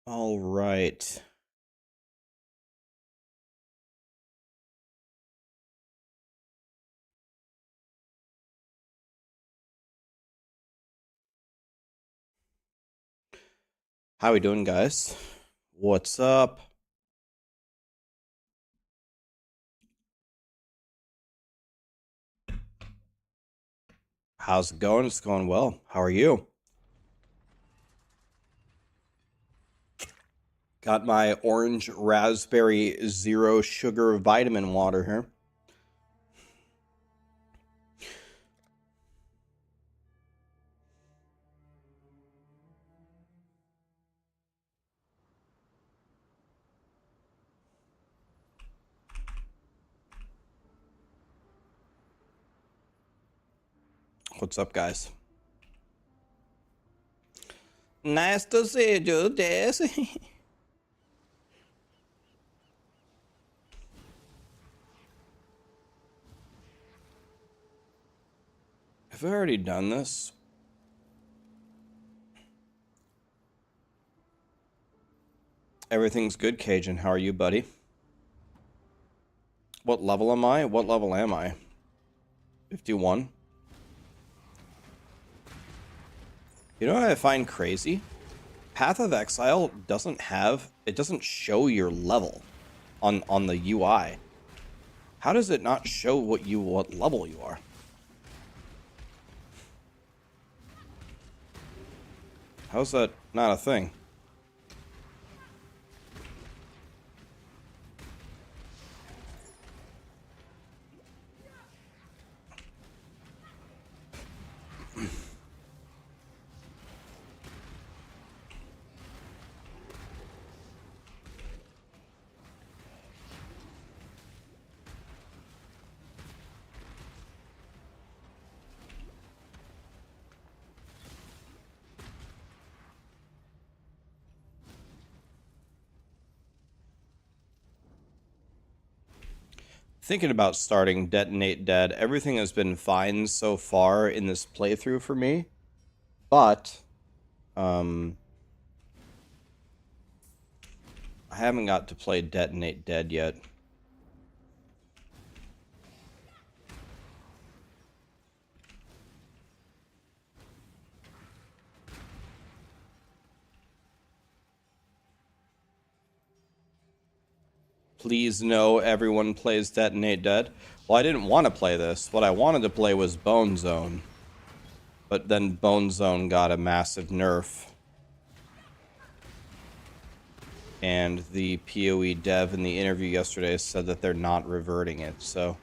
All right. How we doing, guys? What's up? How's it going? It's going well. How are you? Got my orange raspberry zero sugar vitamin water here. What's up, guys? Nice to see you, Jesse. Have I already done this? Everything's good, Cajun. How are you, buddy? What level am I? What level am I? 51. You know what I find crazy? Path of Exile doesn't show your level on the UI. How does it not show what level you are? How's that not a thing? Thinking about starting Detonate Dead. Everything has been fine so far in this playthrough for me, but I haven't got to play Detonate Dead yet. Please no, everyone plays Detonate Dead. Well, I didn't want to play this. What I wanted to play was Bone Zone. But then Bone Zone got a massive nerf. And the PoE dev in the interview yesterday said that they're not reverting it, so...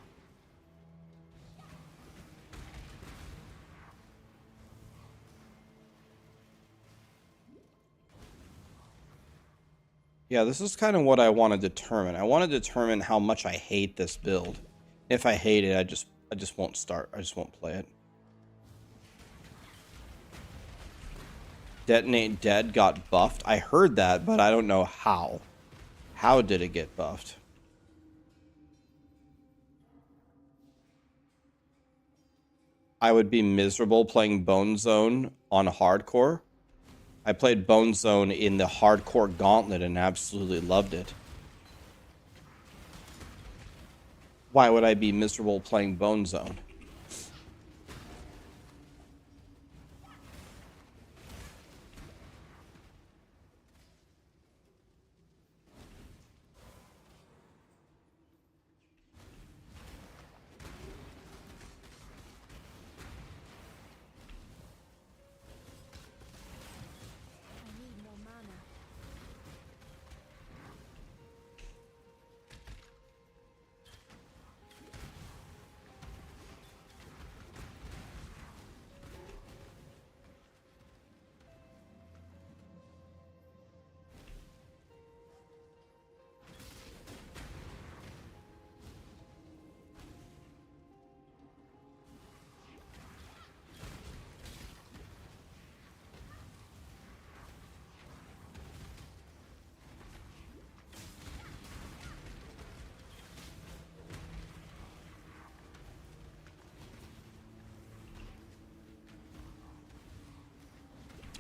Yeah, this is kind of what I want to determine. I want to determine how much I hate this build. If I hate it, I just won't start. I just won't play it. Detonate Dead got buffed. I heard that, but I don't know how. How did it get buffed? I would be miserable playing Bone Zone on hardcore. I played Bone Zone in the hardcore gauntlet and absolutely loved it. Why would I be miserable playing Bone Zone?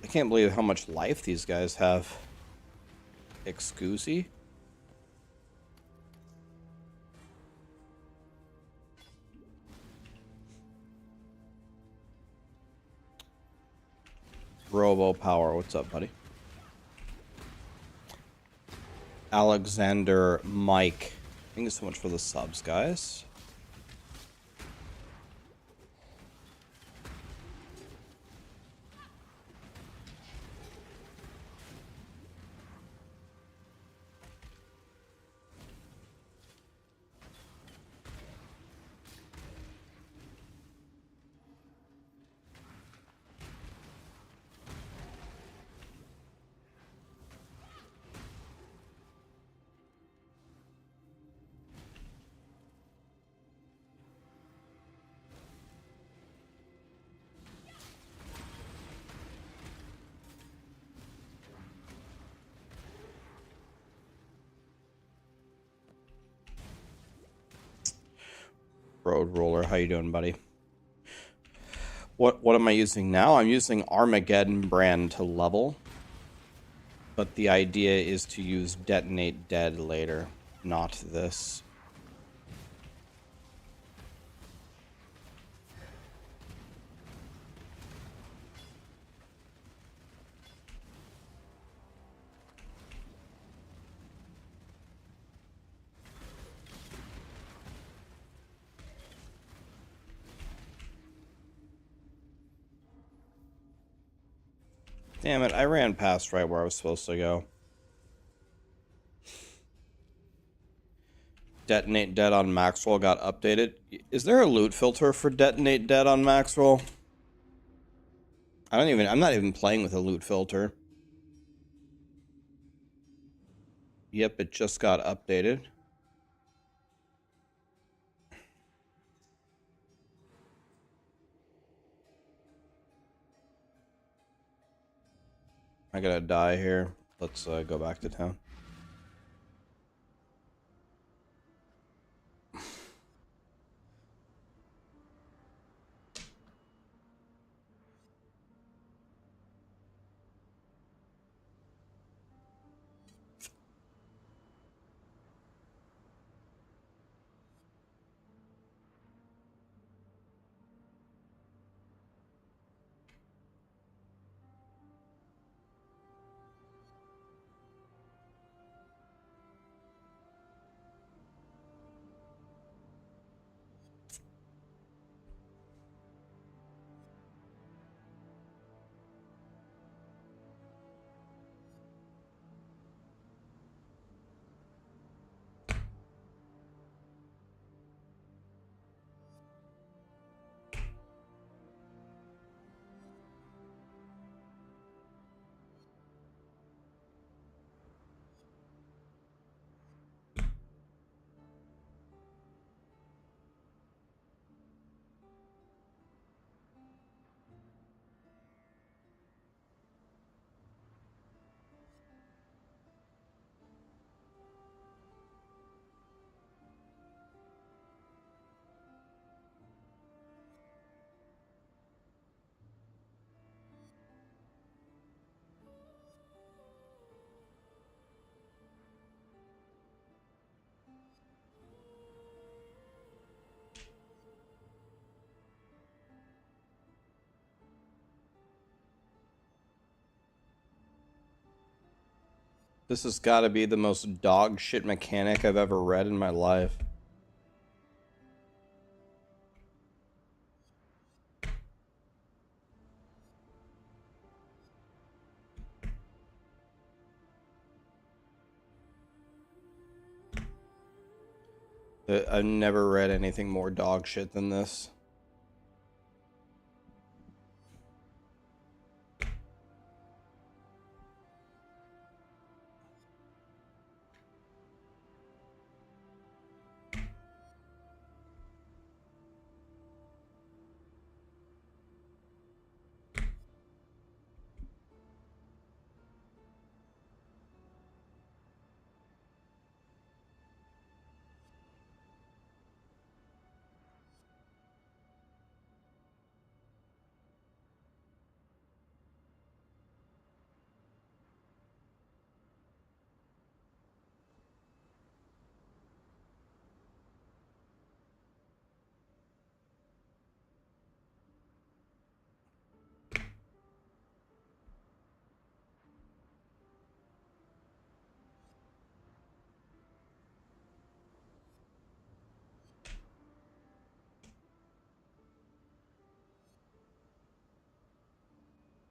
I can't believe how much life these guys have. Excuse? Robo Power, what's up, buddy? Alexander Mike. Thank you so much for the subs, guys. Road Roller, how you doing, buddy? What am I using now? I'm using Armageddon brand to level. But the idea is to use Detonate Dead later, not this. Damn it, I ran past right where I was supposed to go. Detonate Dead on Maxroll got updated. Is there a loot filter for Detonate Dead on Maxroll? I'm not even playing with a loot filter. Yep, it just got updated. I gotta die here. Let's go back to town. This has got to be the most dog shit mechanic I've ever read in my life. I've never read anything more dog shit than this.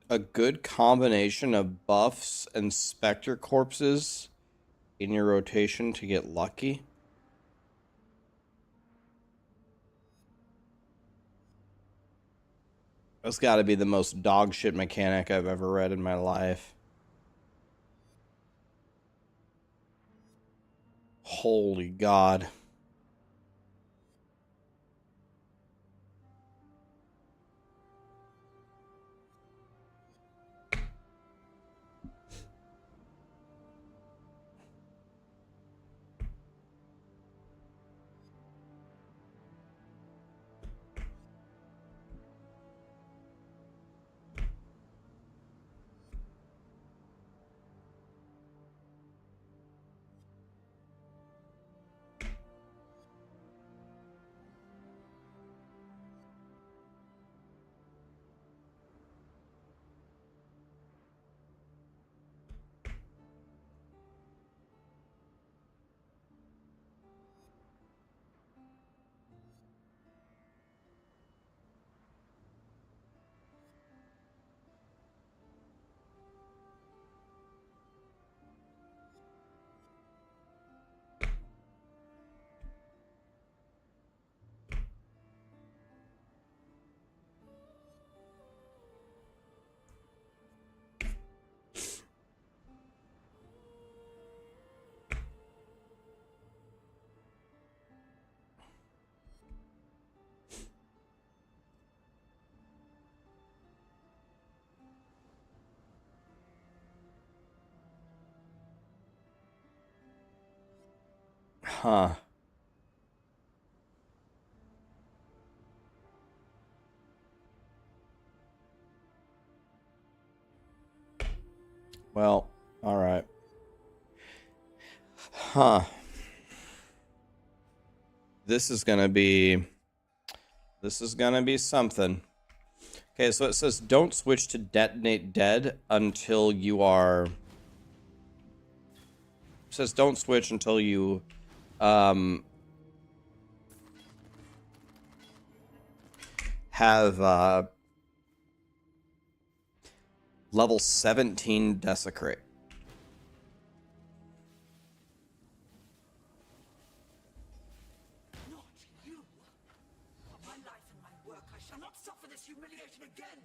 a good combination of buffs and specter corpses in your rotation to get lucky? That's got to be the most dog shit mechanic I've ever read in my life. Holy God. Huh. Well, all right. Huh. This is gonna be something. Okay, so it says don't switch to Detonate dead until you are... It says don't switch until you have level 17 Desecrate. Not you. For my life and my work, I shall not suffer this humiliation again.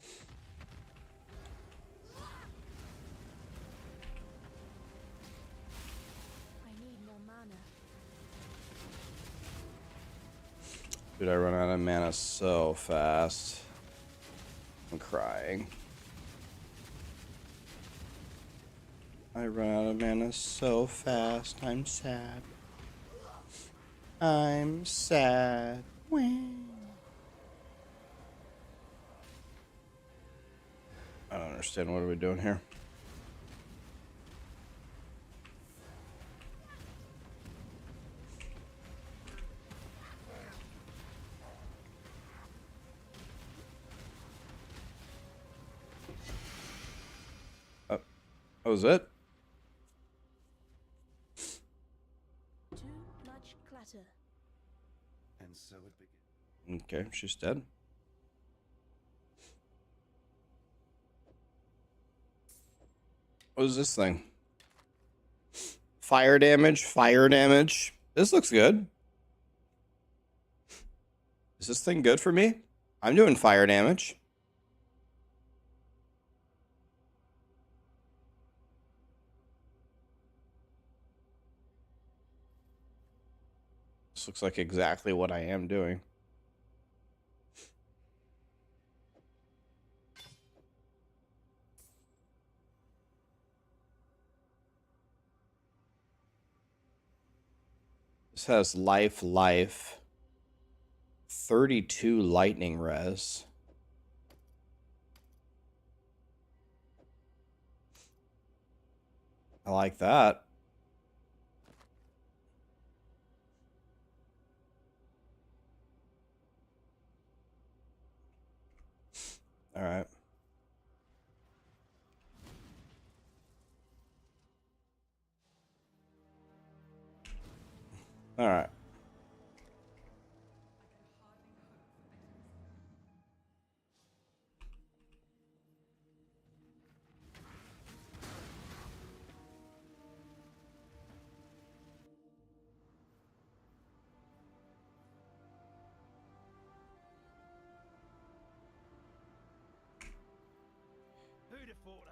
I need more mana. Dude, I run out of mana so fast. I'm crying. I run out of mana so fast. I'm sad. I'm sad. When? I don't understand. What are we doing here? That was it? Too much clutter. And so it began. Okay, she's dead. What is this thing? Fire damage, fire damage. This looks good. Is this thing good for me? I'm doing fire damage. This looks like exactly what I am doing. This has life, 32 lightning res. I like that. All right. All right.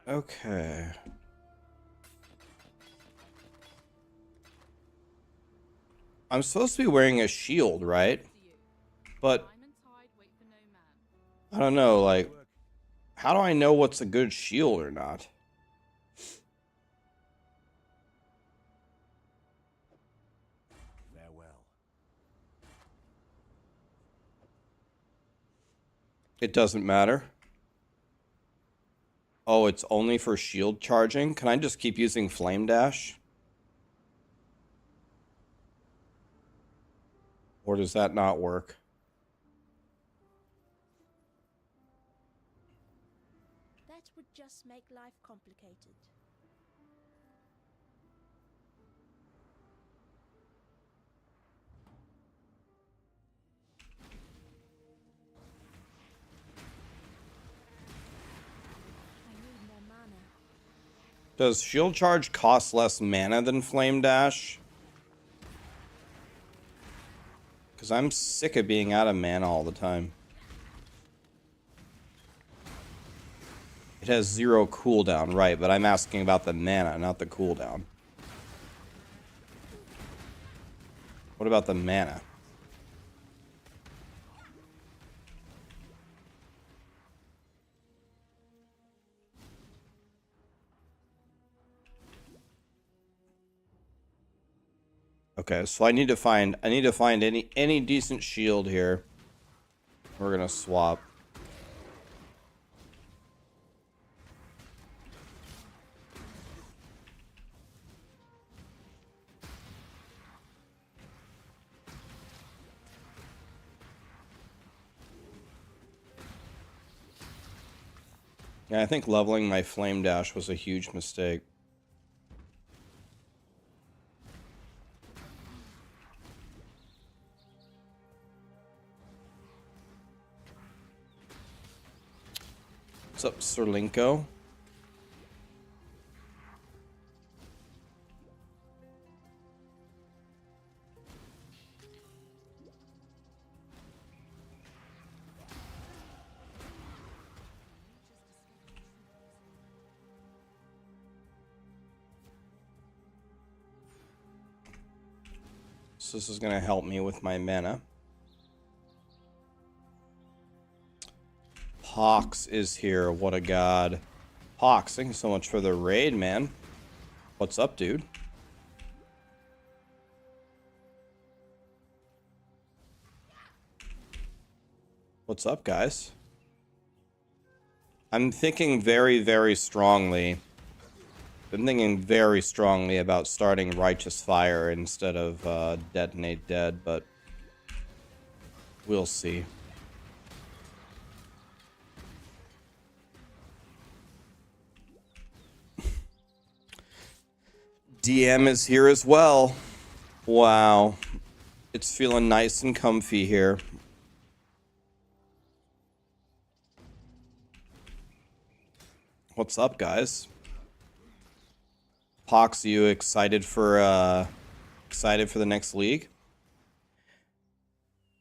Okay. I'm supposed to be wearing a shield, right? But I don't know, like, how do I know what's a good shield or not? Farewell. It doesn't matter. Oh, it's only for shield charging? Can I just keep using Flame Dash? Or does that not work? That would just make life complicated. I need more mana. Does shield charge cost less mana than Flame Dash? Because I'm sick of being out of mana all the time. It has 0 cooldown, right, but I'm asking about the mana, not the cooldown. What about the mana? Okay, so I need to find any decent shield here. We're gonna swap. Yeah, I think leveling my Flame Dash was a huge mistake. What's up, Serlinko? So this is going to help me with my mana. Pox is here. What a god. Pox, thank you so much for the raid, man. What's up, dude? What's up, guys? I'm thinking very, very strongly. Been thinking very strongly about starting Righteous Fire instead of Detonate Dead, but we'll see. DM is here as well. Wow. It's feeling nice and comfy here. What's up, guys? Pox, you excited for the next league?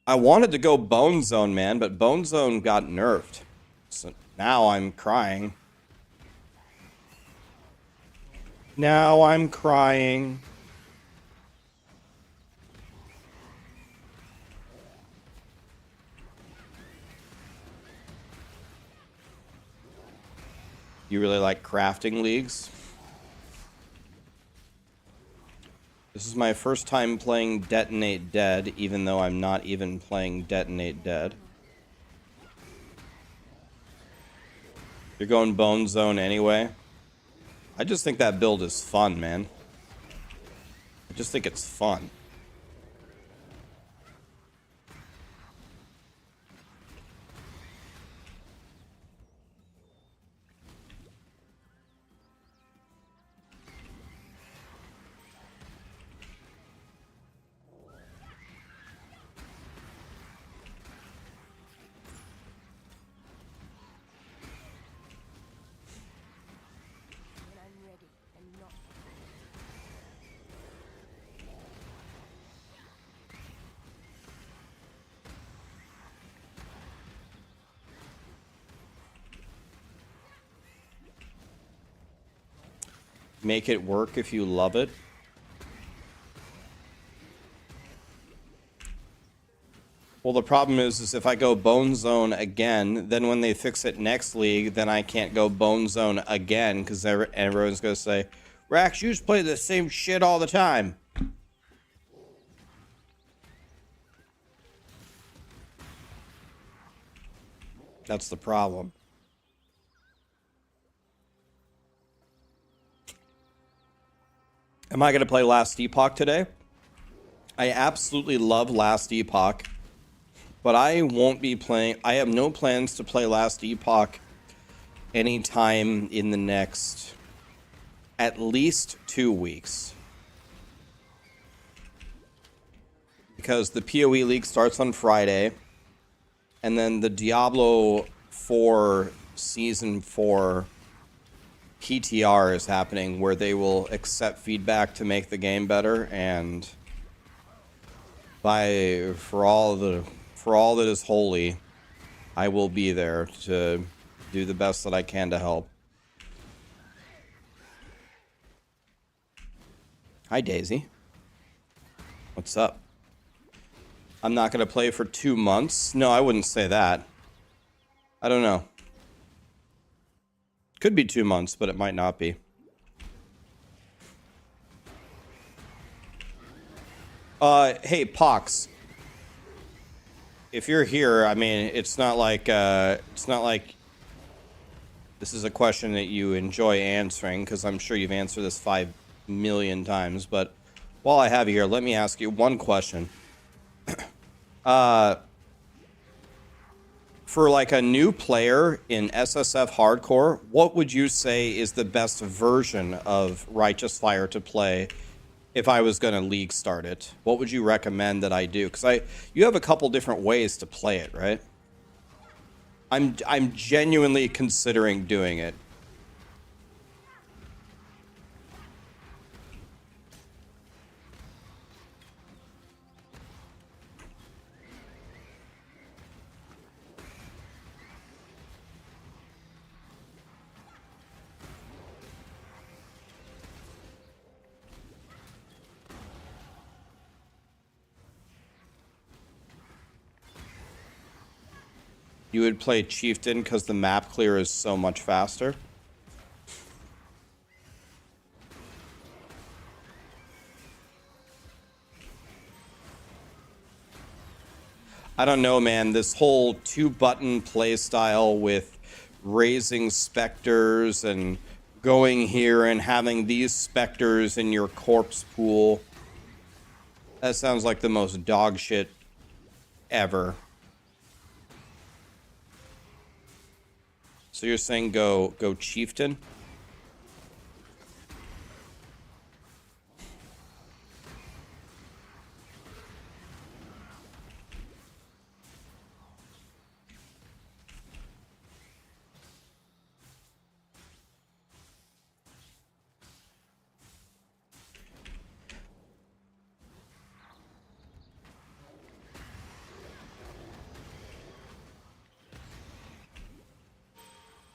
I wanted to go Bone Zone, man, but Bone Zone got nerfed. So now I'm crying. Now I'm crying. You really like crafting leagues? This is my first time playing Detonate Dead, even though I'm not even playing Detonate Dead. You're going Bone Zone anyway? I just think that build is fun, man. I just think it's fun. make it work if you love it. Well, the problem is if I go Bone Zone again, then when they fix it next league, then I can't go Bone Zone again because everyone's going to say, Rax, you just play the same shit all the time. That's the problem. Am I going to play Last Epoch today? I absolutely love Last Epoch. But I won't be playing. I have no plans to play Last Epoch anytime in the next at least 2 weeks. Because the PoE League starts on Friday. And then the Diablo 4 Season 4 PTR is happening where they will accept feedback to make the game better. And for all that is holy, I will be there to do the best that I can to help. Hi, Daisy. What's up? I'm not going to play for 2 months. No, I wouldn't say that. I don't know. Could be 2 months, but it might not be. Hey, Pox. If you're here, I mean, it's not like this is a question that you enjoy answering, because I'm sure you've answered this 5 million times. But while I have you here, let me ask you one question. For like a new player in SSF Hardcore, what would you say is the best version of Righteous Fire to play? If I was going to league start it, what would you recommend that I do? Because you have a couple different ways to play it, right? I'm genuinely considering doing it. You would play Chieftain because the map clear is so much faster. I don't know, man. This whole 2-button play style with raising specters and going here and having these specters in your corpse pool. That sounds like the most dog shit ever. So you're saying go Chieftain?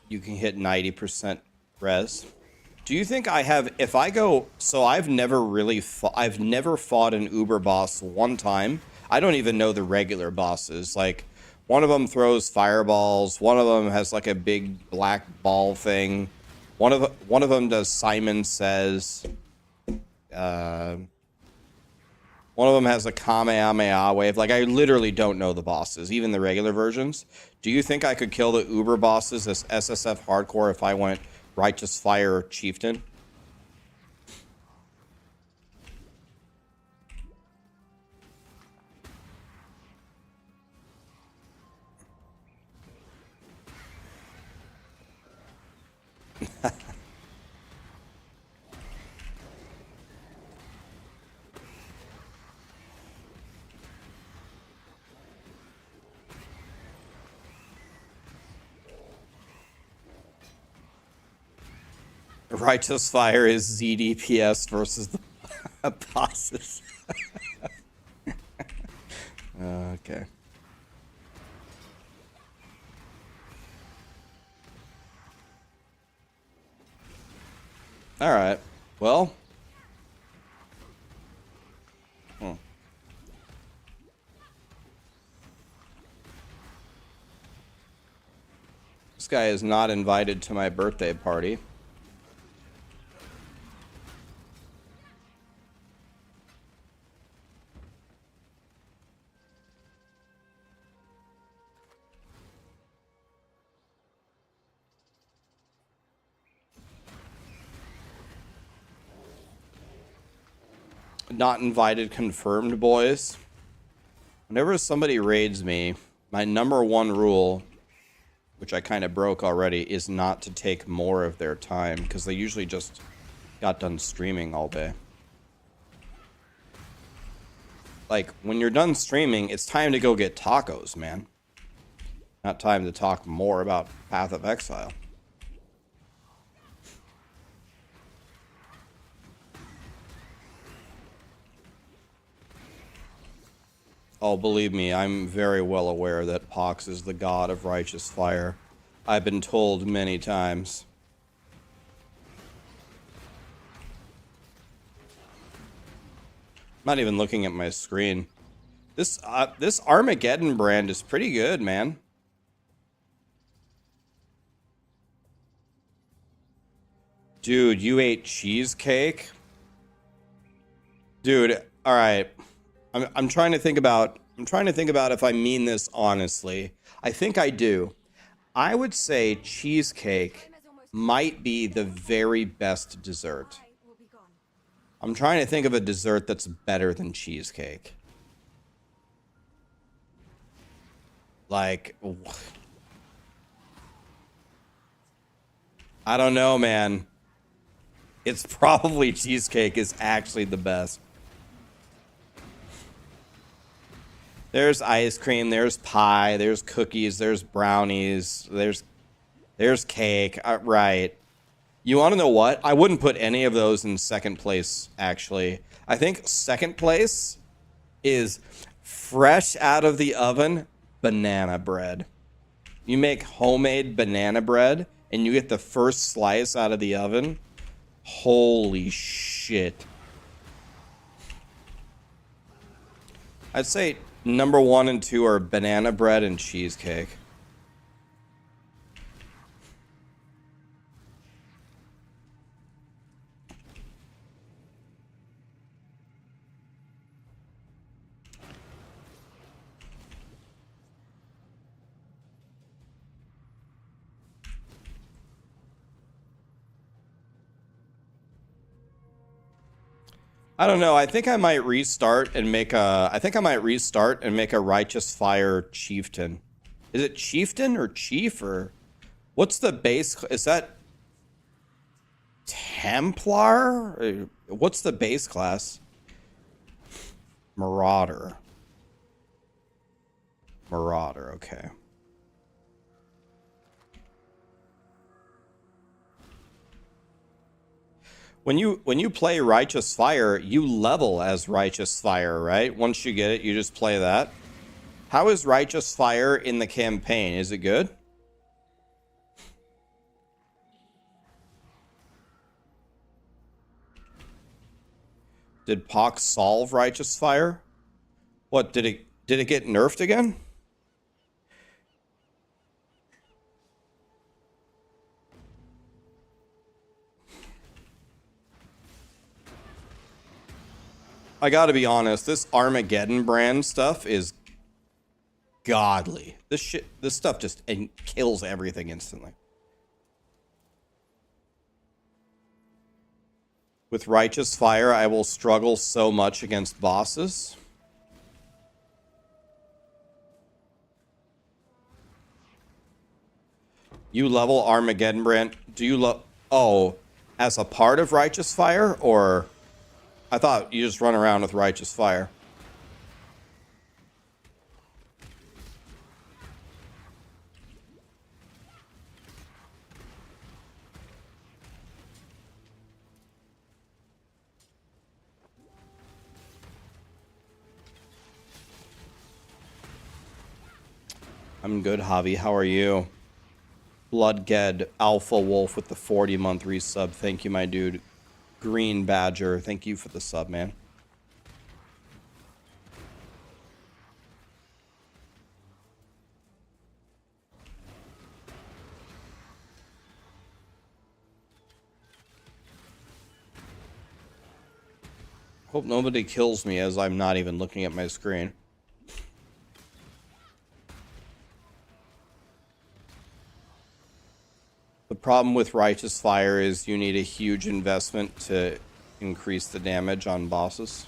You can hit 90% res. Do you think I have, if I go, so I've never really, I've never fought an Uber boss one time. I don't even know the regular bosses. Like, one of them throws fireballs. One of them has like a big black ball thing. One of them does Simon Says. One of them has a Kamehameha wave. Like, I literally don't know the bosses, even the regular versions. Do you think I could kill the Uber bosses as SSF Hardcore if I went Righteous Fire or Chieftain? Righteous Fire is ZDPS versus the bosses. Okay. All right. Well. This guy is not invited to my birthday party. Not invited confirmed, boys. Whenever somebody raids me, my number one rule, which I kind of broke already, is not to take more of their time, because they usually just got done streaming all day. Like, when you're done streaming, it's time to go get tacos, man. Not time to talk more about Path of Exile. Oh, believe me, I'm very well aware that Pox is the god of righteous fire. I've been told many times. I'm not even looking at my screen. This Armageddon brand is pretty good, man. Dude, you ate cheesecake? Dude, all right. I'm trying to think about if I mean this honestly. I think I do. I would say cheesecake might be the very best dessert. I'm trying to think of a dessert that's better than cheesecake. Like, I don't know, man. It's probably cheesecake is actually the best. There's ice cream, there's pie, there's cookies, there's brownies, there's cake. Right. You want to know what? I wouldn't put any of those in second place, actually. I think second place is fresh out of the oven banana bread. You make homemade banana bread and you get the first slice out of the oven. Holy shit. I'd say number 1 and 2 are banana bread and cheesecake. I don't know. I think I might restart and make a. I think I might restart and make a Righteous Fire Chieftain. Is it Chieftain or Chief or what's the base? Is that Templar? What's the base class? Marauder. Marauder. Okay. When you play Righteous Fire, you level as Righteous Fire, right? Once you get it, you just play that. How is Righteous Fire in the campaign? Is it good? Did Pox solve Righteous Fire? What, did it get nerfed again? I gotta be honest, this Armageddon brand stuff is godly. This stuff just kills everything instantly. With Righteous Fire, I will struggle so much against bosses. You level Armageddon brand. Do you oh, as a part of Righteous Fire, or I thought you just run around with Righteous Fire. I'm good, Javi. How are you? Bloodged Alpha Wolf with the 40-month resub. Thank you, my dude. Green Badger, thank you for the sub, man. Hope nobody kills me as I'm not even looking at my screen. The problem with Righteous Fire is you need a huge investment to increase the damage on bosses.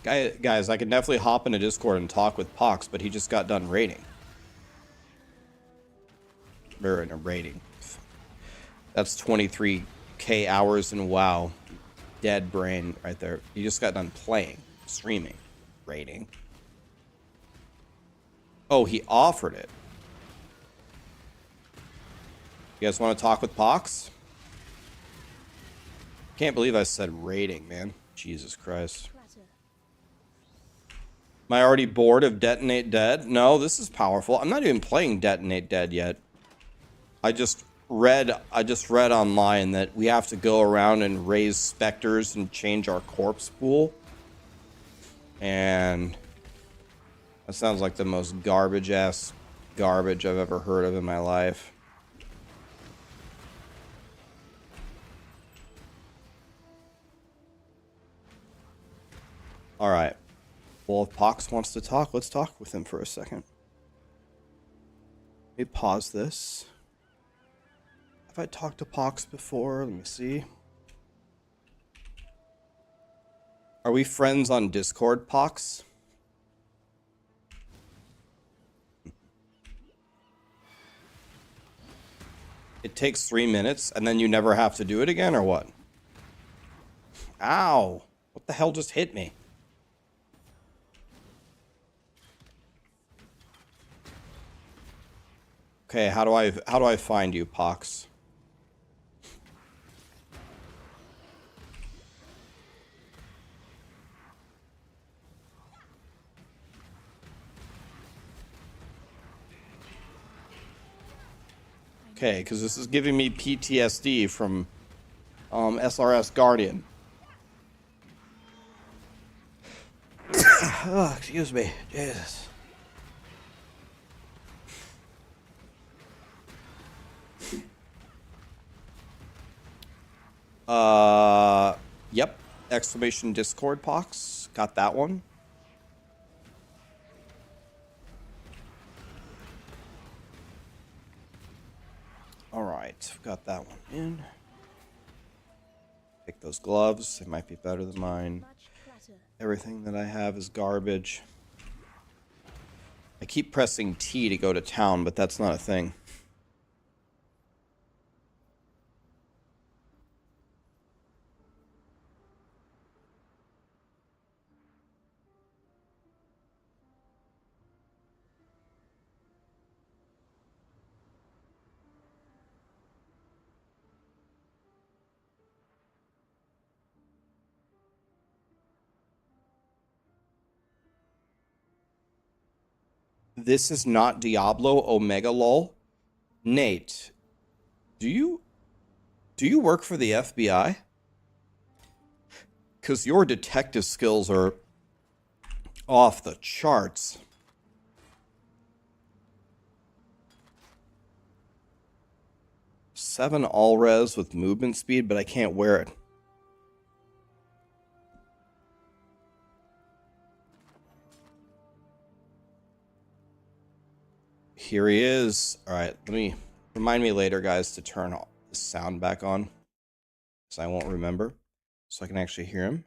Guys, I could definitely hop into Discord and talk with Pox, but he just got done raiding. Or in a rating. That's 23k hours in WoW. Dead brain right there. You just got done playing, streaming, rating. Oh, he offered it. You guys want to talk with Pox? Can't believe I said rating, man. Jesus Christ. Am I already bored of Detonate Dead? No, this is powerful. I'm not even playing Detonate Dead yet. I just read online that we have to go around and raise specters and change our corpse pool. And that sounds like the most garbage-ass garbage I've ever heard of in my life. Alright. Well, if Pox wants to talk, let's talk with him for a second. Let me pause this. Have I talked to Pox before? Let me see. Are we friends on Discord, Pox? It takes 3 minutes, and then you never have to do it again, or what? Ow! What the hell just hit me? Okay, how do I find you, Pox? Okay, because this is giving me PTSD from SRS Guardian. Oh, excuse me, Jesus. Yep. Exclamation Discord Pox. Got that one. Alright, got that one in. Take those gloves. They might be better than mine. Everything that I have is garbage. I keep pressing T to go to town, but that's not a thing. This is not Diablo Omega lol. Nate, do you work for the FBI? Because your detective skills are off the charts. Seven all res with movement speed, but I can't wear it. Here he is. All right, let me remind me later, guys, to turn the sound back on, because I won't remember, so I can actually hear him.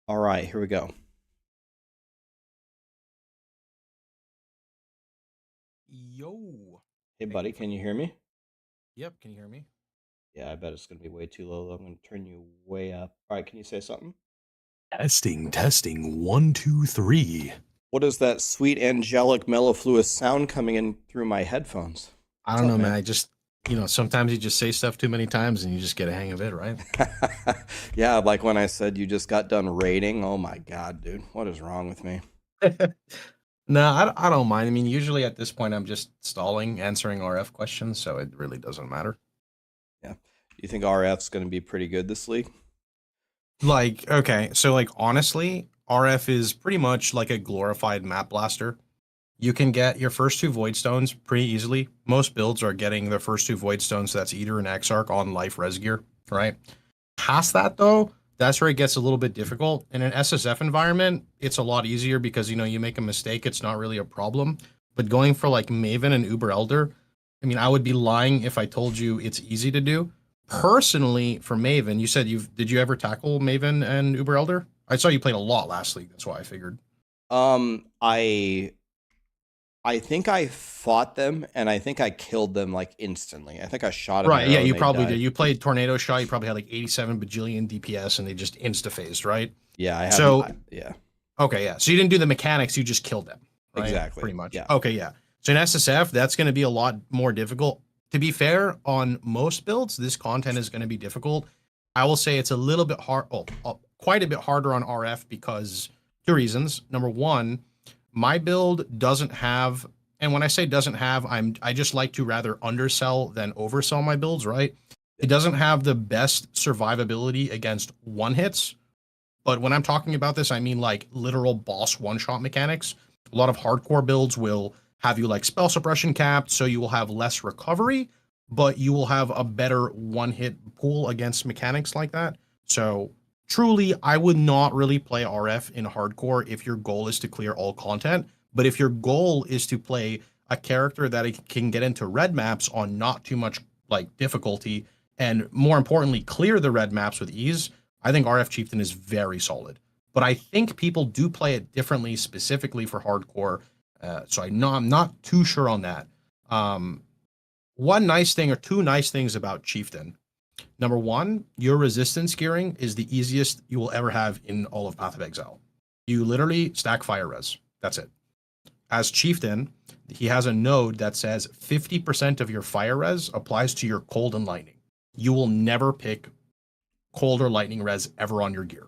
All right, here we go. Yo. Hey, buddy, can you hear me? Yep, can you hear me? Yeah, I bet it's going to be way too low. I'm going to turn you way up. All right, can you say something? Testing, 1, 2, 3. What is that sweet, angelic, mellifluous sound coming in through my headphones? I don't know, man. You know, sometimes you just say stuff too many times and you just get a hang of it, right? Yeah, like when I said you just got done raiding. Oh my god, dude, what is wrong with me? No, I don't mind. I mean, usually at this point, I'm just stalling, answering RF questions, so it really doesn't matter. Yeah, you think RF's going to be pretty good this league? Like, okay, so like honestly, RF is pretty much like a glorified map blaster. You can get your first two Void Stones pretty easily. Most builds are getting their first two Void Stones, so that's Eater and Exarch on life res gear, right? Past that though, that's where it gets a little bit difficult. In an SSF environment, it's a lot easier because you know you make a mistake, it's not really a problem. But going for like Maven and Uber Elder, I mean, I would be lying if I told you it's easy to do. Personally, for Maven, you said did you ever tackle Maven and Uber Elder? I saw you played a lot last league, that's why I figured. I think I fought them and I think I killed them like instantly. I think I shot them. Right, yeah, you probably did. You played Tornado Shot, you probably had like 87 bajillion DPS and they just insta-phased, right? Yeah, I have. So, yeah. Okay, yeah. So you didn't do the mechanics, you just killed them. Right? Exactly. Pretty much. Yeah. Okay, yeah. So in SSF, that's going to be a lot more difficult. To be fair, on most builds, this content is going to be difficult. I will say it's a little bit hard, quite a bit harder on RF because two reasons. Number one, my build doesn't have, and when I say doesn't have, I just like to rather undersell than oversell my builds, right? It doesn't have the best survivability against one hits. But when I'm talking about this, I mean like literal boss one-shot mechanics. A lot of hardcore builds will have you like spell suppression capped, so you will have less recovery, but you will have a better one-hit pool against mechanics like that. So truly, I would not really play RF in hardcore if your goal is to clear all content. But if your goal is to play a character that it can get into red maps on not too much like difficulty, and more importantly, clear the red maps with ease, I think RF Chieftain is very solid. But I think people do play it differently, specifically for hardcore. So I'm not too sure on that. One nice thing or two nice things about Chieftain. Number one, your resistance gearing is the easiest you will ever have in all of Path of Exile. You literally stack fire res. That's it. As Chieftain, he has a node that says 50% of your fire res applies to your cold and lightning. You will never pick cold or lightning res ever on your gear.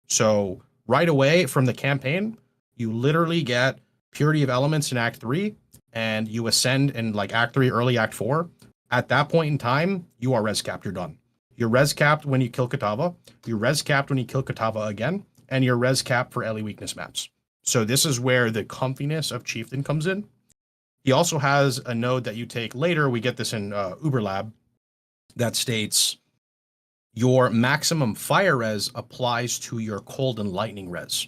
So right away from the campaign, you literally get Purity of Elements in Act 3, and you ascend in like Act 3, early Act 4. At that point in time, you are res capped, you're done. You're res capped when you kill Katava, you're res capped when you kill Katava again, and you're res capped for Ellie weakness maps. So this is where the comfiness of Chieftain comes in. He also has a node that you take later, we get this in Uber Lab, that states your maximum fire res applies to your cold and lightning res.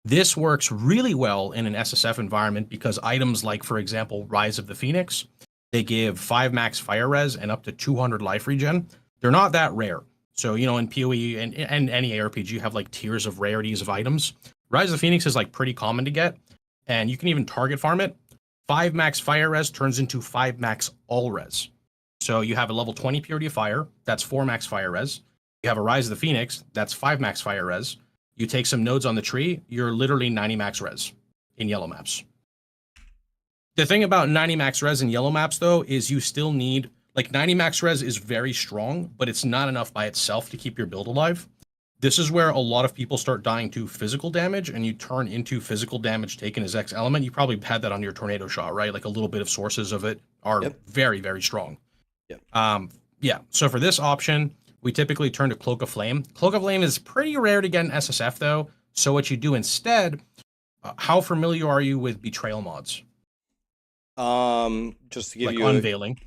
This works really well in an SSF environment because items like, for example, Rise of the Phoenix, they give 5 max fire res and up to 200 life regen. They're not that rare. So, you know, in PoE and any ARPG, you have like tiers of rarities of items. Rise of the Phoenix is like pretty common to get, and you can even target farm it. 5 max fire res turns into 5 max all res. So you have a level 20 Purity of Fire, that's 4 max fire res. You have a Rise of the Phoenix, that's 5 max fire res. You take some nodes on the tree, you're literally 90 max res in yellow maps. The thing about 90 max res in yellow maps, though, is you still need, like 90 max res is very strong, but it's not enough by itself to keep your build alive. This is where a lot of people start dying to physical damage, and you turn into physical damage taken as X element. You probably had that on your Tornado Shot, right? Like a little bit of sources of it are very, very strong. Yep. Yeah, so for this option, we typically turn to Cloak of Flame. Cloak of Flame is pretty rare to get in SSF, though. So what you do instead, how familiar are you with Betrayal mods? Just to give like you Unveiling.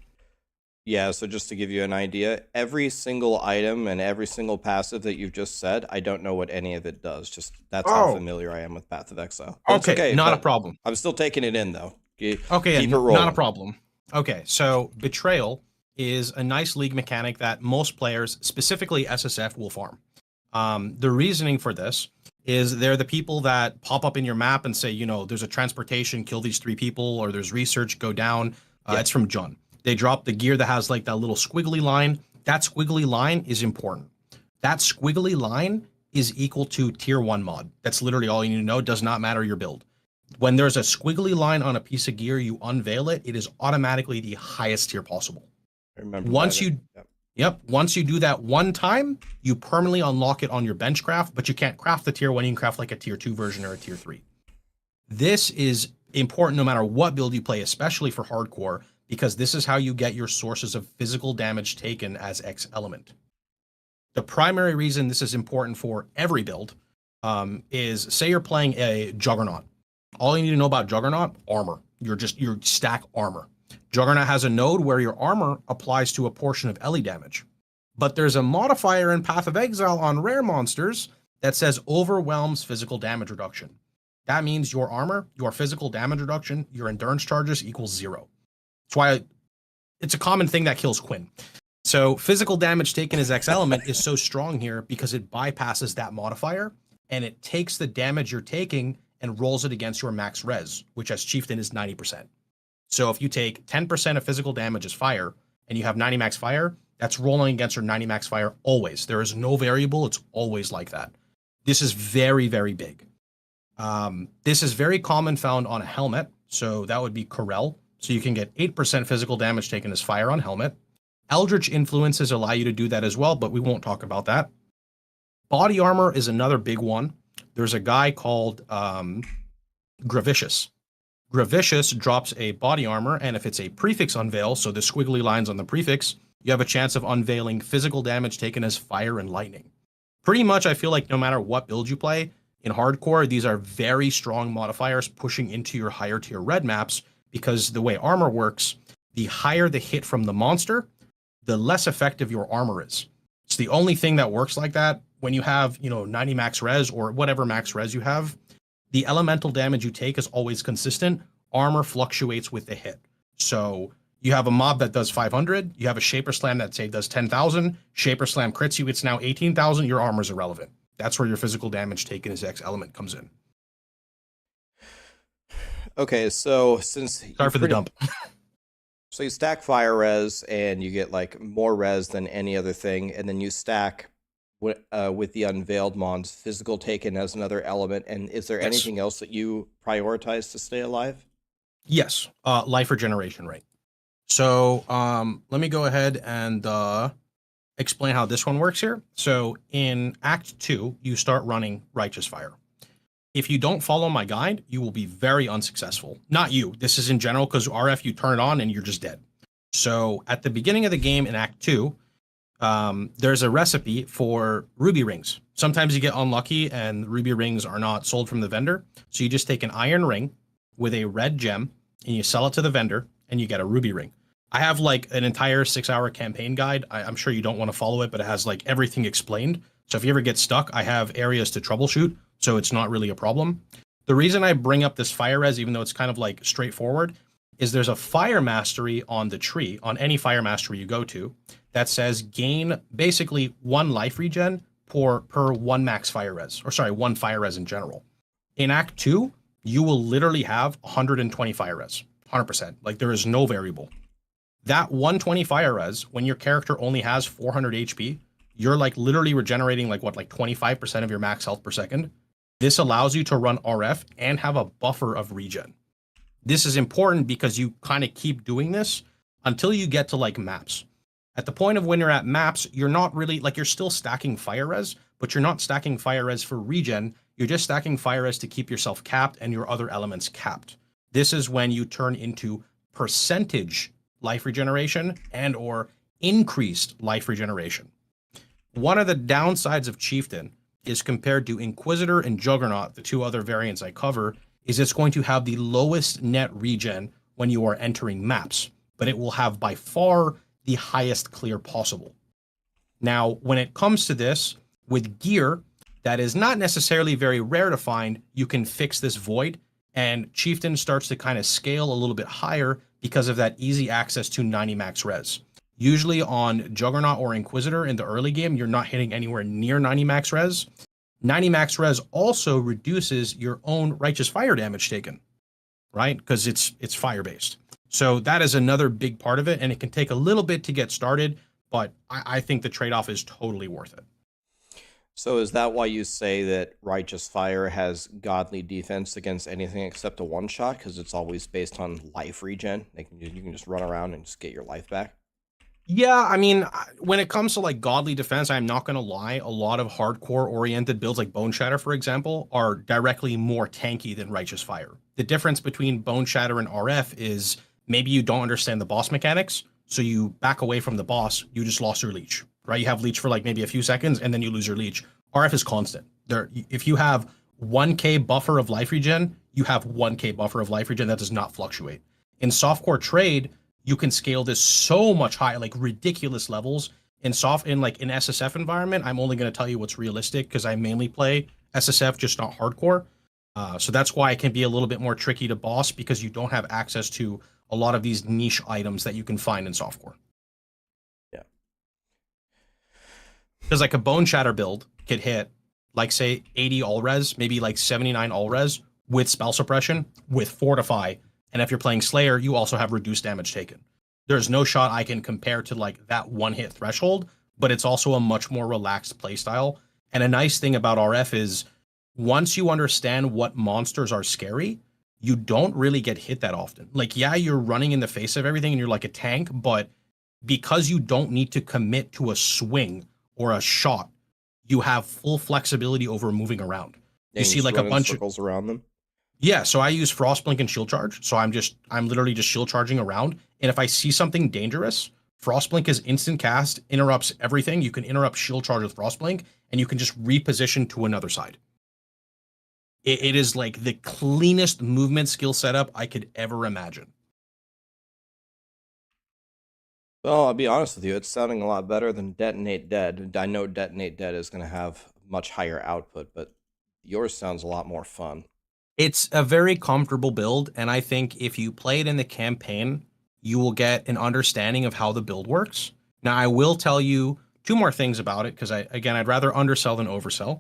Yeah, so just to give you an idea, every single item and every single passive that you've just said, I don't know what any of it does. Just that's how familiar I am with Path of Exile. Okay, not a problem. I'm still taking it in, though. Keep it rolling. Not a problem. Okay, so Betrayal is a nice league mechanic that most players, specifically SSF, will farm. The reasoning for this is they're the people that pop up in your map and say, you know, there's a transportation, kill these 3 people, or there's research, go down. It's from Jun. They drop the gear that has like that little squiggly line. That squiggly line is important. That squiggly line is equal to tier 1 mod. That's literally all you need to know. It does not matter your build. When there's a squiggly line on a piece of gear, you unveil it, it is automatically the highest tier possible. I remember Once that. you, yep, once you do that one time, you permanently unlock it on your bench craft, but you can't craft the tier 1. You can craft like a tier 2 version or a tier 3. This is important no matter what build you play, especially for hardcore, because this is how you get your sources of physical damage taken as X element. The primary reason this is important for every build is, say you're playing a Juggernaut. All you need to know about Juggernaut, armor. You stack armor. Juggernaut has a node where your armor applies to a portion of Ellie damage. But there's a modifier in Path of Exile on rare monsters that says overwhelms physical damage reduction. That means your armor, your physical damage reduction, your endurance charges equals 0. That's why it's a common thing that kills Quinn. So physical damage taken as X element is so strong here because it bypasses that modifier and it takes the damage you're taking and rolls it against your max res, which as Chieftain is 90%. So if you take 10% of physical damage as fire and you have 90 max fire, that's rolling against your 90 max fire always. There is no variable. It's always like that. This is very, very big. This is very common found on a helmet. So that would be Corel. So you can get 8% physical damage taken as fire on helmet. Eldritch influences allow you to do that as well, but we won't talk about that. Body armor is another big one. There's a guy called Gravicious. Gravicious drops a body armor, and if it's a prefix unveil, so the squiggly lines on the prefix, you have a chance of unveiling physical damage taken as fire and lightning. Pretty much, I feel like no matter what build you play, in hardcore, these are very strong modifiers pushing into your higher tier red maps, because the way armor works, the higher the hit from the monster, the less effective your armor is. It's the only thing that works like that. When you have, 90 max res or whatever max res you have, the elemental damage you take is always consistent. Armor fluctuates with the hit. So you have a mob that does 500. You have a Shaper Slam that, say, does 10,000. Shaper Slam crits you. It's now 18,000. Your armor's irrelevant. That's where your physical damage taken as X element comes in. Okay, so since... Sorry for the dump. So you stack fire res and you get like more res than any other thing, and then you stack with the unveiled mons, physical taken as another element. And is there anything else that you prioritize to stay alive? Yes, life regeneration rate. So let me go ahead and explain how this one works here. So in Act 2, you start running Righteous Fire. If you don't follow my guide, you will be very unsuccessful. Not you. This is in general, because RF, you turn it on and you're just dead. So at the beginning of the game in Act 2, there's a recipe for ruby rings. Sometimes you get unlucky and ruby rings are not sold from the vendor. So you just take an iron ring with a red gem and you sell it to the vendor and you get a ruby ring. I have like an entire 6-hour campaign guide. I'm sure you don't want to follow it, but it has like everything explained. So if you ever get stuck, I have areas to troubleshoot. So it's not really a problem. The reason I bring up this fire res, even though it's kind of like straightforward, is there's a fire mastery on the tree, on any fire mastery you go to, that says gain basically 1 life regen per 1 max fire res, or sorry, 1 fire res in general. In Act 2, you will literally have 120 fire res, 100%. Like there is no variable. That 120 fire res, when your character only has 400 HP, you're like literally regenerating like 25% of your max health per second. This allows you to run RF and have a buffer of regen. This is important because you kind of keep doing this until you get to like maps. At the point of when you're at maps, you're not really like, you're still stacking fire res, but you're not stacking fire res for regen. You're just stacking fire res to keep yourself capped and your other elements capped. This is when you turn into percentage life regeneration and or increased life regeneration. One of the downsides of Chieftain is compared to Inquisitor and Juggernaut, the 2 other variants I cover, is it's going to have the lowest net regen when you are entering maps, but it will have by far the highest clear possible. Now, when it comes to this, with gear that is not necessarily very rare to find, you can fix this void, and Chieftain starts to kind of scale a little bit higher because of that easy access to 90 max res. Usually on Juggernaut or Inquisitor in the early game, you're not hitting anywhere near 90 max res. 90 max res also reduces your own Righteous Fire damage taken, right? Because it's fire-based. So that is another big part of it, and it can take a little bit to get started, but I think the trade-off is totally worth it. So is that why you say that Righteous Fire has godly defense against anything except a one-shot? Because it's always based on life regen? You can just run around and just get your life back? Yeah, I mean, when it comes to like godly defense, I'm not gonna lie, a lot of hardcore oriented builds like Bone Shatter, for example, are directly more tanky than Righteous Fire. The difference between Bone Shatter and RF is maybe you don't understand the boss mechanics, so you back away from the boss, you just lost your leech, right? You have leech for like maybe a few seconds and then you lose your leech. RF is constant. There, if you have 1k buffer of life regen, you have 1k buffer of life regen that does not fluctuate. In softcore trade, you can scale this so much higher, like ridiculous levels. In SSF environment, I'm only going to tell you what's realistic because I mainly play SSF, just not hardcore. So that's why it can be a little bit more tricky to boss because you don't have access to a lot of these niche items that you can find in softcore. Yeah. Because like a Bone Shatter build could hit like say 80 all res, maybe like 79 all res with spell suppression, with fortify, and if you're playing Slayer, you also have reduced damage taken. There's no shot I can compare to like that one hit threshold, but it's also a much more relaxed playstyle. And a nice thing about RF is once you understand what monsters are scary, you don't really get hit that often. Like, yeah, you're running in the face of everything and you're like a tank, but because you don't need to commit to a swing or a shot, you have full flexibility over moving around. Yeah, You see like a bunch of circles around them. yeah, so I use Frostblink and Shield Charge. So I'm literally just shield charging around. And if I see something dangerous, Frostblink is instant cast, interrupts everything. You can interrupt Shield Charge with Frostblink, and you can just reposition to another side. It is like the cleanest movement skill setup I could ever imagine. Well, I'll be honest with you, it's sounding a lot better than Detonate Dead. I know Detonate Dead is going to have much higher output, but yours sounds a lot more fun. It's a very comfortable build, and I think if you play it in the campaign, you will get an understanding of how the build works. Now, I will tell you two more things about it, because I'd rather undersell than oversell.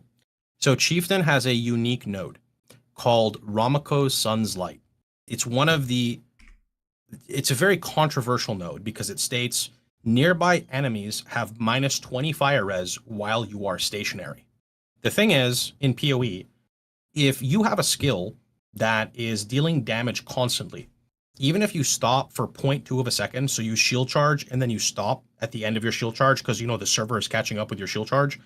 So Chieftain has a unique node called Ramako's Sun's Light. It's a very controversial node because it states nearby enemies have minus 20 fire res while you are stationary. The thing is, in PoE, if you have a skill that is dealing damage constantly, even if you stop for 0.2 of a second, so you shield charge and then you stop at the end of your shield charge because the server is catching up with your shield charge,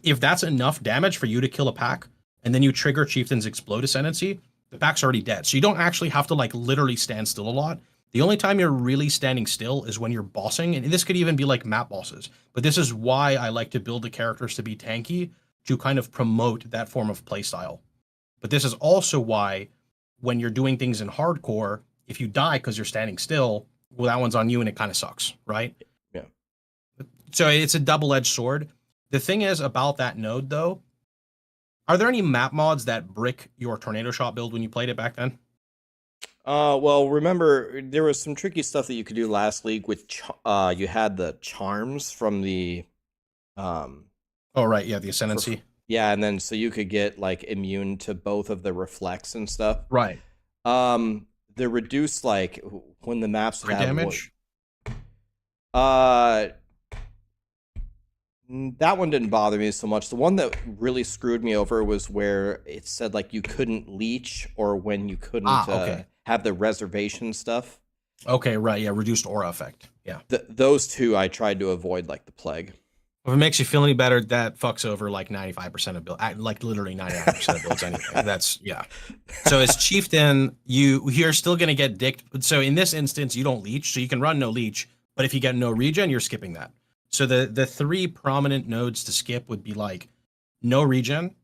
if that's enough damage for you to kill a pack, and then you trigger Chieftain's Explode Ascendancy, the pack's already dead. So you don't actually have to like literally stand still a lot. The only time you're really standing still is when you're bossing, and this could even be like map bosses. But this is why I like to build the characters to be tanky, to kind of promote that form of playstyle. But this is also why when you're doing things in hardcore, if you die because you're standing still, well, that one's on you and it kind of sucks, right? Yeah. So it's a double-edged sword. The thing is about that node, though, are there any map mods that brick your Tornado Shot build when you played it back then? Well, remember, there was some tricky stuff that you could do last league with, you had the charms from the, Oh, right, yeah, the Ascendancy. Yeah, and then so you could get like immune to both of the reflects and stuff. Right. The reduced like when the maps would have damage. That one didn't bother me so much. The one that really screwed me over was where it said like you couldn't leech or when you couldn't have the reservation stuff. Okay, right, yeah, reduced aura effect. Yeah. Those two I tried to avoid like the plague. If it makes you feel any better, that fucks over like 95% of builds, like literally 99% of builds anyway. That's, yeah. So as Chieftain, you're still going to get dicked. So in this instance, you don't leech, so you can run no leech, but if you get no regen, you're skipping that. So the three prominent nodes to skip would be like no regen,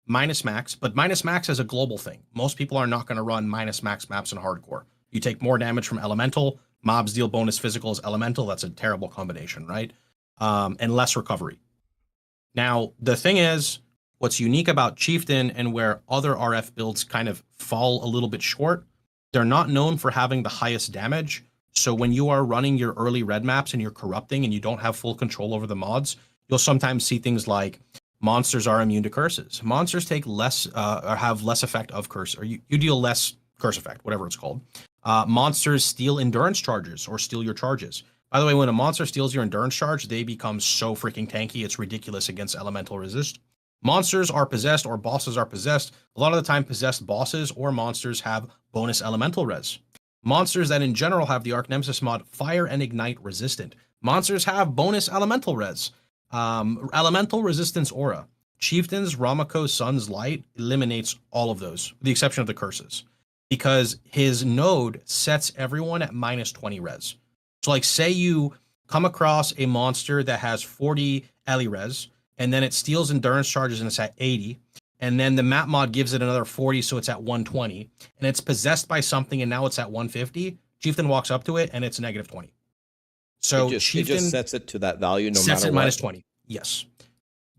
minus max, but minus max is a global thing. Most people are not going to run minus max maps in hardcore. You take more damage from elemental, mobs deal bonus physical as elemental. That's a terrible combination, right? And less recovery. Now, the thing is, what's unique about Chieftain and where other RF builds kind of fall a little bit short, they're not known for having the highest damage. So when you are running your early red maps and you're corrupting and you don't have full control over the mods, you'll sometimes see things like monsters are immune to curses. Monsters take less or have less effect of curse, or you deal less curse effect, whatever it's called. Monsters steal endurance charges or steal your charges. By the way, when a monster steals your endurance charge, they become so freaking tanky, it's ridiculous against elemental resist. Monsters are possessed or bosses are possessed. A lot of the time, possessed bosses or monsters have bonus elemental res. Monsters that in general have the Arc Nemesis mod fire and ignite resistant. Monsters have bonus elemental res. Elemental resistance aura. Chieftain's Ramako Sun's Light eliminates all of those, with the exception of the curses, because his node sets everyone at -20 res. So like say you come across a monster that has 40 Ellie res, and then it steals endurance charges and it's at 80, and then the map mod gives it another 40, so it's at 120, and it's possessed by something and now it's at 150, Chieftain walks up to it and it's -20. So it Chieftain just sets it to that value no sets matter it what. -20. Yes.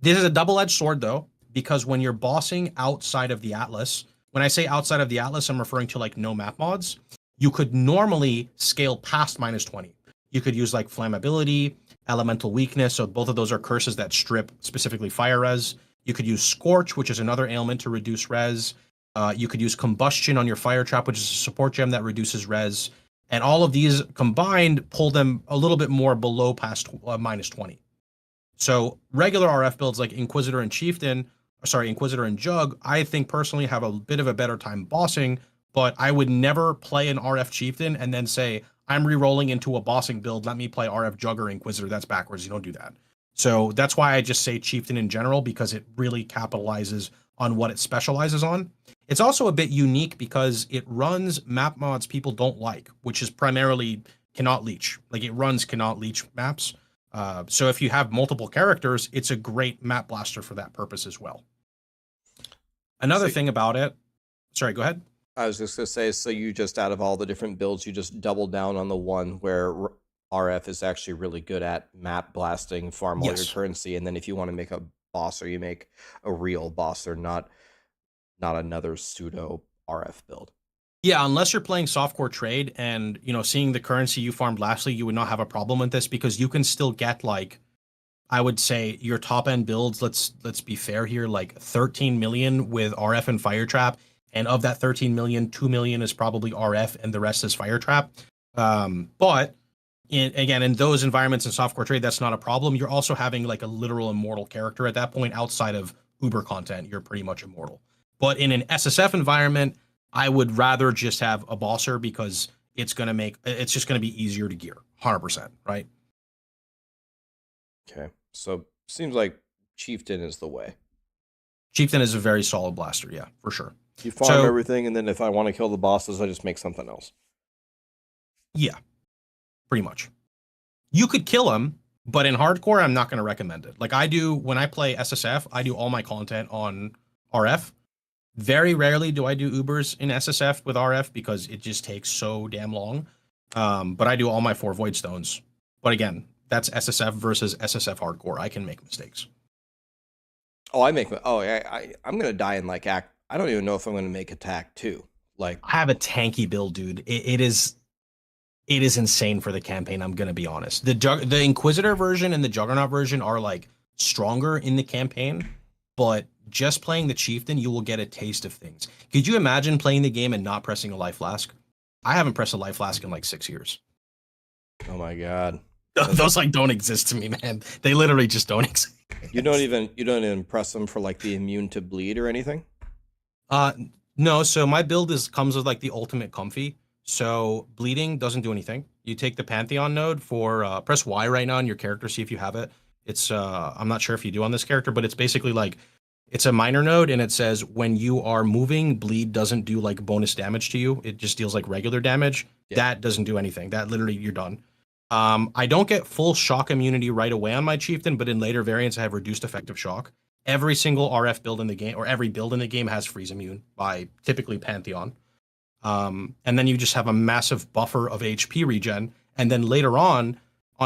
This is a double-edged sword though, because when you're bossing outside of the Atlas, when I say outside of the Atlas, I'm referring to like no map mods, you could normally scale past -20. You could use like flammability, elemental weakness. So both of those are curses that strip specifically fire res. You could use Scorch, which is another ailment to reduce res. You could use Combustion on your Fire Trap, which is a support gem that reduces res. And all of these combined pull them a little bit more below past -20. So regular RF builds like Inquisitor and Inquisitor and Jug, I think personally have a bit of a better time bossing, but I would never play an RF Chieftain and then say, I'm re-rolling into a bossing build, let me play RF Jug or Inquisitor. That's backwards. You don't do that. So that's why I just say Chieftain in general, because it really capitalizes on what it specializes on. It's also a bit unique because it runs map mods people don't like, which is primarily cannot leech. Like it runs cannot leech maps. So if you have multiple characters, it's a great map blaster for that purpose as well. Another thing about it, sorry, go ahead. I was just going to say, so you just, out of all the different builds, you just double down on the one where RF is actually really good at map blasting, farm all your currency, and then if you want to make a bosser, you make a real bosser, not another pseudo RF build. Yeah, unless you're playing softcore trade and, you know, seeing the currency you farmed lastly, you would not have a problem with this because you can still get like, I would say your top end builds, let's be fair here, like 13 million with RF and Fire Trap. And of that 13 million, 2 million is probably RF and the rest is Fire Trap. But in those environments in softcore trade, that's not a problem. You're also having like a literal immortal character at that point. Outside of Uber content, you're pretty much immortal. But in an SSF environment, I would rather just have a bosser because it's just going to be easier to gear 100%, right? Okay. So seems like Chieftain is the way. Chieftain is a very solid blaster. Yeah, for sure. You farm everything, and then if I want to kill the bosses, I just make something else. Yeah, pretty much. You could kill him, but in hardcore, I'm not going to recommend it. Like I do when I play SSF, I do all my content on RF. Very rarely do I do Ubers in SSF with RF because it just takes so damn long. But I do all my 4 Void Stones. But again, that's SSF versus SSF hardcore. I can make mistakes. Oh, I'm going to die in like act. I don't even know if I'm going to make attack 2. Like I have a tanky build, dude. It is insane for the campaign. I'm going to be honest. The Inquisitor version and the Juggernaut version are like stronger in the campaign, but just playing the Chieftain, you will get a taste of things. Could you imagine playing the game and not pressing a life flask? I haven't pressed a life flask in like 6 years. Oh my God. Those like don't exist to me, man. They literally just don't exist. You don't even press them for like the immune to bleed or anything? No, so my build comes with like the ultimate comfy. So bleeding doesn't do anything. You take the Pantheon node for press Y right now on your character, see if you have it. It's I'm not sure if you do on this character, but it's basically like it's a minor node and it says when you are moving, bleed doesn't do like bonus damage to you. It just deals like regular damage. Yeah. That doesn't do anything. That literally you're done. I don't get full shock immunity right away on my Chieftain, but in later variants I have reduced effective shock. Every single RF build in the game, or every build in the game, has freeze immune by typically Pantheon. And then you just have a massive buffer of HP regen. And then later on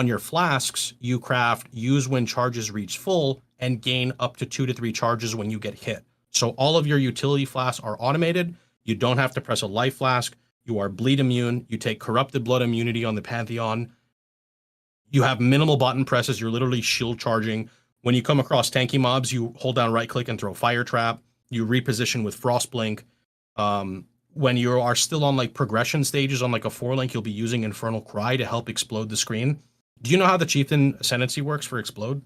your flasks, you craft use when charges reach full and gain up to 2 to 3 charges when you get hit. So all of your utility flasks are automated. You don't have to press a life flask. You are bleed immune. You take corrupted blood immunity on the Pantheon. You have minimal button presses. You're literally shield charging. When you come across tanky mobs, you hold down right click and throw Fire Trap. You reposition with Frost Blink. When you are still on like progression stages on like a 4-link, you'll be using Infernal Cry to help explode the screen. Do you know how the Chieftain Ascendancy works for explode?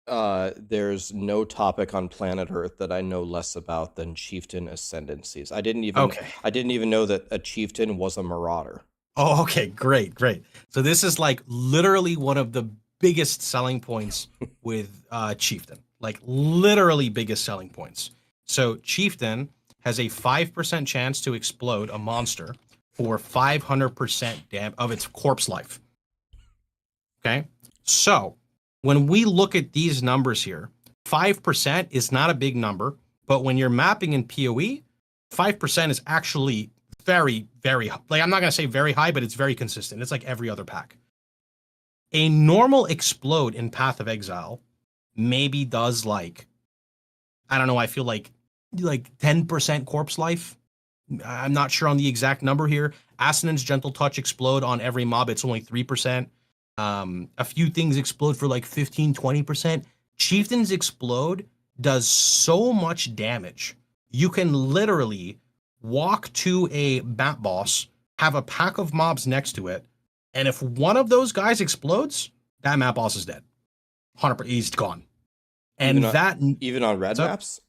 There's no topic on planet Earth that I know less about than chieftain ascendancies. I didn't Okay. even know that a chieftain was a marauder. Oh, okay, great, great. So this is like literally one of the biggest selling points with Chieftain, like literally biggest selling points. So Chieftain has a 5% chance to explode a monster for 500% of its corpse life. Okay, so when we look at these numbers here, 5% is not a big number, but when you're mapping in PoE, 5% is actually very, very, like, I'm not going to say very high, but it's very consistent. It's like every other pack. A normal explode in Path of Exile maybe does like, I don't know, I feel like 10% corpse life. I'm not sure on the exact number here. Ascendan's Gentle Touch explode on every mob, it's only 3%. A few things explode for like 15-20%. Chieftain's explode does so much damage. You can literally walk to a map boss, have a pack of mobs next to it, and if one of those guys explodes, that map boss is dead. 100%, he's gone. And even on red maps?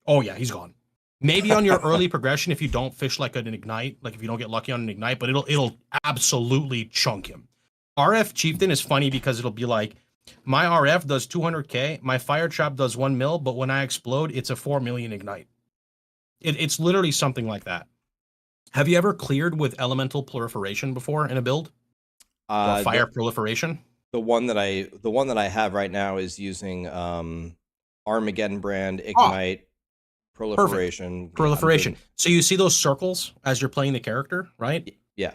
Oh yeah, he's gone. Maybe on your early progression if you don't fish like an ignite, like if you don't get lucky on an ignite, but it'll absolutely chunk him. RF Chieftain is funny because it'll be like, my RF does 200k, my fire trap does 1 mil, but when I explode, it's a 4 million ignite. It's literally something like that. Have you ever cleared with elemental proliferation before in a build? Or fire proliferation? The one that I have right now is using Armageddon brand, ignite, proliferation. Proliferation. So you see those circles as you're playing the character, right? Yeah.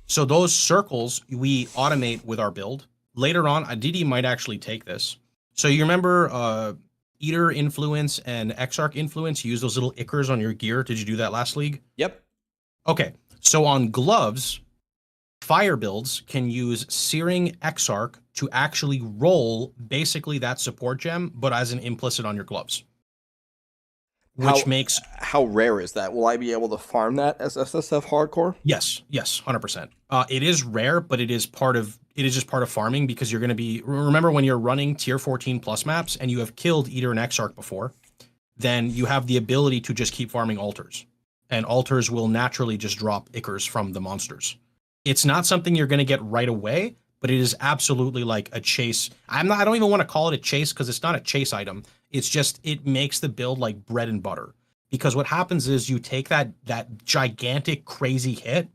So those circles we automate with our build. Later on, DD might actually take this. So you remember Eater influence and Exarch influence, you use those little ichors on your gear. Did you do that last league? Yep. Okay. So on gloves, fire builds can use Searing Exarch to actually roll basically that support gem, but as an implicit on your gloves. How rare is that? Will I be able to farm that as SSF hardcore? Yes, 100%. It is rare, but it is just part of farming because you're going to be, remember when you're running tier 14 plus maps and you have killed Eater and Exarch before, then you have the ability to just keep farming altars, and altars will naturally just drop ichors from the monsters. It's not something you're going to get right away, but it is absolutely like a chase. I don't even want to call it a chase because it's not a chase item. It's just, it makes the build like bread and butter. Because what happens is you take that gigantic crazy hit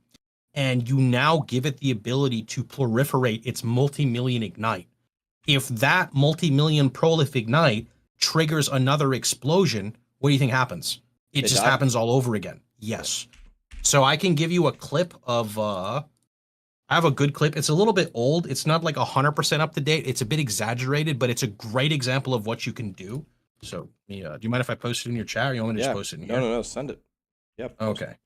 and you now give it the ability to proliferate its multi-million ignite. If that multi-million prolif ignite triggers another explosion, what do you think happens? It just happens all over again. Yes. So I can give you a clip of I have a good clip. It's a little bit old. It's not like 100% up to date. It's a bit exaggerated, but it's a great example of what you can do. So, do you mind if I post it in your chat, or you want me to just post it in here? No, send it. Yep. Okay.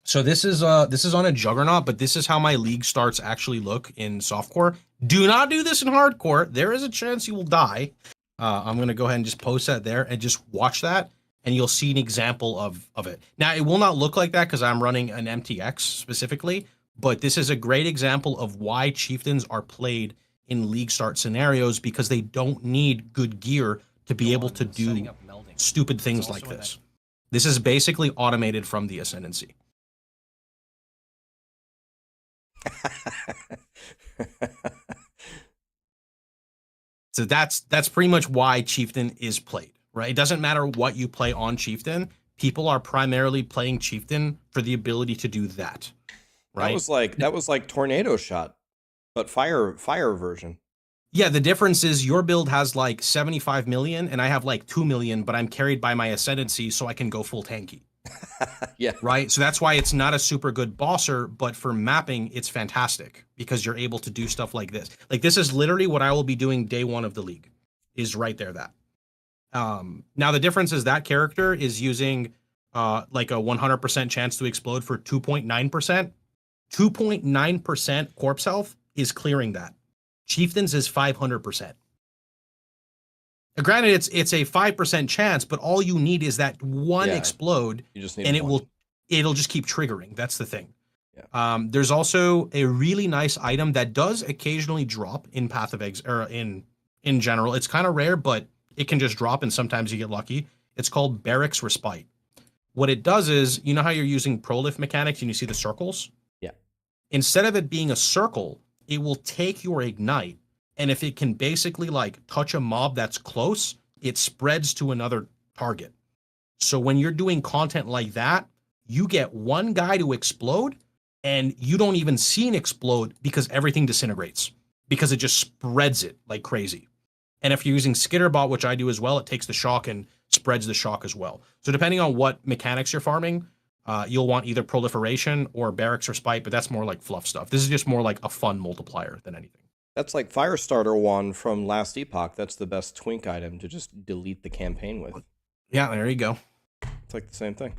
So this is on a Juggernaut, but this is how my league starts actually look in softcore. Do not do this in hardcore. There is a chance you will die. I'm gonna go ahead and just post that there and just watch that, and you'll see an example of it. Now it will not look like that because I'm running an MTX specifically. But this is a great example of why Chieftains are played in league start scenarios, because they don't need good gear to be able to do stupid things like this. This is basically automated from the Ascendancy. So that's pretty much why Chieftain is played, right? It doesn't matter what you play on Chieftain. People are primarily playing Chieftain for the ability to do that. Right? That was like Tornado Shot, but fire version. Yeah, the difference is your build has like 75 million and I have like 2 million, but I'm carried by my Ascendancy, so I can go full tanky. Yeah. Right? So that's why it's not a super good bosser, but for mapping, it's fantastic because you're able to do stuff like this. Like this is literally what I will be doing day one of the league, is right there that. Now the difference is that character is using like a 100% chance to explode for 2.9%. 2.9% corpse health is clearing that. Chieftains is 500%. Granted, it's a 5% chance, but all you need is that one explode, you just need and one. it'll just keep triggering. That's the thing. Yeah. There's also a really nice item that does occasionally drop in Path of Exile, or in in general. It's kind of rare, but it can just drop and sometimes you get lucky. It's called Barracks Respite. What it does is, you know how you're using prolift mechanics and you see the circles? Yeah. Instead of it being a circle, it will take your ignite, and if it can basically like touch a mob that's close, it spreads to another target. So when you're doing content like that, you get one guy to explode and you don't even see an explode because everything disintegrates because it just spreads it like crazy. And if you're using Skitterbot, which I do as well, it takes the shock and spreads the shock as well. So depending on what mechanics you're farming, you'll want either proliferation or barracks or spite, but that's more like fluff stuff. This is just more like a fun multiplier than anything. That's like Firestarter one from last Epoch. That's the best twink item to just delete the campaign with. Yeah, there you go. It's like the same thing.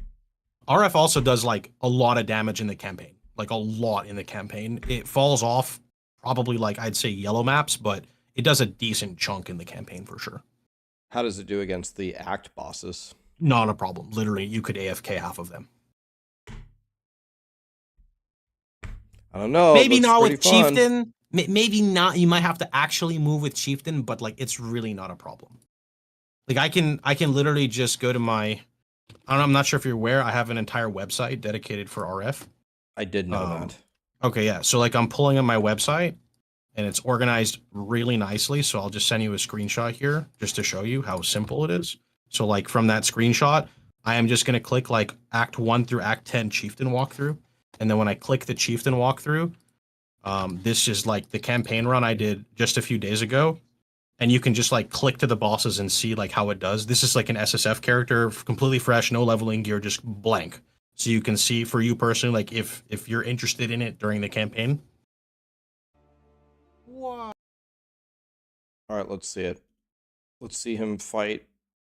RF also does like a lot of damage in the campaign, like a lot in the campaign. It falls off probably like I'd say yellow maps, but it does a decent chunk in the campaign for sure. How does it do against the act bosses? Not a problem. Literally, you could AFK half of them. I don't know. Maybe not with fun. Chieftain. Maybe not. You might have to actually move with Chieftain, but like it's really not a problem. Like I can literally just go to my. I'm not sure if you're aware. I have an entire website dedicated for RF. I did know that. Okay, yeah. So like I'm pulling up my website, and it's organized really nicely. So I'll just send you a screenshot here just to show you how simple it is. So like from that screenshot, I am just going to click like Act 1 through Act 10 Chieftain walkthrough. And then when I click the Chieftain walkthrough, this is like the campaign run I did just a few days ago. And you can just like click to the bosses and see like how it does. This is like an SSF character, completely fresh, no leveling gear, just blank. So you can see for you personally, like if you're interested in it during the campaign. What? All right, let's see it. Let's see him fight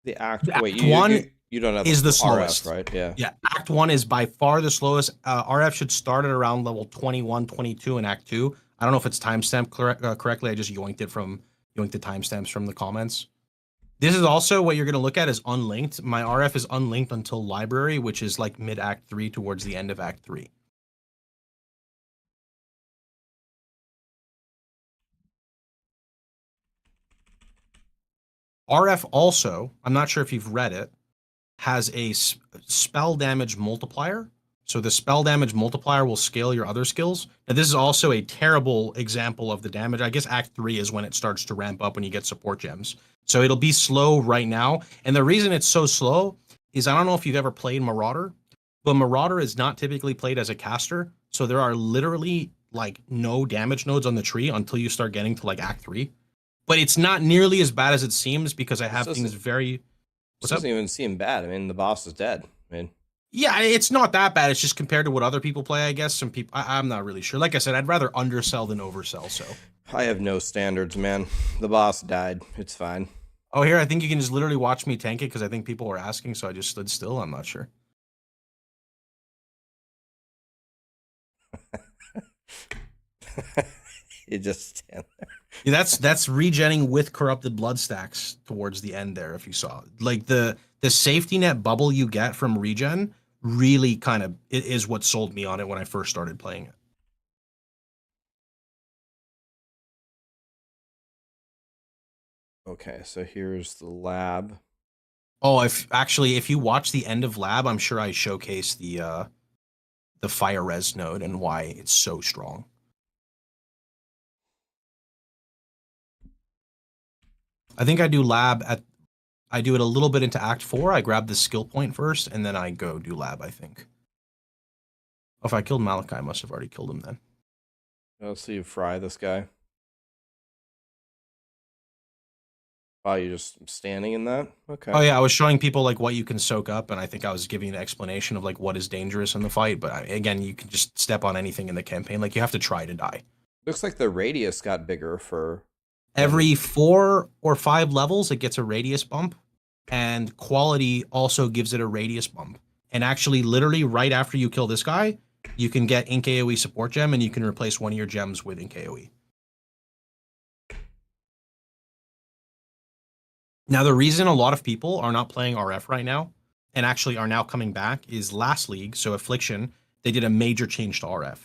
the act. Wait, you don't have is the RF, slowest, right? Yeah. Yeah, Act 1 is by far the slowest. RF should start at around level 21, 22 in Act 2. I don't know if it's timestamped correctly. I just yoinked the timestamps from the comments. This is also what you're going to look at is unlinked. My RF is unlinked until Library, which is like mid Act 3 towards the end of Act 3. RF also, I'm not sure if you've read it, has a spell damage multiplier. So the spell damage multiplier will scale your other skills. Now this is also a terrible example of the damage. I guess Act 3 is when it starts to ramp up when you get support gems. So it'll be slow right now. And the reason it's so slow is I don't know if you've ever played Marauder, but Marauder is not typically played as a caster. So there are literally like no damage nodes on the tree until you start getting to like Act 3. But it's not nearly as bad as it seems because I have things very... This doesn't even seem bad. I mean, the boss is dead. I mean... Yeah, it's not that bad. It's just compared to what other people play, I guess. Some people... I'm not really sure. Like I said, I'd rather undersell than oversell, so... I have no standards, man. The boss died. It's fine. Oh, here, I think you can just literally watch me tank it because I think people were asking, so I just stood still. I'm not sure. You just stand there. Yeah, that's regenning with corrupted blood stacks towards the end there, if you saw. Like the safety net bubble you get from regen really kind of is what sold me on it when I first started playing it. Okay, so here's the lab. Oh, if you watch the end of lab, I'm sure I showcase the fire res node and why it's so strong. I think I do lab I do it a little bit into Act 4. I grab the skill point first, and then I go do lab, I think. Oh, if I killed Malachi, I must have already killed him then. Let's see you fry this guy. Wow, you're just standing in that? Okay. Oh yeah, I was showing people like what you can soak up, and I think I was giving an explanation of like what is dangerous in the fight. But again, you can just step on anything in the campaign. Like you have to try to die. Looks like the radius got bigger for... Every 4 or 5 levels, it gets a radius bump, and quality also gives it a radius bump. And actually, literally right after you kill this guy, you can get Ink AoE support gem, and you can replace one of your gems with Ink AoE. Now, the reason a lot of people are not playing RF right now, and actually are now coming back, is last league, so Affliction, they did a major change to RF.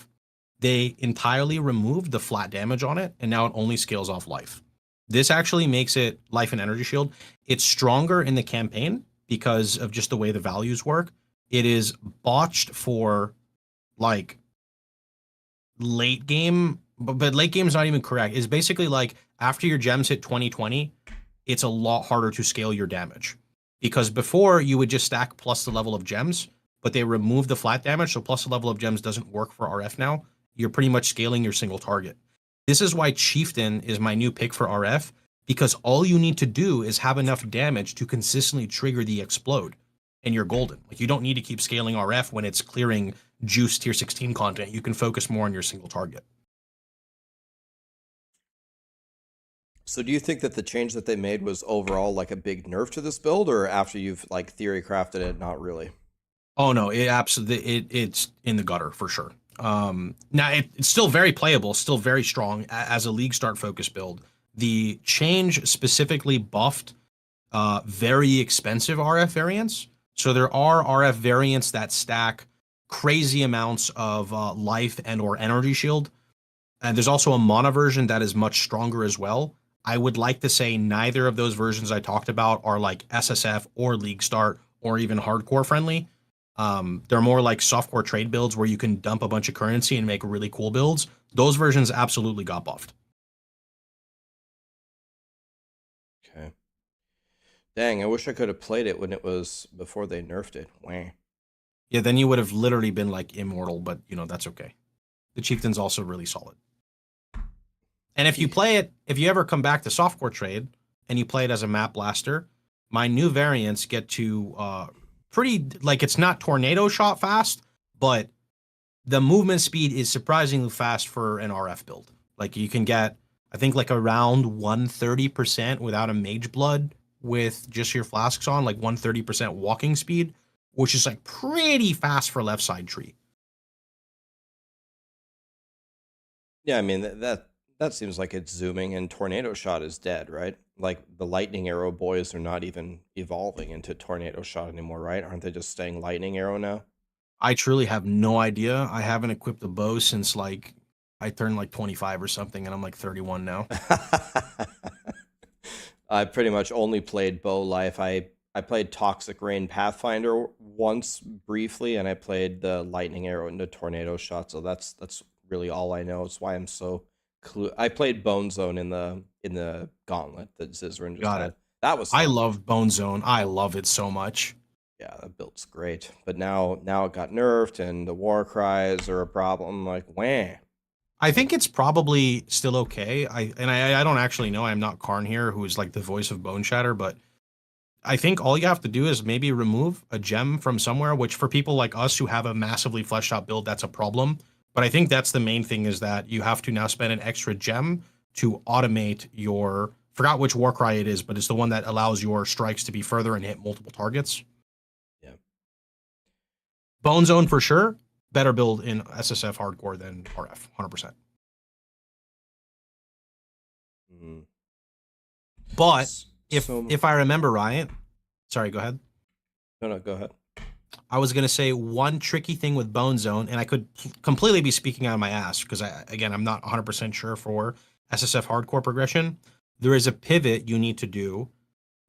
They entirely removed the flat damage on it, and now it only scales off life. This actually makes it life and energy shield. It's stronger in the campaign because of just the way the values work. It is botched for like late game, but late game is not even correct. It's basically like after your gems hit 2020, it's a lot harder to scale your damage. Because before you would just stack plus the level of gems, but they removed the flat damage, so plus the level of gems doesn't work for RF now. You're pretty much scaling your single target. This is why Chieftain is my new pick for RF, because all you need to do is have enough damage to consistently trigger the explode, and you're golden. Like, you don't need to keep scaling RF when it's clearing juice tier 16 content. You can focus more on your single target. So do you think that the change that they made was overall like a big nerf to this build, or after you've like theory crafted it, not really? Oh no, it absolutely it's in the gutter for sure. Now it's still very playable, still very strong as a league start focus build. The change specifically buffed very expensive RF variants. So there are RF variants that stack crazy amounts of life and or energy shield. And there's also a mana version that is much stronger as well. I would like to say neither of those versions I talked about are like SSF or league start or even hardcore friendly. They're more like softcore trade builds where you can dump a bunch of currency and make really cool builds. Those versions absolutely got buffed. Okay. Dang, I wish I could have played it when it was before they nerfed it. Wah. Yeah, then you would have literally been like immortal, but you know, that's okay. The Chieftain's also really solid. And if you play it, if you ever come back to softcore trade and you play it as a map blaster, my new variants get to pretty, like, it's not tornado shot fast, but the movement speed is surprisingly fast for an RF build. Like, you can get, I think, like around 130% without a mage blood with just your flasks on, like 130% walking speed, which is like pretty fast for left side tree. Yeah, I mean that seems like it's zooming, and tornado shot is dead, right? Like the lightning arrow boys are not even evolving into tornado shot anymore, right? Aren't they just staying lightning arrow now? I truly have no idea. I haven't equipped a bow since like I turned like 25 or something, and I'm like 31 now. I pretty much only played bow life. I played Toxic Rain Pathfinder once briefly, and I played the lightning arrow into tornado shot. So that's really all I know. It's why I'm so I played Bone Zone in the gauntlet that Zizrin just Got had. it. That was I fun. love Bone Zone. I love it so much. Yeah, that build's great. But now it got nerfed, and the war cries are a problem. Like, wah. I think it's probably still okay. I don't actually know. I'm not Karn here, who is like the voice of Bone Shatter, but I think all you have to do is maybe remove a gem from somewhere, which for people like us who have a massively fleshed out build, that's a problem. But I think that's the main thing, is that you have to now spend an extra gem to automate your, forgot which war cry it is, but it's the one that allows your strikes to be further and hit multiple targets. Yeah. Bone Zone for sure. Better build in SSF hardcore than RF, 100%. Mm. But So, if I remember right, sorry, go ahead. no, go ahead. I was going to say one tricky thing with Bone Zone, and I could completely be speaking out of my ass because, I'm not 100% sure for SSF hardcore progression. There is a pivot you need to do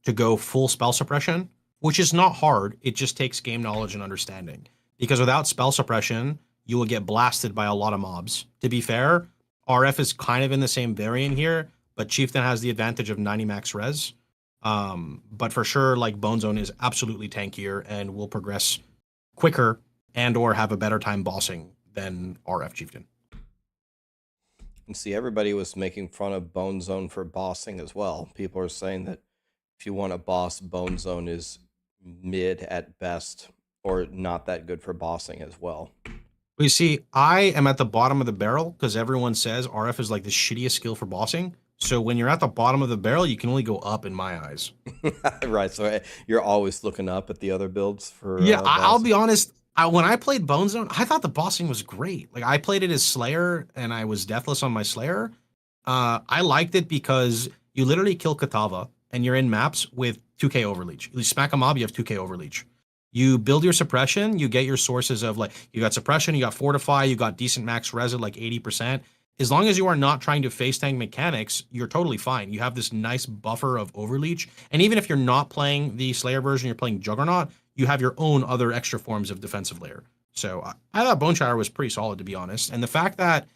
to go full spell suppression, which is not hard. It just takes game knowledge and understanding. Because without spell suppression, you will get blasted by a lot of mobs. To be fair, RF is kind of in the same variant here, but Chieftain has the advantage of 90 max res. But for sure, like, Bone Zone is absolutely tankier and will progress quicker and or have a better time bossing than RF Chieftain. And see, everybody was making fun of Bone Zone for bossing as well. People are saying that if you want a boss, Bone Zone is mid at best, or not that good for bossing as well. You see, I am at the bottom of the barrel because everyone says RF is like the shittiest skill for bossing. So when you're at the bottom of the barrel, you can only go up in my eyes. Right, so you're always looking up at the other builds for Yeah, I'll bossing. be honest. When I played Bone Zone, I thought the bossing was great. Like, I played it as Slayer, and I was deathless on my Slayer. I liked it because you literally kill Katava, and you're in maps with 2k overleach. You smack a mob, you have 2k overleach. You build your suppression, you get your sources of, like, you got suppression, you got fortify, you got decent max res at like 80%, As long as you are not trying to face tank mechanics, you're totally fine. You have this nice buffer of overleech. And even if you're not playing the Slayer version, you're playing Juggernaut, you have your own other extra forms of defensive layer. So I thought Bone Shatter was pretty solid, to be honest. And the fact that,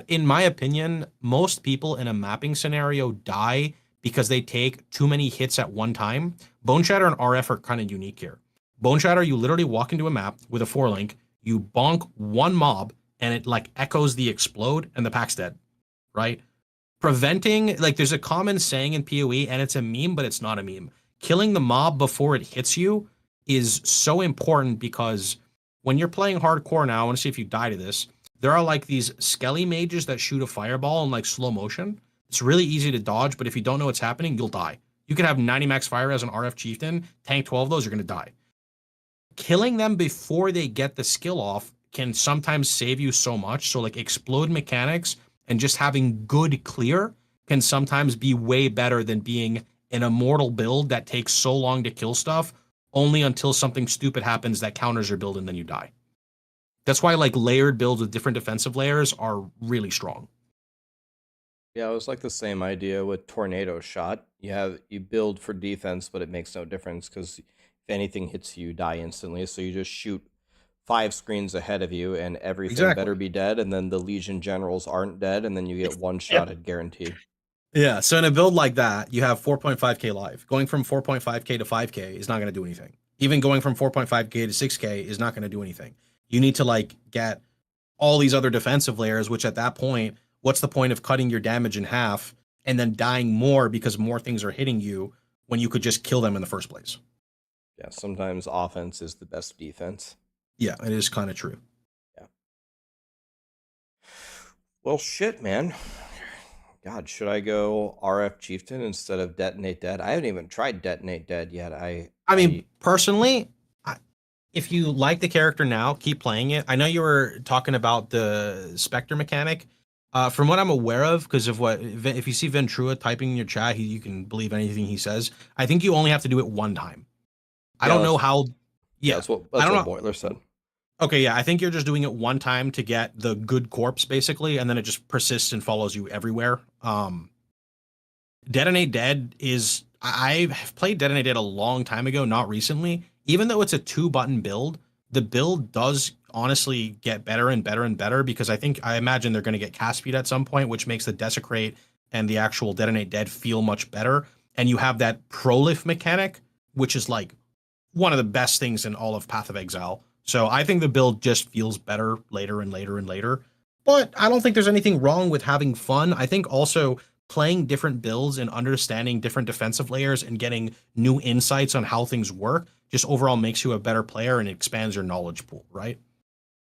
in my opinion, most people in a mapping scenario die because they take too many hits at one time. Bone Shatter and RF are kind of unique here. Bone Shatter, you literally walk into a map with a 4-link, you bonk one mob, and it like echoes the explode, and the pack's dead, right? Preventing, like, there's a common saying in PoE, and it's a meme, but it's not a meme. Killing the mob before it hits you is so important, because when you're playing hardcore now, I want to see if you die to this. There are like these skelly mages that shoot a fireball in like slow motion. It's really easy to dodge, but if you don't know what's happening, you'll die. You could have 90 max fire as an RF Chieftain, tank 12 of those, you're going to die. Killing them before they get the skill off can sometimes save you so much. So like explode mechanics and just having good clear can sometimes be way better than being an immortal build that takes so long to kill stuff only until something stupid happens that counters your build and then you die. That's why like layered builds with different defensive layers are really strong. Yeah, it was like the same idea with Tornado Shot. You build for defense, but it makes no difference because if anything hits you, you die instantly. So you just shoot 5 screens ahead of you, and everything better be dead. And then the Legion generals aren't dead, and then you get one shotted guaranteed. Yeah. So in a build like that, you have 4.5k live. Going from 4.5k to 5k is not going to do anything. Even going from 4.5k to 6k is not going to do anything. You need to like get all these other defensive layers, which at that point, what's the point of cutting your damage in half and then dying more because more things are hitting you when you could just kill them in the first place? Yeah, sometimes offense is the best defense. Yeah, it is kind of true. Yeah. Well, shit, man. God, should I go RF Chieftain instead of Detonate Dead? I haven't even tried Detonate Dead yet. I mean, personally, if you like the character now, keep playing it. I know you were talking about the Spectre mechanic. From what I'm aware of, because of what, if you see Ventrua typing in your chat, you can believe anything he says. I think you only have to do it one time. I don't know how. Yeah, that's what Boiler said. Okay, yeah, I think you're just doing it one time to get the good corpse, basically, and then it just persists and follows you everywhere. Detonate Dead is... I've played Detonate Dead a long time ago, not recently. Even though it's a 2-button build, the build does honestly get better and better and better, because I imagine they're going to get cast speed at some point, which makes the Desecrate and the actual Detonate Dead feel much better. And you have that Prolif mechanic, which is like one of the best things in all of Path of Exile. So I think the build just feels better later and later and later. But I don't think there's anything wrong with having fun. I think also playing different builds and understanding different defensive layers and getting new insights on how things work just overall makes you a better player and expands your knowledge pool, right?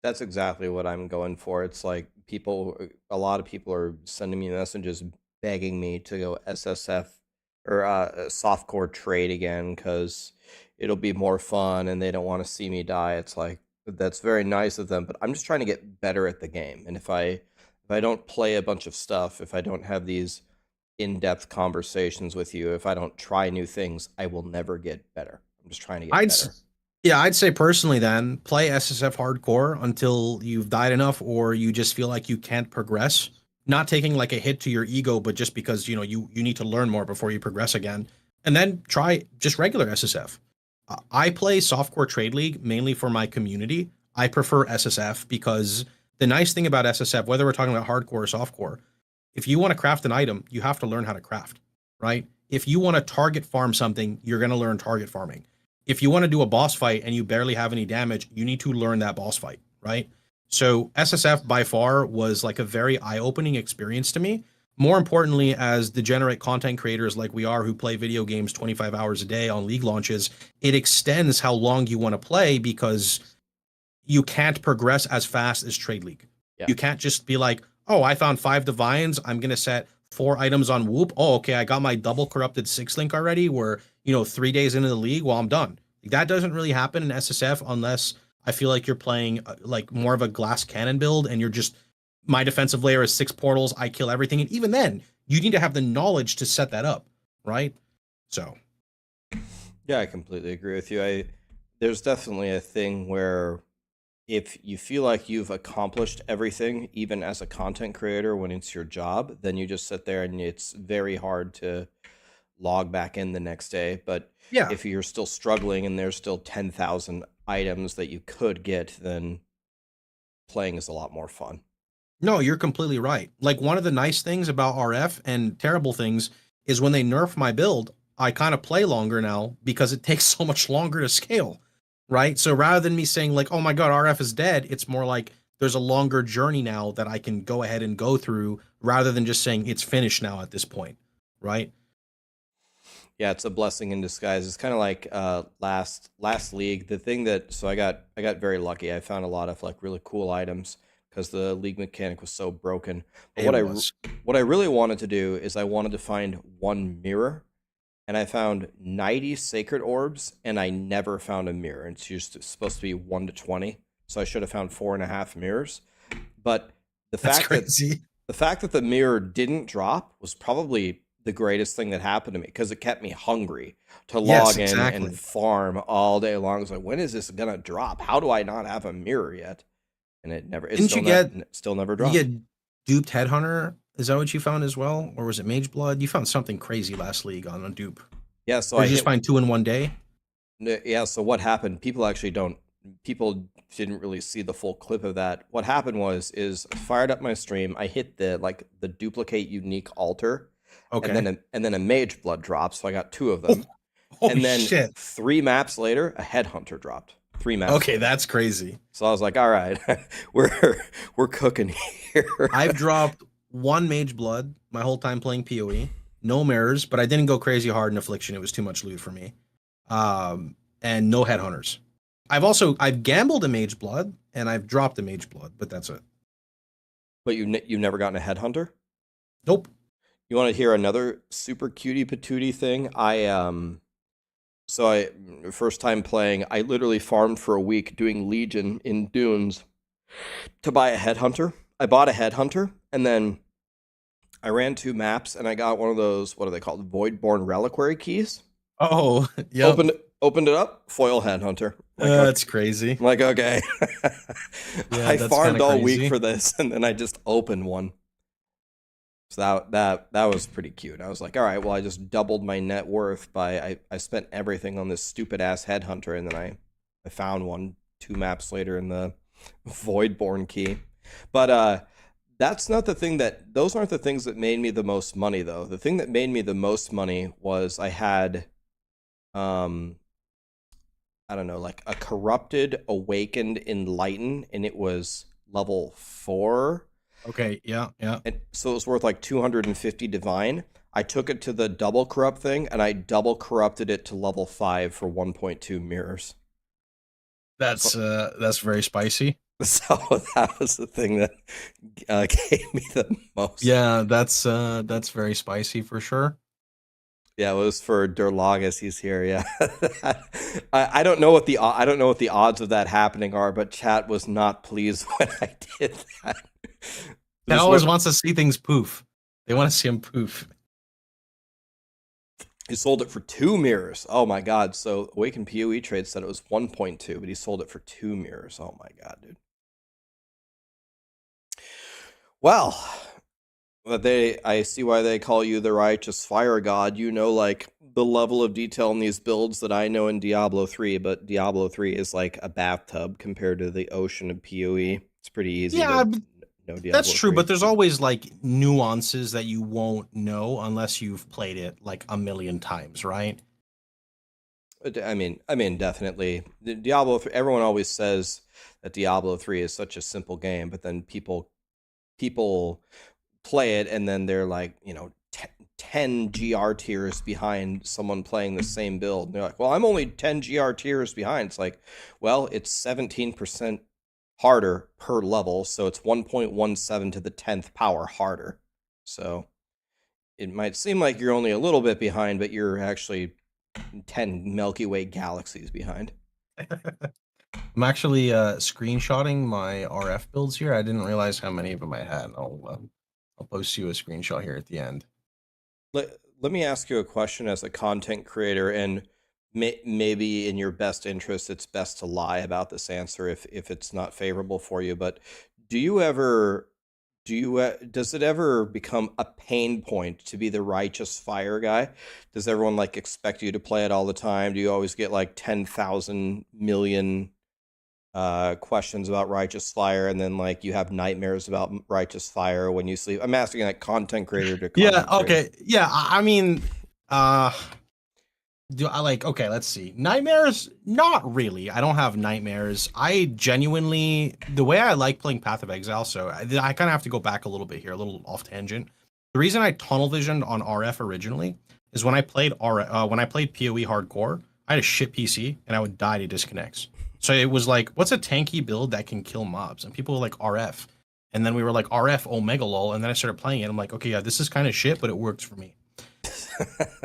That's exactly what I'm going for. It's like a lot of people are sending me messages begging me to go SSF or softcore trade again because it'll be more fun and they don't want to see me die. It's like, that's very nice of them, but I'm just trying to get better at the game. And if I don't play a bunch of stuff, if I don't have these in-depth conversations with you, if I don't try new things, I will never get better. I'm just trying to get better. Yeah, I'd say personally then, play SSF hardcore until you've died enough or you just feel like you can't progress. Not taking like a hit to your ego, but just because, you need to learn more before you progress again. And then try just regular SSF. I play Softcore Trade League mainly for my community. I prefer SSF because the nice thing about SSF, whether we're talking about hardcore or softcore, if you want to craft an item, you have to learn how to craft, right? If you want to target farm something, you're going to learn target farming. If you want to do a boss fight and you barely have any damage, you need to learn that boss fight, right? So SSF by far was like a very eye-opening experience to me. More importantly, as degenerate content creators like we are who play video games 25 hours a day on League launches, it extends how long you want to play because you can't progress as fast as Trade League. Yeah. You can't just be like, oh, I found 5 divines. I'm going to set 4 items on Whoop. Oh, okay, I got my double corrupted 6-link already. We're, 3 days into the league. Well, I'm done. That doesn't really happen in SSF unless I feel like you're playing like more of a glass cannon build and you're just, my defensive layer is 6 portals. I kill everything. And even then, you need to have the knowledge to set that up, right? So. Yeah, I completely agree with you. There's definitely a thing where if you feel like you've accomplished everything, even as a content creator, when it's your job, then you just sit there and it's very hard to log back in the next day. But Yeah. if you're still struggling and there's still 10,000 items that you could get, then playing is a lot more fun. No, you're completely right. Like one of the nice things about RF and terrible things is when they nerf my build, I kind of play longer now because it takes so much longer to scale, right? So rather than me saying like, "Oh my god, RF is dead," it's more like there's a longer journey now that I can go ahead and go through rather than just saying it's finished now at this point, right? Yeah, it's a blessing in disguise. It's kind of like last league. The thing that I got very lucky. I found a lot of like really cool items because the league mechanic was so broken. But what I really wanted to do is I wanted to find one mirror, and I found 90 sacred orbs, and I never found a mirror. It's just supposed to be 1 to 20, so I should have found 4.5 mirrors. But the That's fact crazy. the fact that the mirror didn't drop was probably the greatest thing that happened to me because it kept me hungry to log in and farm all day long. I was like, when is this gonna drop? How do I not have a mirror yet? And it never. Still never dropped. You get duped headhunter? Is that what you found as well, or was it mage blood? You found something crazy last league on a dupe. Yeah, so I just find 2 in one day. Yeah, so what happened? People didn't really see the full clip of that. What happened is I fired up my stream. I hit the duplicate unique altar, okay, and then a mage blood dropped. So I got 2 of them, and then 3 maps later, a headhunter dropped. 3 maps. Okay, later. That's crazy. So I was like, all right, we're cooking here. I've dropped 1 mage blood my whole time playing PoE. No mirrors, but I didn't go crazy hard in Affliction. It was too much loot for me. And no headhunters. I've gambled a mage blood and I've dropped a mage blood, but that's it. But you've never gotten a headhunter? Nope. You want to hear another super cutie patootie thing? First time playing, I literally farmed for a week doing Legion in Dunes to buy a headhunter. I bought a headhunter, and then I ran 2 maps, and I got one of those, what are they called, Voidborn Reliquary keys. Oh, yeah. Opened it up, foil headhunter. Like, that's crazy. I'm like, okay. Yeah, I farmed all week for this, and then I just opened one. So that was pretty cute. I was like, all right, well, I just doubled my net worth by I spent everything on this stupid ass headhunter, and then I found one 2 maps later in the Voidborn key. But those aren't the things that made me the most money though. The thing that made me the most money was I had I don't know, like a corrupted, awakened, enlightened, and it was level 4. Okay, yeah. And so it was worth like 250 divine. I took it to the double corrupt thing, and I double corrupted it to level 5 for 1.2 mirrors. That's very spicy. So that was the thing that gave me the most. Yeah, that's very spicy for sure. Yeah, it was for Durlagus. He's here. Yeah, I don't know what the odds of that happening are, but chat was not pleased when I did that. Chat always wants to see things poof. They want to see him poof. He sold it for 2 mirrors. Oh my god! So Awakened PoE Trade said it was 1.2, but he sold it for 2 mirrors. Oh my god, dude. Well. I see why they call you the righteous fire god. You know, like, the level of detail in these builds that I know in Diablo 3, but Diablo 3 is like a bathtub compared to the ocean of PoE. It's pretty easy to know Diablo that's true, 3. but there's always, like, nuances that you won't know unless you've played it, like, a million times, right? I mean, definitely. Diablo 3, everyone always says that Diablo 3 is such a simple game, but then people play it, and then they're like, 10 GR tiers behind someone playing the same build. And they're like, well, I'm only 10 GR tiers behind. It's like, well, it's 17% harder per level, so it's 1.17 to the 10th power harder. So it might seem like you're only a little bit behind, but you're actually 10 Milky Way galaxies behind. I'm actually screenshotting my RF builds here. I didn't realize how many of them I had. I'll post you a screenshot here at the end. Let me ask you a question as a content creator, and maybe in your best interest, it's best to lie about this answer if it's not favorable for you. But do you ever does it ever become a pain point to be the righteous fire guy? Does everyone like expect you to play it all the time? Do you always get like 10,000 million questions about righteous fire, and then like you have nightmares about righteous fire when you sleep? I'm asking like content creator to content Yeah, creator. okay. Yeah, I mean, do I like, okay, let's see. Nightmares? Not really. I don't have nightmares. I genuinely, the way I like playing Path of Exile, so I kind of have to go back a little bit here, a little off tangent. The reason I tunnel visioned on RF originally is when I played when I played PoE hardcore, I had a shit PC and I would die to disconnects. So it was like, what's a tanky build that can kill mobs? And people were like RF. And then we were like RF Omega lol. And then I started playing it. I'm like, okay, yeah, this is kind of shit, but it works for me.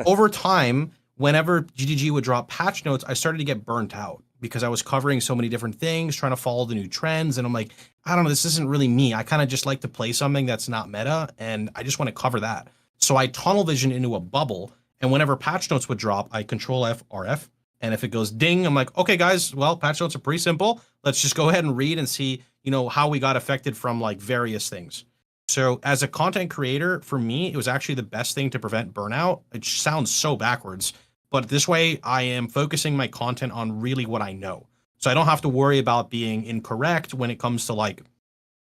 Over time, whenever GGG would drop patch notes, I started to get burnt out because I was covering so many different things, trying to follow the new trends. And I'm like, I don't know, this isn't really me. I kind of just like to play something that's not meta, and I just want to cover that. So I tunnel vision into a bubble, and whenever patch notes would drop, I control F RF. And if it goes ding, I'm like, okay, guys, well, patch notes are pretty simple. Let's just go ahead and read and see, how we got affected from like various things. So as a content creator, for me, it was actually the best thing to prevent burnout. It sounds so backwards, but this way I am focusing my content on really what I know. So I don't have to worry about being incorrect when it comes to like,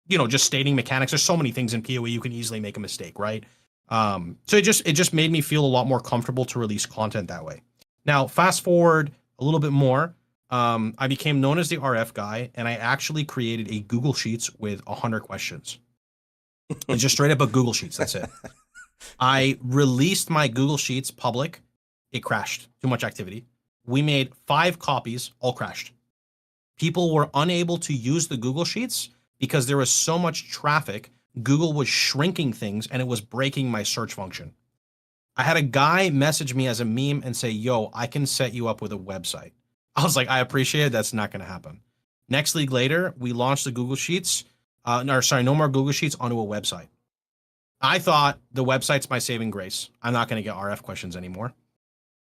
just stating mechanics. There's so many things in PoE you can easily make a mistake, right? So it just made me feel a lot more comfortable to release content that way. Now, fast forward a little bit more. I became known as the RF guy, and I actually created a Google Sheets with 100 questions. It's just straight up a Google Sheets. That's it. I released my Google Sheets public. It crashed. Too much activity. We made 5 copies, all crashed. People were unable to use the Google Sheets because there was so much traffic. Google was shrinking things and it was breaking my search function. I had a guy message me as a meme and say, yo, I can set you up with a website. I was like, I appreciate it. That's not going to happen. Next league later, we launched the Google Sheets. No more Google Sheets onto a website. I thought the website's my saving grace. I'm not going to get RF questions anymore.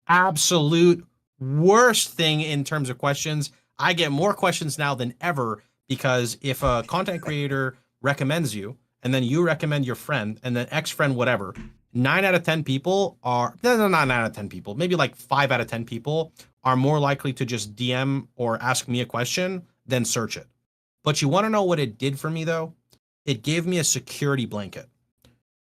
Absolute worst thing in terms of questions. I get more questions now than ever because if a content creator recommends you and then you recommend your friend and then ex-friend, whatever, 9 out of 10 people are, no, not 9 out of 10 people, maybe like 5 out of 10 people are more likely to just DM or ask me a question than search it. But you want to know what it did for me though? It gave me a security blanket.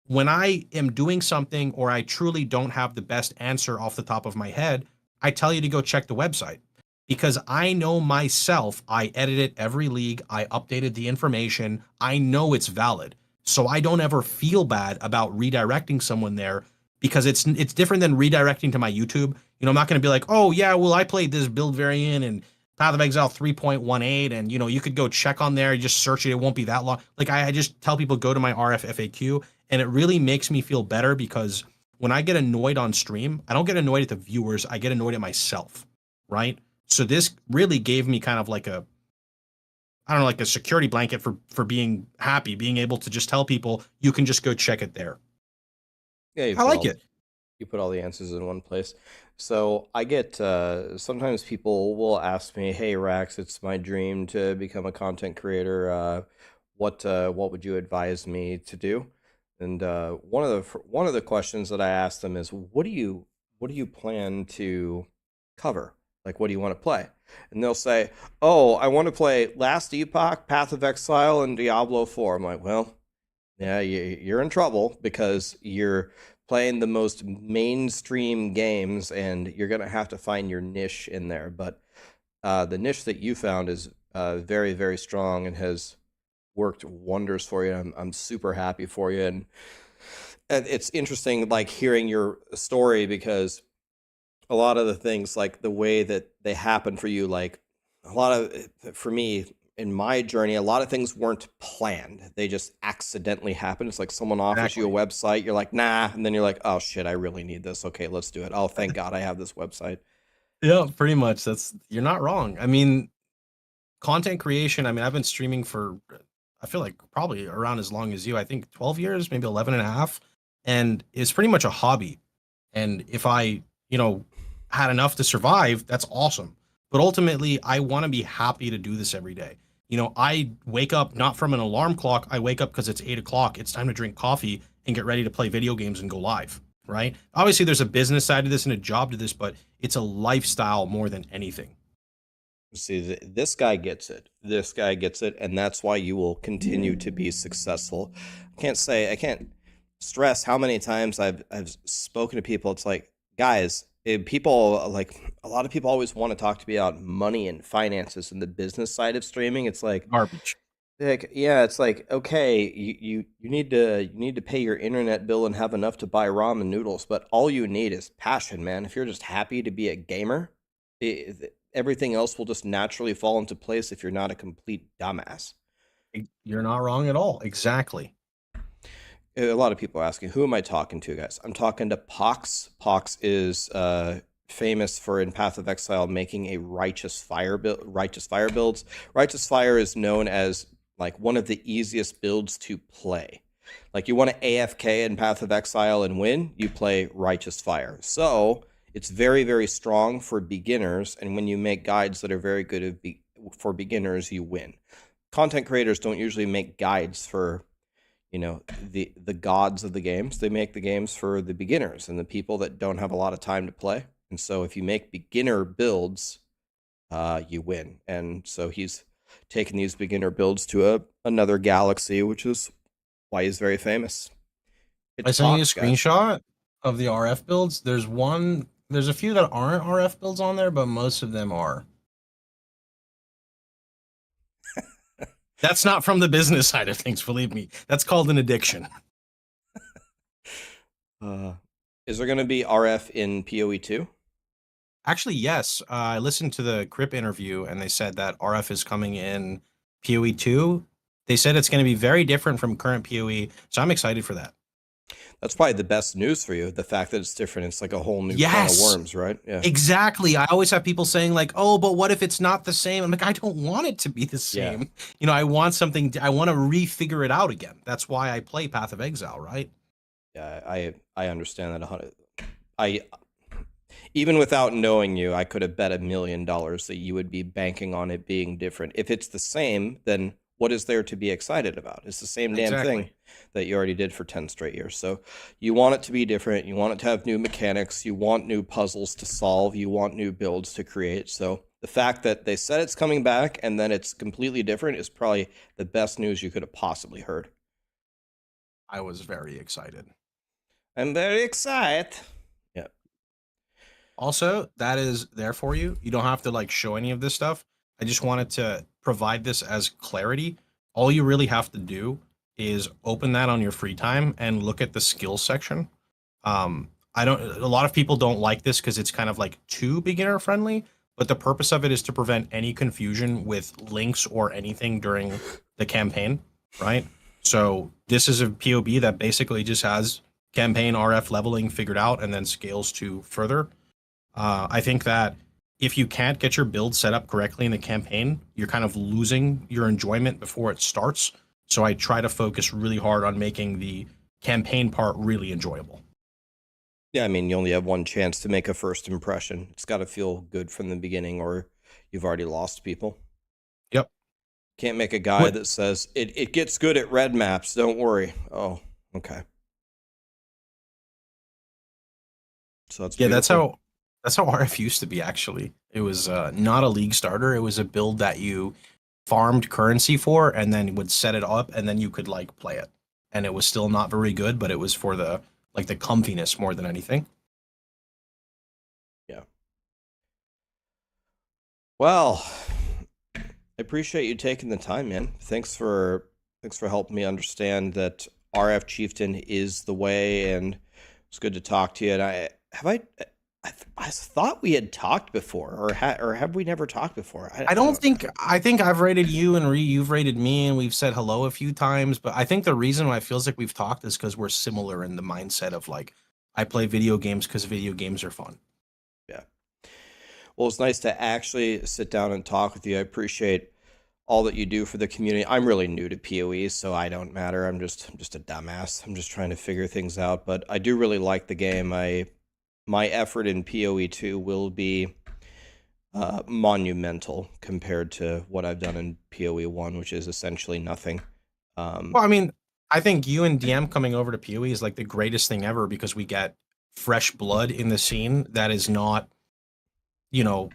When I am doing something or I truly don't have the best answer off the top of my head, I tell you to go check the website because I know myself. I edited every league. I updated the information. I know it's valid. So I don't ever feel bad about redirecting someone there because it's different than redirecting to my YouTube. I'm not going to be like, oh yeah, well, I played this build variant and Path of Exile 3.18 and you could go check on there, just search it. It won't be that long. Like I just tell people go to my RF FAQ, and it really makes me feel better because when I get annoyed on stream, I don't get annoyed at the viewers. I get annoyed at myself, right? So this really gave me kind of like a security blanket for being happy, being able to just tell people you can just go check it there. Yeah, I like it. You put all the answers in one place. So I get sometimes people will ask me, "Hey Rax, it's my dream to become a content creator. What would you advise me to do?" And one of the questions that I ask them is, "What do you plan to cover? Like, what do you want to play?" And they'll say, "Oh, I want to play Last Epoch, Path of Exile, and Diablo 4." I'm like, "Well, yeah, you're in trouble because you're playing the most mainstream games, and you're gonna have to find your niche in there." But the niche that you found is very, very strong and has worked wonders for you. I'm super happy for you, and it's interesting, like hearing your story because a lot of the things, like the way that they happen for you, like a lot of, for me, in my journey, a lot of things weren't planned. They just accidentally happened. It's like someone offers you a website, you're like, nah, and then you're like, oh shit, I really need this. Okay, let's do it. Oh, thank God I have this website. Yeah, pretty much. You're not wrong. I mean, content creation, I've been streaming for, I feel like probably around as long as you. I think 12 years, maybe 11 and a half. And it's pretty much a hobby. And if I had enough to survive, that's awesome. But ultimately, I want to be happy to do this every day. You know, I wake up not from an alarm clock. I wake up because it's 8 o'clock. It's time to drink coffee and get ready to play video games and go live, right? Obviously, there's a business side to this and a job to this, but it's a lifestyle more than anything. See, this guy gets it. This guy gets it, and that's why you will continue to be successful. I can't stress how many times I've spoken to people. It's like, guys, people like a lot of people always want to talk to me about money and finances and the business side of streaming. It's Garbage. like yeah, it's like okay, you need to pay your internet bill and have enough to buy ramen noodles, but all you need is passion, man. If you're just happy to be a gamer, everything else will just naturally fall into place if you're not a complete dumbass. You're not wrong at all. Exactly. A lot of people are asking, who am I talking to, guys? I'm talking to Pox. Pox is famous for in Path of Exile making a righteous fire builds. Righteous fire is known as like one of the easiest builds to play. Like you want to AFK in Path of Exile and win, you play righteous fire. So it's very, very strong for beginners, and when you make guides that are very good for beginners, you win. Content creators don't usually make guides for, you know, the gods of the games. They make the games for the beginners and the people that don't have a lot of time to play. And so if you make beginner builds, you win. And so he's taken these beginner builds to another galaxy, which is why he's very famous. I sent you a screenshot of the RF builds. There's a few that aren't RF builds on there, but most of them are. That's not from the business side of things, believe me. That's called an addiction. Is there going to be RF in PoE 2? Actually, yes. I listened to the Crip interview, and they said that RF is coming in PoE 2. They said it's going to be very different from current PoE, so I'm excited for that. That's probably the best news for you. The fact that it's different. It's like a whole new can of worms, right? Yeah. Exactly. I always have people saying like, oh, but what if it's not the same? I'm like, I don't want it to be the same. Yeah. You know, I want to refigure it out again. That's why I play Path of Exile, right? Yeah, I understand that. Even without knowing you, I could have bet $1 million that you would be banking on it being different. If it's the same, then what is there to be excited about? It's the same damn thing that you already did for 10 straight years. So you want it to be different. You want it to have new mechanics. You want new puzzles to solve. You want new builds to create. So the fact that they said it's coming back and then it's completely different is probably the best news you could have possibly heard. I was very excited. I'm very excited. Yeah. Also, that is there for you. You don't have to like show any of this stuff. I just wanted to provide this as clarity. All you really have to do is open that on your free time and look at the skills section. A lot of people don't like this because it's kind of like too beginner friendly, but the purpose of it is to prevent any confusion with links or anything during the campaign, right? So this is a POB that basically just has campaign RF leveling figured out and then scales to further. I think that if you can't get your build set up correctly in the campaign, you're kind of losing your enjoyment before it starts. So I try to focus really hard on making the campaign part really enjoyable. Yeah, I mean, you only have one chance to make a first impression. It's got to feel good from the beginning or you've already lost people. Yep. Can't make a guy that says, it gets good at red maps, don't worry. Oh, okay. So that's beautiful. That's how RF used to be, actually. It was not a league starter. It was a build that you farmed currency for and then would set it up and then you could like play it. And it was still not very good, but it was for the comfiness more than anything. Yeah. Well, I appreciate you taking the time, man. Thanks for helping me understand that RF Chieftain is the way, and it's good to talk to you. And I thought we had talked before, or have we never talked before? I think I've rated you and you've rated me, and we've said hello a few times. But I think the reason why it feels like we've talked is because we're similar in the mindset of like, I play video games because video games are fun. Yeah. Well, it's nice to actually sit down and talk with you. I appreciate all that you do for the community. I'm really new to PoE, so I don't matter. I'm just a dumbass. I'm just trying to figure things out. But I do really like the game. my effort in PoE2 will be monumental compared to what I've done in PoE1, which is essentially nothing. Well, I mean, I think you and DM coming over to PoE is like the greatest thing ever because we get fresh blood in the scene that is not, you know,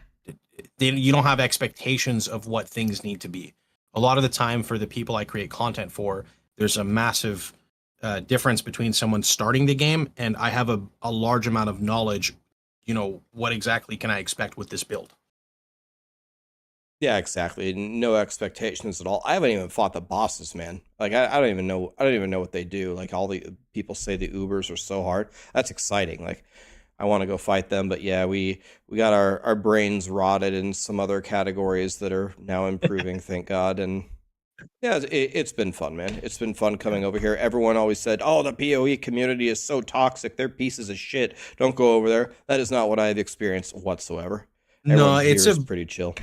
you don't have expectations of what things need to be. A lot of the time for the people I create content for, there's a massive difference between someone starting the game and I have a large amount of knowledge, what exactly can I expect with this build? Yeah, exactly. No expectations at all. I haven't even fought the bosses, man. Like I don't even know. I don't even know what they do. Like all the people say the Ubers are so hard. That's exciting. Like I want to go fight them, but yeah, we got our brains rotted in some other categories that are now improving, thank God. And yeah, it's been fun, man. It's been fun coming over here. Everyone always said, "Oh, the PoE community is so toxic. They're pieces of shit. Don't go over there." That is not what I've experienced whatsoever. No, Everyone here is pretty chill.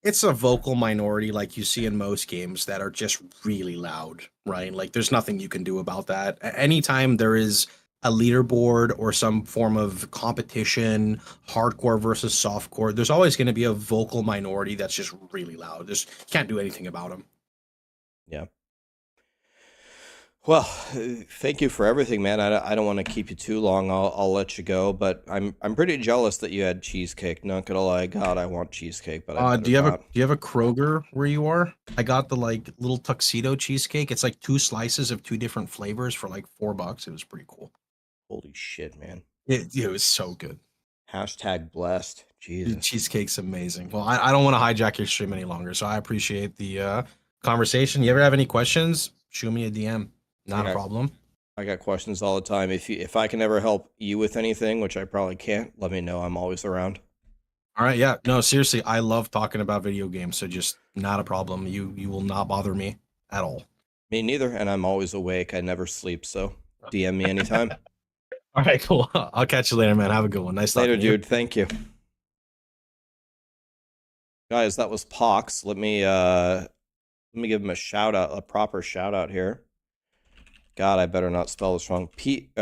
It's a vocal minority like you see in most games that are just really loud, right? Like there's nothing you can do about that. Anytime there is a leaderboard or some form of competition, hardcore versus softcore, there's always going to be a vocal minority that's just really loud. Just can't do anything about them. Yeah. Well, thank you for everything, man. I don't want to keep you too long. I'll let you go, but I'm pretty jealous that you had cheesecake. Not gonna lie, God, I want cheesecake, but I do you have not. do you have a Kroger where you are? I got the like little tuxedo cheesecake. It's like 2 slices of 2 different flavors for like $4. It was pretty cool. Holy shit, man! It was so good. Hashtag blessed. Jesus. The cheesecake's amazing. Well, I don't want to hijack your stream any longer, so I appreciate the conversation. You ever have any questions? Shoot me a DM. Not a problem. I got questions all the time. If I can ever help you with anything, which I probably can't, let me know. I'm always around. All right, yeah. No, seriously, I love talking about video games, so just not a problem. You will not bother me at all. Me neither, and I'm always awake. I never sleep, so DM me anytime. All right, cool. I'll catch you later, man. Have a good one. Nice later, talking to you. dude. Thank you. Guys, that was Pox. Let me give him a shout out, a proper shout out here. God, I better not spell this wrong. P-O-H-X.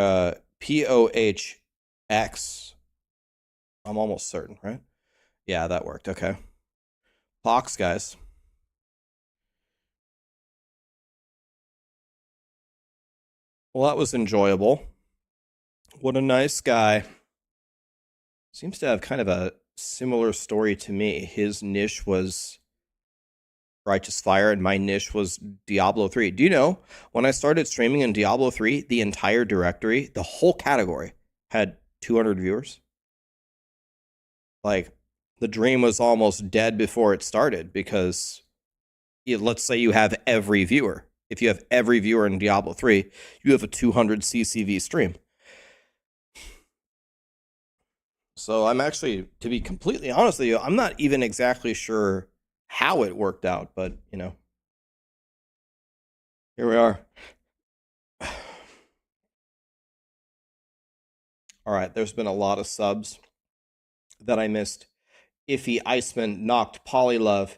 I'm almost certain, right? Yeah, that worked. Okay. Pox, guys. Well, that was enjoyable. What a nice guy. Seems to have kind of a similar story to me. His niche was Righteous Fire, and my niche was Diablo 3. Do you know, when I started streaming in Diablo 3, the entire directory, the whole category, had 200 viewers? Like, the dream was almost dead before it started, because let's say you have every viewer. If you have every viewer in Diablo 3, you have a 200 CCV stream. So I'm actually, to be completely honest with you, I'm not even exactly sure how it worked out, but here we are. All right, there's been a lot of subs that I missed. Iffy Iceman, Knocked, Polylove,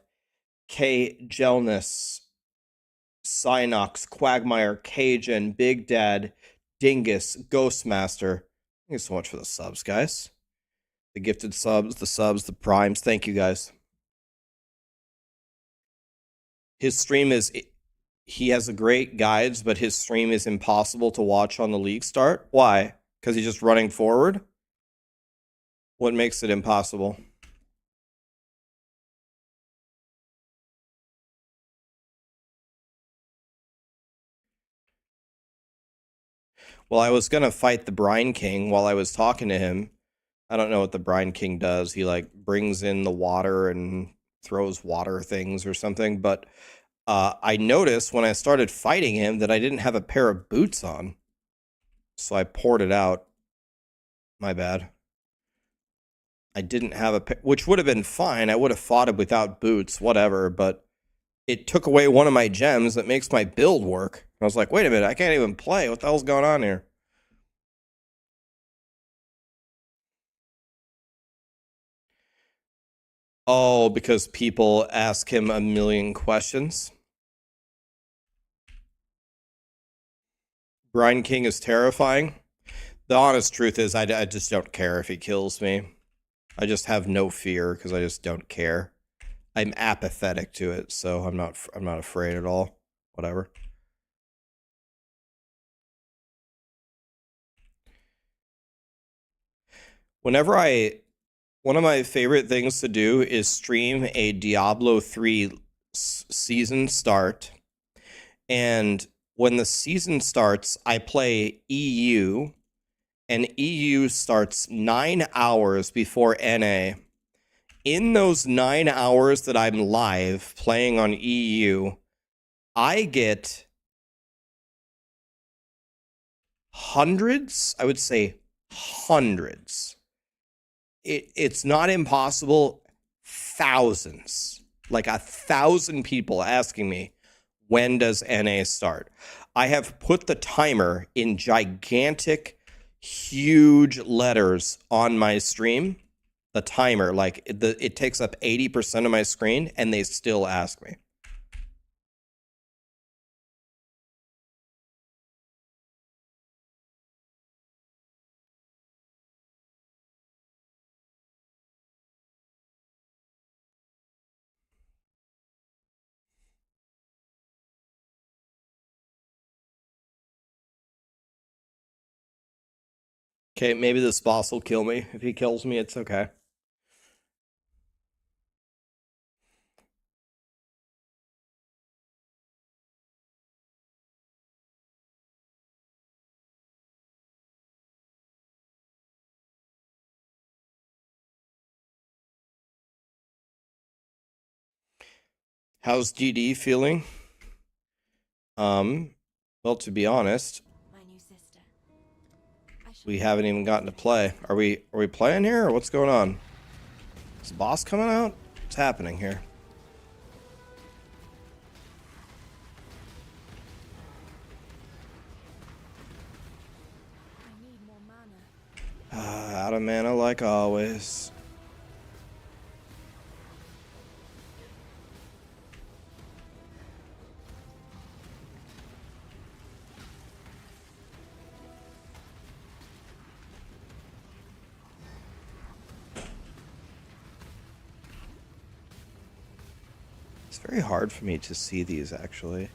K Gelness, Synox, Quagmire, Cajun, Big Dad, Dingus, Ghostmaster. Thank you so much for the subs, guys. The gifted subs, the primes. Thank you, guys. His stream he has a great guides, but his stream is impossible to watch on the league start. Why? Because he's just running forward? What makes it impossible? Well, I was going to fight the Brine King while I was talking to him. I don't know what the Brine King does. He like brings in the water and throws water things or something, but I noticed when I started fighting him that I didn't have a pair of boots on. So I poured it out. My bad. I didn't have a pair, which would have been fine. I would have fought him without boots, whatever, but it took away one of my gems that makes my build work. I was like, wait a minute, I can't even play. What the hell's going on here? Oh, because people ask him a million questions. Brine King is terrifying. The honest truth is I just don't care if he kills me. I just have no fear because I just don't care. I'm apathetic to it, so I'm not afraid at all. Whatever. Whenever one of my favorite things to do is stream a Diablo 3 season start. And when the season starts, I play EU, and EU starts 9 hours before NA. In those 9 hours that I'm live playing on EU, I get hundreds, I would say hundreds. It's not impossible, thousands, like 1,000 people asking me, when does NA start? I have put the timer in gigantic, huge letters on my stream. The timer, like it takes up 80% of my screen, and they still ask me. Okay, maybe this boss will kill me. If he kills me, it's okay. How's GD feeling? Well, to be honest, My new sister. we haven't even gotten to play. Are we playing here, or what's going on? Is the boss coming out? What's happening here? I need more mana. Out of mana like always. It's very hard for me to see these, actually.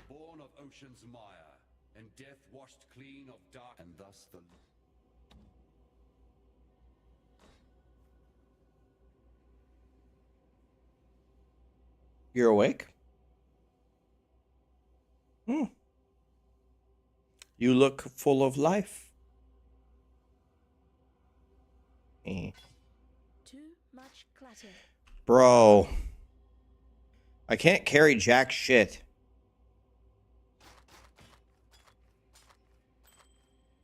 Born of ocean's mire, and death washed clean of dark, and thus the... You're awake? You look full of life. Too much clutter. Bro. I can't carry jack shit.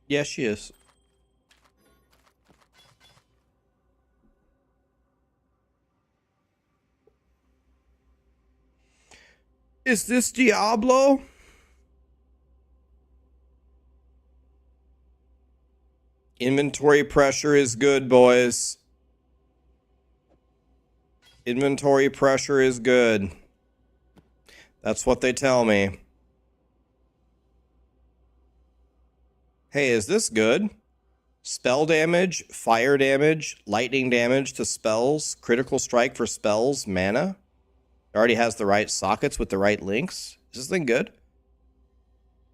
Yes, she is. Is this Diablo? Inventory pressure is good, boys. Inventory pressure is good. That's what they tell me. Hey, is this good? Spell damage, fire damage, lightning damage to spells, critical strike for spells, mana. It already has the right sockets with the right links. Is this thing good?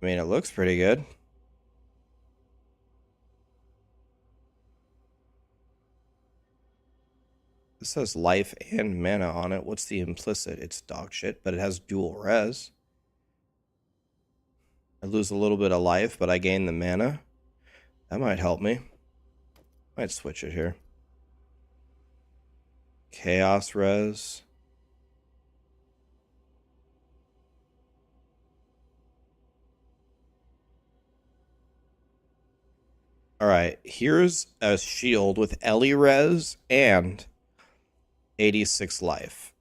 I mean, it looks pretty good. This says life and mana on it. What's the implicit? It's dog shit, but it has dual res. I lose a little bit of life, but I gain the mana. That might help me. Might switch it here. Chaos res. All right, here's a shield with Ellie res and 86 life.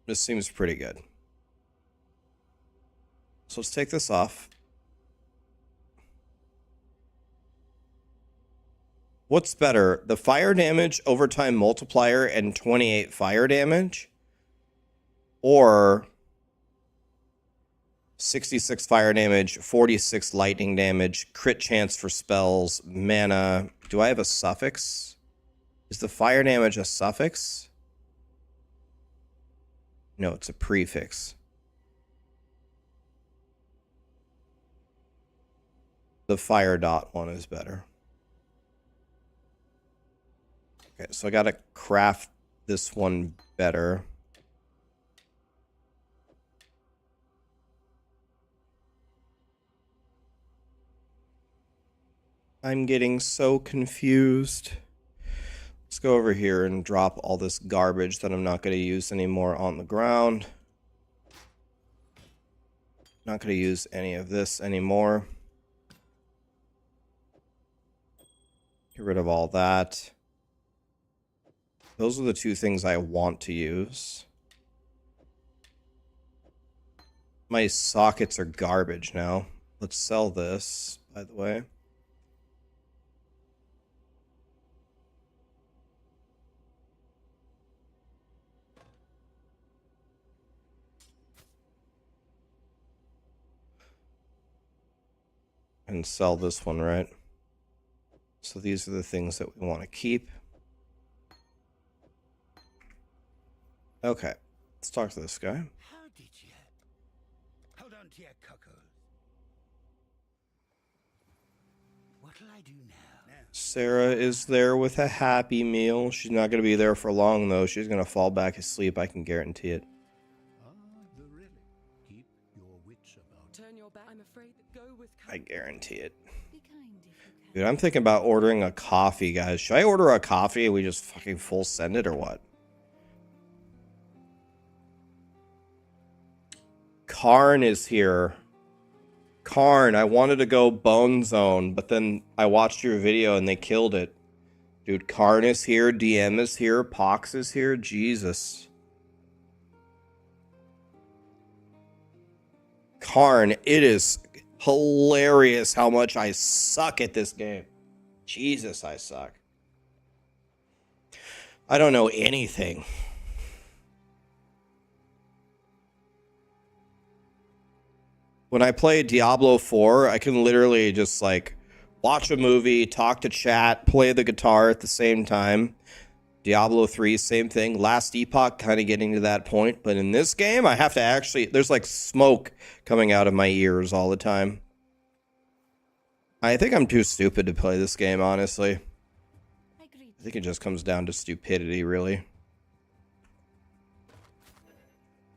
This seems pretty good. So let's take this off. What's better, the fire damage, overtime multiplier, and 28 fire damage? Or 66 fire damage, 46 lightning damage, crit chance for spells, mana. Do I have a suffix? Is the fire damage a suffix? No, it's a prefix. The fire dot one is better. Okay, so I gotta craft this one better. I'm getting so confused. Let's go over here and drop all this garbage that I'm not going to use anymore on the ground. Not going to use any of this anymore. Get rid of all that. Those are the two things I want to use. My sockets are garbage now. Let's sell this, by the way. And sell this one, right? So these are the things that we want to keep. Okay, let's talk to this guy. How did you? Hold on to your cockles. What'll I do now? Sarah is there with a Happy Meal. She's not going to be there for long, though. She's going to fall back asleep. I can guarantee it. Really? Keep your wits about. Turn your back. I'm afraid that go with. I guarantee it. Be kind if you can. Dude, I'm thinking about ordering a coffee, guys. Should I order a coffee and we just fucking full send it or what? Karn is here. Karn, I wanted to go Bone Zone, but then I watched your video and they killed it. Dude, Karn is here, DM is here, Pox is here, Jesus. Karn, it is hilarious how much I suck at this game. Jesus, I suck. I don't know anything. When I play Diablo 4, I can literally just like watch a movie, talk to chat, play the guitar at the same time. Diablo 3, same thing. Last Epoch, kind of getting to that point. But in this game, I have to actually, there's like smoke coming out of my ears all the time. I think I'm too stupid to play this game, honestly. I think it just comes down to stupidity, really.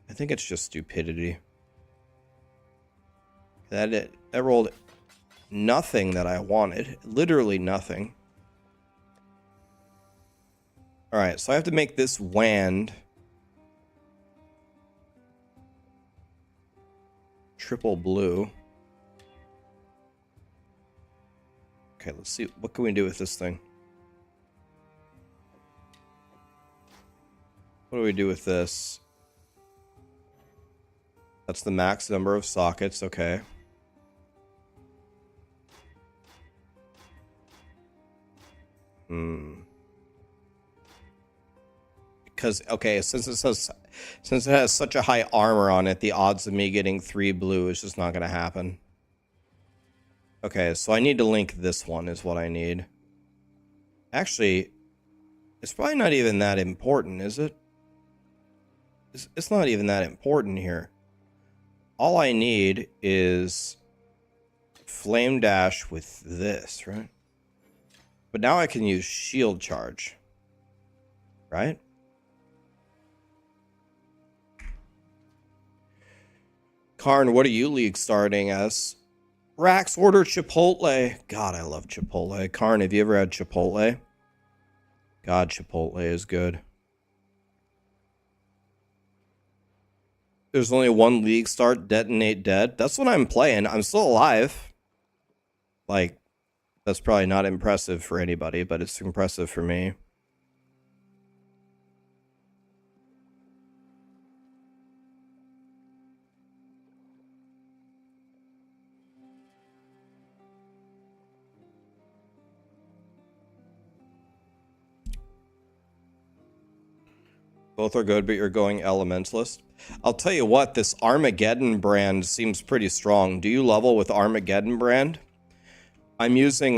I think it's just stupidity. That rolled nothing that I wanted. Literally nothing. Alright, so I have to make this wand. Triple blue. Okay, let's see. What can we do with this thing? What do we do with this? That's the max number of sockets, okay. Because, okay, since it has such a high armor on it, the odds of me getting 3 blue is just not going to happen. Okay, so I need to link this one is what I need. Actually, it's probably not even that important, is it? It's not even that important here. All I need is Flame Dash with this, right? But now I can use Shield Charge, right? Karn, what are you league starting as? Rax, order Chipotle. God, I love Chipotle. Karn, have you ever had Chipotle? God, Chipotle is good. There's only one league start, Detonate dead. That's what I'm playing. I'm still alive. Like, that's probably not impressive for anybody, but it's impressive for me. Both are good, but you're going Elementalist. I'll tell you what, this Armageddon brand seems pretty strong. Do you level with Armageddon brand? I'm using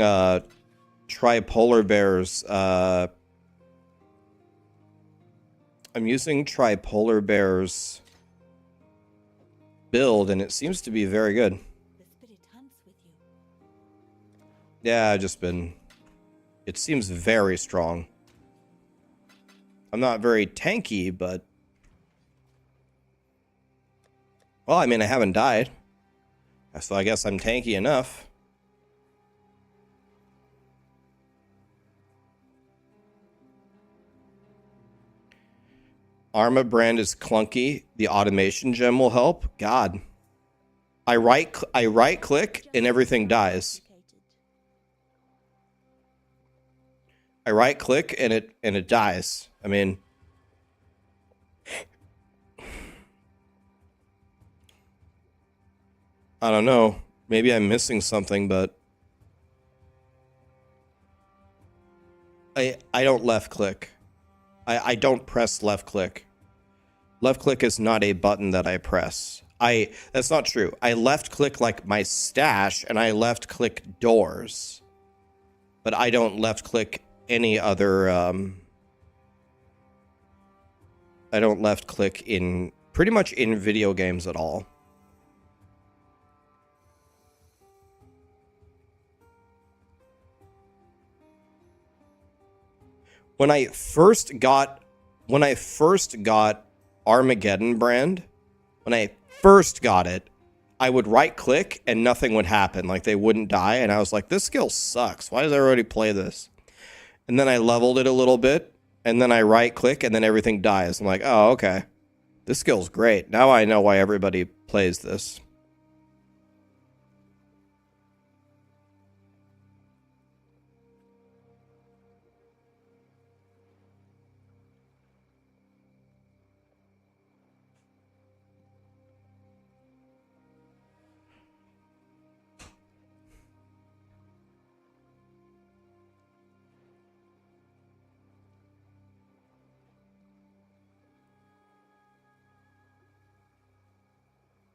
Tripolar Bear's I'm using Tripolar Bear's build, and it seems to be very good. The spirit hunts with you. Yeah, I've just been... It seems very strong. I'm not very tanky, but... Well, I mean, I haven't died. So I guess I'm tanky enough. Arma brand is clunky. The automation gem will help. God. I right click and everything dies. I right click and it dies. I mean, I don't know. Maybe I'm missing something, but I don't left click. I don't press left click. Left click is not a button that I press. That's not true. I left click like my stash and I left click doors. But I don't left click any other I don't left click in pretty much in video games at all. When I first got Armageddon brand, when I first got it, I would right click and nothing would happen. Like they wouldn't die. And I was like, this skill sucks. Why does everybody play this? And then I leveled it a little bit and then I right click and then everything dies. I'm like, oh, okay. This skill's great. Now I know why everybody plays this.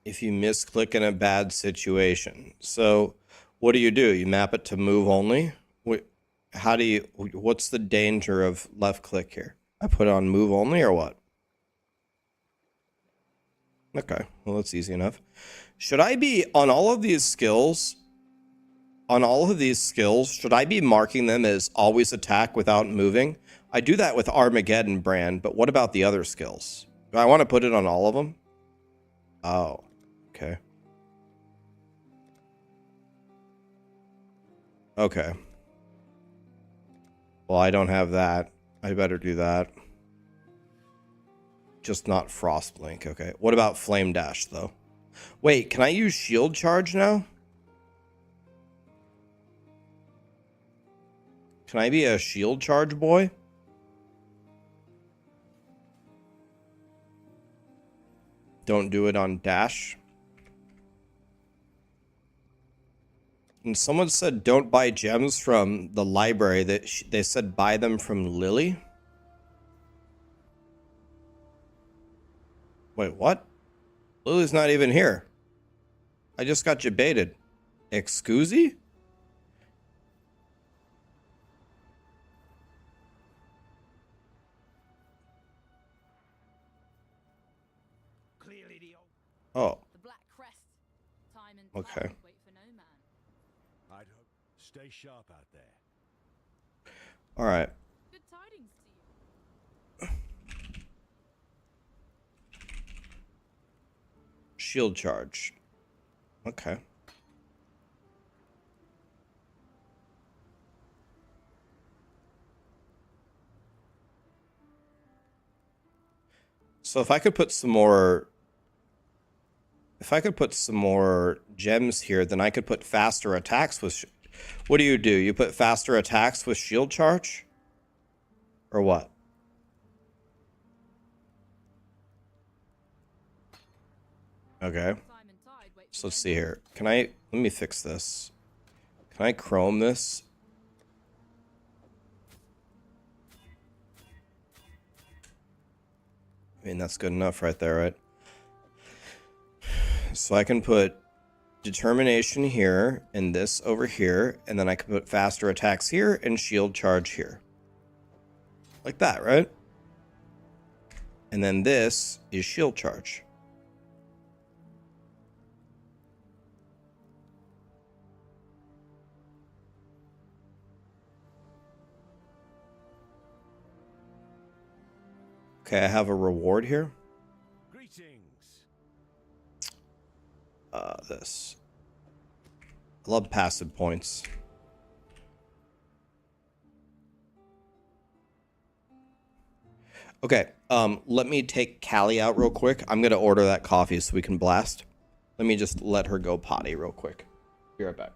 If you misclick in a bad situation. So what do? You map it to move only? What's the danger of left click here? I put it on move only or what? Okay, well that's easy enough. Should I be on all of these skills? Should I be marking them as always attack without moving? I do that with Armageddon brand, but what about the other skills? Do I want to put it on all of them? Oh. Okay. Okay. Well, I don't have that. I better do that. Just not Frostblink. Okay. What about Flame Dash, though? Wait, can I use Shield Charge now? Can I be a Shield Charge boy? Don't do it on Dash. And someone said don't buy gems from the library. They said buy them from Lily. Wait, what? Lily's not even here. I just got you baited. Excusey? Clearly the old... Oh, The Black Crest. Time and Okay. tide wait for no man. I'd hope. Stay sharp out there. all right. Good tidings to you. Shield Charge. Okay. So if I could put some more, gems here, then I could put faster attacks with. What do? You put faster attacks with shield charge, or what? Okay. Time and tide wait So for let's them. see here. Let me fix this. Can I chrome this? I mean, that's good enough right there, right? So I can put determination here and this over here, and then I can put faster attacks here and shield charge here. Like that, right? And then this is shield charge. Okay, I have a reward here. Greetings. This. I love passive points. Okay, let me take Callie out real quick. I'm gonna order that coffee so we can blast. Let me just let her go potty real quick. Be right back.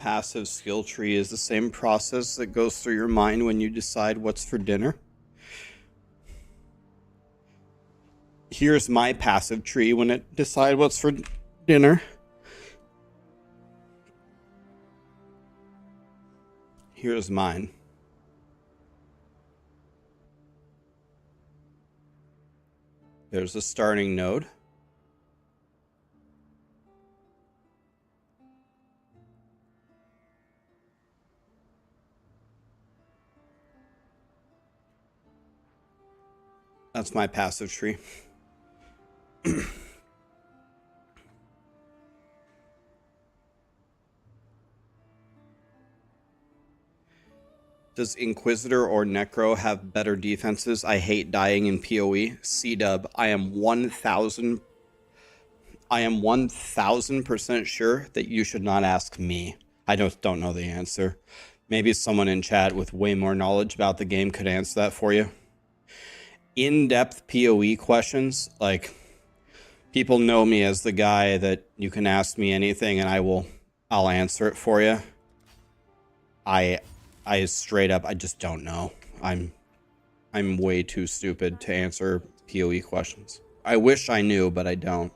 passive skill tree is the same process that goes through your mind when you decide what's for dinner. Here's my passive tree when it decide what's for dinner. Here's mine. There's a starting node. That's my passive tree. Does Inquisitor or Necro have better defenses? I hate dying in PoE. C-dub, I am 1000% sure that you should not ask me. I don't know the answer. Maybe someone in chat with way more knowledge about the game could answer that for you. In-depth PoE questions, like, people know me as the guy that you can ask me anything and I'll answer it for you. I straight up, I just don't know. I'm way too stupid to answer PoE questions. I wish I knew, but I don't.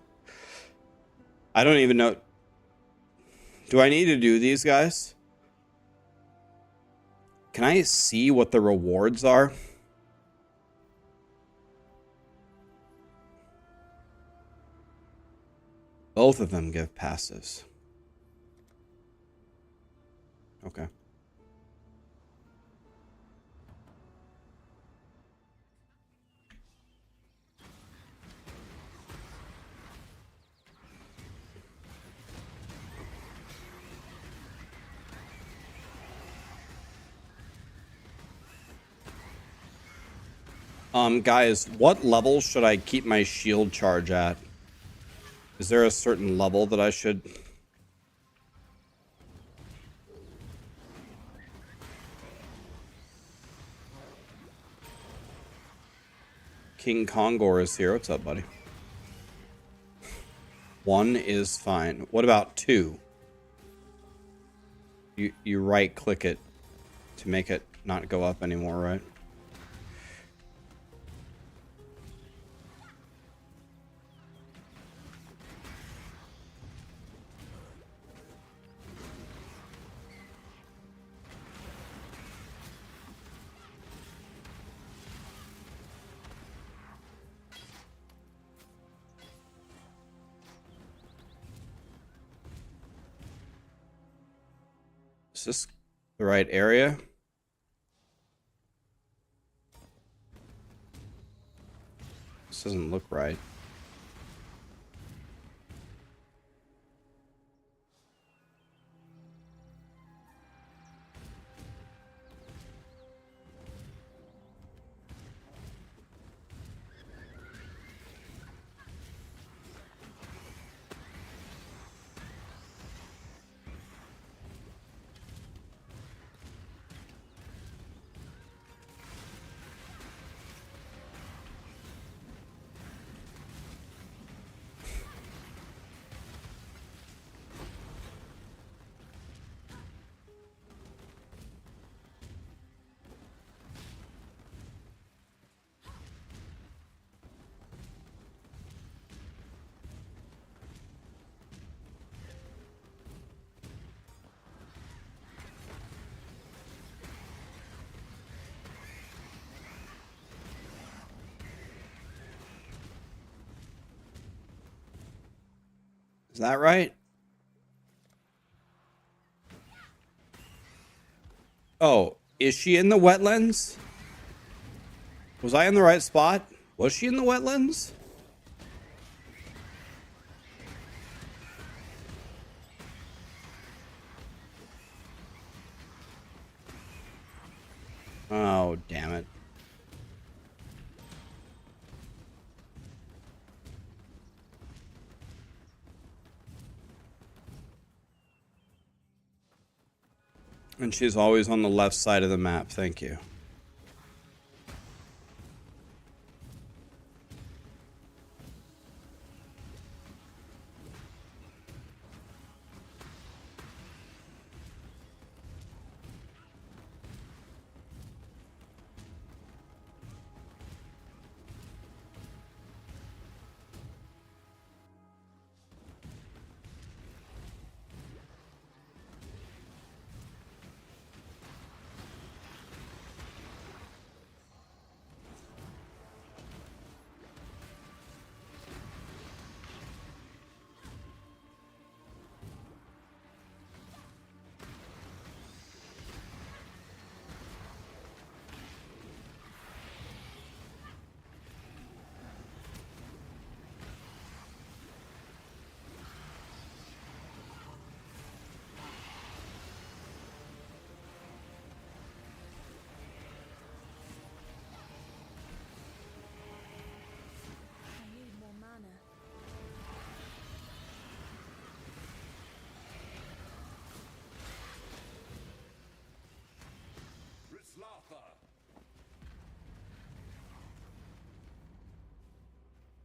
I don't even know. Do I need to do these guys? Can I see what the rewards are? Both of them give passives. Okay. Guys, what level should I keep my shield charge at? Is there a certain level that I should... King Kongor is here. What's up, buddy? 1 is fine. What about 2? You right click it to make it not go up anymore, right? Is this the right area? This doesn't look right. Is that right? Oh, is she in the wetlands? Was I in the right spot? Was she in the wetlands? Oh, damn it. And she's always on the left side of the map. Thank you.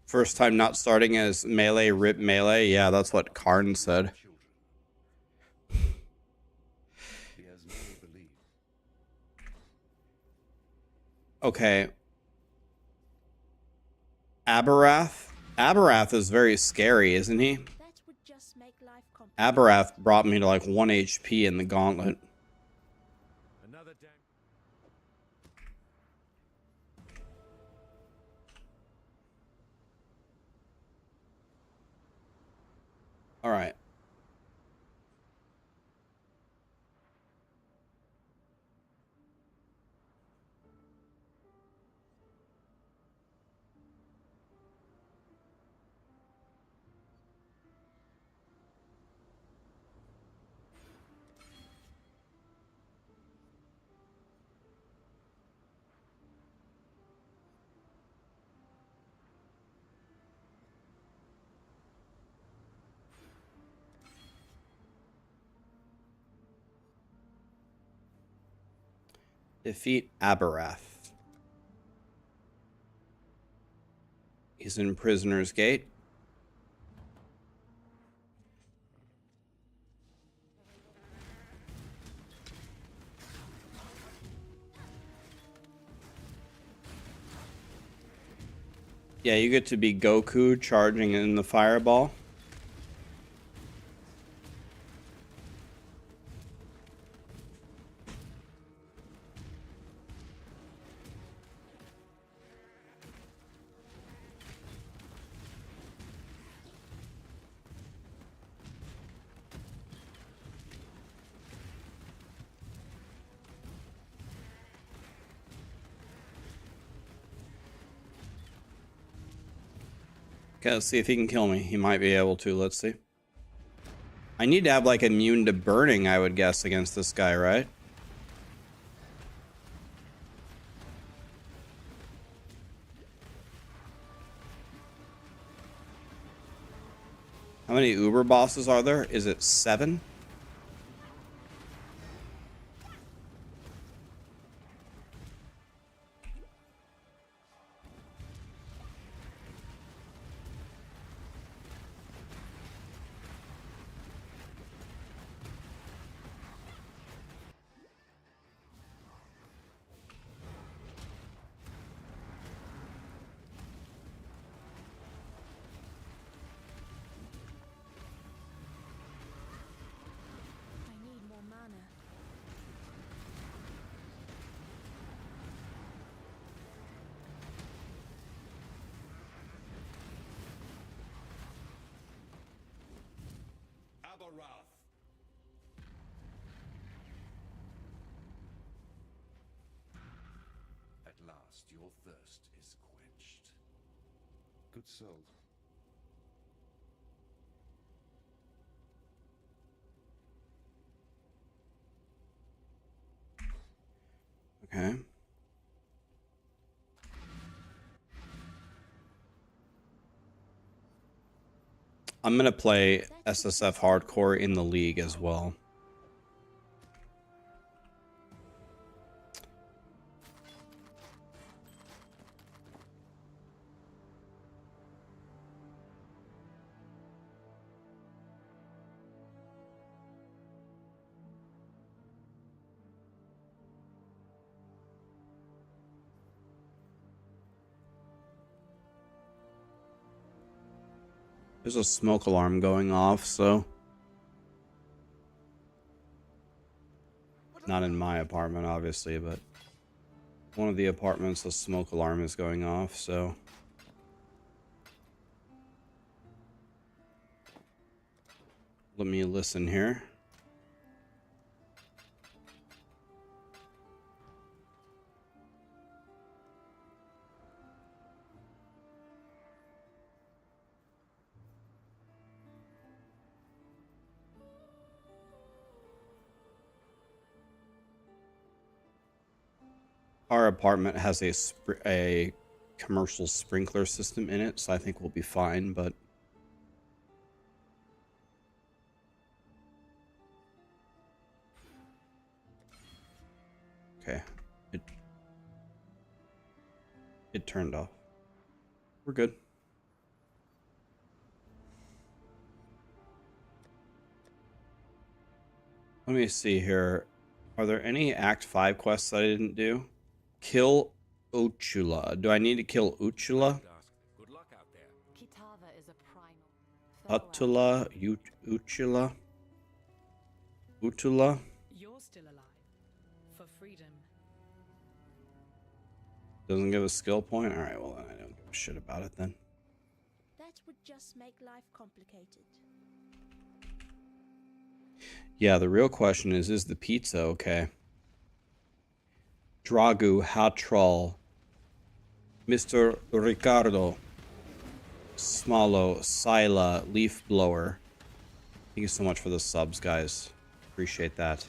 First time not starting as melee, rip melee. Yeah, that's what Karn said. Children. He has many beliefs. Okay. Abarath is very scary, isn't he? That would just make life complicated. Abarath brought me to like 1 HP in the gauntlet. Another damn. All right. Defeat Abarath. He's in Prisoner's Gate. Yeah, you get to be Goku charging in the fireball. Okay, let's see if he can kill me. He might be able to. Let's see. I need to have like immune to burning, I would guess, against this guy, right? How many Uber bosses are there? Is it 7? I need more mana. Abarath. At last, your thirst is quenched. Good soul. Okay. I'm gonna play SSF Hardcore in the league as well. There's a smoke alarm going off, so not in my apartment, obviously, but one of the apartments, the smoke alarm is going off, so let me listen here. Our apartment has a commercial sprinkler system in it, so I think we'll be fine, but okay. It turned off. We're good. Let me see here. Are there any Act 5 quests that I didn't do? Kill Uchula. Do I need to kill Uchula? Good luck out there. Kitava is a primal. Utula? Uchula? Utula? You're still alive. For freedom. Doesn't give a skill point? Alright, well then I don't give a shit about it then. That would just make life complicated. Yeah, the real question is the pizza okay? Dragu Hatral, Mr. Ricardo, Smalo, Sila, Leaf Blower. Thank you so much for the subs, guys. Appreciate that.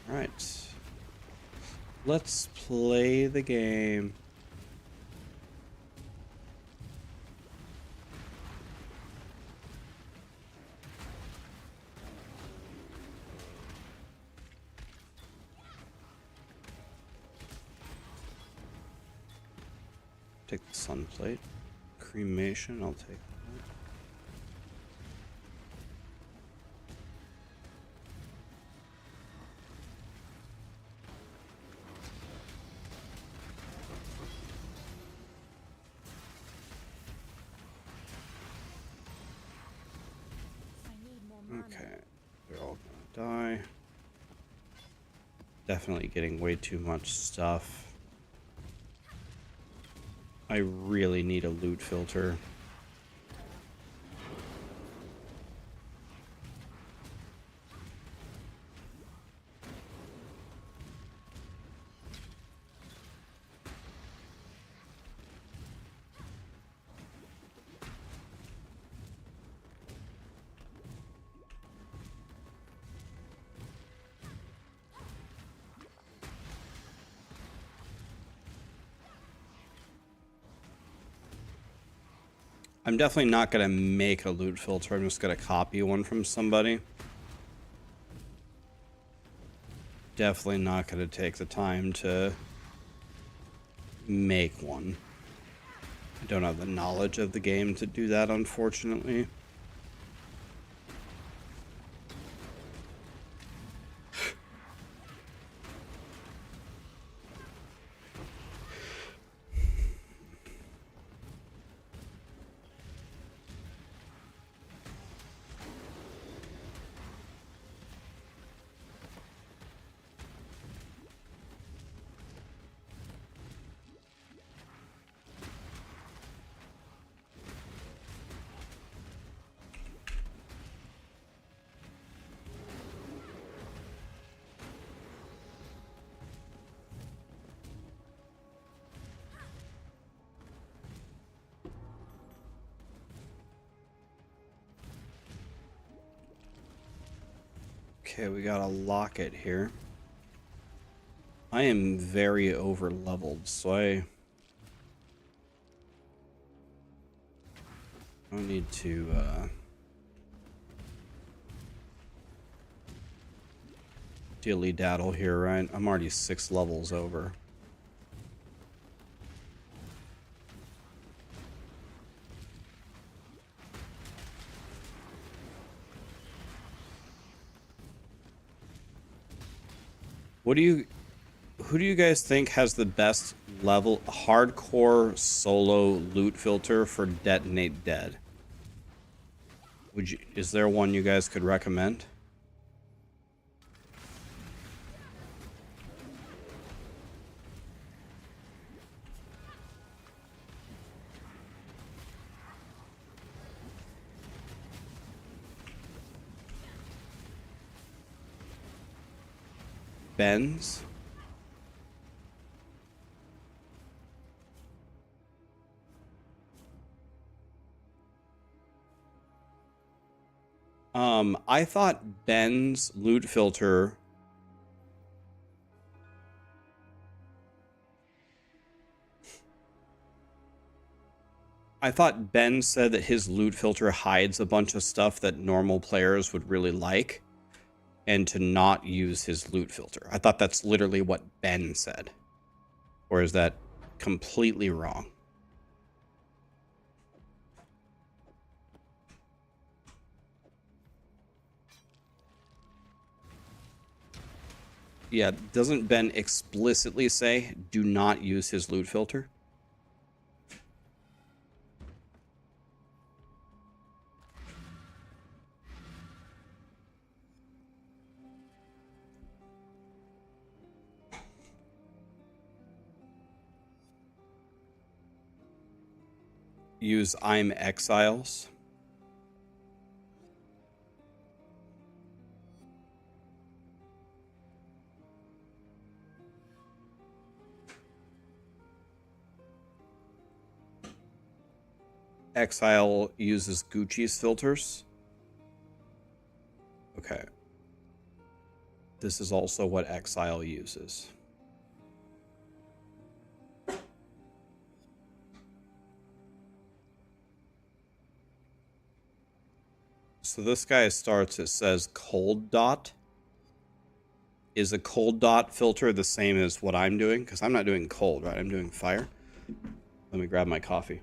Alright. Let's play the game. Take the sun plate. Cremation, I'll take that. I need more mana. Okay, they're all gonna die. Definitely getting way too much stuff. I really need a loot filter. I'm definitely not going to make a loot filter. I'm just going to copy one from somebody. Definitely not going to take the time to make one. I don't have the knowledge of the game to do that, unfortunately. Okay, we got a locket here. I am very over leveled, so I don't need to dilly-daddle here, right? I'm already 6 levels over. Who do you guys think has the best level hardcore solo loot filter for Detonate Dead? Is there one you guys could recommend? Ben's? I thought Ben's loot filter Ben said that his loot filter hides a bunch of stuff that normal players would really like, and to not use his loot filter. I thought that's literally what Ben said. Or is that completely wrong? Yeah, doesn't Ben explicitly say do not use his loot filter? Use I'm Exiles. Exile uses Gucci's filters. Okay. This is also what Exile uses. So this guy starts, it says cold dot. Is a cold dot filter the same as what I'm doing? Because I'm not doing cold, right? I'm doing fire. Let me grab my coffee.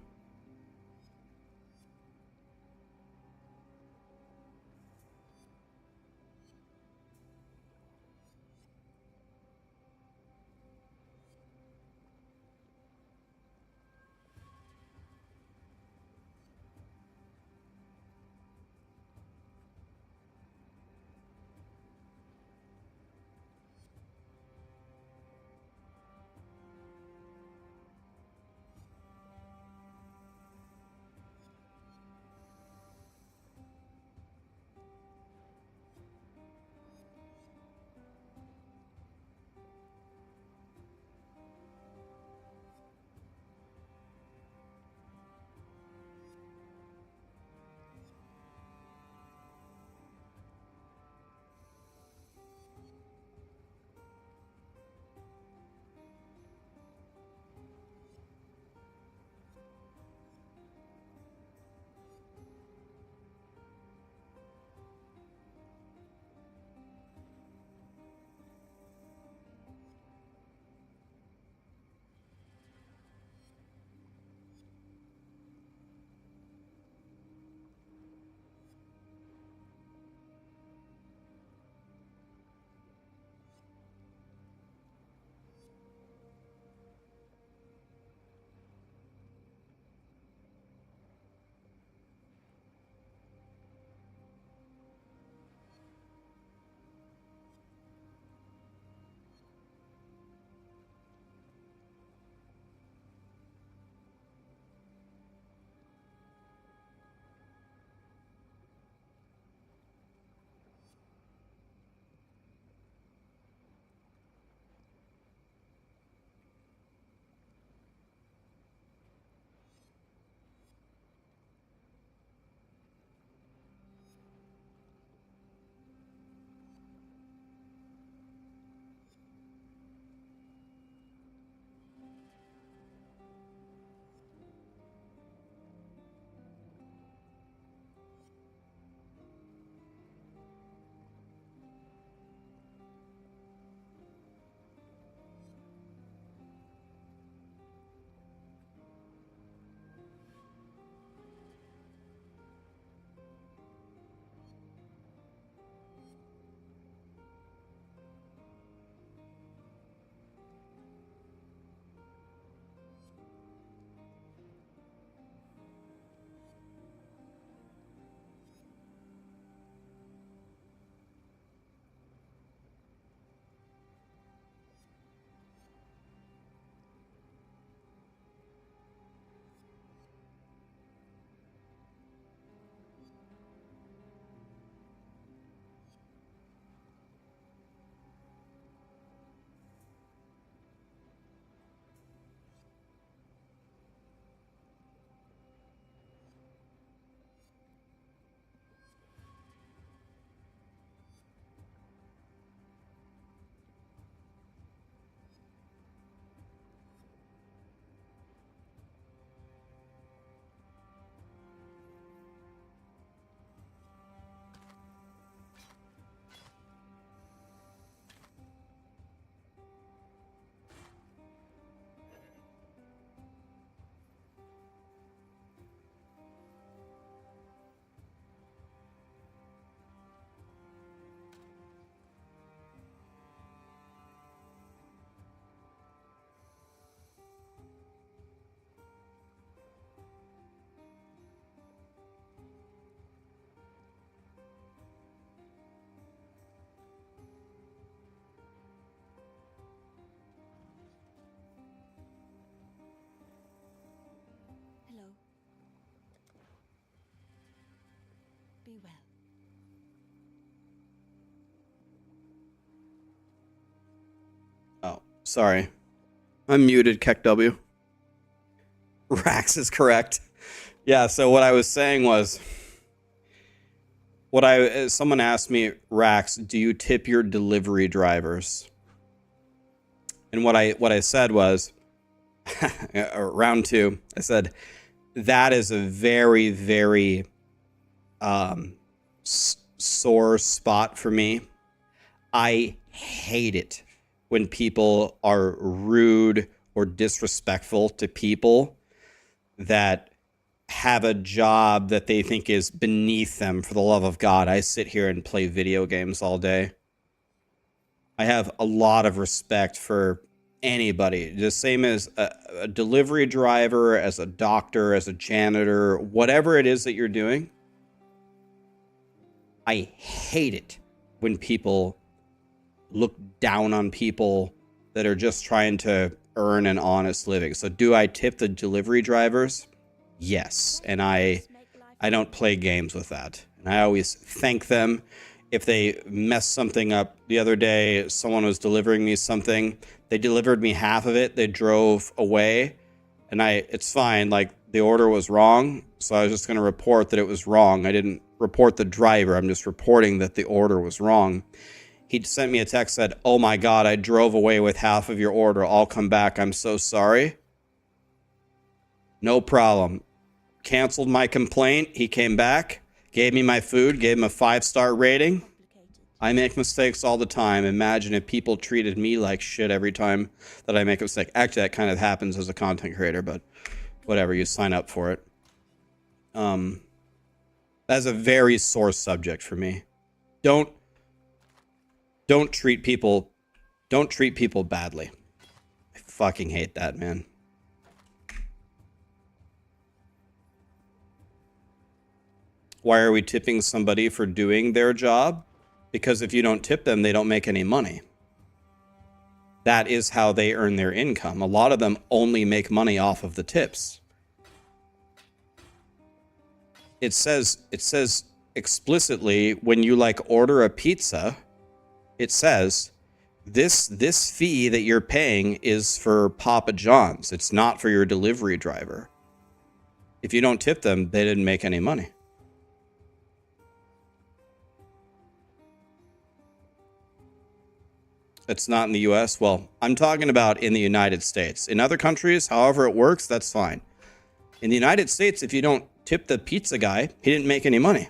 be well. Oh, sorry. I'm muted, KEKW. Rax is correct. Yeah, so what I was saying was, someone asked me, Rax, do you tip your delivery drivers? And what I said was, round two, I said, that is a very, very sore spot for me. I hate it when people are rude or disrespectful to people that have a job that they think is beneath them. For the love of God, I sit here and play video games all day. I have a lot of respect for anybody, the same as a delivery driver, as a doctor, as a janitor, whatever it is that you're doing. I hate it when people look down on people that are just trying to earn an honest living. So do I tip the delivery drivers? Yes. And I don't play games with that. And I always thank them. If they mess something up, the other day, someone was delivering me something. They delivered me half of it. They drove away. And it's fine. Like, the order was wrong. So I was just going to report that it was wrong. I didn't report the driver. I'm just reporting that the order was wrong. He sent me a text, said, oh my God, I drove away with half of your order. I'll come back. I'm so sorry. No problem. Canceled my complaint. He came back, gave me my food, gave him a 5-star rating. I make mistakes all the time. Imagine if people treated me like shit every time that I make a mistake. Actually, that kind of happens as a content creator, but whatever, you sign up for it. That's a very sore subject for me. Don't treat people badly. I fucking hate that, man. Why are we tipping somebody for doing their job? Because if you don't tip them, they don't make any money. That is how they earn their income. A lot of them only make money off of the tips. It says explicitly when you order a pizza, it says this fee that you're paying is for Papa John's. It's not for your delivery driver. If you don't tip them, they didn't make any money. It's not in the US. Well, I'm talking about in the United States. In other countries, however it works, that's fine. In the United States, if you don't tip the pizza guy, he didn't make any money.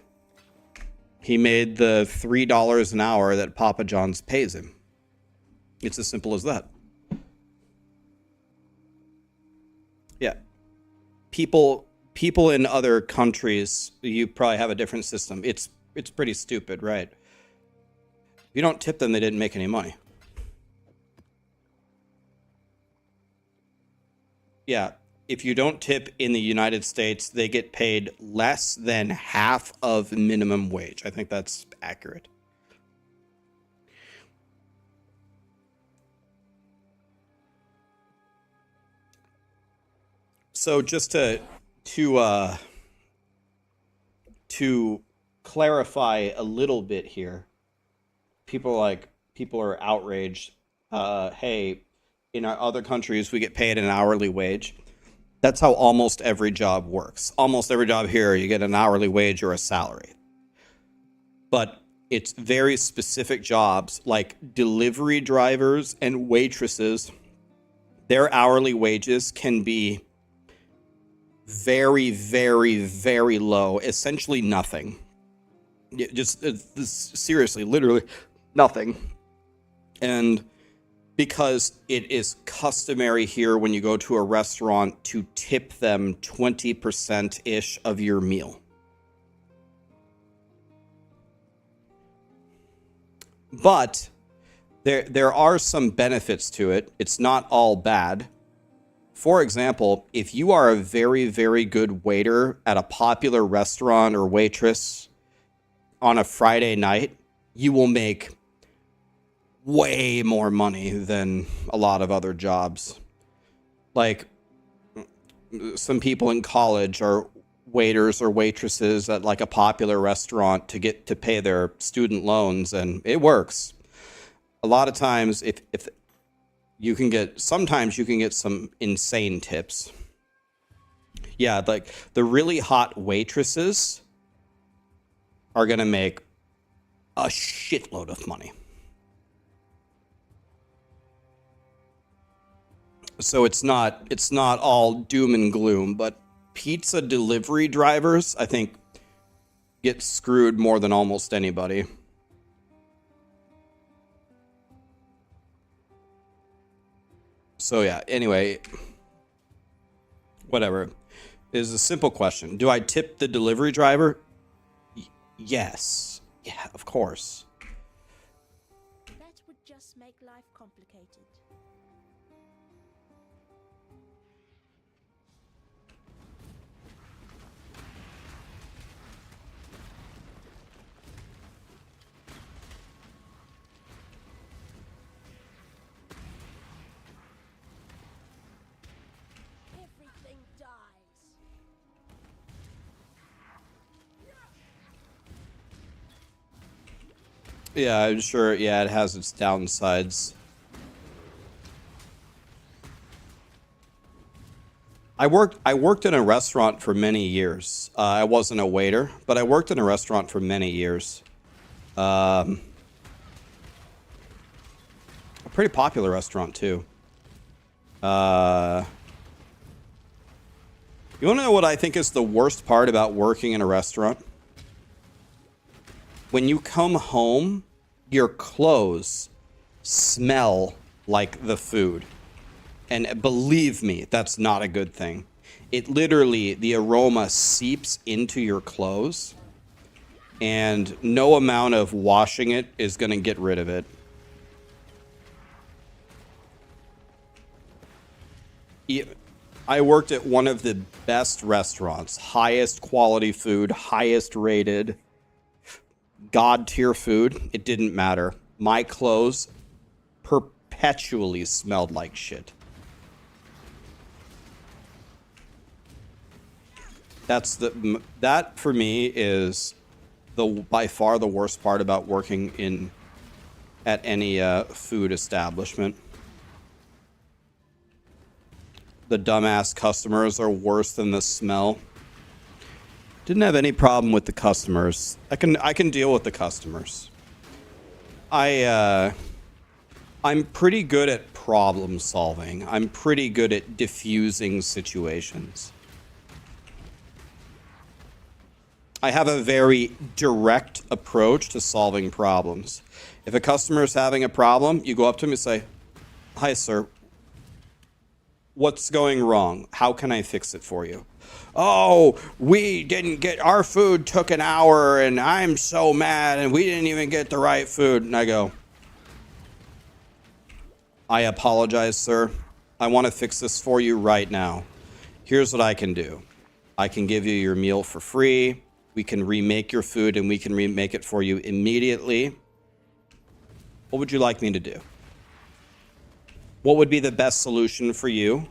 He made the $3 an hour that Papa John's pays him. It's as simple as that. Yeah. People in other countries, you probably have a different system. It's pretty stupid, right? If you don't tip them, they didn't make any money. Yeah. If you don't tip in the United States, they get paid less than half of minimum wage. I think that's accurate. So just to clarify a little bit here, people are outraged. Hey, in our other countries, we get paid an hourly wage. That's how almost every job works. Almost every job here, you get an hourly wage or a salary. But it's very specific jobs like delivery drivers and waitresses. Their hourly wages can be very, very, very low. Essentially nothing. Just seriously, literally nothing. And because it is customary here when you go to a restaurant to tip them 20%-ish of your meal. But there are some benefits to it. It's not all bad. For example, if you are a very, very good waiter at a popular restaurant or waitress on a Friday night, you will make way more money than a lot of other jobs. Like, some people in college are waiters or waitresses at like a popular restaurant to get to pay their student loans, and it works. A lot of times, if you can get, sometimes you can get some insane tips. Yeah, like the really hot waitresses are gonna make a shitload of money. So it's not all doom and gloom, but pizza delivery drivers, I think, get screwed more than almost anybody. So yeah, anyway, whatever. It is a simple question. Do I tip the delivery driver? Yes. Yeah, of course. That would just make life complicated. Everything dies. Yeah, I'm sure. Yeah, it has its downsides. I worked in a restaurant for many years. I wasn't a waiter, but I worked in a restaurant for many years. A pretty popular restaurant too. You want to know what I think is the worst part about working in a restaurant? When you come home, your clothes smell like the food. And believe me, that's not a good thing. It literally, the aroma seeps into your clothes, and no amount of washing it is going to get rid of it. I worked at one of the best restaurants, highest quality food, highest rated, God tier food. It didn't matter. My clothes perpetually smelled like shit. That for me is by far the worst part about working at any food establishment. The dumbass customers are worse than the smell. Didn't have any problem with the customers. I can deal with the customers. I'm pretty good at problem solving. I'm pretty good at diffusing situations. I have a very direct approach to solving problems. If a customer is having a problem, you go up to him and say, "Hi, sir. What's going wrong? How can I fix it for you?" "Oh, we didn't get our food, took an hour, and I'm so mad, and we didn't even get the right food." And I go, "I apologize, sir. I want to fix this for you right now. Here's what I can do. I can give you your meal for free. We can remake your food, and we can remake it for you immediately. What would you like me to do? What would be the best solution for you?"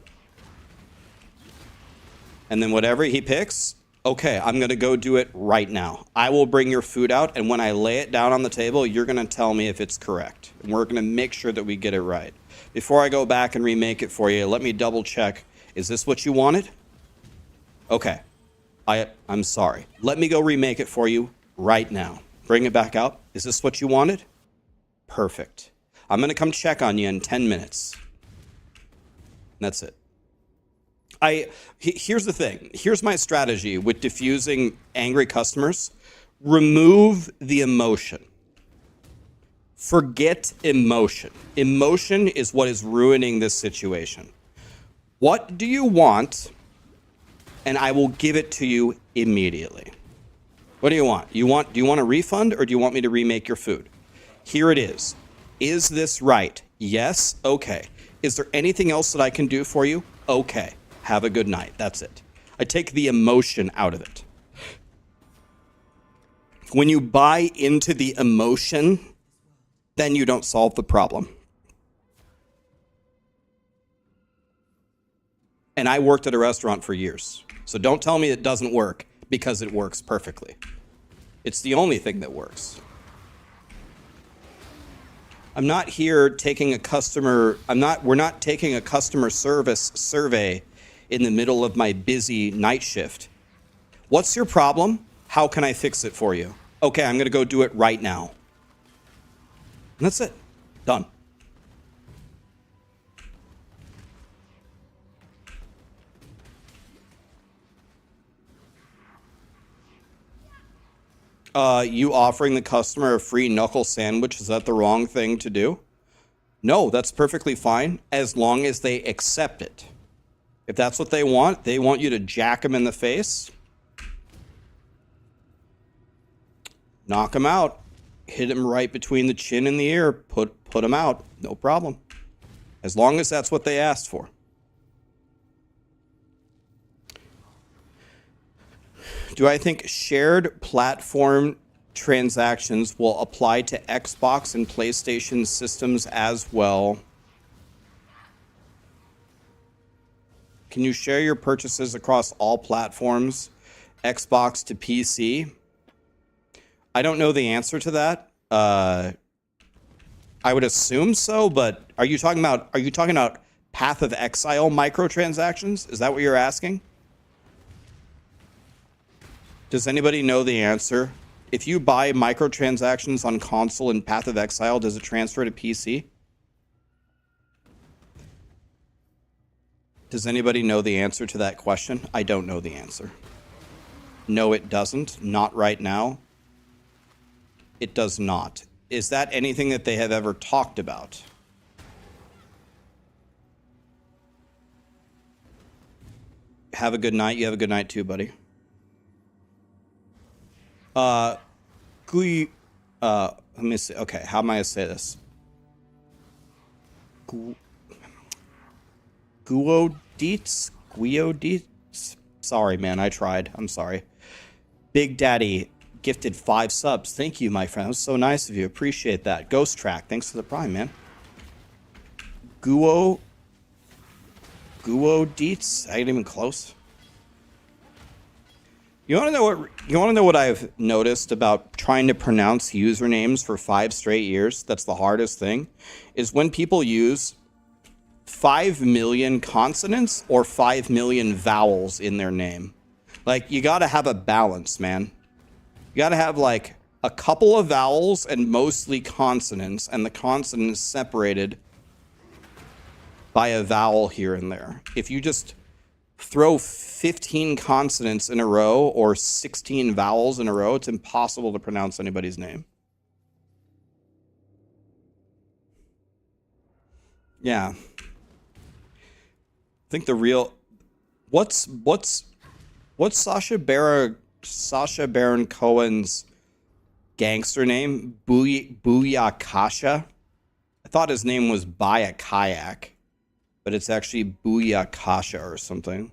And then whatever he picks, okay, I'm going to go do it right now. I will bring your food out, and when I lay it down on the table, you're going to tell me if it's correct. And we're going to make sure that we get it right. Before I go back and remake it for you, let me double check. Is this what you wanted? Okay. I'm sorry. Let me go remake it for you right now. Bring it back out. Is this what you wanted? Perfect. I'm going to come check on you in 10 minutes. And that's it. Here's the thing. Here's my strategy with diffusing angry customers. Remove the emotion. Forget emotion. Emotion is what is ruining this situation. What do you want? And I will give it to you immediately. What do you want? Do you want a refund, or do you want me to remake your food? Here it is. Is this right? Yes? Okay. Is there anything else that I can do for you? Okay. Have a good night. That's it. I take the emotion out of it. When you buy into the emotion, then you don't solve the problem. And I worked at a restaurant for years. So don't tell me it doesn't work. because it works perfectly. It's the only thing that works. I'm not here taking a customer, we're not taking a customer service survey in the middle of my busy night shift. What's your problem? How can I fix it for you? Okay, I'm going to go do it right now. And that's it. Done. You offering the customer a free knuckle sandwich, is that the wrong thing to do? No, that's perfectly fine as long as they accept it. If that's what they want you to jack them in the face, knock them out, hit them right between the chin and the ear, put them out, no problem. As long as that's what they asked for. Do I think shared platform transactions will apply to Xbox and PlayStation systems as well? Can you share your purchases across all platforms, Xbox to PC? I don't know the answer to that. I would assume so, but are you talking about Path of Exile microtransactions? Is that what you're asking? Does anybody know the answer? If you buy microtransactions on console in Path of Exile, does it transfer to PC? Does anybody know the answer to that question? I don't know the answer. No, it doesn't. Not right now. It does not. Is that anything that they have ever talked about? Have a good night. You have a good night too, buddy. Let me see. Okay, how am I gonna say this? Guiodietz? Sorry, man, I tried. I'm sorry. Big Daddy gifted 5 subs. Thank you, my friend. That was so nice of you. Appreciate that. Ghost Track, thanks for the prime, man. Guiodietz? I ain't even close. You want to know what I've noticed about trying to pronounce usernames for 5 straight years? That's the hardest thing. Is when people use 5 million consonants or 5 million vowels in their name. Like, you got to have a balance, man. You got to have like a couple of vowels and mostly consonants, and the consonants separated by a vowel here and there. If you just throw 15 consonants in a row or 16 vowels in a row, it's impossible to pronounce anybody's name. Yeah. I think the real what's Sacha Baron Cohen's gangster name? Booyakasha? I thought his name was Buy a Kayak, but it's actually Booyakasha or something.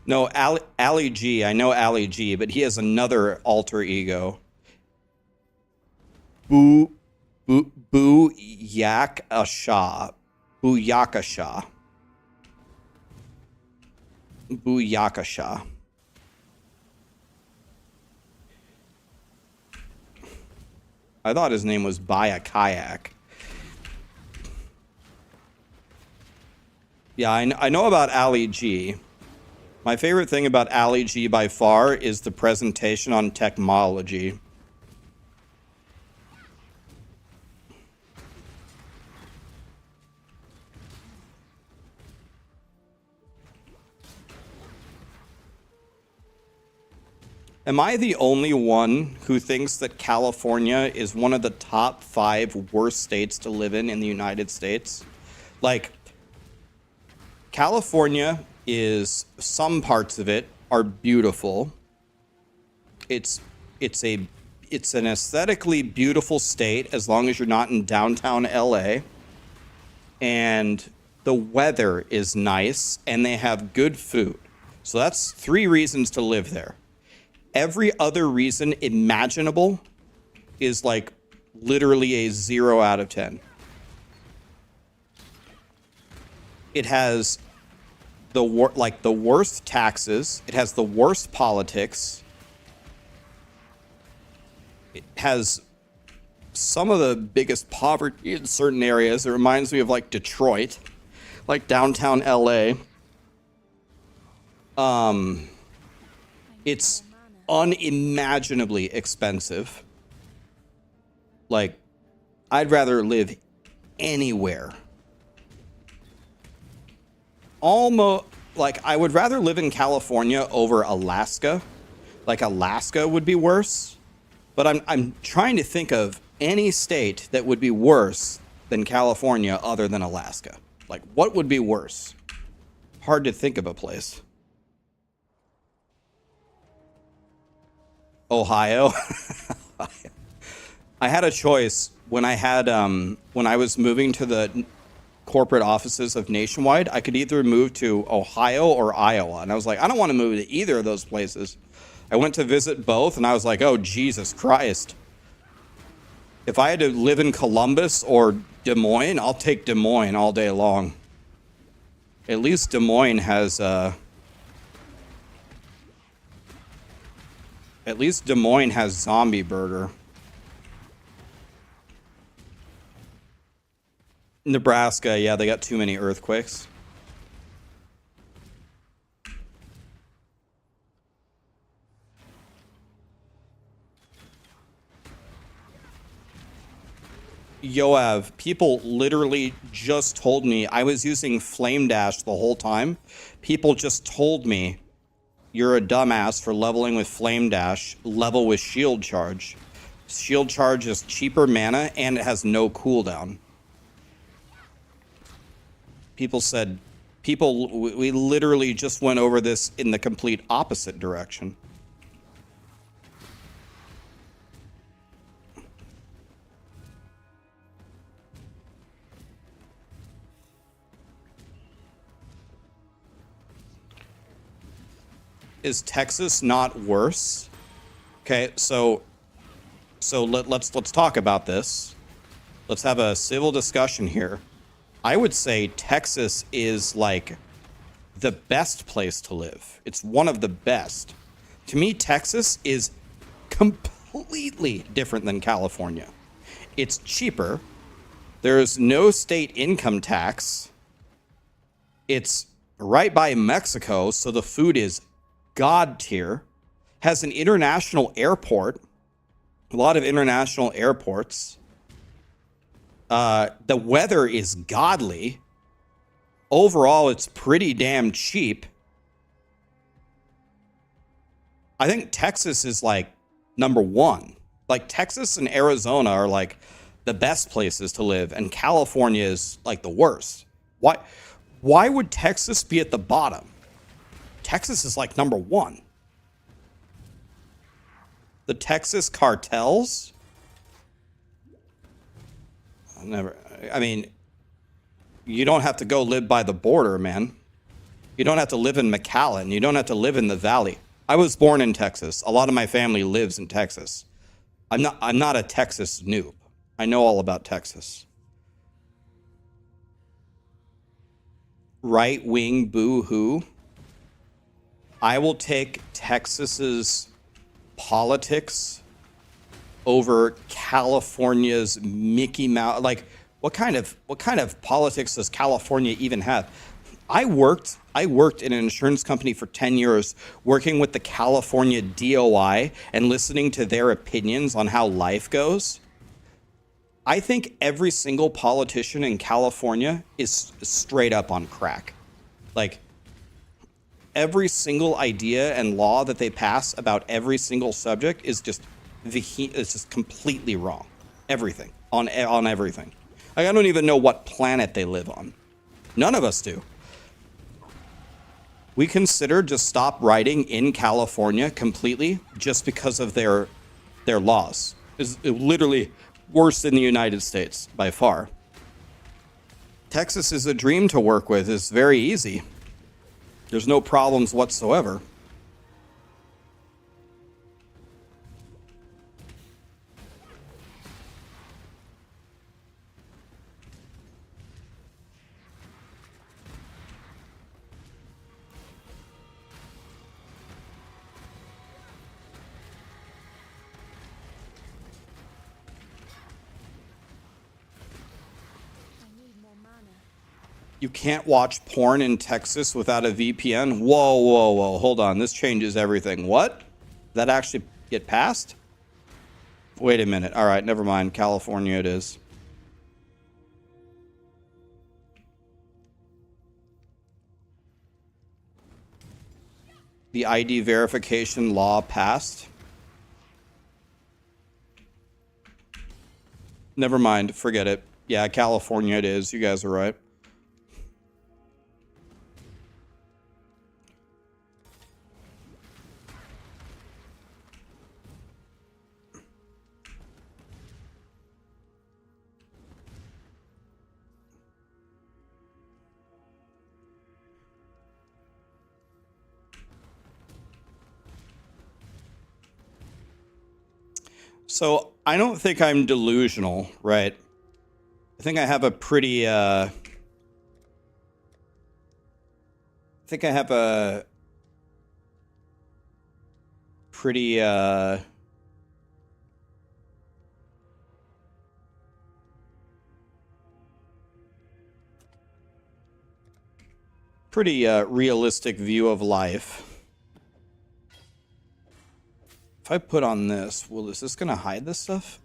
No, Ali G. I know Ali G, but he has another alter ego. Booyakasha. Booyakasha. Booyakasha. I thought his name was Buy a Kayak. Yeah, I know about Ali G. My favorite thing about Ali G by far is the presentation on technology. Am I the only one who thinks that California is one of the top 5 worst states to live in the United States? Like, California is, some parts of it are beautiful. It's an aesthetically beautiful state as long as you're not in downtown LA. And the weather is nice and they have good food. So that's 3 reasons to live there. Every other reason imaginable is like literally a 0 out of 10. It has the worst taxes. It has the worst politics. It has some of the biggest poverty in certain areas. It reminds me of like Detroit, like downtown LA. It's unimaginably expensive. Like, I'd rather live anywhere. Almost, like, I would rather live in California over Alaska. Like, Alaska would be worse. But I'm trying to think of any state that would be worse than California other than Alaska. Like, what would be worse? Hard to think of a place. Ohio. I had a choice when I was moving to the corporate offices of Nationwide. I could either move to Ohio or Iowa, and I was like, I don't want to move to either of those places. I went to visit both, and I was like, oh, Jesus Christ. If I had to live in Columbus or Des Moines, I'll take Des Moines all day long. At least Des Moines has Zombie Burger. Nebraska, yeah, they got too many earthquakes. Yoav, people literally just told me I was using Flame Dash the whole time. People just told me you're a dumbass for leveling with Flame Dash. Level with Shield Charge. Shield Charge is cheaper mana and it has no cooldown. People said, we literally just went over this in the complete opposite direction. Is Texas not worse? Okay, so let's talk about this. Let's have a civil discussion here. I would say Texas is like the best place to live. It's one of the best. To me, Texas is completely different than California. It's cheaper. There's no state income tax. It's right by Mexico, so the food is god tier. Has an international airport. A lot of international airports. The weather is godly. Overall, it's pretty damn cheap. I think Texas is like number 1. Like Texas and Arizona are like the best places to live, and California is like the worst. Why would Texas be at the bottom? Texas is like number 1. The Texas cartels? I mean, you don't have to go live by the border, man. You don't have to live in McAllen. You don't have to live in the valley. I was born in Texas. A lot of my family lives in Texas. I'm not a Texas noob. I know all about Texas. Right wing boo-hoo. I will take Texas's politics over California's Mickey Mouse. Like, what kind of politics does California even have? I worked in an insurance company for 10 years, working with the California DOI and listening to their opinions on how life goes. I think every single politician in California is straight up on crack. Like, every single idea and law that they pass about every single subject is just completely wrong. Everything. On everything. Like, I don't even know what planet they live on. None of us do. We considered just stop writing in California completely just because of their laws. It's literally worse than the United States by far. Texas is a dream to work with. It's very easy. There's no problems whatsoever. I need more mana. You can't watch porn in Texas without a VPN? Whoa, whoa, whoa. Hold on. This changes everything. What? That actually get passed? Wait a minute. All right, never mind. California it is. The ID verification law passed? Never mind. Forget it. Yeah, California it is. You guys are right. So I don't think I'm delusional, right? I think I have a pretty, pretty, realistic view of life. If I put on this, is this going to hide this stuff?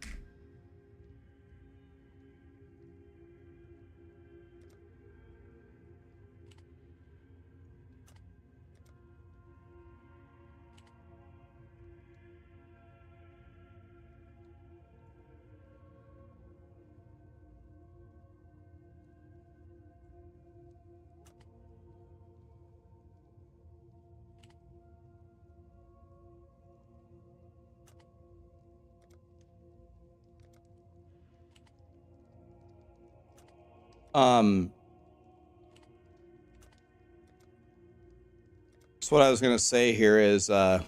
So what I was going to say here is, I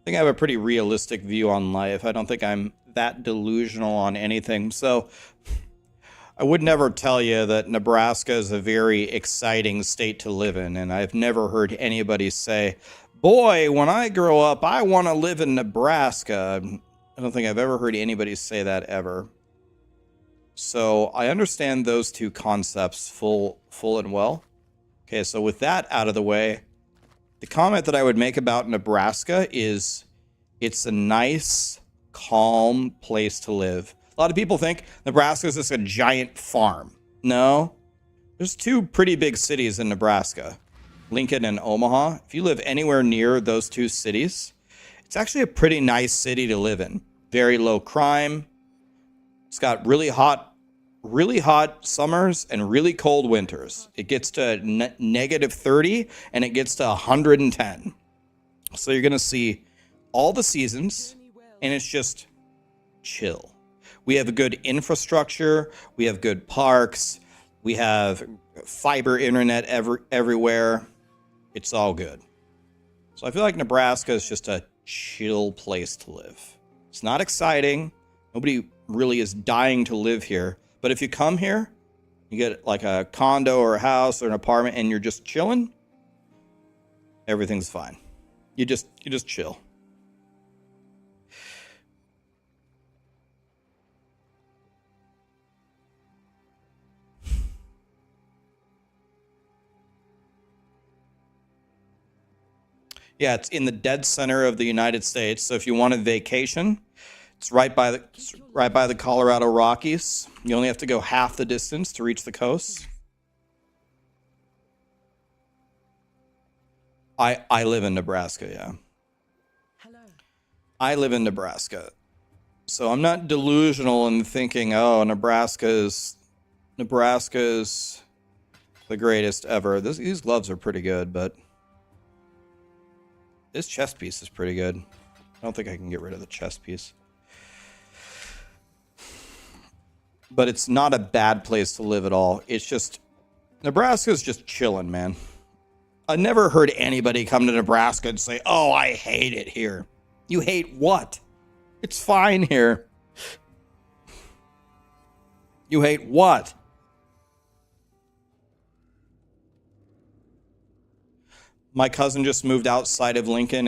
think I have a pretty realistic view on life. I don't think I'm that delusional on anything. So I would never tell you that Nebraska is a very exciting state to live in. And I've never heard anybody say, boy, when I grow up, I want to live in Nebraska. I don't think I've ever heard anybody say that ever. So I understand those two concepts full and well. Okay, so with that out of the way, the comment that I would make about Nebraska is it's a nice, calm place to live. A lot of people think Nebraska is just a giant farm. No, there's two pretty big cities in Nebraska, Lincoln and Omaha. If you live anywhere near those two cities, it's actually a pretty nice city to live in. Very low crime. It's got really hot summers and really cold winters. It gets to negative 30 and it gets to 110. So you're going to see all the seasons and it's just chill. We have a good infrastructure. We have good parks. We have fiber internet everywhere. It's all good. So I feel like Nebraska is just a chill place to live. It's not exciting. Nobody really is dying to live here. But if you come here, you get like a condo or a house or an apartment and you're just chilling, everything's fine. You just chill. Yeah, it's in the dead center of the United States. So if you want a vacation, it's right by the Colorado Rockies. You only have to go half the distance to reach the coast. I live in Nebraska, yeah. Hello. I live in Nebraska. So I'm not delusional in thinking, oh, Nebraska's the greatest ever. These gloves are pretty good, but this chest piece is pretty good. I don't think I can get rid of the chest piece. But it's not a bad place to live at all. It's just Nebraska's just chilling, man. I never heard anybody come to Nebraska and say, "Oh, I hate it here." You hate what? It's fine here. You hate what? My cousin just moved outside of Lincoln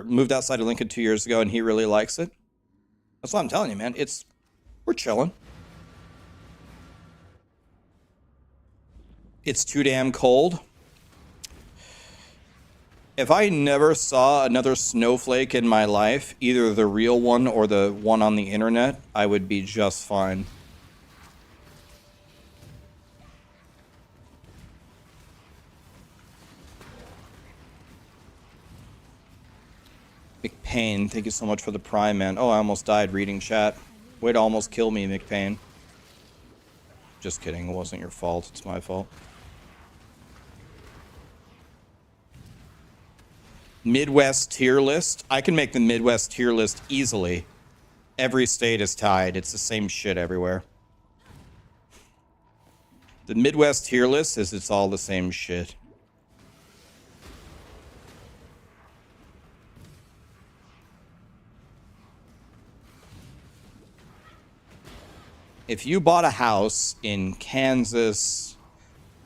moved outside of Lincoln 2 years ago, and he really likes it. That's what I'm telling you, man. We're chilling. It's too damn cold. If I never saw another snowflake in my life, either the real one or the one on the internet, I would be just fine. McPain, thank you so much for the prime, man. Oh, I almost died reading chat. Way to almost kill me, McPain. Just kidding, it wasn't your fault, it's my fault. Midwest tier list. I can make the Midwest tier list easily. Every state is tied. It's the same shit everywhere. The Midwest tier list is it's all the same shit. If you bought a house in Kansas,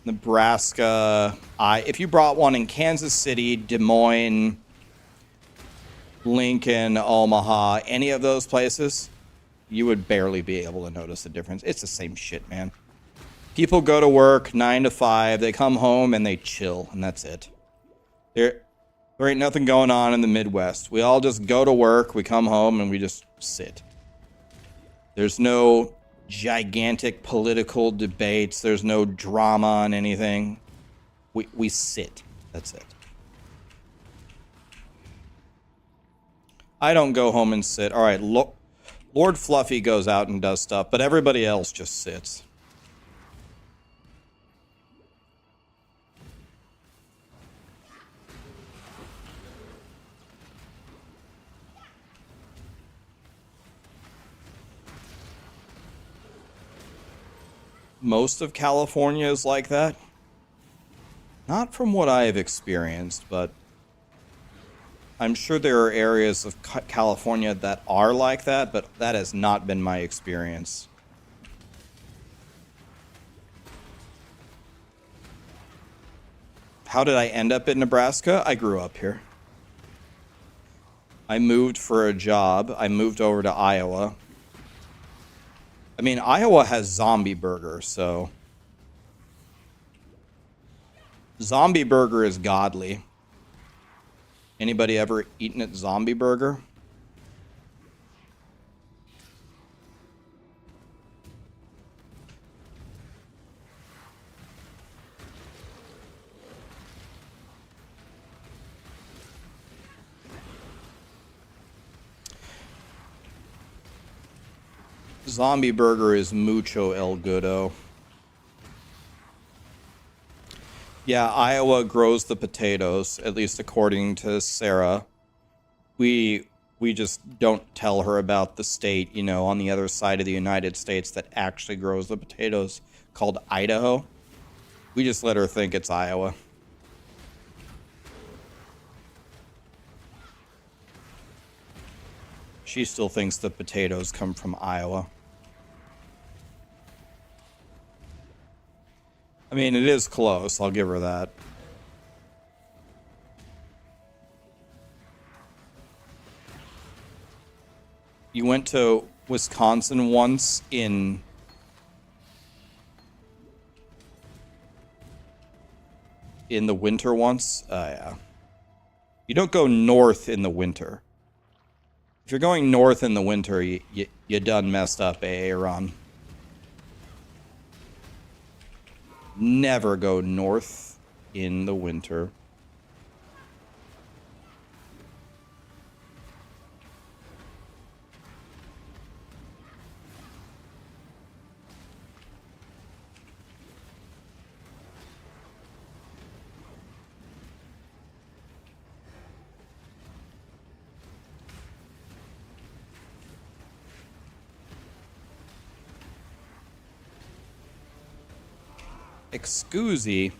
Nebraska, if you brought one in Kansas City, Des Moines, Lincoln, Omaha, any of those places, you would barely be able to notice the difference. It's the same shit, man. People go to work 9 to 5, they come home and they chill, and that's it. There ain't nothing going on in the Midwest. We all just go to work, we come home, and we just sit. There's no gigantic political debates. There's no drama on anything. We sit. That's it. I don't go home and sit. All right, Lord Fluffy goes out and does stuff, but everybody else just sits. Most of California is like that. Not from what I have experienced, but I'm sure there are areas of California that are like that, but that has not been my experience. How did I end up in Nebraska? I grew up here. I moved for a job. I moved over to Iowa. I mean, Iowa has Zombie Burger, so... Zombie Burger is godly. Anybody ever eaten at Zombie Burger? Zombie Burger is mucho el goodo. Yeah, Iowa grows the potatoes, at least according to Sarah. We just don't tell her about the state, you know, on the other side of the United States that actually grows the potatoes, called Idaho. We just let her think it's Iowa. She still thinks the potatoes come from Iowa. I mean, it is close. I'll give her that. You went to Wisconsin once in... in the winter once? Yeah. You don't go north in the winter. If you're going north in the winter, you done messed up, Aaron. Never go north in the winter. Excusey.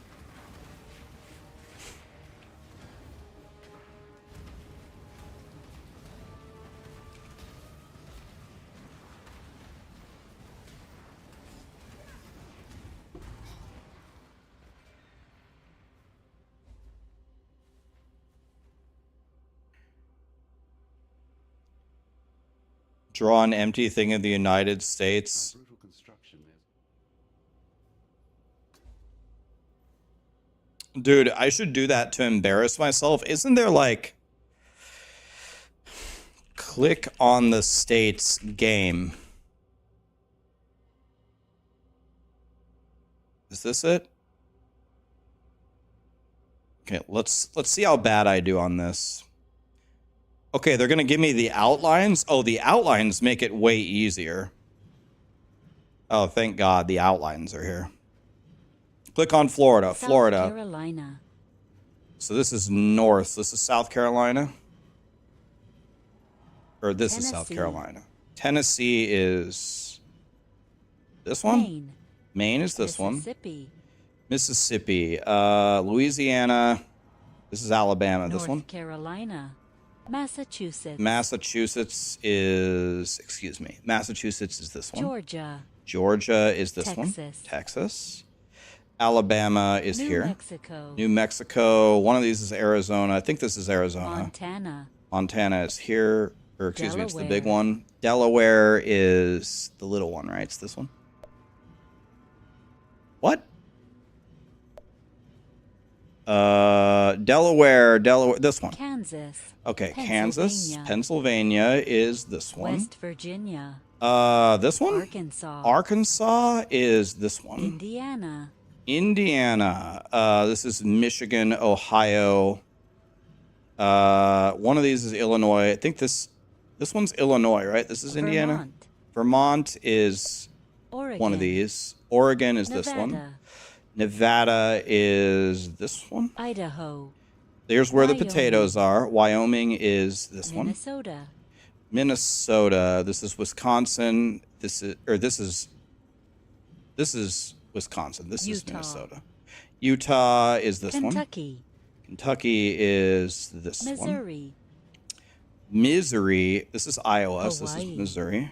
Draw an empty thing of the United States. Brutal construction is. Dude, I should do that to embarrass myself. Isn't there like click on the states game? Is this it? Okay, let's see how bad I do on this. Okay, they're gonna give me the outlines. Oh, the outlines make it way easier. Oh, thank God the outlines are here. Click on Florida. Florida. South Carolina. So this is north. This is South Carolina. Or this is South Tennessee. Carolina. Tennessee is this one? Maine. Maine is this one. Mississippi. Mississippi. Louisiana. This is Alabama. This North one. Carolina. Massachusetts. Massachusetts is, excuse me. Massachusetts is this one. Georgia. Georgia is this one. Texas. Texas. Alabama is New here. Mexico. New Mexico. One of these is Arizona. I think this is Arizona. Montana. Montana is here. Or excuse me, it's the big Delaware. one. Delaware is the little one, right? It's this one. What? Delaware, this one. Kansas. Okay, Kansas. Pennsylvania is this one. West Virginia. This one? Arkansas. Arkansas is this one. Indiana. Indiana. This is Michigan, Ohio. One of these is Illinois. I think this one's Illinois, right? This is Indiana. Vermont. Vermont is Oregon. one of these. Oregon is this one. Nevada. Nevada is this one. Idaho. There's where the Wyoming. potatoes are. Wyoming is this one. Minnesota. Minnesota. This is Wisconsin. This is Wisconsin. This is Utah. Minnesota. Utah is this one. Kentucky. Kentucky is this one. Missouri. Missouri. This is Iowa. So this is Hawaii. Missouri.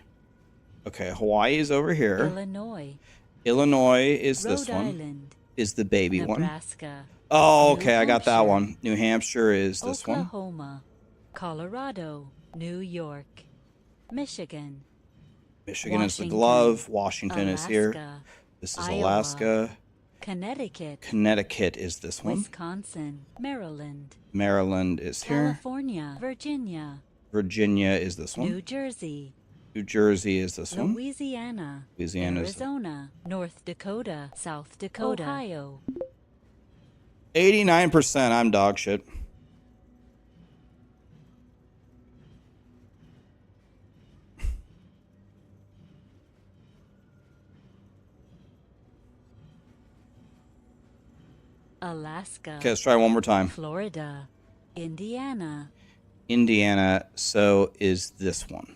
Okay, Hawaii is over here. Illinois. Illinois is this Rhode one. Island. Is the baby one. Nebraska. Oh, New okay, I got that Hampshire. one. New Hampshire is this one. Oklahoma. Colorado. New York. Michigan. Michigan is the Washington. glove. Washington is here. Alaska. This is Iowa. Alaska. Connecticut. Connecticut is this one. Wisconsin. Maryland. Maryland is here. California. Virginia. Virginia is this one. New Jersey. New Jersey is this one. Louisiana. Louisiana is the- Arizona. North Dakota. South Dakota. Ohio. 89%. I'm dog shit. Alaska. Okay, let's try one more time. Florida. Indiana. Indiana, so is this one.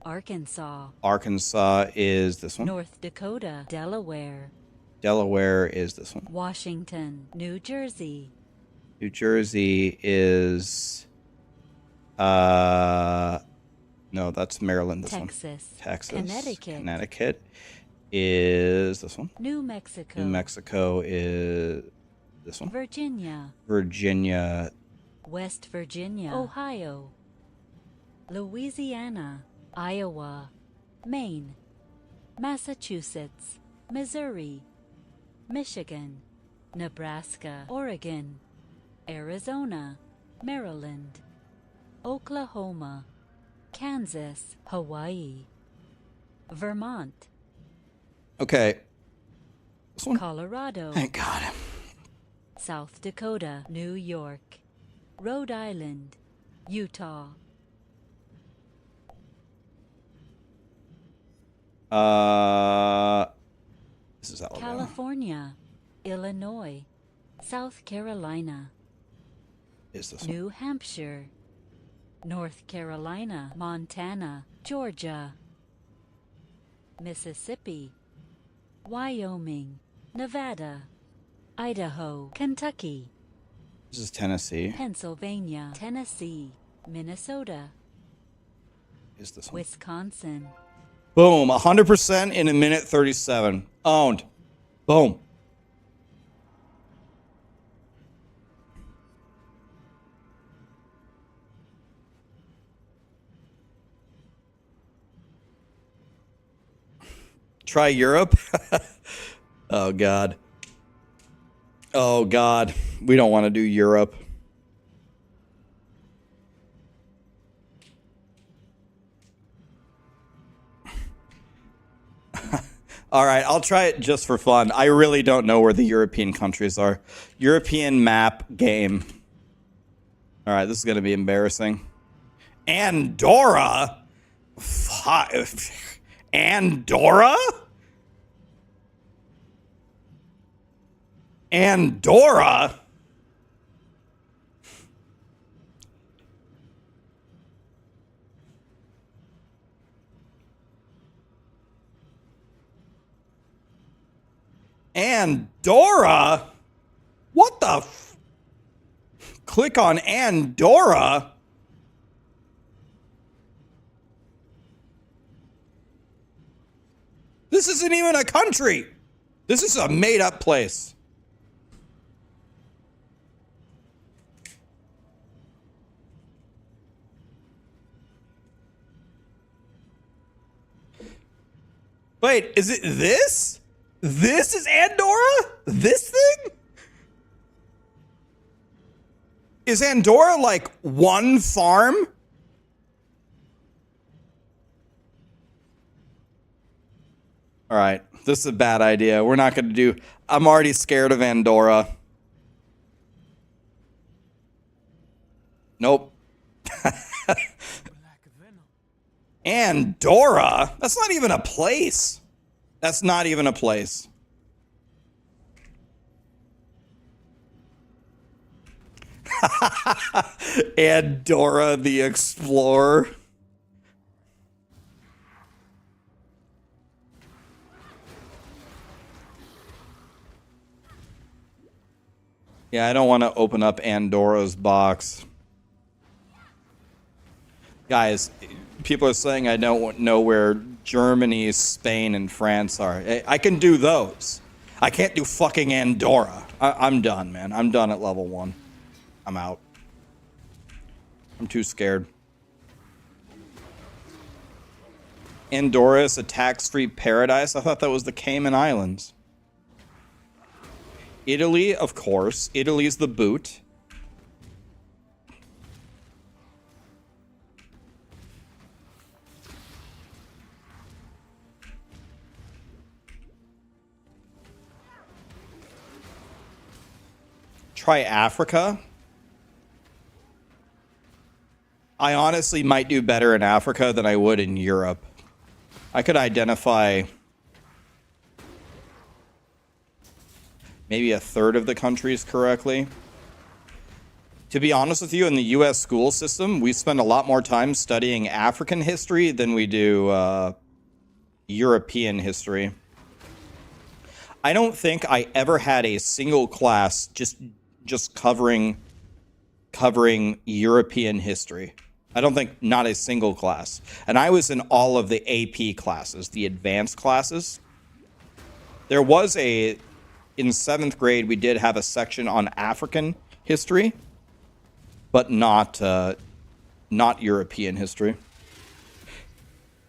Arkansas. Arkansas is this one. North Dakota. Delaware. Delaware is this one. Washington. New Jersey. New Jersey is no, that's Maryland, this Texas. one. Texas. Connecticut. Connecticut is this one. New Mexico. New Mexico is this one. Virginia. Virginia. West Virginia. Ohio. Louisiana. Iowa. Maine. Massachusetts. Missouri. Michigan. Nebraska. Oregon. Arizona. Maryland. Oklahoma. Kansas. Hawaii. Vermont. Okay. This one. Colorado. Thank God. South Dakota. New York. Rhode Island. Utah. This is Alabama. California. Illinois. South Carolina. Is this one? New Hampshire. North Carolina. Montana. Georgia. Mississippi. Wyoming. Nevada, Idaho, Kentucky, This is Tennessee. Pennsylvania, Tennessee, Minnesota, Is this one? Wisconsin, Boom. 100% in a minute 37. Owned. Boom. Try Europe. Oh, God. Oh, God. We don't want to do Europe. All right, I'll try it just for fun. I really don't know where the European countries are. European map game. All right, this is going to be embarrassing. Andorra? Andorra? Andorra? Andorra? What the f- Click on Andorra? This isn't even a country. This is a made-up place. Wait, is it this? This is Andorra? This thing? Is Andorra like one farm? All right, this is a bad idea. We're not going to do... I'm already scared of Andorra. Nope. Andorra? That's not even a place. That's not even a place. Andorra the Explorer. Yeah, I don't want to open up Andorra's box. Guys, people are saying I don't know where Germany, Spain, and France are. I can do those. I can't do fucking Andorra. I'm done, man. I'm done at level 1. I'm out. I'm too scared. Andorra is a tax-free paradise? I thought that was the Cayman Islands. Italy, of course. Italy's the boot. Try Africa. I honestly might do better in Africa than I would in Europe. I could identify maybe a third of the countries correctly. To be honest with you, in the US school system, we spend a lot more time studying African history than we do European history. I don't think I ever had a single class just covering European history. I don't think not a single class. And I was in all of the AP classes, the advanced classes. There was in 7th grade, we did have a section on African history, but not European history.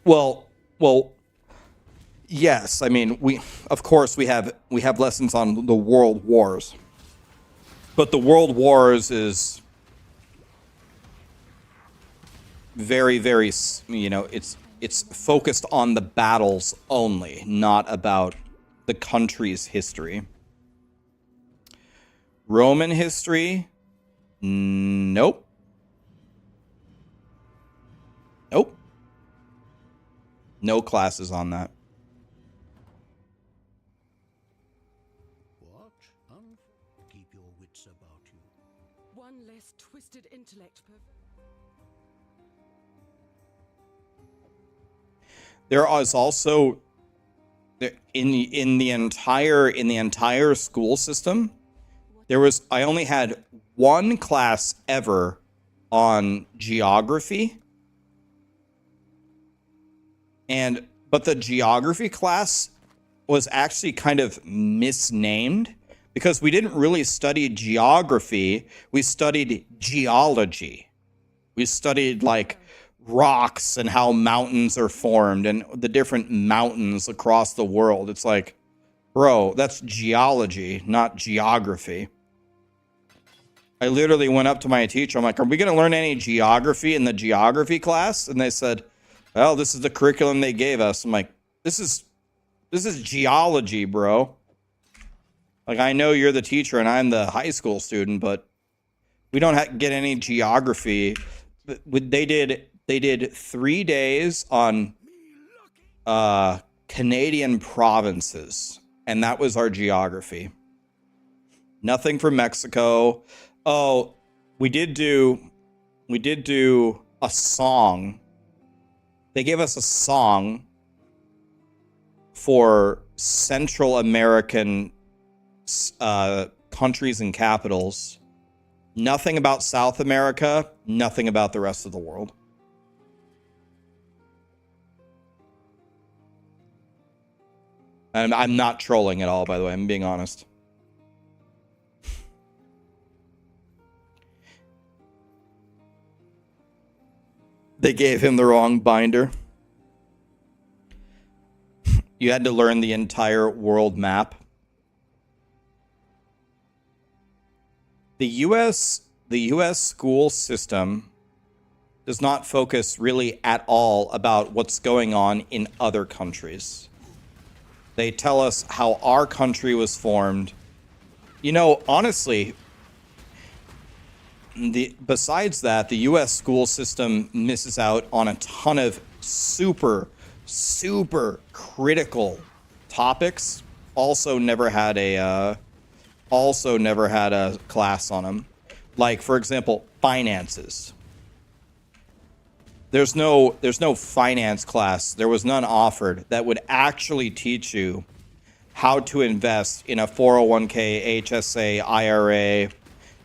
Well, yes. I mean, of course we have lessons on the world wars, but the world wars is very, very, it's focused on the battles only, not about the country's history. Roman history? Nope. Nope. No classes on that. What? Keep your wits about you. One less twisted intellect per... There is also In the entire school system, I only had one class ever on geography. But the geography class was actually kind of misnamed because we didn't really study geography. We studied geology. We studied like rocks and how mountains are formed and the different mountains across the world. It's like, bro, that's geology, not geography. I literally went up to my teacher. I'm like, are we going to learn any geography in the geography class? And they said, well, this is the curriculum they gave us. I'm like, this is geology, bro. Like, I know you're the teacher and I'm the high school student, but we don't get any geography. They did 3 days on Canadian provinces, and that was our geography. Nothing from Mexico. Oh, we did do a song. They gave us a song for Central American countries and capitals. Nothing about South America, nothing about the rest of the world. And I'm not trolling at all, by the way. I'm being honest. They gave him the wrong binder. You had to learn the entire world map. The US school system does not focus really at all about what's going on in other countries. They tell us how our country was formed. You know, honestly, besides that, the US school system misses out on a ton of super critical topics. Also never had a class on them. Like, for example, finances. There's no finance class. There was none offered that would actually teach you how to invest in a 401k, HSA, IRA,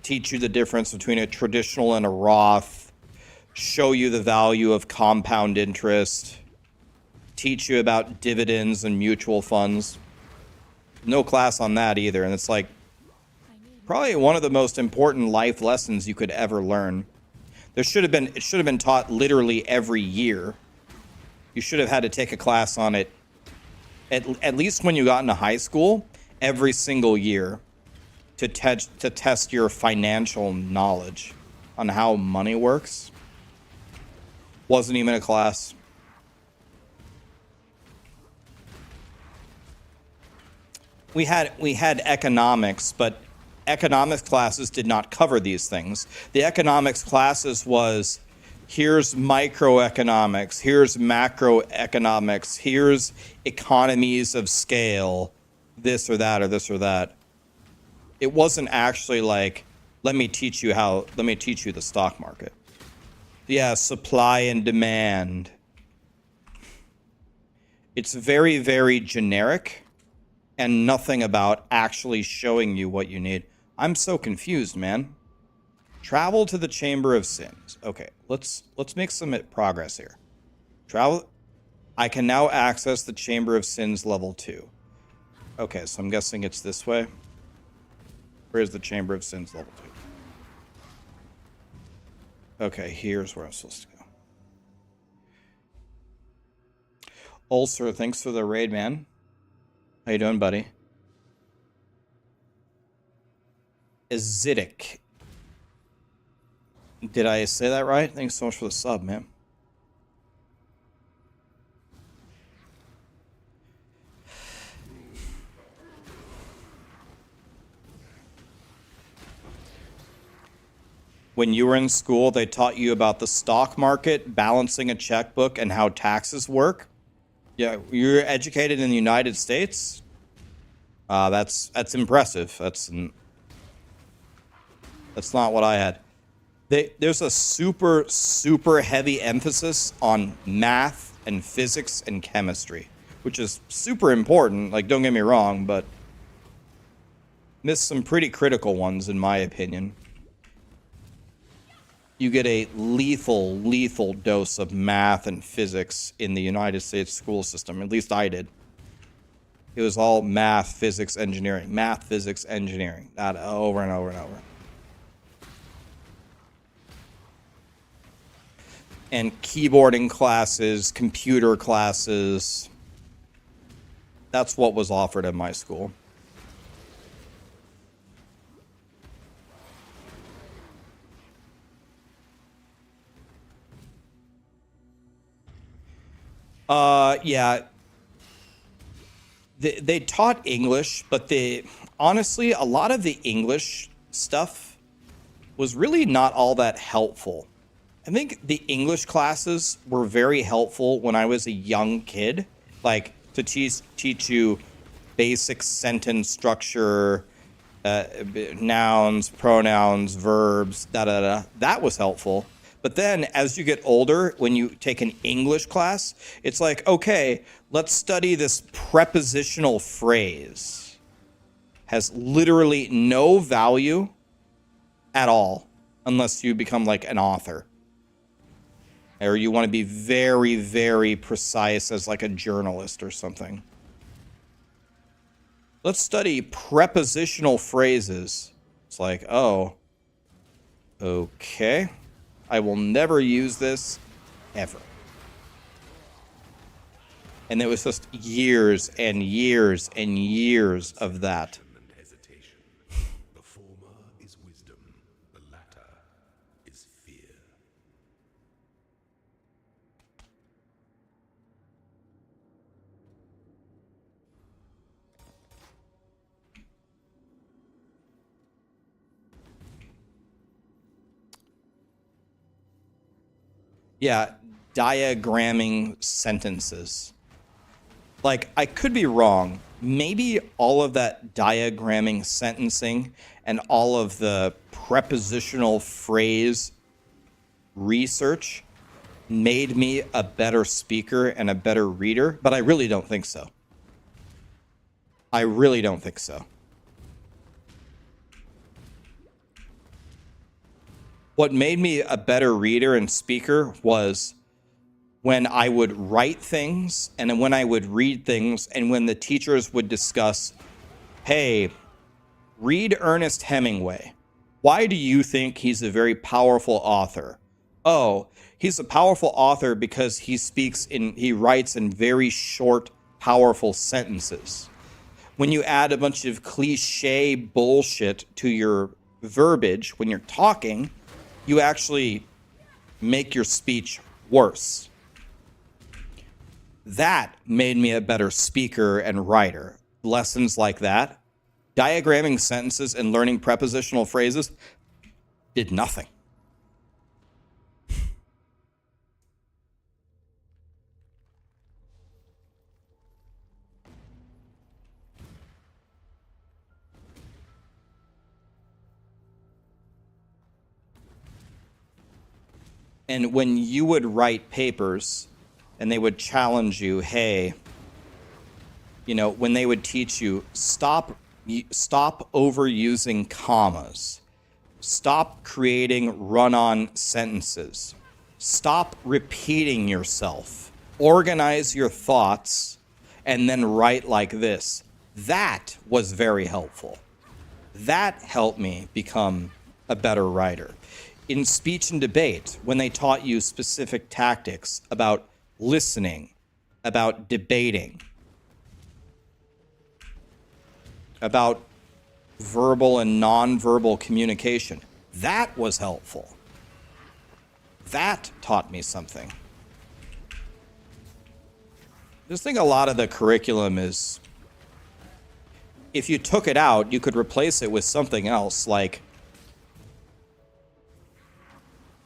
teach you the difference between a traditional and a Roth, show you the value of compound interest, teach you about dividends and mutual funds. No class on that either. And it's like probably one of the most important life lessons you could ever learn. It should have been taught literally every year. You should have had to take a class on it at least when you got into high school, every single year to test your financial knowledge on how money works. Wasn't even a class. We had economics, but economics classes did not cover these things. The economics classes was, here's microeconomics, here's macroeconomics, here's economies of scale, this or that or this or that. It wasn't actually like, let me teach you the stock market. Yeah, supply and demand. It's very, very generic and nothing about actually showing you what you need. I'm so confused, man. Travel to the Chamber of Sins. Okay, let's make some progress here. Travel. I can now access the Chamber of Sins level 2. Okay, so I'm guessing it's this way. Where's the Chamber of Sins level 2? Okay, here's where I'm supposed to go. Ulcer, thanks for the raid, man. How you doing, buddy? Acidic. Did I say that right? Thanks so much for the sub, man. When you were in school, they taught you about the stock market, balancing a checkbook, and how taxes work. Yeah, you're educated in the United States. That's impressive. That's not what I had. There's a super heavy emphasis on math and physics and chemistry. which is super important. Like, don't get me wrong, but missed some pretty critical ones, in my opinion. You get a lethal dose of math and physics in the United States school system. At least I did. It was all math, physics, engineering. Math, physics, engineering. That over and over and over. And keyboarding classes, computer classes. That's what was offered at my school. Yeah. They taught English, but honestly, a lot of the English stuff was really not all that helpful. I think the English classes were very helpful when I was a young kid, like to teach you basic sentence structure, nouns, pronouns, verbs, da-da-da. That was helpful. But then as you get older, when you take an English class, it's like, okay, let's study this prepositional phrase. Has literally no value at all unless you become like an author. Or you want to be very, very precise as like a journalist or something. Let's study prepositional phrases. It's like, oh, okay. I will never use this ever. And it was just years and years and years of that. The former is wisdom, the latter is fear. Yeah, diagramming sentences. Like, I could be wrong. Maybe all of that diagramming sentencing and all of the prepositional phrase research made me a better speaker and a better reader, but I really don't think so. I really don't think so. What made me a better reader and speaker was when I would write things and when I would read things and when the teachers would discuss, hey, read Ernest Hemingway. Why do you think he's a very powerful author? Oh, he's a powerful author because he writes in very short, powerful sentences. When you add a bunch of cliche bullshit to your verbiage when you're talking, you actually make your speech worse. That made me a better speaker and writer. Lessons like that, diagramming sentences and learning prepositional phrases, did nothing. And when you would write papers and they would challenge you, hey, you know, when they would teach you, stop overusing commas. Stop creating run-on sentences. Stop repeating yourself. Organize your thoughts and then write like this. That was very helpful. That helped me become a better writer. In speech and debate, when they taught you specific tactics about listening, about debating, about verbal and non-verbal communication, that was helpful. That taught me something. I just think a lot of the curriculum is, if you took it out, you could replace it with something else, like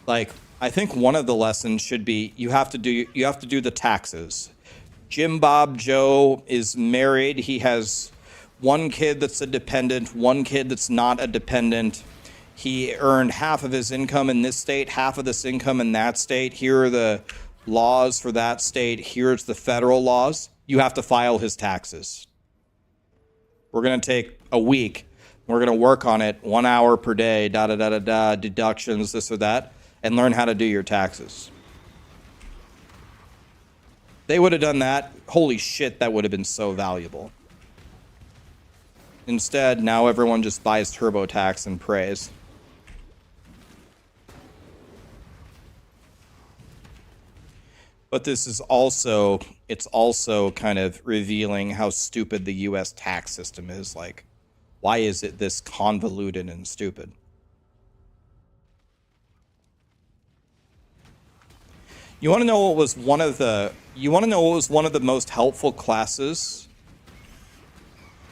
I think one of the lessons should be you have to do the taxes. Jim Bob Joe is married. He has one kid that's a dependent, one kid that's not a dependent. He earned half of his income in this state, half of this income in that state. Here are the laws for that state. Here's the federal laws. you have to file his taxes. We're going to take a week. We're going to work on it 1 hour per day, deductions, this or that, and learn how to do your taxes. They would have done that. Holy shit, that would have been so valuable. Instead, now everyone just buys TurboTax and prays. But this is also, it's also kind of revealing how stupid the US tax system is. Like, why is it this convoluted and stupid? You want to know what was one of the, most helpful classes?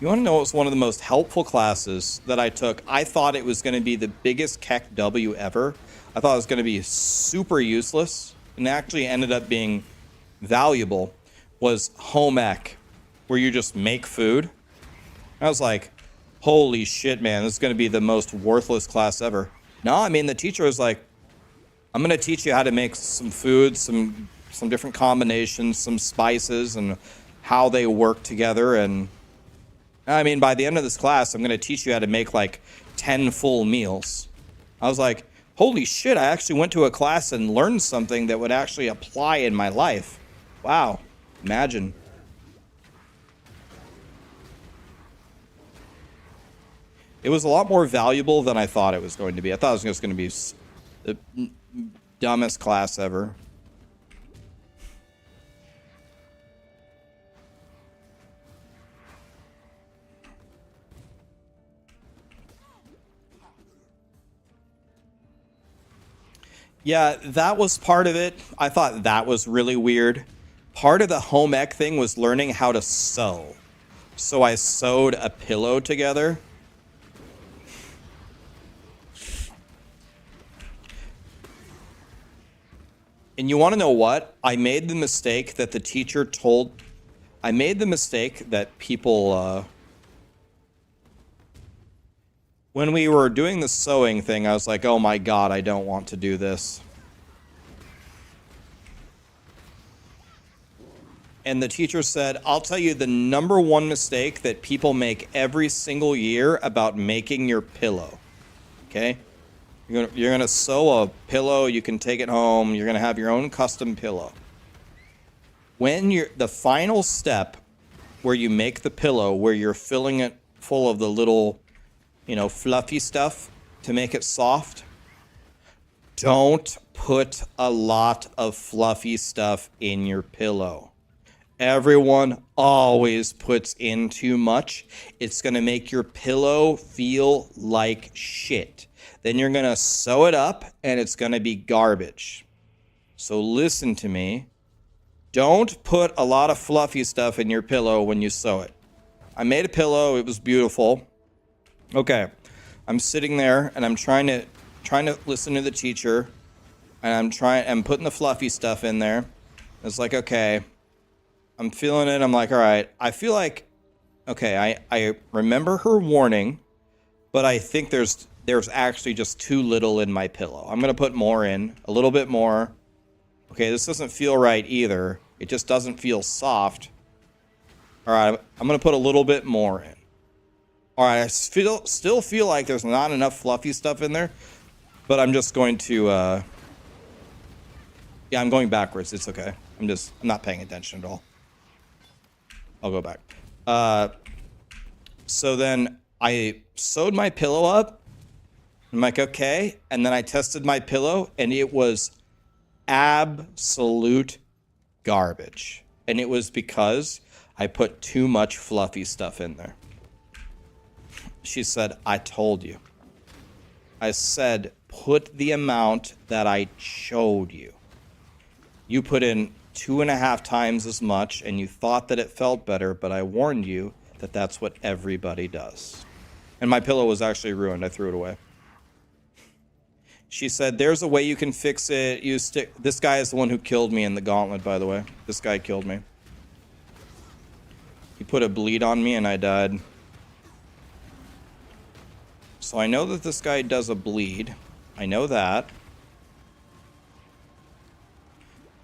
You want to know what was one of the most helpful classes that I took? I thought it was going to be the biggest keck W ever. I thought it was going to be super useless, and actually ended up being valuable. Was home ec, where you just make food. I was like, holy shit, man, this is going to be the most worthless class ever. No, I mean, the teacher was like, I'm going to teach you how to make some food, some different combinations, some spices, and how they work together. And I mean, by the end of this class, I'm going to teach you how to make like 10 full meals. I was like, holy shit, I actually went to a class and learned something that would actually apply in my life. Wow, imagine. It was a lot more valuable than I thought it was going to be. I thought it was just going to be the dumbest class ever. Yeah, that was part of it. I thought that was really weird. Part of the home ec thing was learning how to sew. So I sewed a pillow together. And you want to know what? I made the mistake that the teacher told... I made the mistake that people... When we were doing the sewing thing, I was like, oh my god, I don't want to do this. And the teacher said, I'll tell you the number one mistake that people make every single year about making your pillow. Okay? You're gonna sew a pillow, you can take it home, you're gonna have your own custom pillow. When the final step where you make the pillow, where you're filling it full of the little, you know, fluffy stuff to make it soft, don't put a lot of fluffy stuff in your pillow. Everyone always puts in too much. It's going to make your pillow feel like shit. Then you're going to sew it up and it's going to be garbage. So listen to me. Don't put a lot of fluffy stuff in your pillow when you sew it. I made a pillow. It was beautiful. Okay, I'm sitting there and I'm trying to listen to the teacher, and I'm putting the fluffy stuff in there. It's like, okay, I'm feeling it. I'm like, all right, I feel like, okay, I remember her warning, but I think there's actually just too little in my pillow. I'm gonna put more in, a little bit more. Okay, this doesn't feel right either. It just doesn't feel soft. All right, I'm gonna put a little bit more in. All right, I still feel like there's not enough fluffy stuff in there, but I'm just going to, yeah, I'm going backwards. It's okay. I'm not paying attention at all. I'll go back. So then I sewed my pillow up. I'm like, okay. And then I tested my pillow, and it was absolute garbage. And it was because I put too much fluffy stuff in there. She said, I told you. I said, put the amount that I showed you. You put in 2.5 times as much, and you thought that it felt better, but I warned you that that's what everybody does. And my pillow was actually ruined. I threw it away. She said, there's a way you can fix it. This guy is the one who killed me in the gauntlet, by the way. This guy killed me. He put a bleed on me, and I died. So I know that this guy does a bleed. I know that.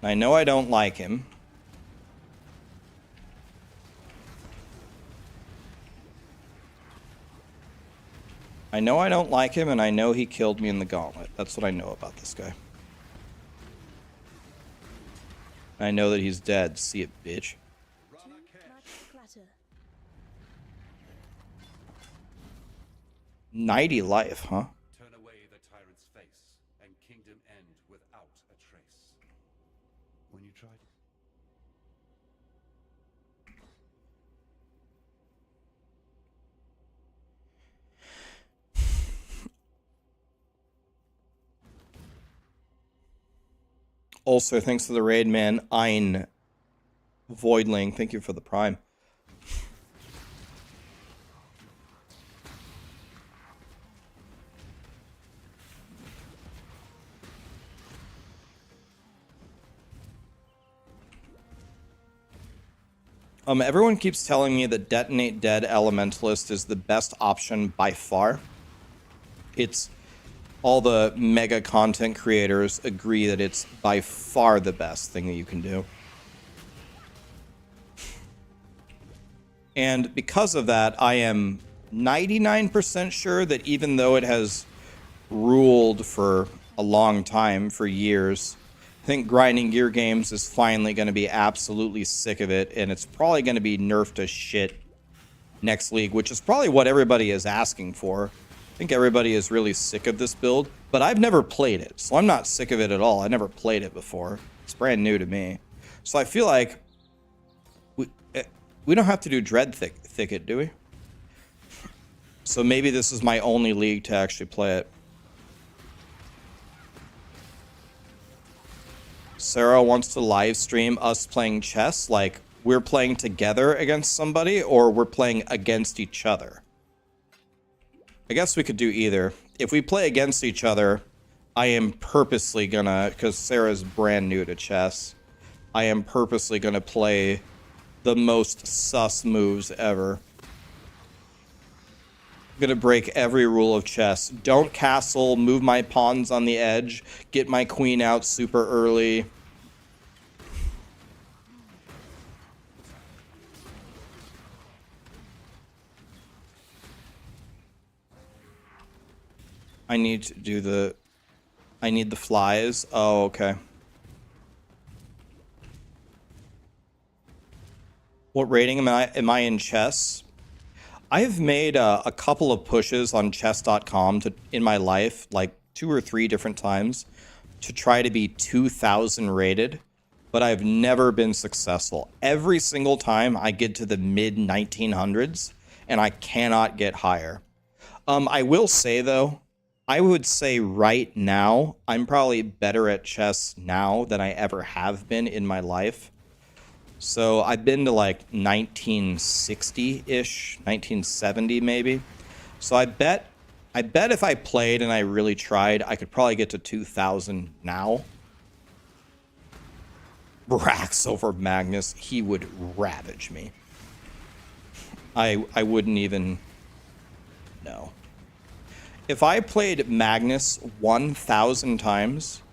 I know I don't like him. I know I don't like him, and I know he killed me in the gauntlet. That's what I know about this guy. I know that he's dead. See it, bitch. Too much clutter. 90 life, huh? Turn away the tyrant's face, and kingdom end without a trace. When you tried it. Also, thanks to the raid, man. Ein Voidling, thank you for the prime. Everyone keeps telling me that Detonate Dead Elementalist is the best option by far. It's all the mega content creators agree that it's by far the best thing that you can do. And because of that, I am 99% sure that even though it has ruled for a long time, for years, I think grinding gear games is finally going to be absolutely sick of it, and it's probably going to be nerfed to shit next league, which is probably what everybody is asking for. I think everybody is really sick of this build, but I've never played it, so I'm not sick of it at all. I never played it before. It's brand new to me. So I feel like we don't have to do Dread Thicket, do we? So maybe this is my only league to actually play it. Sarah wants to live stream us playing chess, like we're playing together against somebody or we're playing against each other. I guess we could do either. If we play against each other, I am purposely gonna, because Sarah's brand new to chess, I am purposely gonna play the most sus moves ever. I'm gonna break every rule of chess. Don't castle, move my pawns on the edge, get my queen out super early. I need to do the... I need the flies. Oh, okay. What rating am I in chess? I've made a couple of pushes on chess.com in my life, like 2 or 3 different times, to try to be 2000 rated, but I've never been successful. Every single time I get to the mid 1900s, and I cannot get higher. I will say though, I would say right now, I'm probably better at chess now than I ever have been in my life. So I've been to like 1960-ish, 1970 maybe. So I bet if I played and I really tried, I could probably get to 2000 now. Rax over Magnus, he would ravage me. I wouldn't even know. If I played Magnus 1,000 times,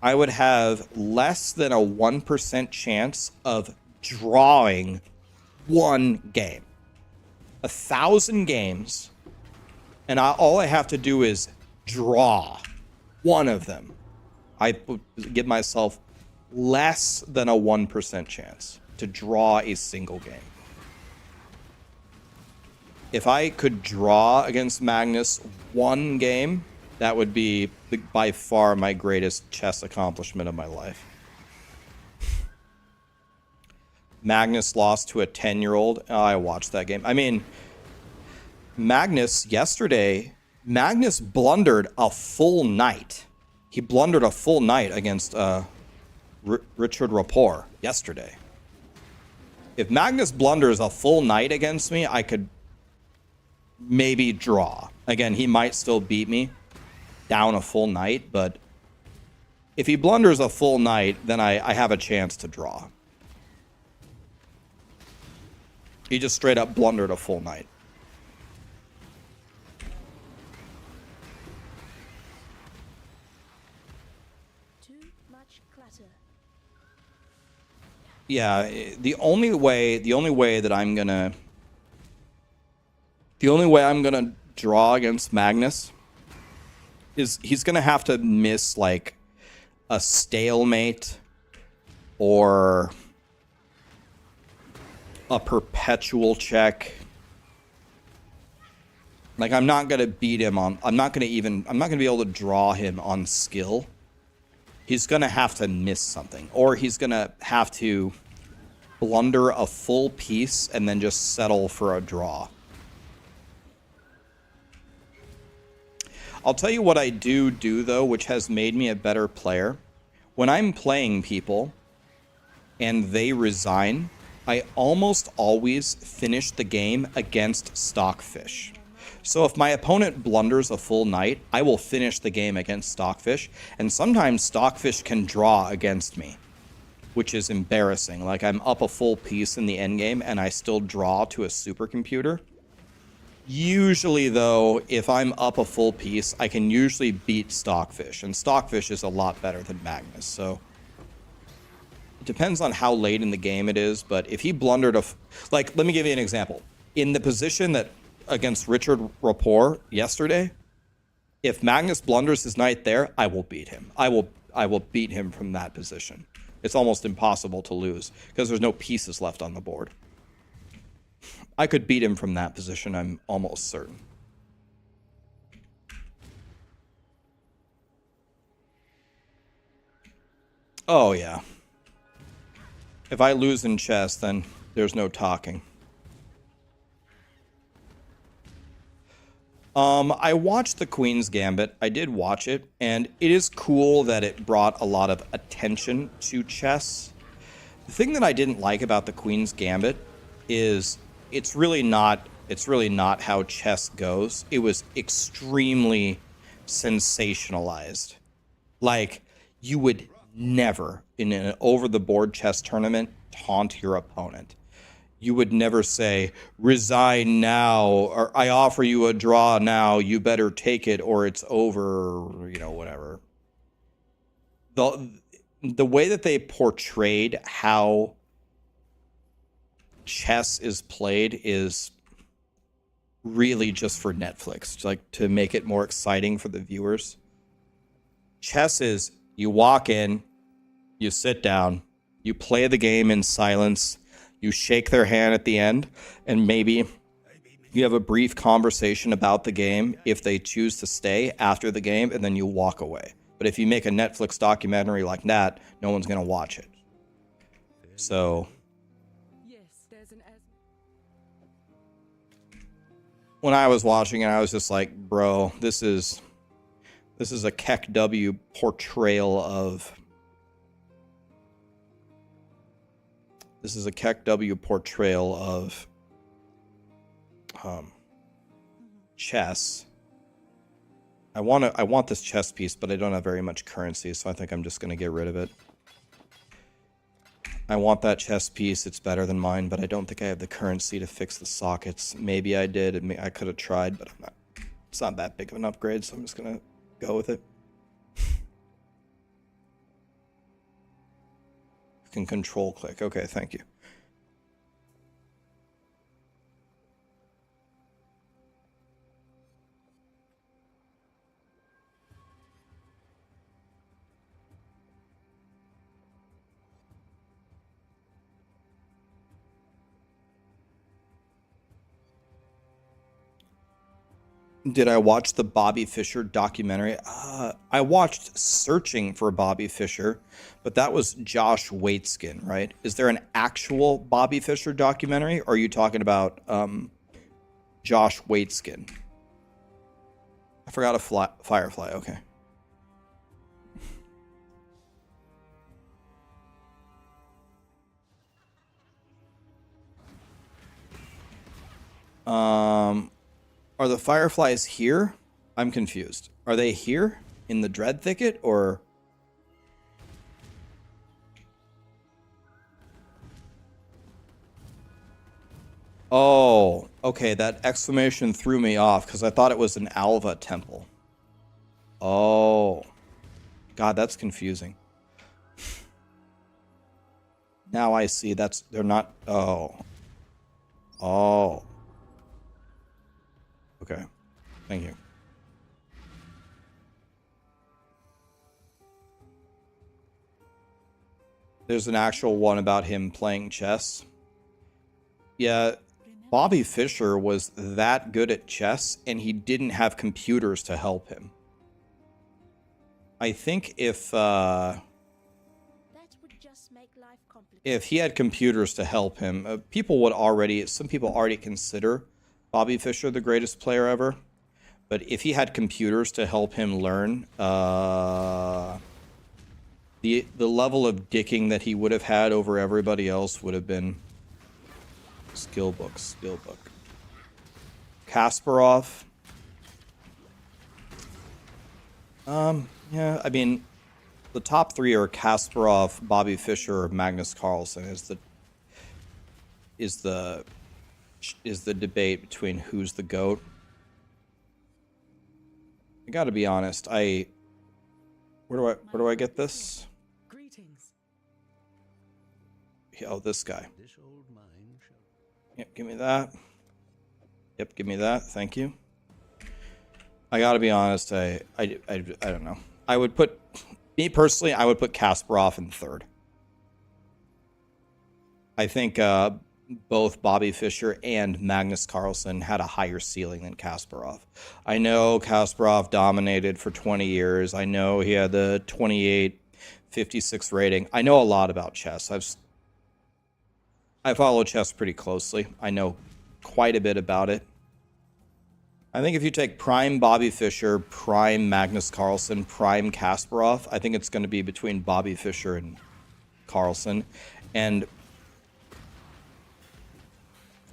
I would have less than a 1% chance of drawing one game. 1,000 games, and all I have to do is draw one of them. I would give myself less than a 1% chance to draw a single game. If I could draw against Magnus one game, that would be by far my greatest chess accomplishment of my life. Magnus lost to a 10-year-old. Oh, I watched that game. I mean, Magnus yesterday, Magnus blundered a full knight. He blundered a full knight against Richard Rapport yesterday. If Magnus blunders a full knight against me, I could maybe draw. Again, he might still beat me down a full knight, but if he blunders a full knight, then I have a chance to draw. He just straight up blundered a full knight. Too much clutter. Yeah, the only way that I'm gonna draw against Magnus is he's going to have to miss like a stalemate or a perpetual check. Like I'm not going to beat him on, I'm not going to be able to draw him on skill. He's going to have to miss something, or he's going to have to blunder a full piece and then just settle for a draw. I'll tell you what I do though, which has made me a better player. When I'm playing people and they resign, I almost always finish the game against Stockfish. So if my opponent blunders a full knight, I will finish the game against Stockfish, and sometimes Stockfish can draw against me, which is embarrassing. Like I'm up a full piece in the endgame and I still draw to a supercomputer. Usually though, if I'm up a full piece, I can usually beat Stockfish, and Stockfish is a lot better than Magnus, so it depends on how late in the game it is. But if he blundered like, let me give you an example. In the position that against Richard Rapport yesterday, if Magnus blunders his knight there, I will beat him. I will beat him from that position. It's almost impossible to lose because there's no pieces left on the board. I could beat him from that position, I'm almost certain. Oh yeah. If I lose in chess, then there's no talking. I watched the Queen's Gambit. I did watch it, and it is cool that it brought a lot of attention to chess. The thing that I didn't like about the Queen's Gambit is it's really not how chess goes. It was extremely sensationalized. Like, you would never in an over-the-board chess tournament taunt your opponent. You would never say, resign now, or I offer you a draw now, you better take it or it's over, you know, whatever. The way that they portrayed how chess is played is really just for Netflix, like to make it more exciting for the viewers. Chess is, you walk in, you sit down, you play the game in silence, you shake their hand at the end, and maybe you have a brief conversation about the game if they choose to stay after the game, and then you walk away. But if you make a Netflix documentary like that, no one's going to watch it. So when I was watching it, I was just like, bro, this is a Keck W portrayal of... This is a Keck W portrayal of chess. I want this chess piece, but I don't have very much currency, so I think I'm just going to get rid of it. I want that chess piece. It's better than mine, but I don't think I have the currency to fix the sockets. Maybe I did. I could have tried, but it's not that big of an upgrade, so I'm just going to go with it. Can control click. Okay, thank you. Did I watch the Bobby Fischer documentary? I watched Searching for Bobby Fischer, but that was Josh Waitzkin, right? Is there an actual Bobby Fischer documentary, or are you talking about Josh Waitzkin? I forgot a Firefly, okay. Are the Fireflies here? I'm confused. Are they here in the Dread Thicket, or... Oh, okay, that exclamation threw me off because I thought it was an Alva temple. Oh. God, that's confusing. Now I see, they're not... Oh. Oh. Okay. Thank you. There's an actual one about him playing chess. Yeah, Bobby Fischer was that good at chess, and he didn't have computers to help him. I think That would just make life complicated. if he had computers to help him, some people already consider Bobby Fischer the greatest player ever. But if he had computers to help him learn, the level of dicking that he would have had over everybody else would have been skill book. Kasparov. Yeah, I mean, the top three are Kasparov, Bobby Fischer, or Magnus Carlsen is the debate between who's the GOAT. I gotta be honest, where do I get this? Greetings. Oh, this guy. Yep, give me that. Yep, give me that. Thank you. I gotta be honest, I don't know. I would put Kasparov in third. I think both Bobby Fischer and Magnus Carlsen had a higher ceiling than Kasparov. I know Kasparov dominated for 20 years. I know he had the 2856 rating. I know a lot about chess. I follow chess pretty closely. I know quite a bit about it. I think if you take prime Bobby Fischer, prime Magnus Carlsen, prime Kasparov, I think it's going to be between Bobby Fischer and Carlsen. And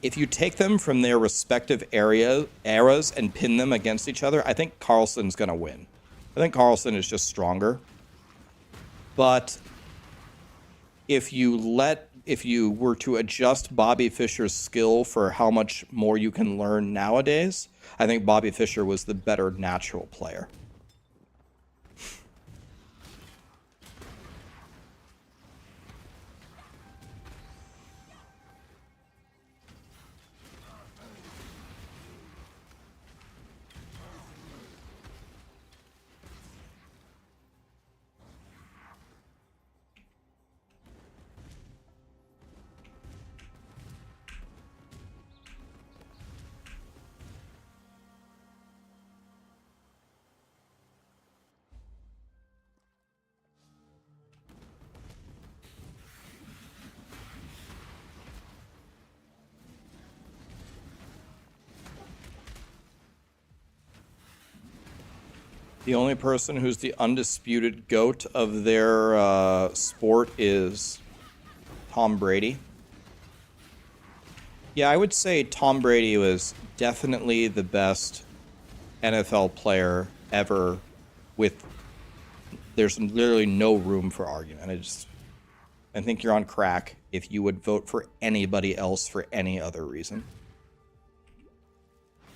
if you take them from their respective eras and pin them against each other, I think Carlsen's going to win. I think Carlsen is just stronger. But if you were to adjust Bobby Fischer's skill for how much more you can learn nowadays, I think Bobby Fischer was the better natural player. The only person who's the undisputed GOAT of their sport is Tom Brady. Yeah, I would say Tom Brady was definitely the best NFL player ever. There's literally no room for argument. I think you're on crack if you would vote for anybody else for any other reason.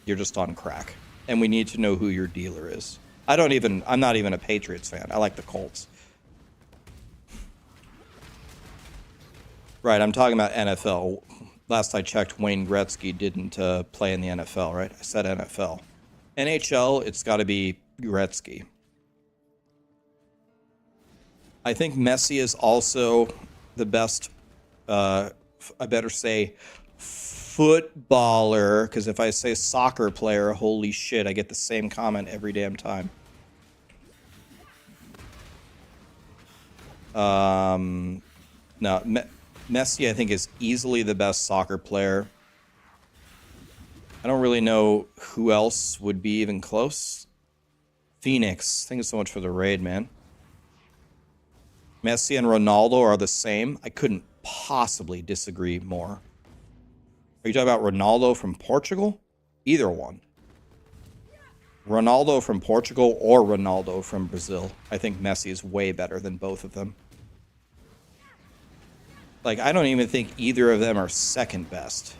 You're just on crack. And we need to know who your dealer is. I'm not even a Patriots fan. I like the Colts. Right, I'm talking about NFL. Last I checked, Wayne Gretzky didn't play in the NFL, right? I said NFL. NHL, it's got to be Gretzky. I think Messi is also the best, I better say, footballer, because if I say soccer player, holy shit, I get the same comment every damn time. No, Messi, I think, is easily the best soccer player. I don't really know who else would be even close. Phoenix, thank you so much for the raid, man. Messi and Ronaldo are the same. I couldn't possibly disagree more. Are you talking about Ronaldo from Portugal? Either one. Ronaldo from Portugal or Ronaldo from Brazil. I think Messi is way better than both of them. Like, I don't even think either of them are second best.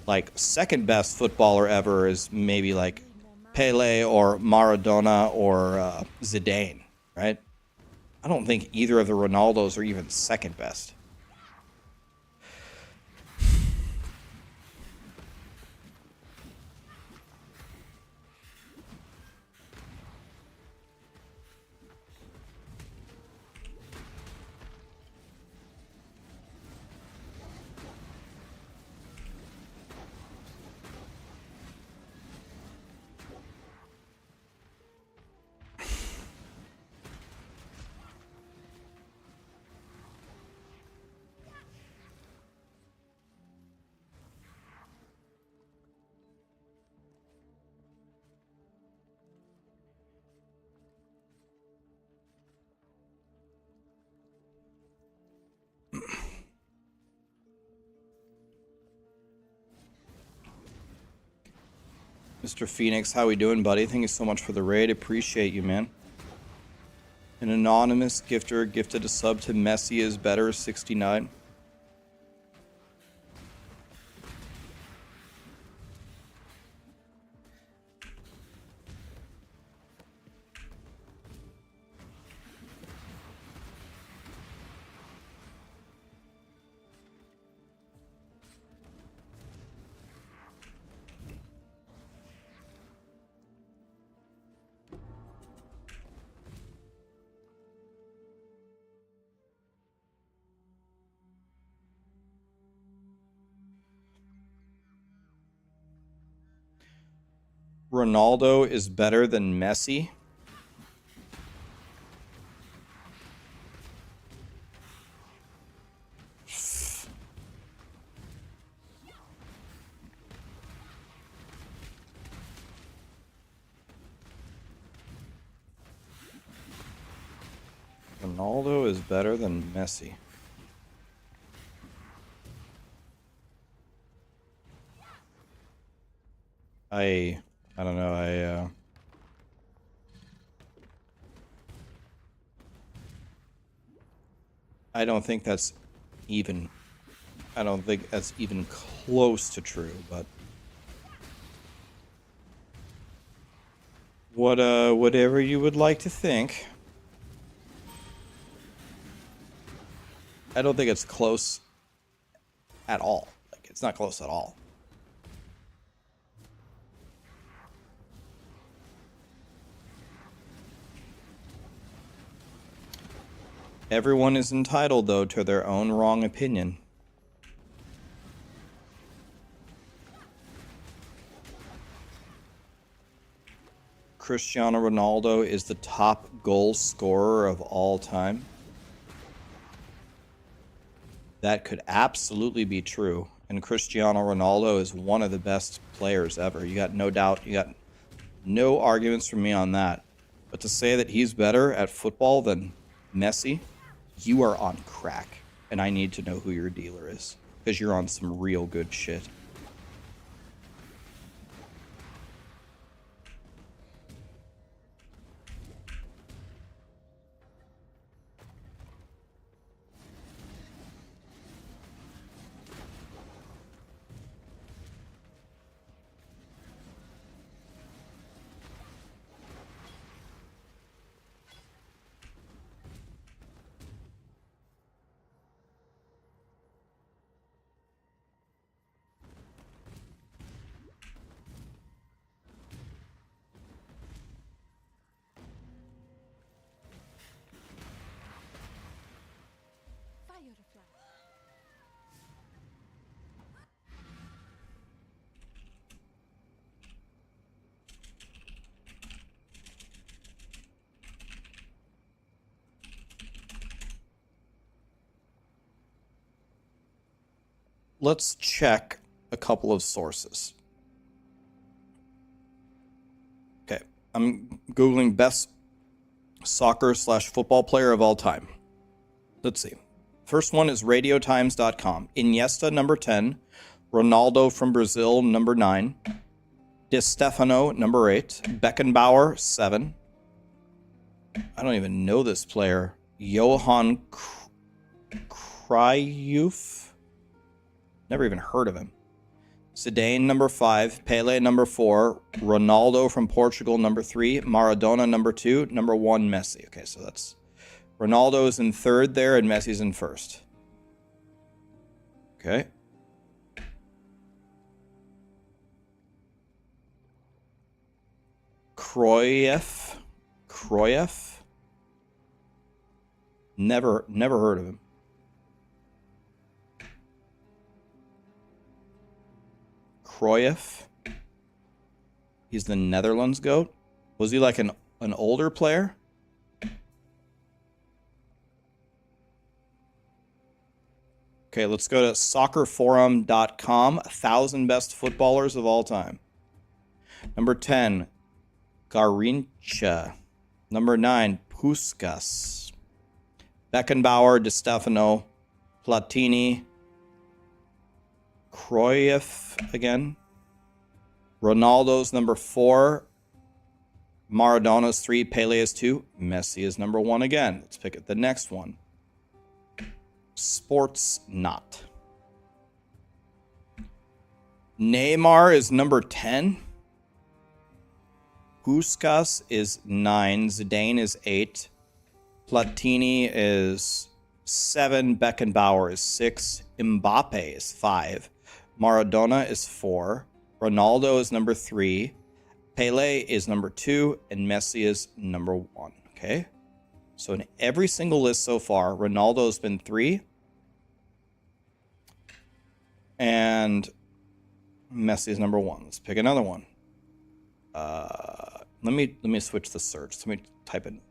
Like, second best footballer ever is maybe like Pele or Maradona or Zidane, right? I don't think either of the Ronaldos are even second best. Mr. Phoenix, how we doing, buddy? Thank you so much for the raid. Appreciate you, man. An anonymous gifter gifted a sub to Messi is better 69. Ronaldo is better than Messi. Ronaldo is better than Messi. I don't know. I don't think that's even. I don't think that's even close to true. But whatever you would like to think. I don't think it's close at all. Like, it's not close at all. Everyone is entitled, though, to their own wrong opinion. Cristiano Ronaldo is the top goal scorer of all time. That could absolutely be true. And Cristiano Ronaldo is one of the best players ever. You got no doubt. You got no arguments from me on that. But to say that he's better at football than Messi, you are on crack. And I need to know who your dealer is. Because you're on some real good shit. Let's check a couple of sources. Okay, I'm Googling best soccer/football player of all time. Let's see. First one is radiotimes.com. Iniesta, number 10. Ronaldo from Brazil, number 9. Di Stefano, number 8. Beckenbauer, 7. I don't even know this player. Johan Cruyff. Never even heard of him. Zidane, number 5. Pele, number 4. Ronaldo from Portugal, number 3. Maradona, number 2. Number 1, Messi. Okay, so that's... Ronaldo's in 3rd there, and Messi's in 1st. Okay. Cruyff. Never heard of him. Cruyff. He's the Netherlands goat. Was he like an older player? Okay, let's go to soccerforum.com. 1,000 best footballers of all time. Number 10, Garrincha. Number 9, Puskas. Beckenbauer, Di Stefano, Platini, Cruyff again. Ronaldo's number 4. Maradona's 3. Pele is 2. Messi is number 1 again. Let's pick at the next one. Sports not. Neymar is number 10. Puskas is 9. Zidane is 8. Platini is 7. Beckenbauer is 6. Mbappe is 5. Maradona is 4. Ronaldo is number 3. Pele is number 2. And Messi is number 1. Okay? So in every single list so far, Ronaldo's been 3. And Messi is number 1. Let's pick another one. Let me switch the search. Let me type in.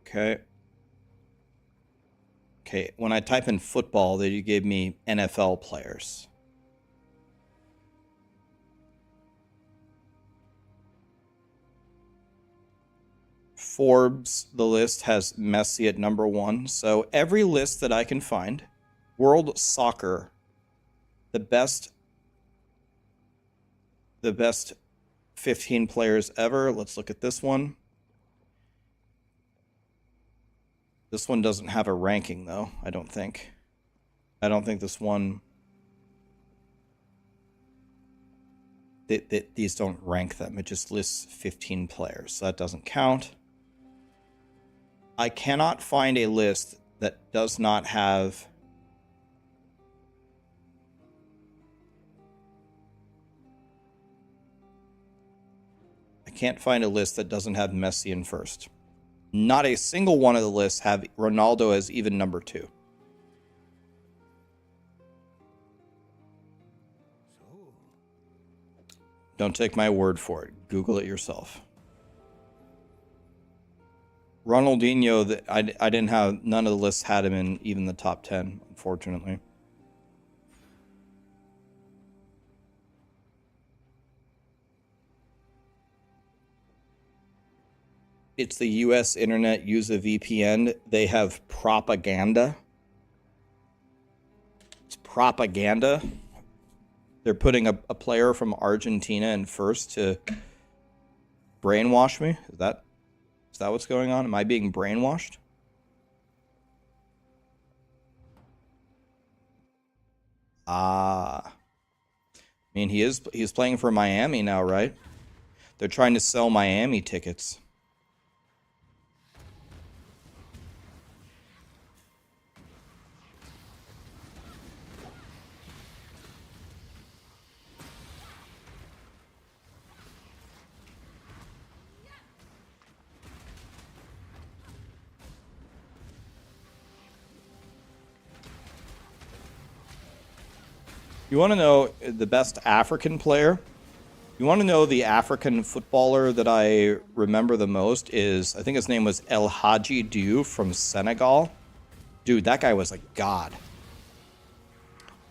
Okay. Okay, when I type in football, they gave me NFL players. Forbes, the list has Messi at number 1. So every list that I can find, World Soccer, the best 15 players ever. Let's look at this one. This one doesn't have a ranking, though, I don't think. I don't think this one... These don't rank them. It just lists 15 players, so that doesn't count. I cannot find a list that does not have... I can't find a list that doesn't have Messi in first. Not a single one of the lists have Ronaldo as even number 2. Don't take my word for it. Google it yourself. Ronaldinho, I didn't have, none of the lists had him in even the top 10, unfortunately. It's the US internet, use a VPN. They have propaganda. It's propaganda. They're putting a player from Argentina in first to brainwash me. Is that what's going on? Am I being brainwashed? I mean, he's playing for Miami now, right? They're trying to sell Miami tickets. You want to know the best African player? You want to know the African footballer that I remember the most is, I think his name was El Hadji Diouf from Senegal. Dude, that guy was a god.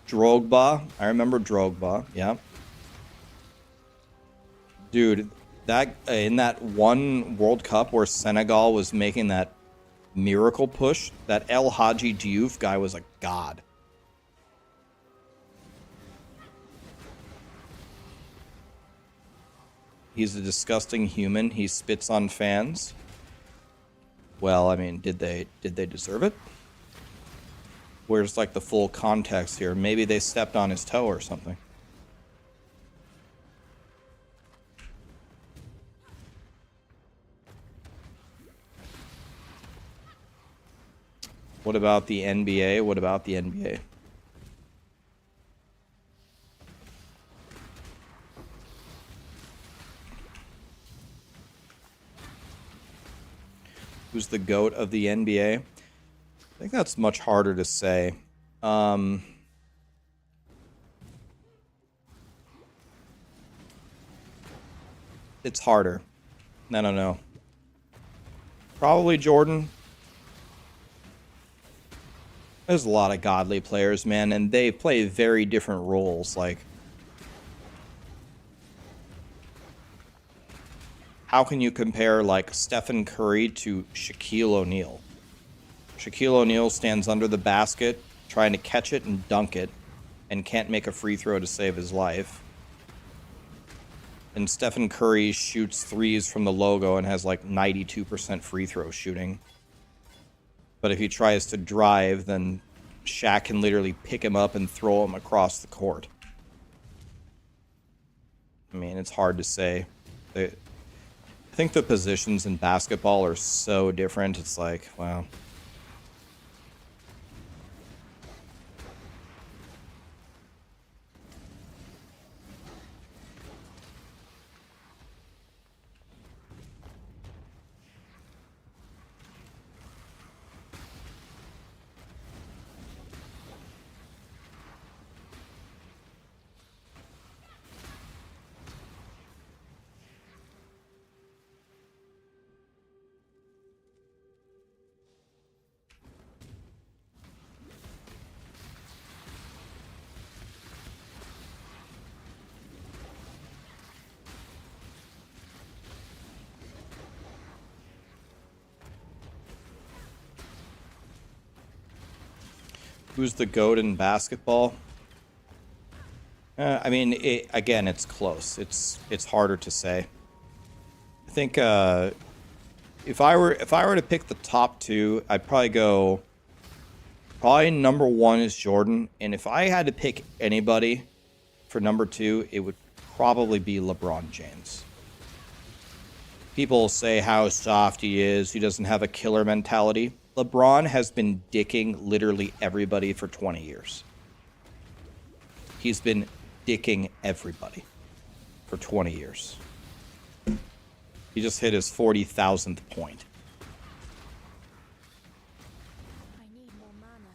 Drogba. I remember Drogba, yeah. Dude, that in that one World Cup where Senegal was making that miracle push, that El Hadji Diouf guy was a god. He's a disgusting human. He spits on fans. Well, I mean, did they deserve it? Where's like the full context here? Maybe they stepped on his toe or something. What about the NBA? What about the NBA? Who's the GOAT of the NBA? I think that's much harder to say. It's harder. I don't know. Probably Jordan. There's a lot of godly players, man, and they play very different roles. Like, how can you compare, like, Stephen Curry to Shaquille O'Neal? Shaquille O'Neal stands under the basket trying to catch it and dunk it and can't make a free throw to save his life. And Stephen Curry shoots threes from the logo and has like 92% free throw shooting. But if he tries to drive, then Shaq can literally pick him up and throw him across the court. I mean, it's hard to say. I think the positions in basketball are so different. It's like, wow. Who's the GOAT in basketball? I mean, again, it's close. It's harder to say. I think if I were to pick the top two, I'd probably go. Probably number one is Jordan, and if I had to pick anybody for number two, it would probably be LeBron James. People say how soft he is. He doesn't have a killer mentality. LeBron has been dicking literally everybody for 20 years. He's been dicking everybody for 20 years. He just hit his 40,000th point. I need more mana.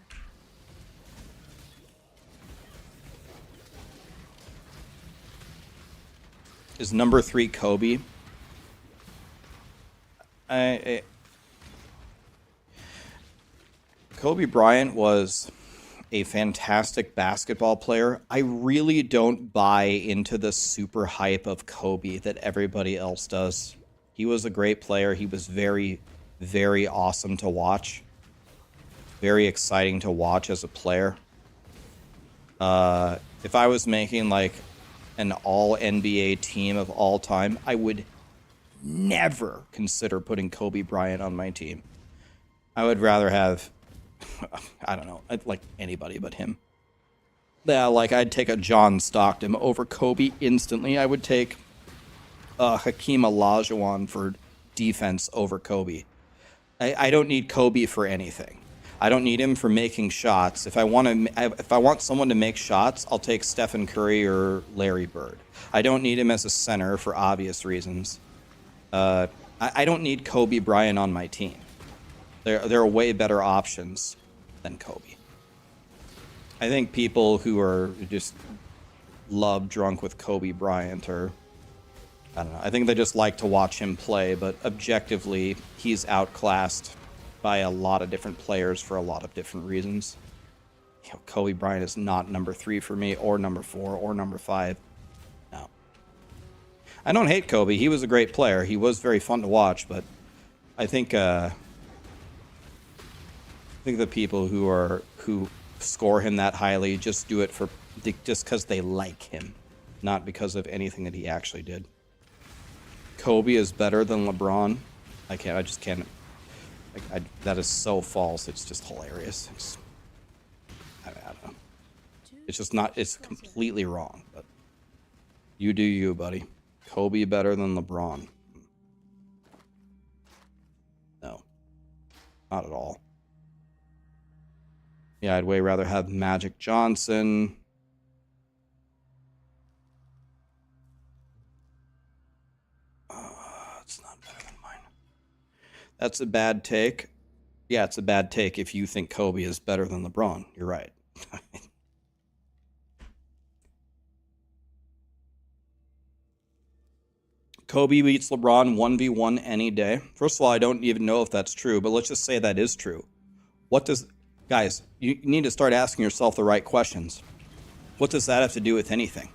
Is number three Kobe? Kobe Bryant was a fantastic basketball player. I really don't buy into the super hype of Kobe that everybody else does. He was a great player. He was very, very awesome to watch. Very exciting to watch as a player. If I was making like an all NBA team of all time, I would never consider putting Kobe Bryant on my team. I would rather have, I don't know, like anybody but him. Yeah, like I'd take a John Stockton over Kobe instantly. I would take Hakeem Olajuwon for defense over Kobe. I don't need Kobe for anything. I don't need him for making shots. If I want someone to make shots, I'll take Stephen Curry or Larry Bird. I don't need him as a center for obvious reasons. I don't need Kobe Bryant on my team. There are way better options than Kobe. I think people who are just love drunk with Kobe Bryant or I don't know. I think they just like to watch him play, but objectively, he's outclassed by a lot of different players for a lot of different reasons. You know, Kobe Bryant is not number 3 for me, or number 4, or number 5. No. I don't hate Kobe. He was a great player. He was very fun to watch, but I think the people who score him that highly just do it just because they like him, not because of anything that he actually did. Kobe is better than LeBron. I just can't. That is so false. It's just hilarious. I don't know. It's just not. It's completely wrong. But you do you, buddy. Kobe better than LeBron? No, not at all. Yeah, I'd way rather have Magic Johnson. It's not better than mine. That's a bad take. Yeah, it's a bad take if you think Kobe is better than LeBron. You're right. Kobe beats LeBron 1v1 any day. First of all, I don't even know if that's true, but let's just say that is true. Guys, you need to start asking yourself the right questions. What does that have to do with anything?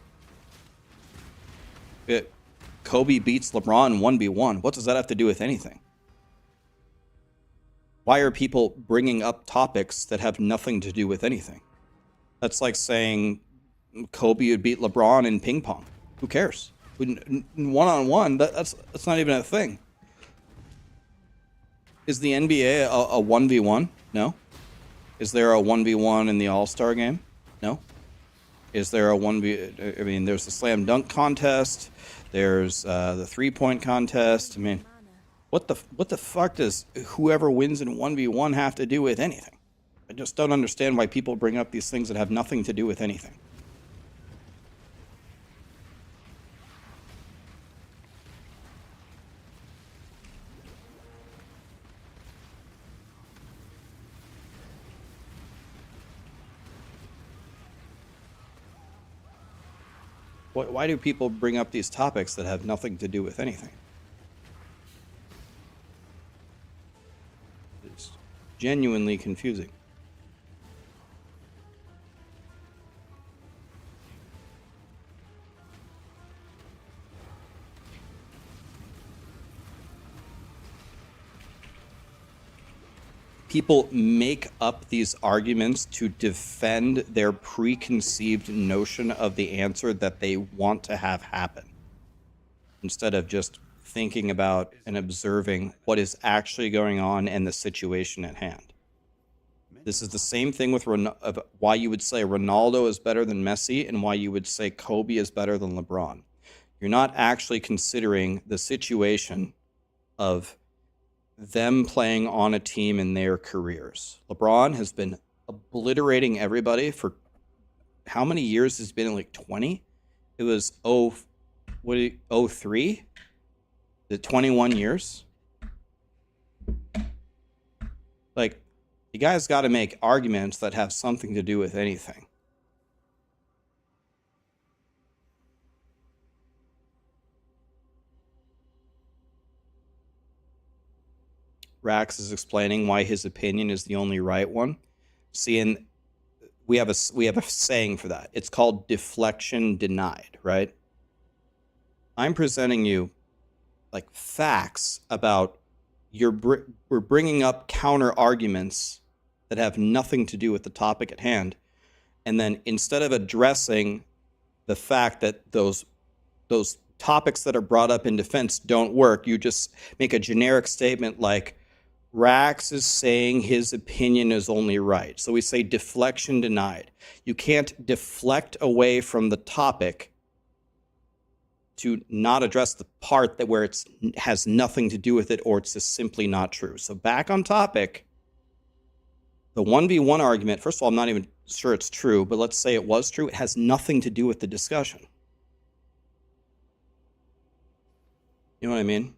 Kobe beats LeBron 1v1. What does that have to do with anything? Why are people bringing up topics that have nothing to do with anything? That's like saying Kobe would beat LeBron in ping pong. Who cares? One-on-one, that's not even a thing. Is the NBA a 1v1? No. Is there a 1v1 in the All-Star game? No. Is there a 1v... I mean, there's the slam dunk contest. There's the three-point contest. I mean, what the fuck does whoever wins in 1v1 have to do with anything? I just don't understand why people bring up these things that have nothing to do with anything. Why do people bring up these topics that have nothing to do with anything? It's genuinely confusing. People make up these arguments to defend their preconceived notion of the answer that they want to have happen, instead of just thinking about and observing what is actually going on and the situation at hand. This is the same thing with why you would say Ronaldo is better than Messi and why you would say Kobe is better than LeBron. You're not actually considering the situation of them playing on a team in their careers. LeBron has been obliterating everybody for how many years has been, like 20? It was 03? The 21 years? Like, you guys got to make arguments that have something to do with anything. Rax is explaining why his opinion is the only right one. See, and we have a saying for that. It's called deflection denied, right? I'm presenting you like facts about we're bringing up counter arguments that have nothing to do with the topic at hand, and then instead of addressing the fact that those topics that are brought up in defense don't work, you just make a generic statement like, Rax is saying his opinion is only right. So we say deflection denied. You can't deflect away from the topic to not address the part that where it has nothing to do with it, or it's just simply not true. So back on topic, the 1v1 argument, first of all, I'm not even sure it's true, but let's say it was true. It has nothing to do with the discussion. You know what I mean?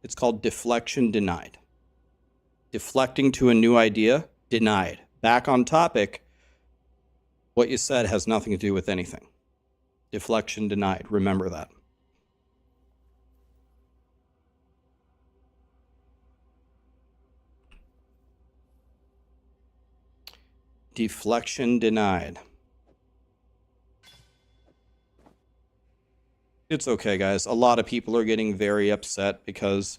It's called deflection denied. Deflecting to a new idea, denied. Back on topic, what you said has nothing to do with anything. Deflection denied. Remember that. Deflection denied. It's okay, guys. A lot of people are getting very upset because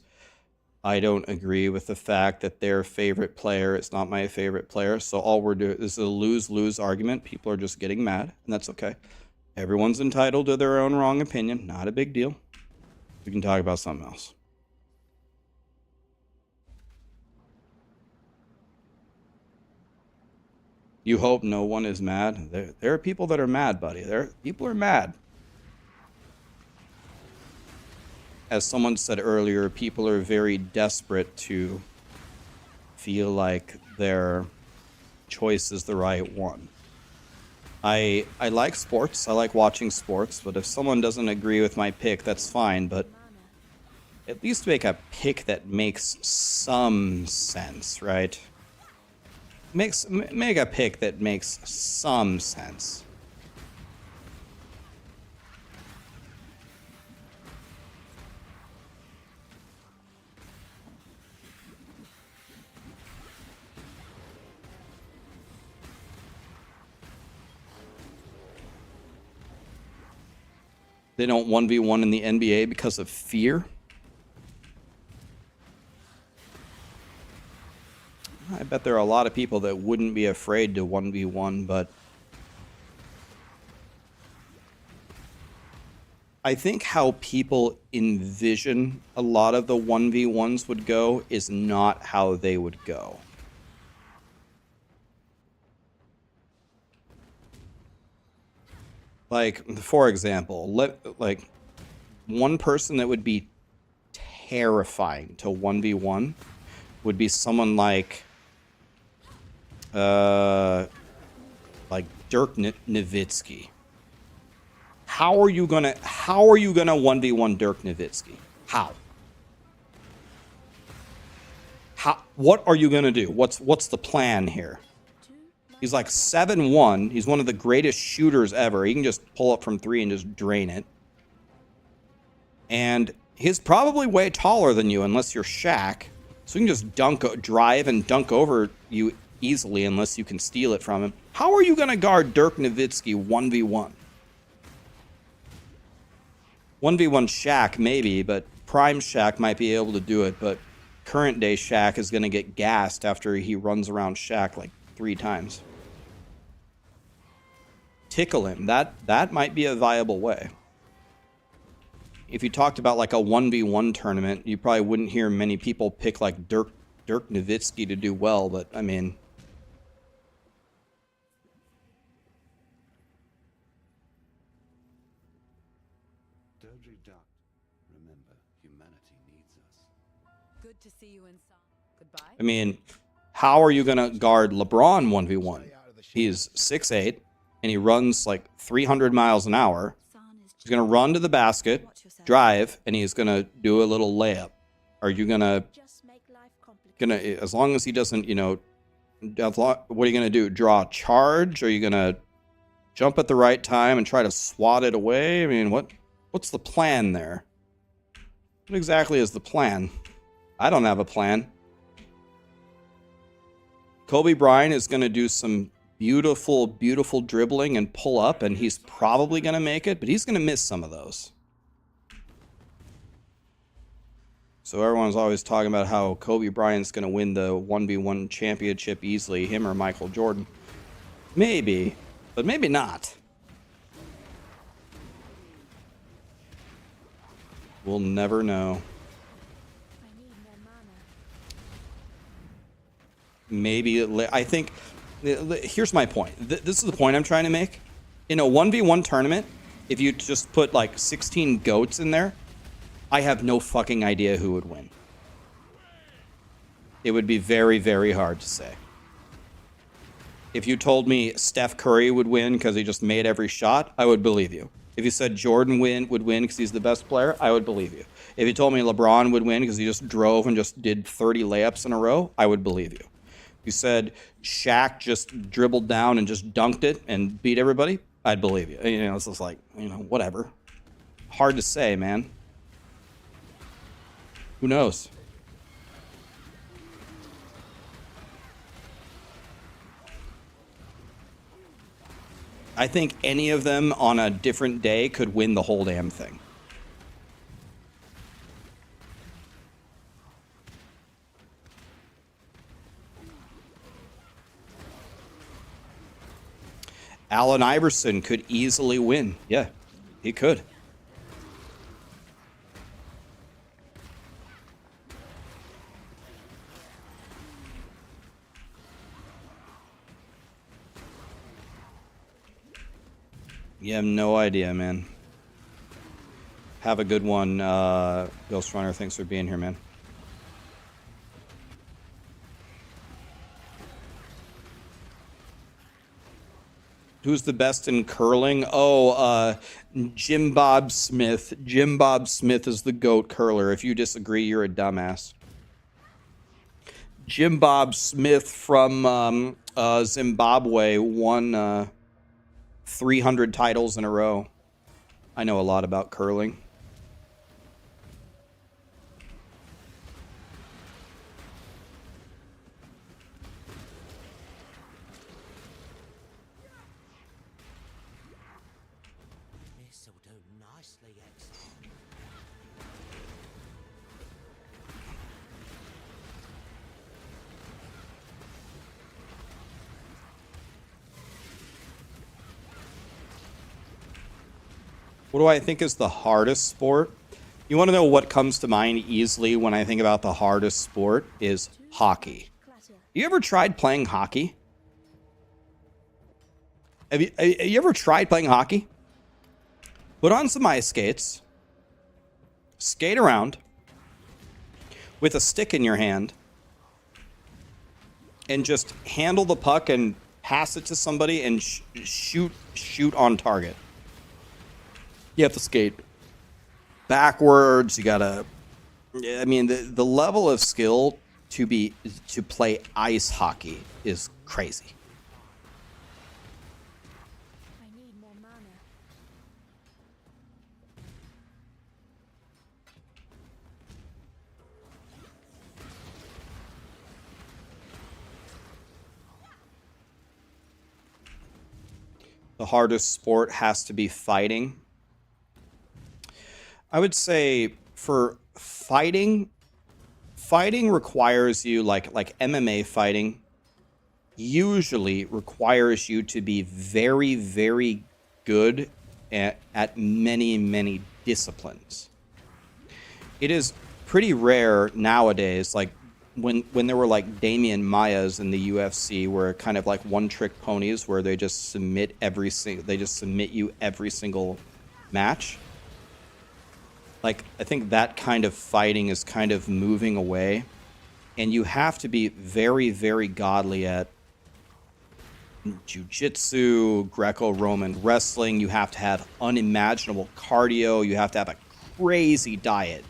I don't agree with the fact that their favorite player is not my favorite player. So all we're doing is a lose-lose argument. People are just getting mad, and that's okay. Everyone's entitled to their own wrong opinion. Not a big deal. We can talk about something else. You hope no one is mad? There are people that are mad, buddy. People are mad. As someone said earlier, people are very desperate to feel like their choice is the right one. I like sports. I like watching sports, but if someone doesn't agree with my pick, that's fine, but at least make a pick that makes some sense, right? Make a pick that makes some sense. They don't 1v1 in the NBA because of fear. I bet there are a lot of people that wouldn't be afraid to 1v1, but I think how people envision a lot of the 1v1s would go is not how they would go. Like, for example, like one person that would be terrifying to 1v1 would be someone like Dirk Nowitzki. How are you gonna 1v1 Dirk Nowitzki? How? What are you gonna do? What's the plan here? He's like 7'1". He's one of the greatest shooters ever. He can just pull up from 3 and just drain it. And he's probably way taller than you unless you're Shaq. So he can just drive and dunk over you easily unless you can steal it from him. How are you going to guard Dirk Nowitzki 1v1? 1v1 Shaq maybe, but Prime Shaq might be able to do it. But current day Shaq is going to get gassed after he runs around Shaq like 3 times. Tickle him. That might be a viable way. If you talked about like a 1v1 tournament, you probably wouldn't hear many people pick like Dirk Nowitzki to do well, but I mean, Dodry Duck, remember, humanity needs us. Good to see you inside. Goodbye. I mean, how are you going to guard LeBron 1v1? He's 6'8", and he runs like 300 miles an hour. He's going to run to the basket, drive, and he's going to do a little layup. Are you going to, as long as he doesn't, you know, what are you going to do? Draw a charge? Are you going to jump at the right time and try to swat it away? I mean, what's the plan there? What exactly is the plan? I don't have a plan. Kobe Bryant is going to do some beautiful, beautiful dribbling and pull up, and he's probably going to make it, but he's going to miss some of those. So everyone's always talking about how Kobe Bryant's going to win the 1v1 championship easily, him or Michael Jordan. Maybe, but maybe not. We'll never know. Maybe, I think, here's my point. This is the point I'm trying to make. In a 1v1 tournament, if you just put like 16 goats in there, I have no fucking idea who would win. It would be very, very hard to say. If you told me Steph Curry would win because he just made every shot, I would believe you. If you said Jordan would win because he's the best player, I would believe you. If you told me LeBron would win because he just drove and just did 30 layups in a row, I would believe you. You said Shaq just dribbled down and just dunked it and beat everybody, I'd believe you. You know, it's just like, you know, whatever. Hard to say, man. Who knows? I think any of them on a different day could win the whole damn thing. Allen Iverson could easily win. Yeah, he could. You have no idea, man. Have a good one, Ghost Runner. Thanks for being here, man. Who's the best in curling? Oh, Jim Bob Smith. Jim Bob Smith is the GOAT curler. If you disagree, you're a dumbass. Jim Bob Smith from Zimbabwe won 300 titles in a row. I know a lot about curling. This'll do nicely, Exile. What do I think is the hardest sport? You want to know what comes to mind easily when I think about the hardest sport is hockey. You ever tried playing hockey? Have you ever tried playing hockey? Put on some ice skates, skate around with a stick in your hand, and just handle the puck and pass it to somebody and shoot on target. You have to skate backwards. You gotta. I mean, the level of skill to play ice hockey is crazy. I need more mana. The hardest sport has to be fighting. I would say for fighting requires you, like MMA fighting usually requires you to be very, very good at many, many disciplines. It is pretty rare nowadays, like when there were like Damian Mayas in the UFC, where kind of like one-trick ponies, where they just submit you every single match. Like, I think that kind of fighting is kind of moving away, and you have to be very, very godly at jiu-jitsu, Greco-Roman wrestling. You have to have unimaginable cardio. You have to have a crazy diet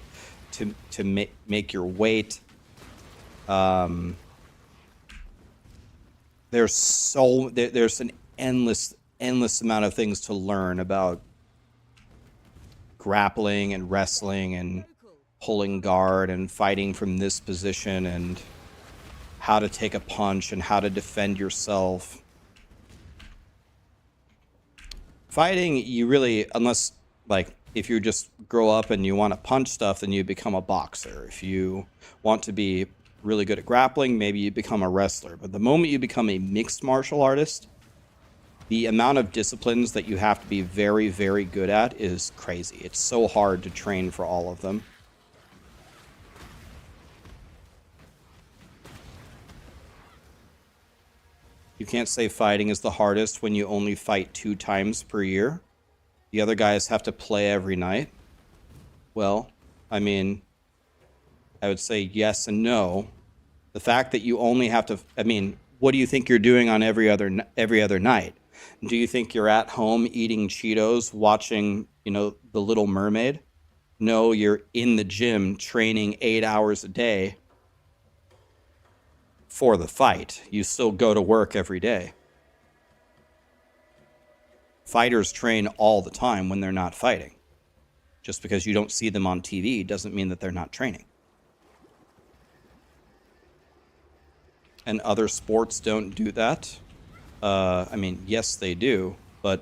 to make your weight. There's an endless amount of things to learn about grappling and wrestling and pulling guard and fighting from this position and how to take a punch and how to defend yourself. Fighting, you really, unless, like, if you just grow up and you want to punch stuff, then you become a boxer. If you want to be really good at grappling, maybe you become a wrestler. But the moment you become a mixed martial artist, the amount of disciplines that you have to be very, very good at is crazy. It's so hard to train for all of them. You can't say fighting is the hardest when you only fight 2 times per year. The other guys have to play every night. Well, I mean, I would say yes and no. The fact that you only have to, I mean, what do you think you're doing on every other night? Do you think you're at home eating Cheetos, watching, The Little Mermaid? No, you're in the gym training 8 hours a day for the fight. You still go to work every day. Fighters train all the time when they're not fighting. Just because you don't see them on TV doesn't mean that they're not training. And other sports don't do that. I mean, yes, they do, but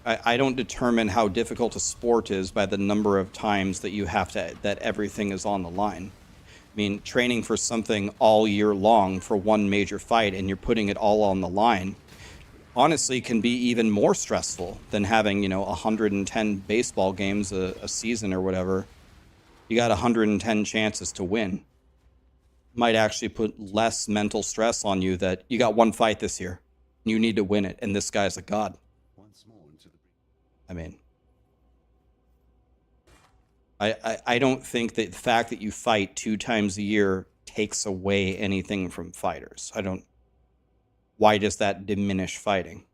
I don't determine how difficult a sport is by the number of times that that everything is on the line. I mean, training for something all year long for one major fight and you're putting it all on the line, honestly, can be even more stressful than having, 110 baseball games a season or whatever. You got 110 chances to win. Might actually put less mental stress on you that you got one fight this year. You need to win it, and this guy's a god. I mean, I don't think that the fact that you fight 2 times a year takes away anything from fighters. Why does that diminish fighting?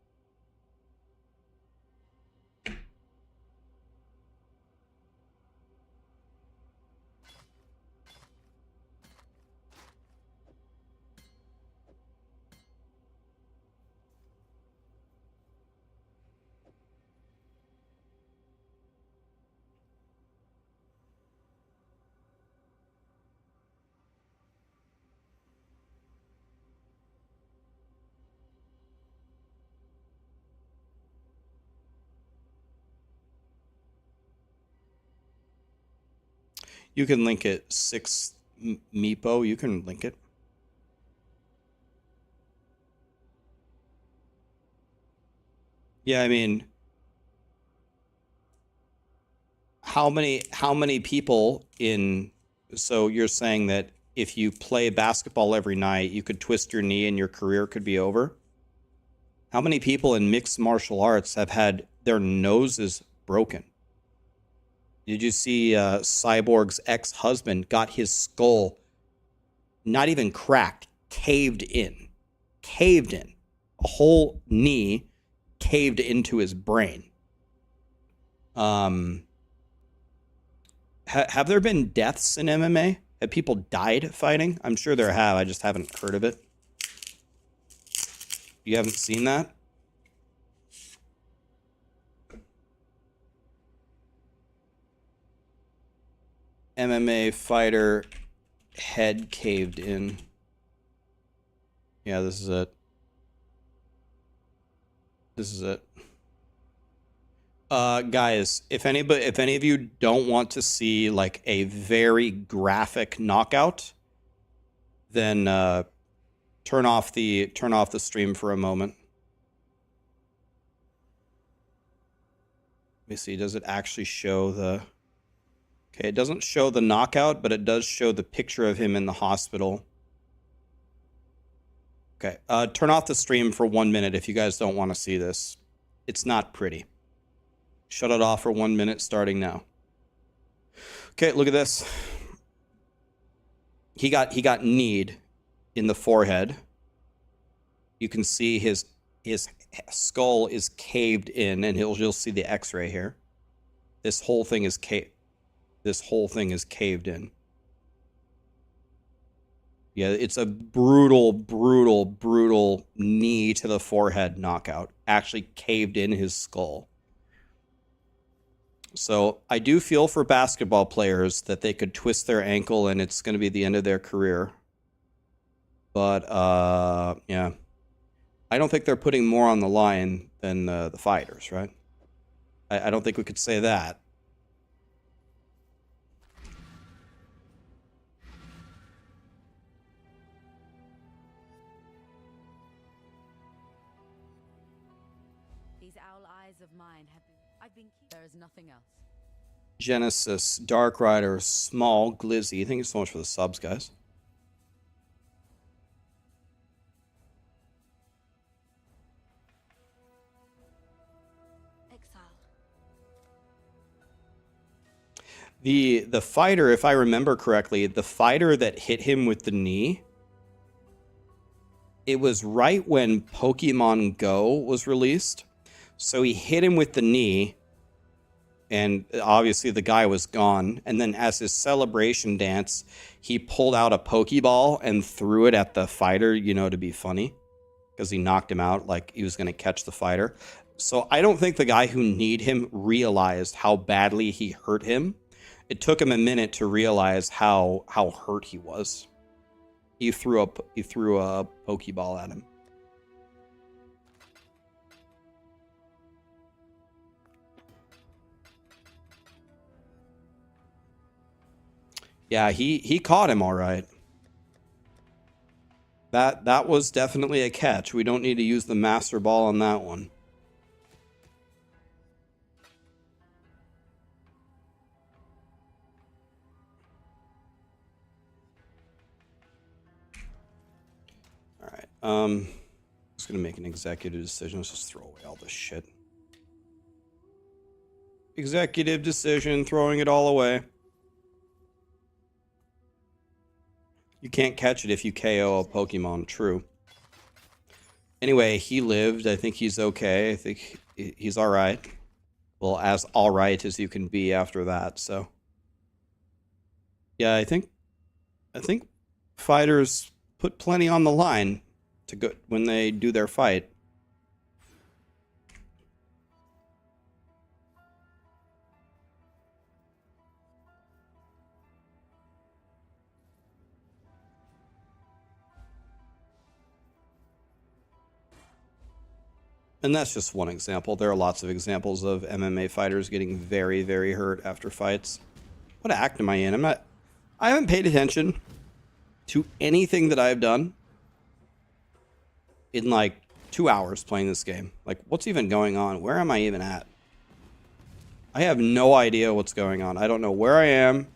You can link it 6 Meepo. You can link it. Yeah, I mean, how many people in, so you're saying that if you play basketball every night, you could twist your knee and your career could be over? How many people in mixed martial arts have had their noses broken? Did you see Cyborg's ex-husband got his skull not even cracked, caved in? Caved in. A whole knee caved into his brain. Have there been deaths in MMA? Have people died fighting? I'm sure there have. I just haven't heard of it. You haven't seen that? MMA fighter head caved in. Yeah, this is it. This is it. Guys, if any of you don't want to see like a very graphic knockout, then turn off the stream for a moment. Let me see, does it actually show the... Okay, it doesn't show the knockout, but it does show the picture of him in the hospital. Okay, turn off the stream for 1 minute if you guys don't want to see this. It's not pretty. Shut it off for 1 minute starting now. Okay, look at this. He got kneed in the forehead. You can see his skull is caved in, and you'll see the X-ray here. This whole thing is caved in. Yeah, it's a brutal, brutal, brutal knee to the forehead knockout. Actually caved in his skull. So I do feel for basketball players that they could twist their ankle and it's going to be the end of their career. But, yeah. I don't think they're putting more on the line than the fighters, right? I don't think we could say that. These owl eyes of mine have been... There is nothing else. Genesis, Dark Rider, Small, Glizzy. Thank you so much for the subs, guys. Exile. The fighter, if I remember correctly, the fighter that hit him with the knee, it was right when Pokemon Go was released. So he hit him with the knee, and obviously the guy was gone. And then as his celebration dance, he pulled out a Pokeball and threw it at the fighter, you know, to be funny, because he knocked him out like he was going to catch the fighter. So I don't think the guy who kneed him realized how badly he hurt him. It took him a minute to realize how hurt he was. He threw a Pokeball at him. Yeah, he caught him all right. That was definitely a catch. We don't need to use the Master Ball on that one. All right. I'm just gonna make an executive decision. Let's just throw away all this shit. Executive decision, throwing it all away. You can't catch it if you KO a Pokemon, true. Anyway, he lived. I think he's okay. I think he's all right. Well, as all right as you can be after that, so. Yeah, I think fighters put plenty on the line to go when they do their fight. And that's just one example. There are lots of examples of MMA fighters getting very, very hurt after fights. What act am I in? I haven't paid attention to anything that I've done in like 2 hours playing this game. Like, what's even going on? Where am I even at? I have no idea what's going on. I don't know where I am.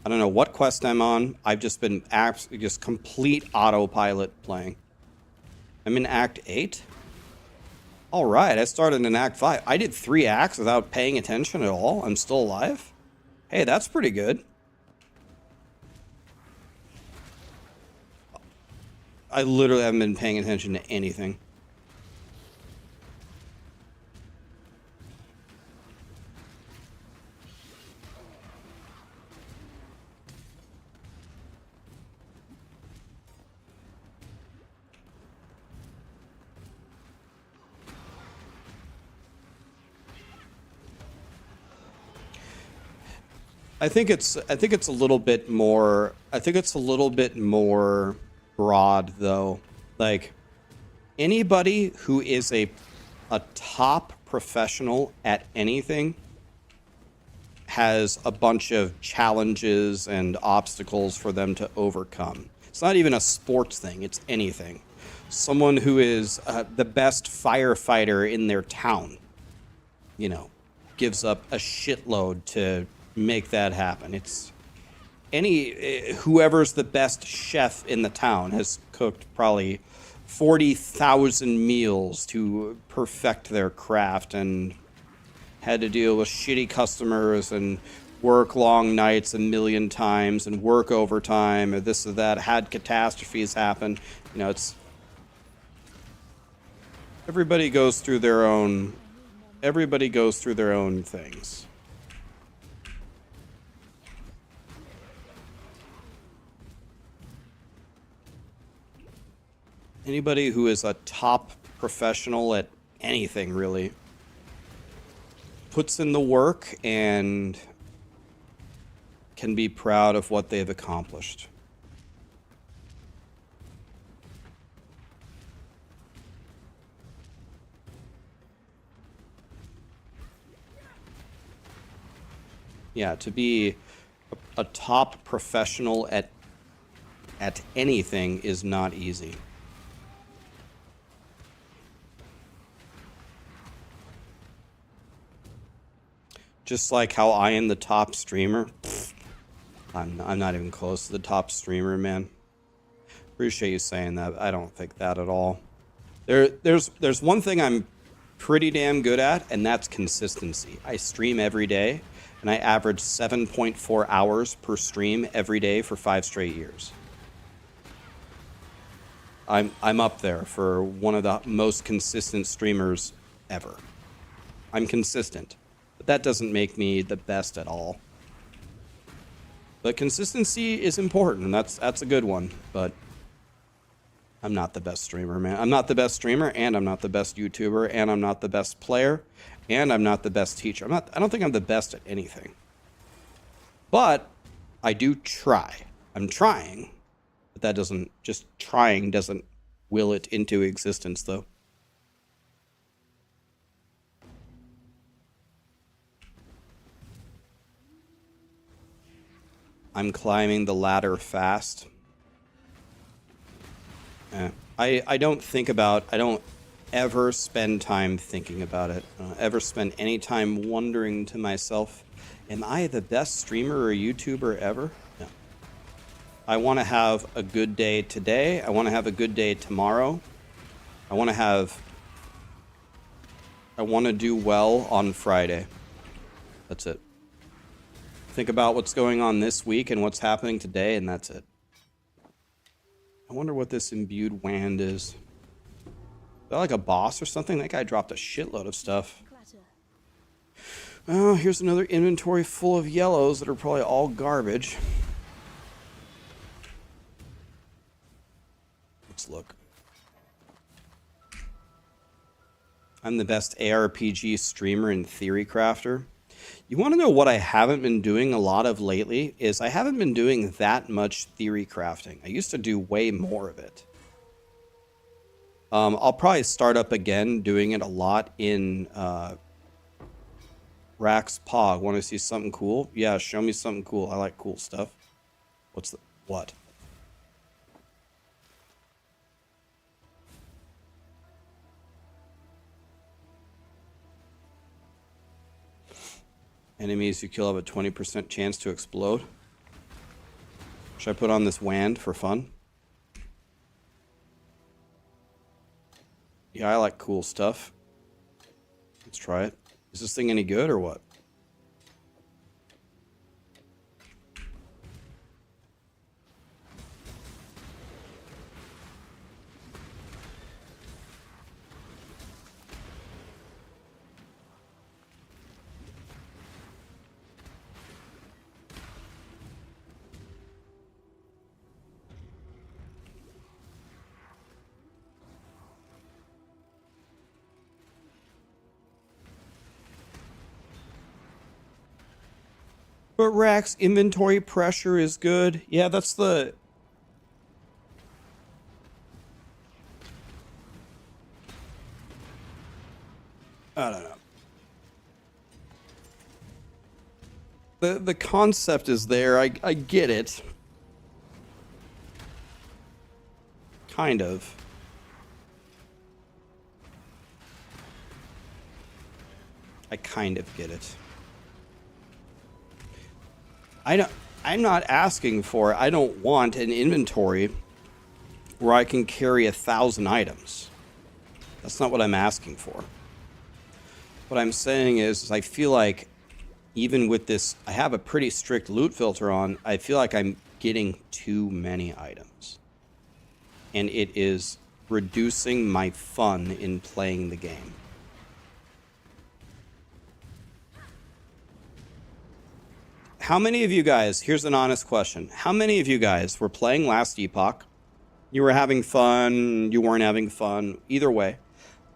I don't know what quest I'm on. I've just been just complete autopilot playing. I'm in Act 8. All right, I started in Act 5. I did 3 acts without paying attention at all. I'm still alive. Hey, that's pretty good. I literally haven't been paying attention to anything. I think it's a little bit more broad though. Like anybody who is a top professional at anything has a bunch of challenges and obstacles for them to overcome. It's not even a sports thing, it's anything. Someone who is the best firefighter in their town, you know, gives up a shitload to make that happen. It's whoever's the best chef in the town has cooked probably 40,000 meals to perfect their craft and had to deal with shitty customers and work long nights a million times and work overtime or this or that, had catastrophes happen. You know, it's everybody goes through their own things. Anybody who is a top professional at anything really puts in the work and can be proud of what they've accomplished. Yeah, to be a top professional at anything is not easy. Just like how I am the top streamer. Pfft, I'm not even close to the top streamer, man. Appreciate you saying that. I don't think that at all. There's one thing I'm pretty damn good at, and that's consistency. I stream every day, and I average 7.4 hours per stream every day for 5 straight years. I'm up there for one of the most consistent streamers ever. I'm consistent. But that doesn't make me the best at all. But consistency is important, and that's a good one. But I'm not the best streamer, man. I'm not the best streamer, and I'm not the best YouTuber, and I'm not the best player, and I'm not the best teacher. I don't think I'm the best at anything. But I do try. I'm trying. But that doesn't, just trying doesn't will it into existence, though. I'm climbing the ladder fast. I don't ever spend time thinking about it. I don't ever spend any time wondering to myself, am I the best streamer or YouTuber ever? No. I want to have a good day today. I want to have a good day tomorrow. I want to do well on Friday. That's it. Think about what's going on this week and what's happening today, and that's it. I wonder what this imbued wand is. Is that like a boss or something? That guy dropped a shitload of stuff. Oh, here's another inventory full of yellows that are probably all garbage. Let's look. I'm the best ARPG streamer and theory crafter. You want to know what I haven't been doing a lot of lately? Is I haven't been doing that much theory crafting. I used to do way more of it. I'll probably start up again doing it a lot in Rax Pog. Want to see something cool? Yeah, show me something cool. I like cool stuff. What's the... what? Enemies you kill have a 20% chance to explode. Should I put on this wand for fun? Yeah, I like cool stuff. Let's try it. Is this thing any good or what? But Rax, inventory pressure is good. Yeah, that's the... I don't know. The concept is there. I get it. Kind of. I kind of get it. I'm not asking for it. I don't want an inventory where I can carry 1,000 items. That's not what I'm asking for. What I'm saying is I feel like even with this, I have a pretty strict loot filter on. I feel like I'm getting too many items. And it is reducing my fun in playing the game. How many of you guys, here's an honest question. How many of you guys were playing last Epoch? You were having fun, you weren't having fun, either way.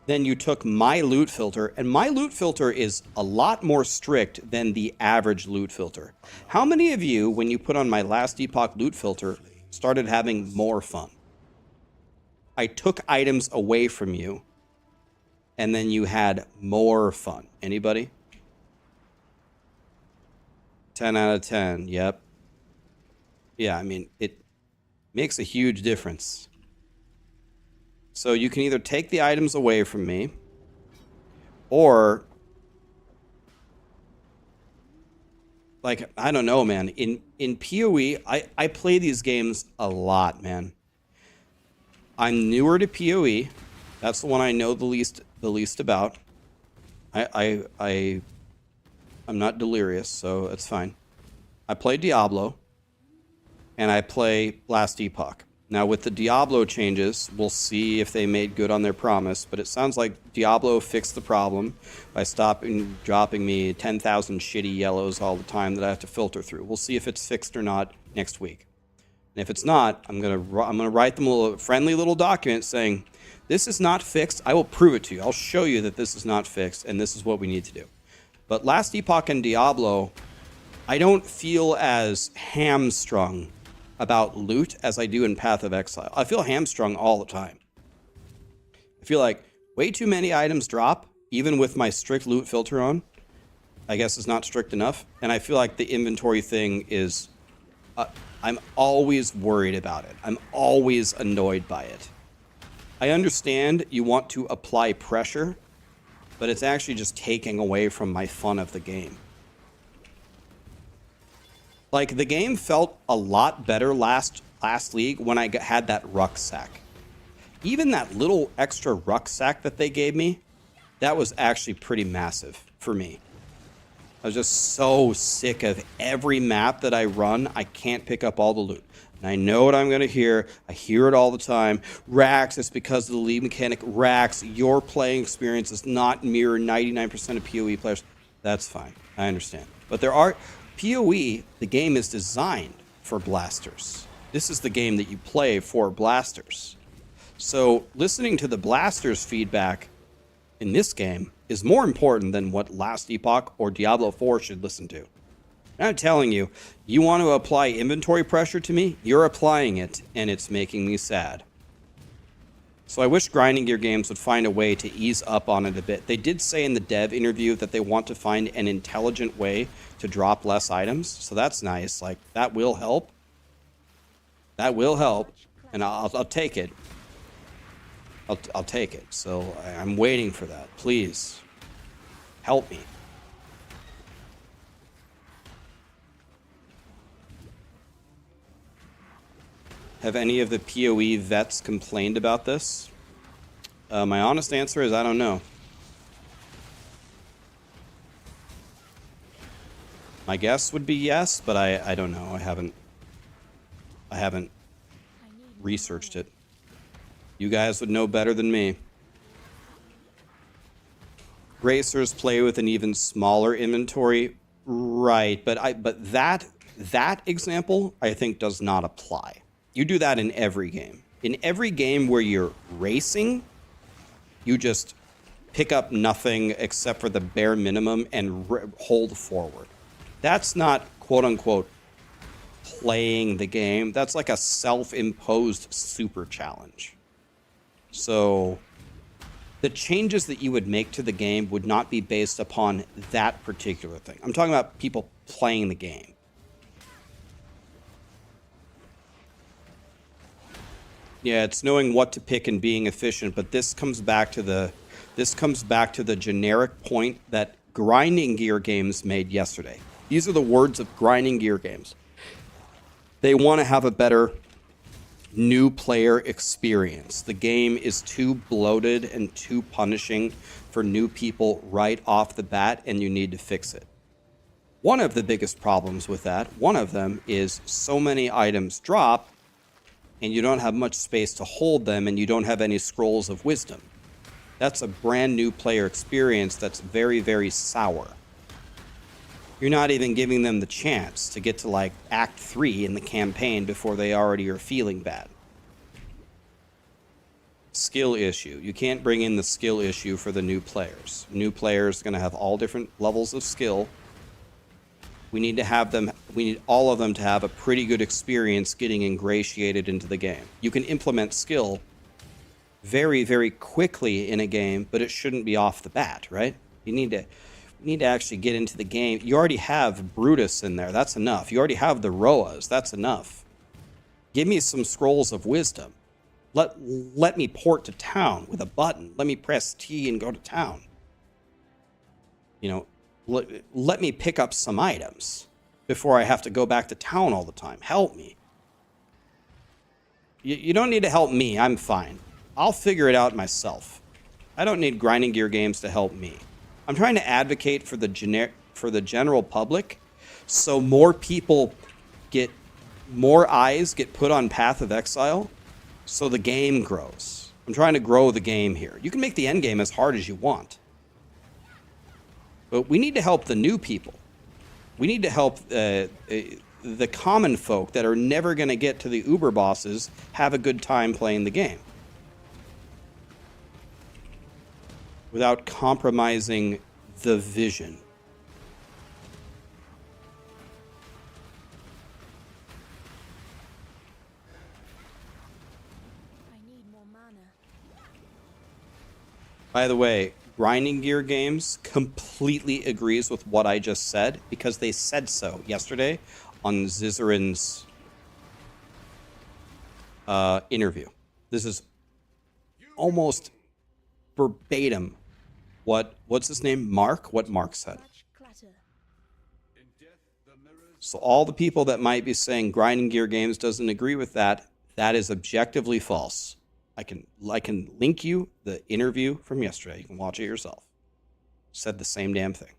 Then you took my loot filter, and my loot filter is a lot more strict than the average loot filter. How many of you, when you put on my last Epoch loot filter, started having more fun? I took items away from you, and then you had more fun. Anybody? 10 out of 10, yep. Yeah, I mean, it makes a huge difference. So you can either take the items away from me, or, like, I don't know, man. In PoE, I play these games a lot, man. I'm newer to PoE. That's the one I know the least about. I'm not delirious, so it's fine. I play Diablo, and I play Last Epoch. Now, with the Diablo changes, we'll see if they made good on their promise, but it sounds like Diablo fixed the problem by dropping me 10,000 shitty yellows all the time that I have to filter through. We'll see if it's fixed or not next week. And if it's not, I'm gonna write them a little friendly little document saying, this is not fixed. I will prove it to you. I'll show you that this is not fixed, and this is what we need to do. But Last Epoch and Diablo, I don't feel as hamstrung about loot as I do in Path of Exile. I feel hamstrung all the time. I feel like way too many items drop, even with my strict loot filter on. I guess it's not strict enough. And I feel like the inventory thing is... I'm always worried about it. I'm always annoyed by it. I understand you want to apply pressure, but it's actually just taking away from my fun of the game. Like, the game felt a lot better last league when I had that rucksack. Even that little extra rucksack that they gave me, that was actually pretty massive for me. I was just so sick of every map that I run, I can't pick up all the loot. And I know what I'm going to hear. I hear it all the time. Rax, it's because of the lead mechanic. Rax, your playing experience does not mirror 99% of PoE players. That's fine. I understand. But there are... PoE, the game is designed for blasters. This is the game that you play for blasters. So listening to the blasters feedback in this game is more important than what Last Epoch or Diablo 4 should listen to. And I'm telling you, you want to apply inventory pressure to me, you're applying it, and it's making me sad. So I wish Grinding Gear Games would find a way to ease up on it a bit. They did say in the dev interview that they want to find an intelligent way to drop less items, so that's nice. Like, that will help. That will help, and I'll take it. I'll take it. So I'm waiting for that. Please help me. Have any of the PoE vets complained about this? My honest answer is I don't know. My guess would be yes, but I don't know. I haven't researched it. You guys would know better than me. Racers play with an even smaller inventory, right? But that example I think does not apply. You do that in every game. In every game where you're racing, you just pick up nothing except for the bare minimum and hold forward. That's not quote unquote playing the game. That's like a self-imposed super challenge. So the changes that you would make to the game would not be based upon that particular thing. I'm talking about people playing the game. Yeah, it's knowing what to pick and being efficient, but this comes back to the generic point that grinding gear games made yesterday. These are the words of grinding gear games. They want to have a better new player experience. The game is too bloated and too punishing for new people right off the bat, and you need to fix it. One of the biggest problems with that, one of them is so many items drop and you don't have much space to hold them and you don't have any scrolls of wisdom. That's a brand new player experience that's very, very sour. You're not even giving them the chance to get to like Act 3 in the campaign before they already are feeling bad. Skill issue. You can't bring in the skill issue for the new players. New players are going to have all different levels of skill. We need all of them to have a pretty good experience getting ingratiated into the game. You can implement skill very, very quickly in a game, but it shouldn't be off the bat, right? You need to actually get into the game. You already have Brutus in there. That's enough. You already have the Roas. That's enough. Give me some scrolls of wisdom. Let me port to town with a button. Let me press T and go to town. You know, let me pick up some items before I have to go back to town all the time. Help me. You don't need to help me. I'm fine. I'll figure it out myself. I don't need grinding gear games to help me. I'm trying to advocate for the general public, so more people more eyes get put on Path of Exile, so the game grows. I'm trying to grow the game here. You can make the end game as hard as you want, but we need to help the new people. We need to help the common folk that are never going to get to the Uber bosses have a good time playing the game without compromising the vision. I need more mana. By the way, grinding gear games completely agrees with what I just said because they said so yesterday on Zizarin's interview. This is almost verbatim what's his name? What Mark said. Much clutter. So all the people that might be saying grinding gear games doesn't agree with that, that is objectively false. I can link you the interview from yesterday. You can watch it yourself. Said the same damn thing.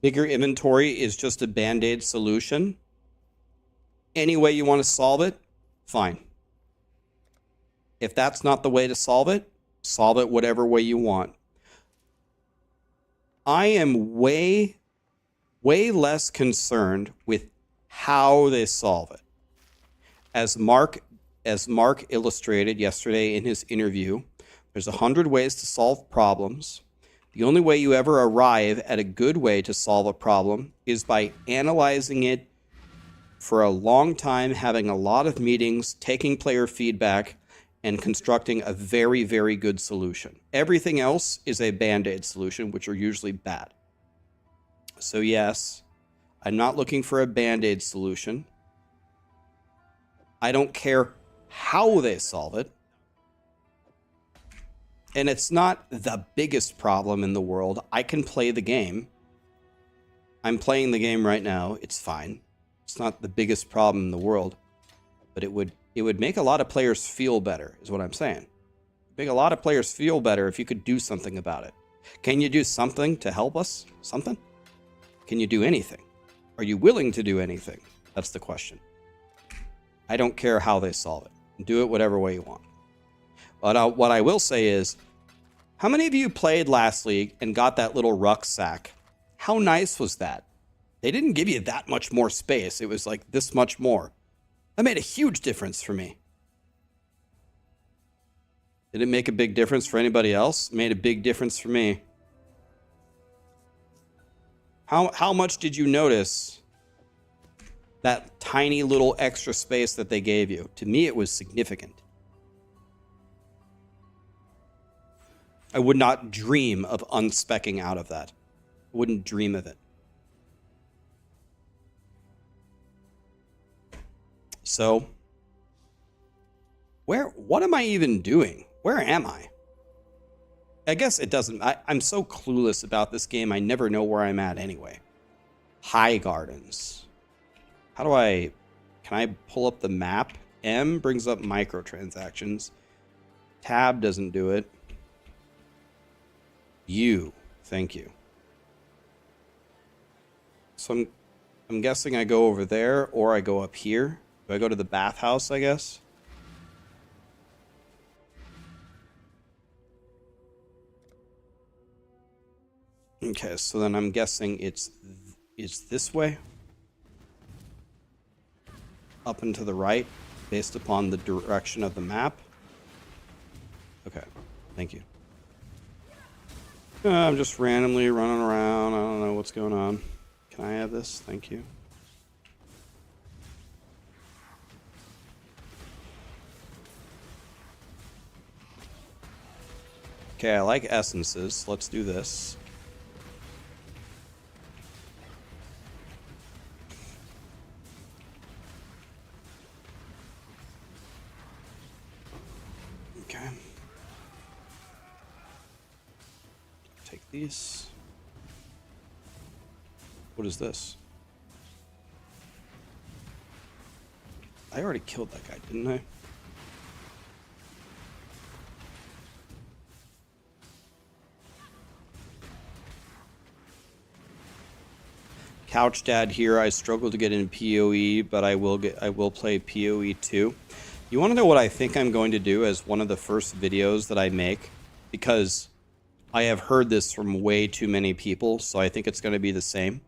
Bigger inventory is just a band-aid solution. Any way you want to solve it, fine. If that's not the way to solve it whatever way you want. I am way less concerned with how they solve it. As Mark illustrated yesterday in his interview, there's 100 ways to solve problems. The only way you ever arrive at a good way to solve a problem is by analyzing it for a long time, having a lot of meetings, taking player feedback, and constructing a very, very good solution. Everything else is a band-aid solution, which are usually bad. So yes, I'm not looking for a band-aid solution. I don't care how they solve it. And it's not the biggest problem in the world. I can play the game. I'm playing the game right now. It's fine. It's not the biggest problem in the world. But it would make a lot of players feel better, is what I'm saying. Make a lot of players feel better if you could do something about it. Can you do something to help us? Something? Can you do anything? Are you willing to do anything? That's the question. I don't care how they solve it. Do it whatever way you want. But what I will say is, how many of you played last league and got that little rucksack? How nice was that? They didn't give you that much more space. It was like this much more. That made a huge difference for me. Did it make a big difference for anybody else? It made a big difference for me. How much did you notice that tiny little extra space that they gave you? To me, it was significant. I would not dream of unspecking out of that. I wouldn't dream of it. So, what am I even doing? Where am I? I guess it doesn't, I'm so clueless about this game, I never know where I'm at anyway. High Gardens. How do can I pull up the map? M brings up microtransactions. Tab doesn't do it. U, thank you. So I'm guessing I go over there or I go up here. Do I go to the bathhouse, I guess? Okay, so then I'm guessing it's this way. Up and to the right, based upon the direction of the map. Okay, thank you. I'm just randomly running around. I don't know what's going on. Can I have this? Thank you. Okay, I like essences. Let's do this. Okay. Take these. What is this? I already killed that guy, didn't I? Couch Dad here. I struggle to get in PoE, but I will play PoE too. You want to know what I think I'm going to do as one of the first videos that I make? Because I have heard this from way too many people, so I think it's going to be the same.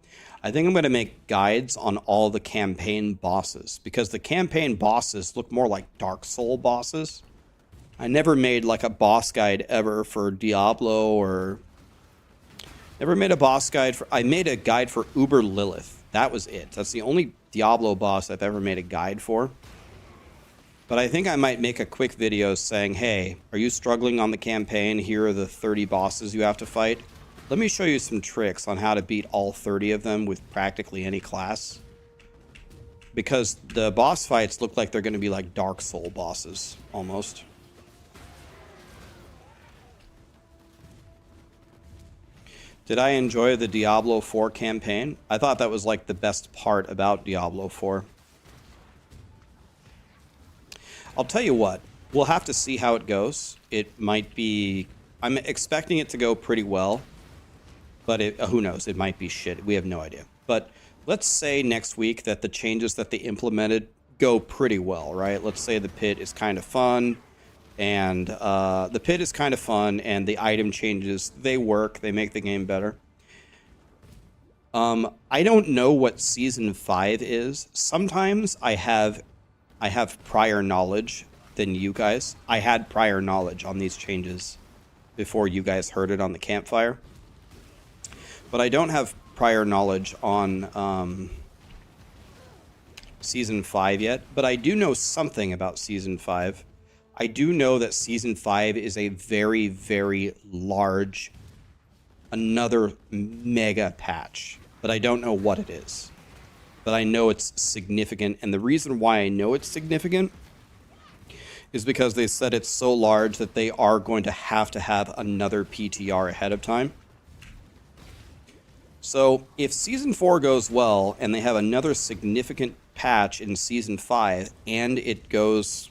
I think I'm going to make guides on all the campaign bosses, because the campaign bosses look more like Dark Soul bosses. I never made like a boss guide ever for Diablo, or never made a boss guide for... I made a guide for Uber Lilith. That was it. That's the only Diablo boss I've ever made a guide for. But I think I might make a quick video saying, hey, are you struggling on the campaign? Here are the 30 bosses you have to fight. Let me show you some tricks on how to beat all 30 of them with practically any class. Because the boss fights look like they're going to be like Dark Soul bosses, almost. Did I enjoy the Diablo 4 campaign? I thought that was like the best part about Diablo 4. I'll tell you what, we'll have to see how it goes. It might be... I'm expecting it to go pretty well. But who knows? It might be shit. We have no idea. But let's say next week that the changes that they implemented go pretty well, right? Let's say the pit is kind of fun. And the pit is kind of fun. And the item changes, they work. They make the game better. I don't know what Season 5 is. Sometimes I have prior knowledge than you guys. I had prior knowledge on these changes before you guys heard it on the campfire. But I don't have prior knowledge on Season 5 yet. But I do know something about Season 5. I do know that Season 5 is a very, very large, another mega patch. But I don't know what it is. But I know it's significant. And the reason why I know it's significant is because they said it's so large that they are going to have another PTR ahead of time. So if Season 4 goes well and they have another significant patch in Season 5 and it goes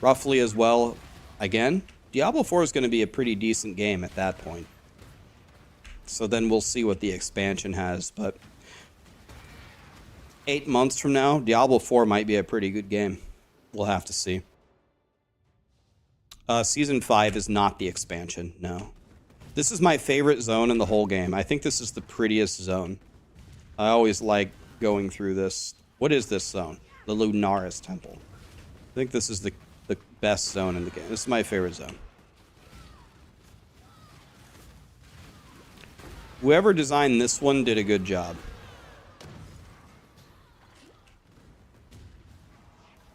roughly as well again, Diablo 4 is going to be a pretty decent game at that point. So then we'll see what the expansion has, but 8 months from now, Diablo 4 might be a pretty good game. We'll have to see. Season 5 is not the expansion, no. This is my favorite zone in the whole game. I think this is the prettiest zone. I always like going through this. What is this zone? The Lunaris Temple. I think this is the best zone in the game. This is my favorite zone. Whoever designed this one did a good job.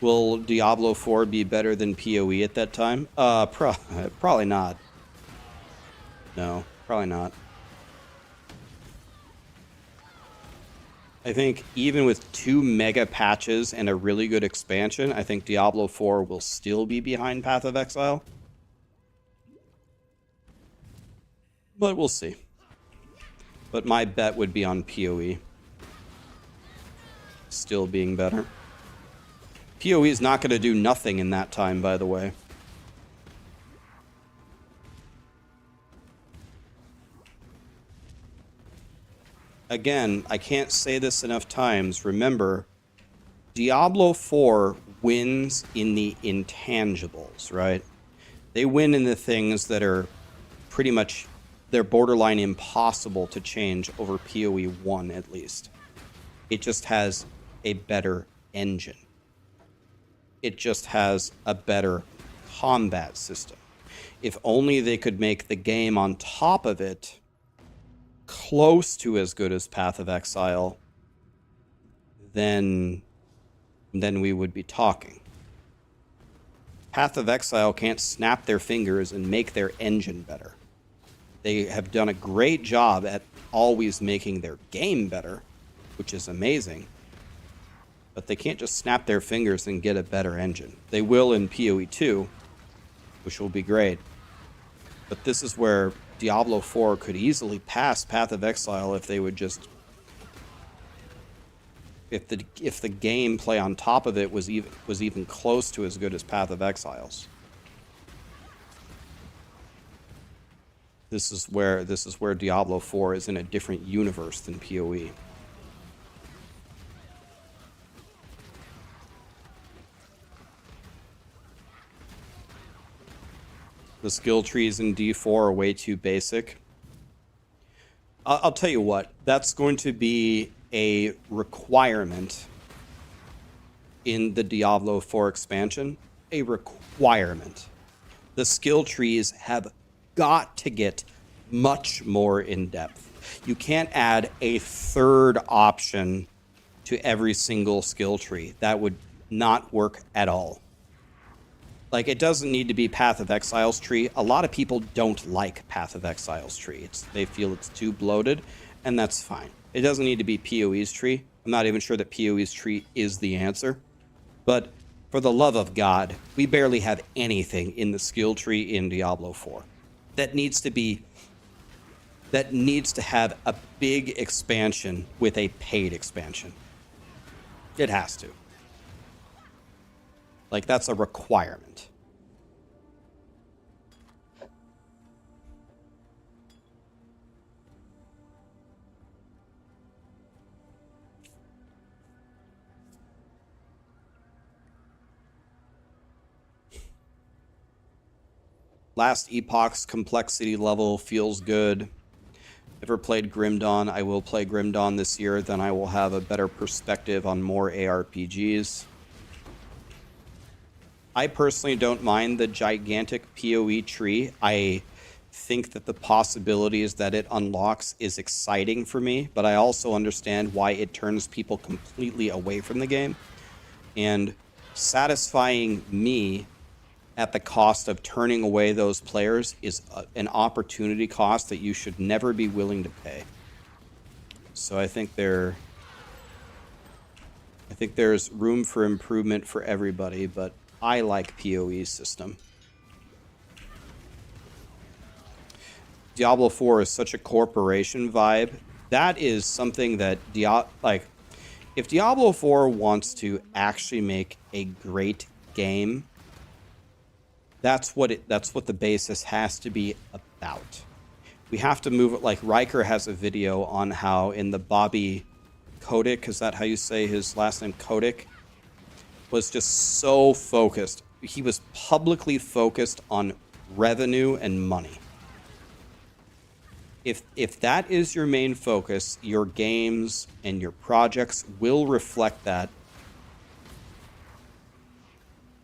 Will Diablo 4 be better than PoE at that time? Probably not. No, probably not. I think even with 2 mega patches and a really good expansion, I think Diablo 4 will still be behind Path of Exile. But we'll see. But my bet would be on PoE still being better. PoE is not going to do nothing in that time, by the way. Again, I can't say this enough times. Remember, Diablo 4 wins in the intangibles, right? They win in the things that are pretty much, they're borderline impossible to change over PoE 1 at least. It just has a better engine. It just has a better combat system. If only they could make the game on top of it close to as good as Path of Exile, then we would be talking. Path of Exile can't snap their fingers and make their engine better. They have done a great job at always making their game better, which is amazing. But they can't just snap their fingers and get a better engine. They will in PoE 2, which will be great. But this is where Diablo 4 could easily pass Path of Exile if they would just... If the gameplay on top of it was even close to as good as Path of Exile's. This is where Diablo 4 is in a different universe than PoE. The skill trees in D4 are way too basic. I'll tell you what, that's going to be a requirement in the Diablo 4 expansion. A requirement. The skill trees have got to get much more in depth. You can't add a third option to every single skill tree. That would not work at all. Like, it doesn't need to be Path of Exile's tree. A lot of people don't like Path of Exile's tree. They feel it's too bloated, and that's fine. It doesn't need to be PoE's tree. I'm not even sure that PoE's tree is the answer. But for the love of God, we barely have anything in the skill tree in Diablo 4. That needs to have a big expansion with a paid expansion. It has to. Like, that's a requirement. Last Epoch's complexity level feels good. Never played Grim Dawn. I will play Grim Dawn this year. Then I will have a better perspective on more ARPGs. I personally don't mind the gigantic PoE tree. I think that the possibilities that it unlocks is exciting for me, but I also understand why it turns people completely away from the game. And satisfying me at the cost of turning away those players is an opportunity cost that you should never be willing to pay. So I think there's room for improvement for everybody, but I like PoE system. Diablo 4 is such a corporation vibe. That is something that like, if Diablo 4 wants to actually make a great game, that's what the basis has to be about. We have to move it. Like Riker has a video on how in the Bobby Kotick, is that how you say his last name, Kotick, was just so focused. He was publicly focused on revenue and money. If that is your main focus, your games and your projects will reflect that.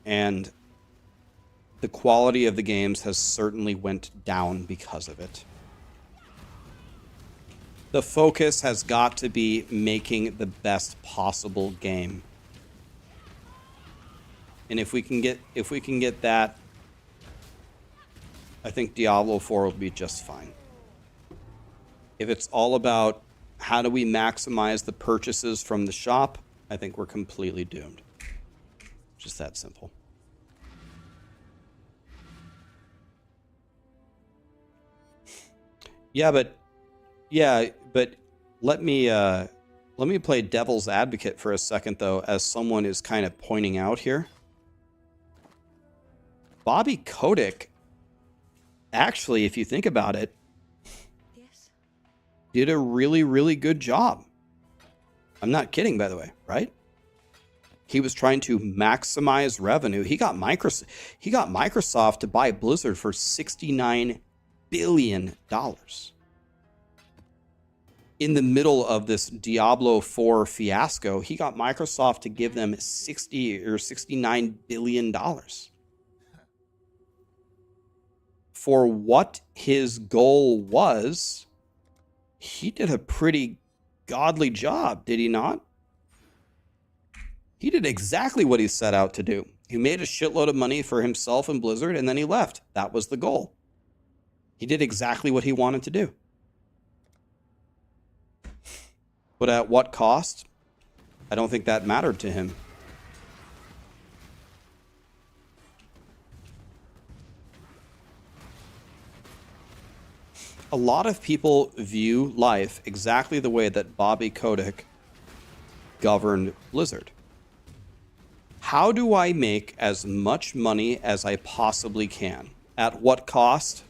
And the quality of the games has certainly went down because of it. The focus has got to be making the best possible game. And if we can get that, I think Diablo 4 will be just fine. If it's all about how do we maximize the purchases from the shop, I think we're completely doomed. Just that simple. Yeah, but let me play devil's advocate for a second though, as someone is kind of pointing out here. Bobby Kotick, actually, if you think about it, did a really, really good job. I'm not kidding, by the way, right? He was trying to maximize revenue. He got Microsoft to buy Blizzard for $69 billion. In the middle of this Diablo 4 fiasco, he got Microsoft to give them $69 billion. For what his goal was, he did a pretty godly job, did he not? He did exactly what he set out to do. He made a shitload of money for himself and Blizzard, and then he left. That was the goal. He did exactly what he wanted to do. But at what cost? I don't think that mattered to him. A lot of people view life exactly the way that Bobby Kotick governed Blizzard. How do I make as much money as I possibly can? At what cost?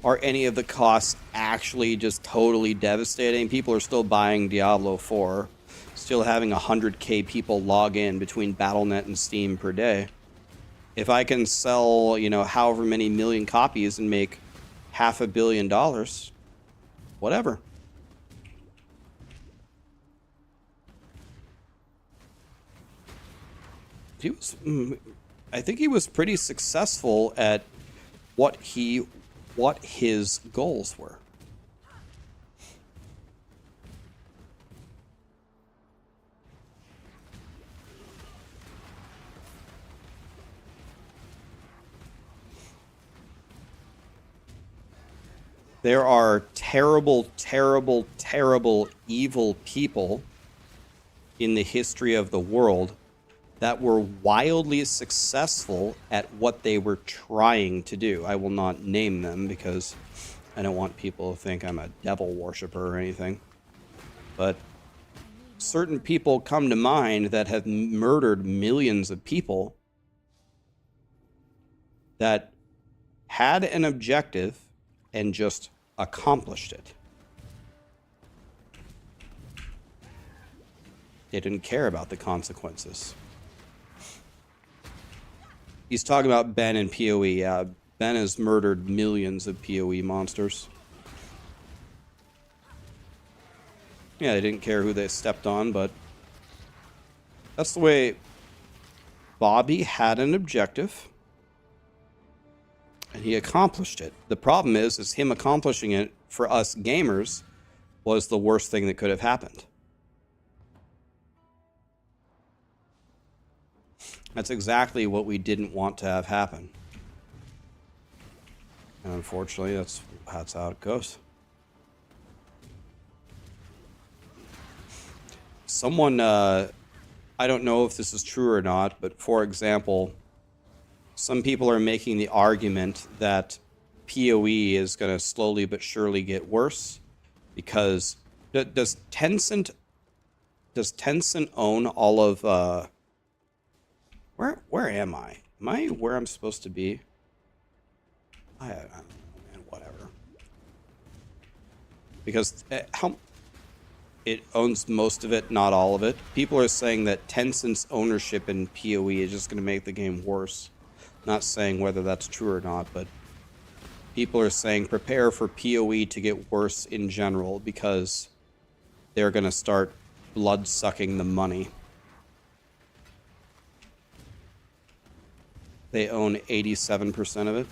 Are any of the costs actually just totally devastating? People are still buying Diablo 4, still having 100K people log in between Battle.net and Steam per day. If I can sell, however many million copies and make $500 million, whatever. I think he was pretty successful at what his goals were. There are terrible, terrible, terrible, evil people in the history of the world that were wildly successful at what they were trying to do. I will not name them because I don't want people to think I'm a devil worshiper or anything. But certain people come to mind that have murdered millions of people that had an objective and just accomplished it. They didn't care about the consequences. He's talking about Ben and PoE. Yeah, Ben has murdered millions of PoE monsters. Yeah, they didn't care who they stepped on, but that's the way. Bobby had an objective, and he accomplished it. The problem is him accomplishing it for us gamers was the worst thing that could have happened. That's exactly what we didn't want to have happen. And unfortunately, that's how it goes. Someone, I don't know if this is true or not, but for example, some people are making the argument that PoE is going to slowly but surely get worse because does Tencent own all of where am I? Am I where I'm supposed to be? I don't know, man, whatever. Because it owns most of it, not all of it. People are saying that Tencent's ownership in PoE is just going to make the game worse. Not saying whether that's true or not, but people are saying prepare for PoE to get worse in general because they're going to start blood-sucking the money. They own 87% of it.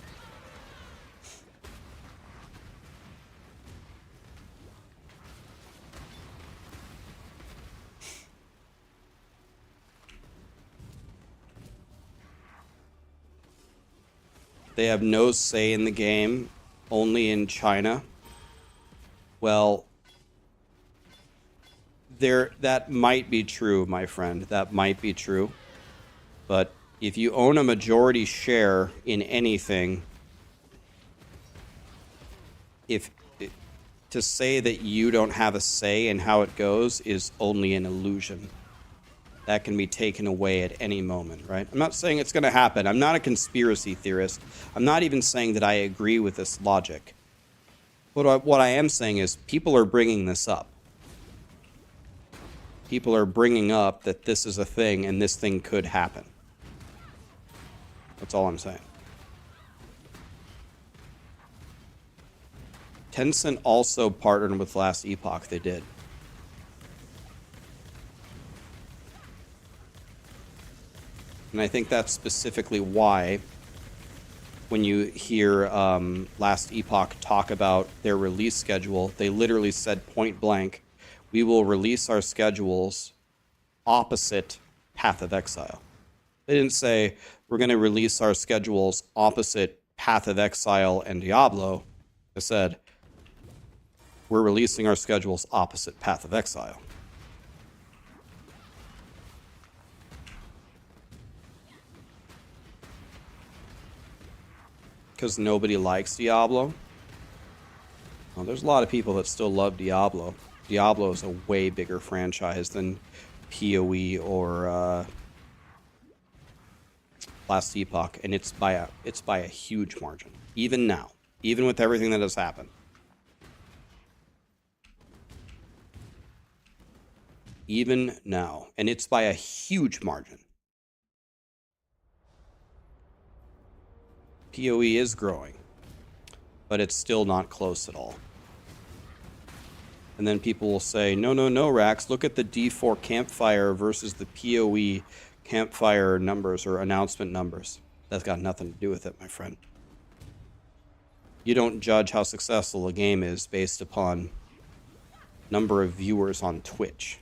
They have no say in the game, only in China. Well, that might be true, my friend. That might be true. But if you own a majority share in anything, to say that you don't have a say in how it goes is only an illusion. That can be taken away at any moment, right? I'm not saying it's going to happen. I'm not a conspiracy theorist. I'm not even saying that I agree with this logic. But what I am saying is people are bringing this up. People are bringing up that this is a thing and this thing could happen. That's all I'm saying. Tencent also partnered with Last Epoch. They did. And I think that's specifically why when you hear Last Epoch talk about their release schedule, they literally said point blank, we will release our schedules opposite Path of Exile. They didn't say we're going to release our schedules opposite Path of Exile and Diablo. They said we're releasing our schedules opposite Path of Exile. Because nobody likes Diablo. Well, there's a lot of people that still love Diablo. Diablo is a way bigger franchise than PoE or Last Epoch, and it's by a huge margin. Even now, even with everything that has happened. Even now, and it's by a huge margin. PoE is growing, but it's still not close at all. And then people will say, no, Rax, look at the D4 campfire versus the PoE campfire numbers or announcement numbers. That's got nothing to do with it, my friend. You don't judge how successful a game is based upon number of viewers on Twitch.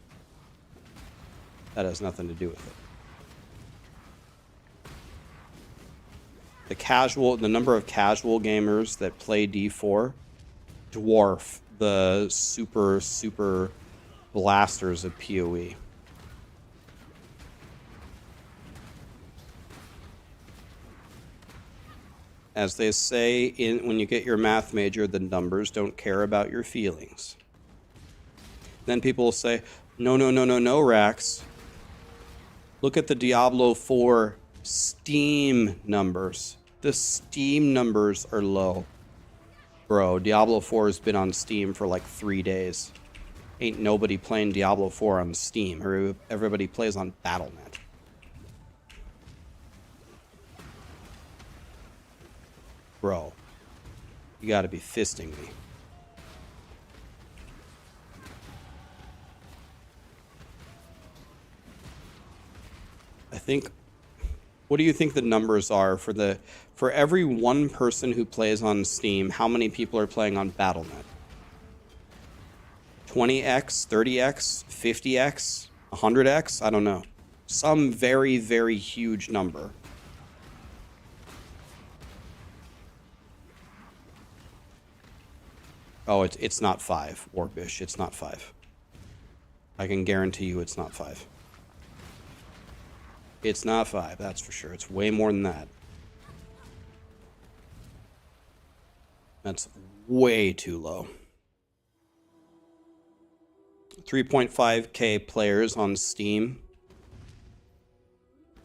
That has nothing to do with it. The number of casual gamers that play D4 dwarf the super blasters of PoE. As they say when you get your math major, the numbers don't care about your feelings. Then people will say, no, Rax. Look at the Diablo 4 Steam numbers. The Steam numbers are low. Bro, Diablo 4 has been on Steam for like 3 days. Ain't nobody playing Diablo 4 on Steam. Everybody plays on Battle.net. Bro, you gotta be fisting me. What do you think the numbers are for every one person who plays on Steam? How many people are playing on Battle.net? 20x, 30x, 50x, 100x? I don't know. Some very, very huge number. Oh, it's not 5, Warbish. It's not 5. I can guarantee you it's not 5. It's not 5, that's for sure. It's way more than that. That's way too low. 3.5k players on Steam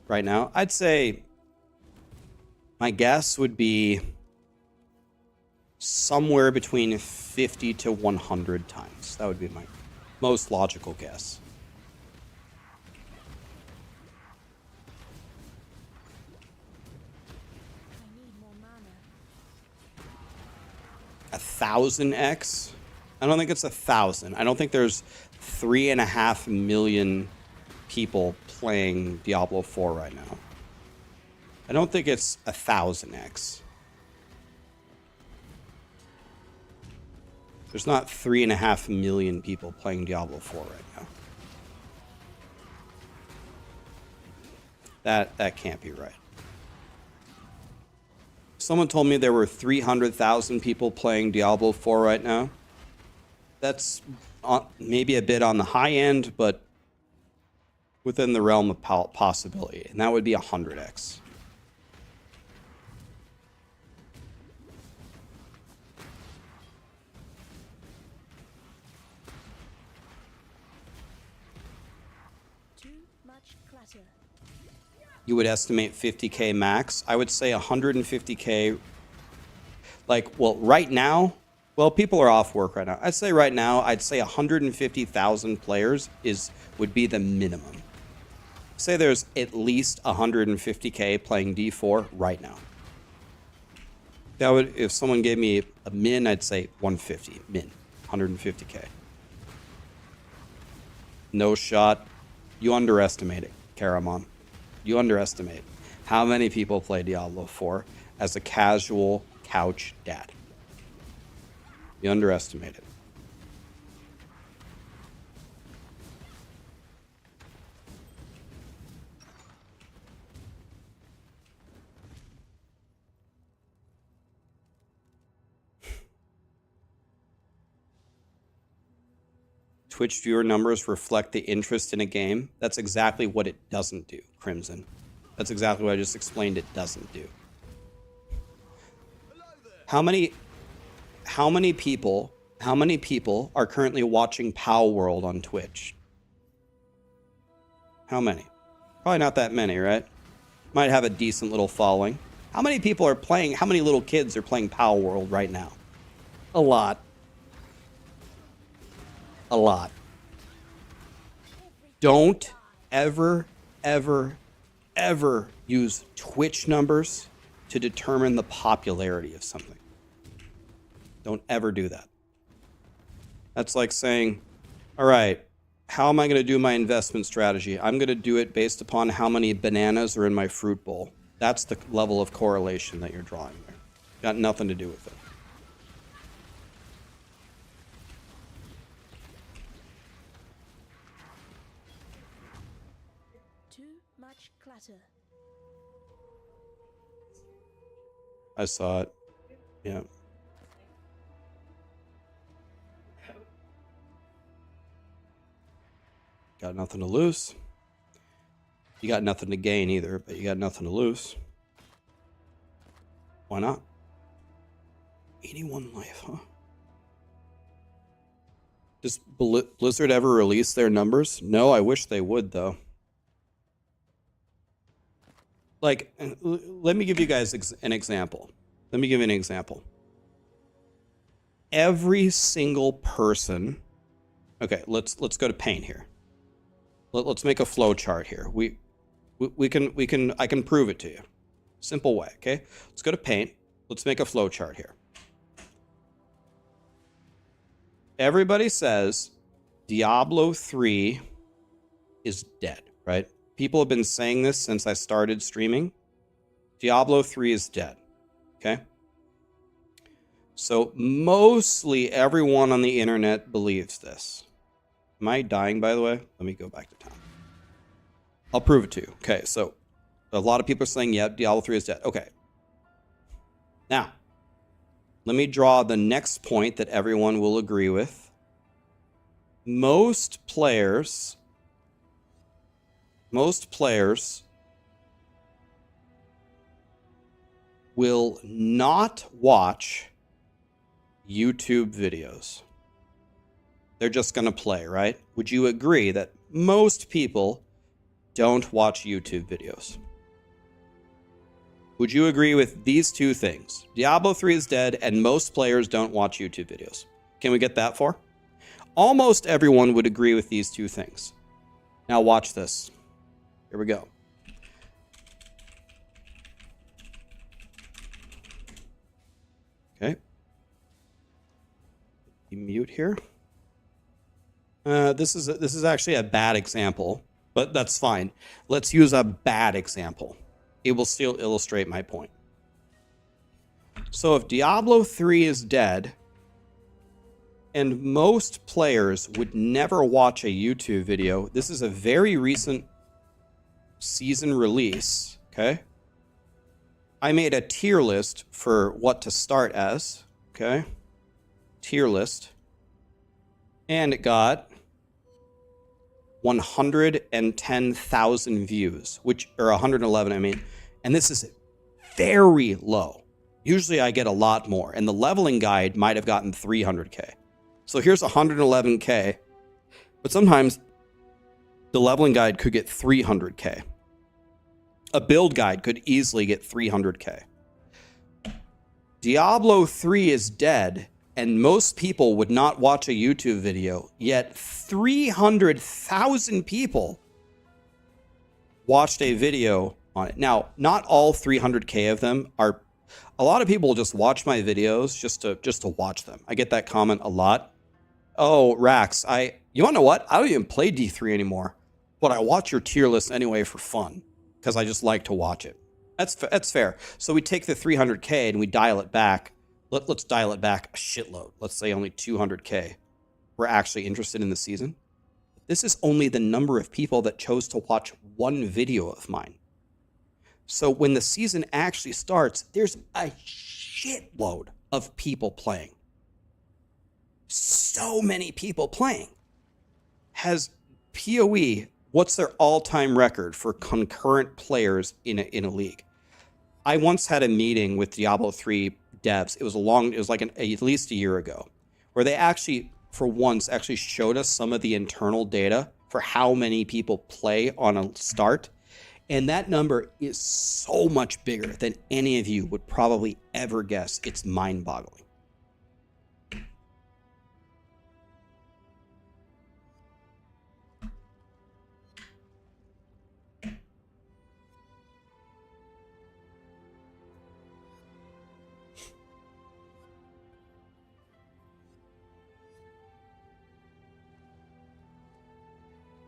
right now. I'd say my guess would be somewhere between 50 to 100 times. That would be my most logical guess. I need more mana. 1,000x? I don't think it's 1,000. I don't think there's 3.5 million people playing Diablo 4 right now. I don't think it's 1,000x. There's not 3.5 million people playing Diablo 4 right now. That can't be right. Someone told me there were 300,000 people playing Diablo 4 right now. That's maybe a bit on the high end, but within the realm of possibility. And that would be 100x. Too much clutter. You would estimate 50k max. I would say 150k. Like, well, right now, well, people are off work right now. I'd say right now, I'd say 150,000 players would be the minimum. Say there's at least 150k playing D4 right now. That would, if someone gave me a min, I'd say 150 min, 150k. No shot. You underestimate it, Karamon. You underestimate how many people play Diablo 4 as a casual couch dad. You underestimate it. Twitch viewer numbers reflect the interest in a game. That's exactly what it doesn't do, Crimson. That's exactly what I just explained it doesn't do. How many people are currently watching Pow World on Twitch? How many? Probably not that many, right? Might have a decent little following. How many people are playing, how many little kids are playing Pow World right now? A lot. A lot. Don't ever, ever, ever use Twitch numbers to determine the popularity of something. Don't ever do that. That's like saying, all right, how am I going to do my investment strategy? I'm going to do it based upon how many bananas are in my fruit bowl. That's the level of correlation that you're drawing there. Got nothing to do with it. Too much clutter. I saw it. Yeah. Got nothing to lose. You got nothing to gain either, but you got nothing to lose. Why not? 81 life, huh? Does Blizzard ever release their numbers? No, I wish they would, though. Like, let me give you guys an example. Let me give you an example. Every single person. Okay, let's go to Paint here. Let's make a flow chart here. I can prove it to you. Simple way, okay? Let's go to Paint. Let's make a flow chart here. Everybody says Diablo 3 is dead, right? People have been saying this since I started streaming. Diablo 3 is dead, okay? So mostly everyone on the internet believes this. Am I dying, by the way? Let me go back to town. I'll prove it to you. Okay, so a lot of people are saying, yeah, Diablo 3 is dead. Okay. Now, let me draw the next point that everyone will agree with. Most players will not watch YouTube videos. They're just going to play, right? Would you agree that most people don't watch YouTube videos? Would you agree with these two things? Diablo 3 is dead and most players don't watch YouTube videos. Can we get that far? Almost everyone would agree with these two things. Now watch this. Here we go. Okay. Mute here. This is actually a bad example, but that's fine. Let's use a bad example. It will still illustrate my point. So if Diablo 3 is dead, and most players would never watch a YouTube video, this is a very recent season release, okay? I made a tier list for what to start as, okay? Tier list. And it got 110,000 views, or 111, I mean. And this is very low. Usually I get a lot more. And the leveling guide might have gotten 300K. So here's 111K. But sometimes the leveling guide could get 300K. A build guide could easily get 300K. Diablo 3 is dead, and most people would not watch a YouTube video, yet 300,000 people watched a video on it. Now, not all 300K of them are. A lot of people just watch my videos just to watch them. I get that comment a lot. Oh, Rax, you want to know what? I don't even play D3 anymore, but I watch your tier list anyway for fun because I just like to watch it. That's fair. So we take the 300K and we dial it back. Let's dial it back a shitload. Let's say only 200K. We're actually interested in the season. This is only the number of people that chose to watch one video of mine. So when the season actually starts, there's a shitload of people playing. So many people playing. Has PoE, what's their all-time record for concurrent players in a league? I once had a meeting with Diablo 3 devs. It was at least a year ago, where they actually, for once, actually showed us some of the internal data for how many people play on a start. And that number is so much bigger than any of you would probably ever guess. It's mind-boggling.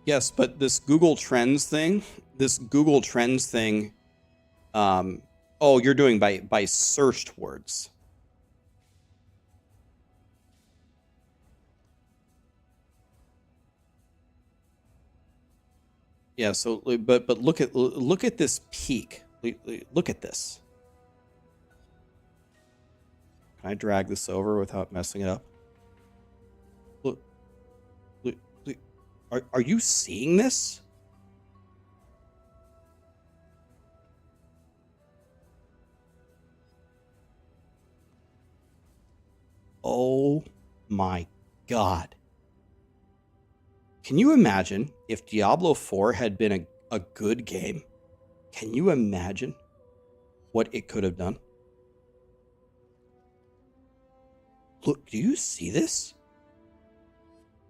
Yes, but this Google Trends thing, oh, you're doing by searched words. Yeah, so but look at this peak. Look at this. Can I drag this over without messing it up? Look. Are you seeing this? Oh my God. Can you imagine if Diablo 4 had been a good game? Can you imagine what it could have done? Look, do you see this?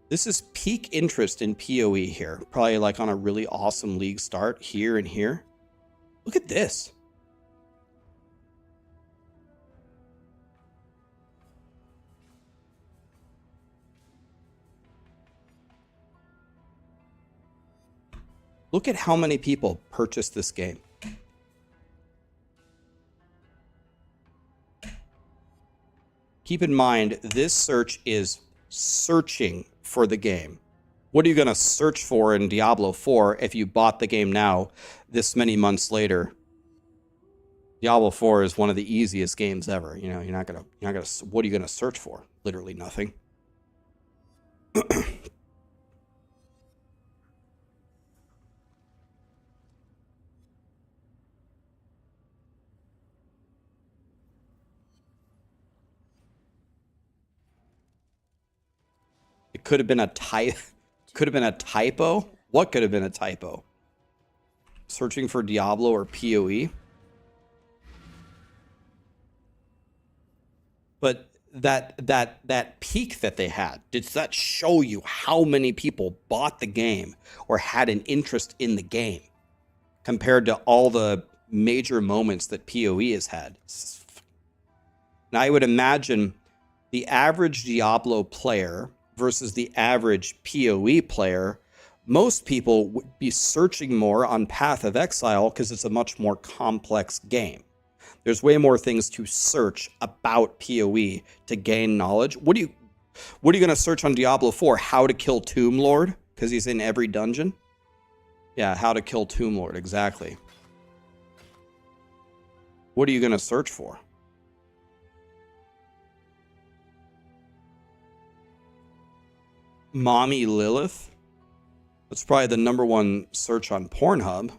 This is peak interest in PoE here. Probably like on a really awesome league start here and here. Look at this. Look at how many people purchased this game. Keep in mind, this search is searching for the game. What are you going to search for in Diablo 4 if you bought the game now, this many months later? Diablo 4 is one of the easiest games ever. You know, you're not gonna. What are you gonna search for? Literally nothing. could have been a could have been a typo. What could have been a typo? Searching for Diablo or PoE. But that peak that they had, does that show you how many people bought the game or had an interest in the game compared to all the major moments that PoE has had? Now, I would imagine the average Diablo player versus the average PoE player, most people would be searching more on Path of Exile because it's a much more complex game. There's way more things to search about PoE to gain knowledge. What are you going to search on Diablo 4? How to kill Tomb Lord? Because he's in every dungeon? Yeah, how to kill Tomb Lord, exactly. What are you going to search for? Mommy Lilith? That's probably the #1 search on Pornhub.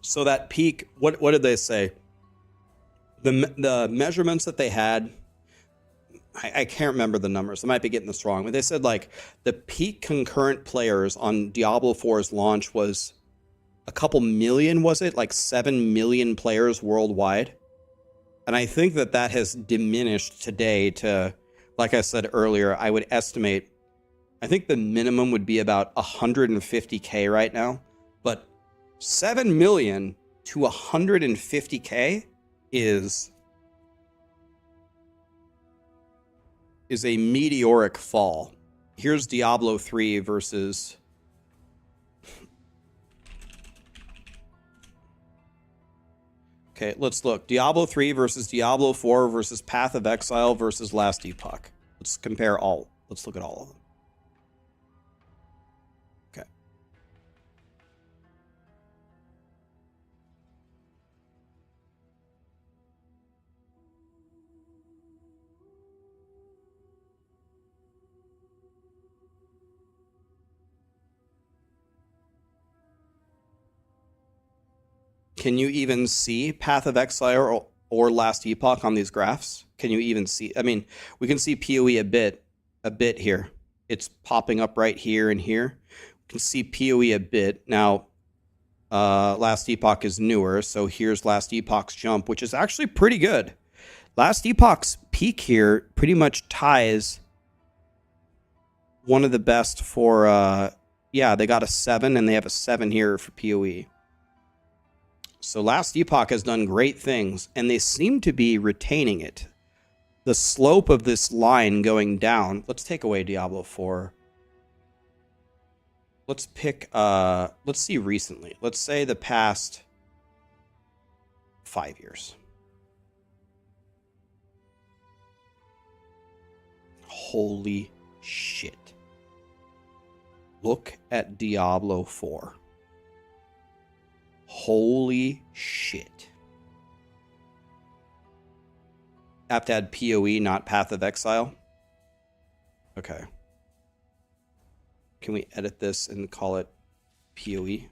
So that peak, what did they say? The measurements that they had, I can't remember the numbers. I might be getting this wrong, but they said like the peak concurrent players on Diablo 4's launch was a couple million, was it? Like 7 million players worldwide. And I think that has diminished today to, like I said earlier, I would estimate, I think the minimum would be about 150K right now. But 7 million to 150K is a meteoric fall. Here's Diablo 3 versus... Okay, let's look. Diablo 3 versus Diablo 4 versus Path of Exile versus Last Epoch. Let's compare all. Let's look at all of them. Okay. Can you even see Path of Exile or Last Epoch on these graphs? Can you even see? I mean, we can see PoE a bit here. It's popping up right here and here. We can see PoE a bit. Now, Last Epoch is newer, so here's Last Epoch's jump, which is actually pretty good. Last Epoch's peak here pretty much ties one of the best for, yeah, they got a 7, and they have a 7 here for PoE. So Last Epoch has done great things, and they seem to be retaining it. The slope of this line going down. Let's take away Diablo 4. Let's pick, let's see recently. Let's say the past 5 years. Holy shit. Look at Diablo 4. Holy shit. Have to add PoE, not Path of Exile. Okay. Can we edit this and call it PoE?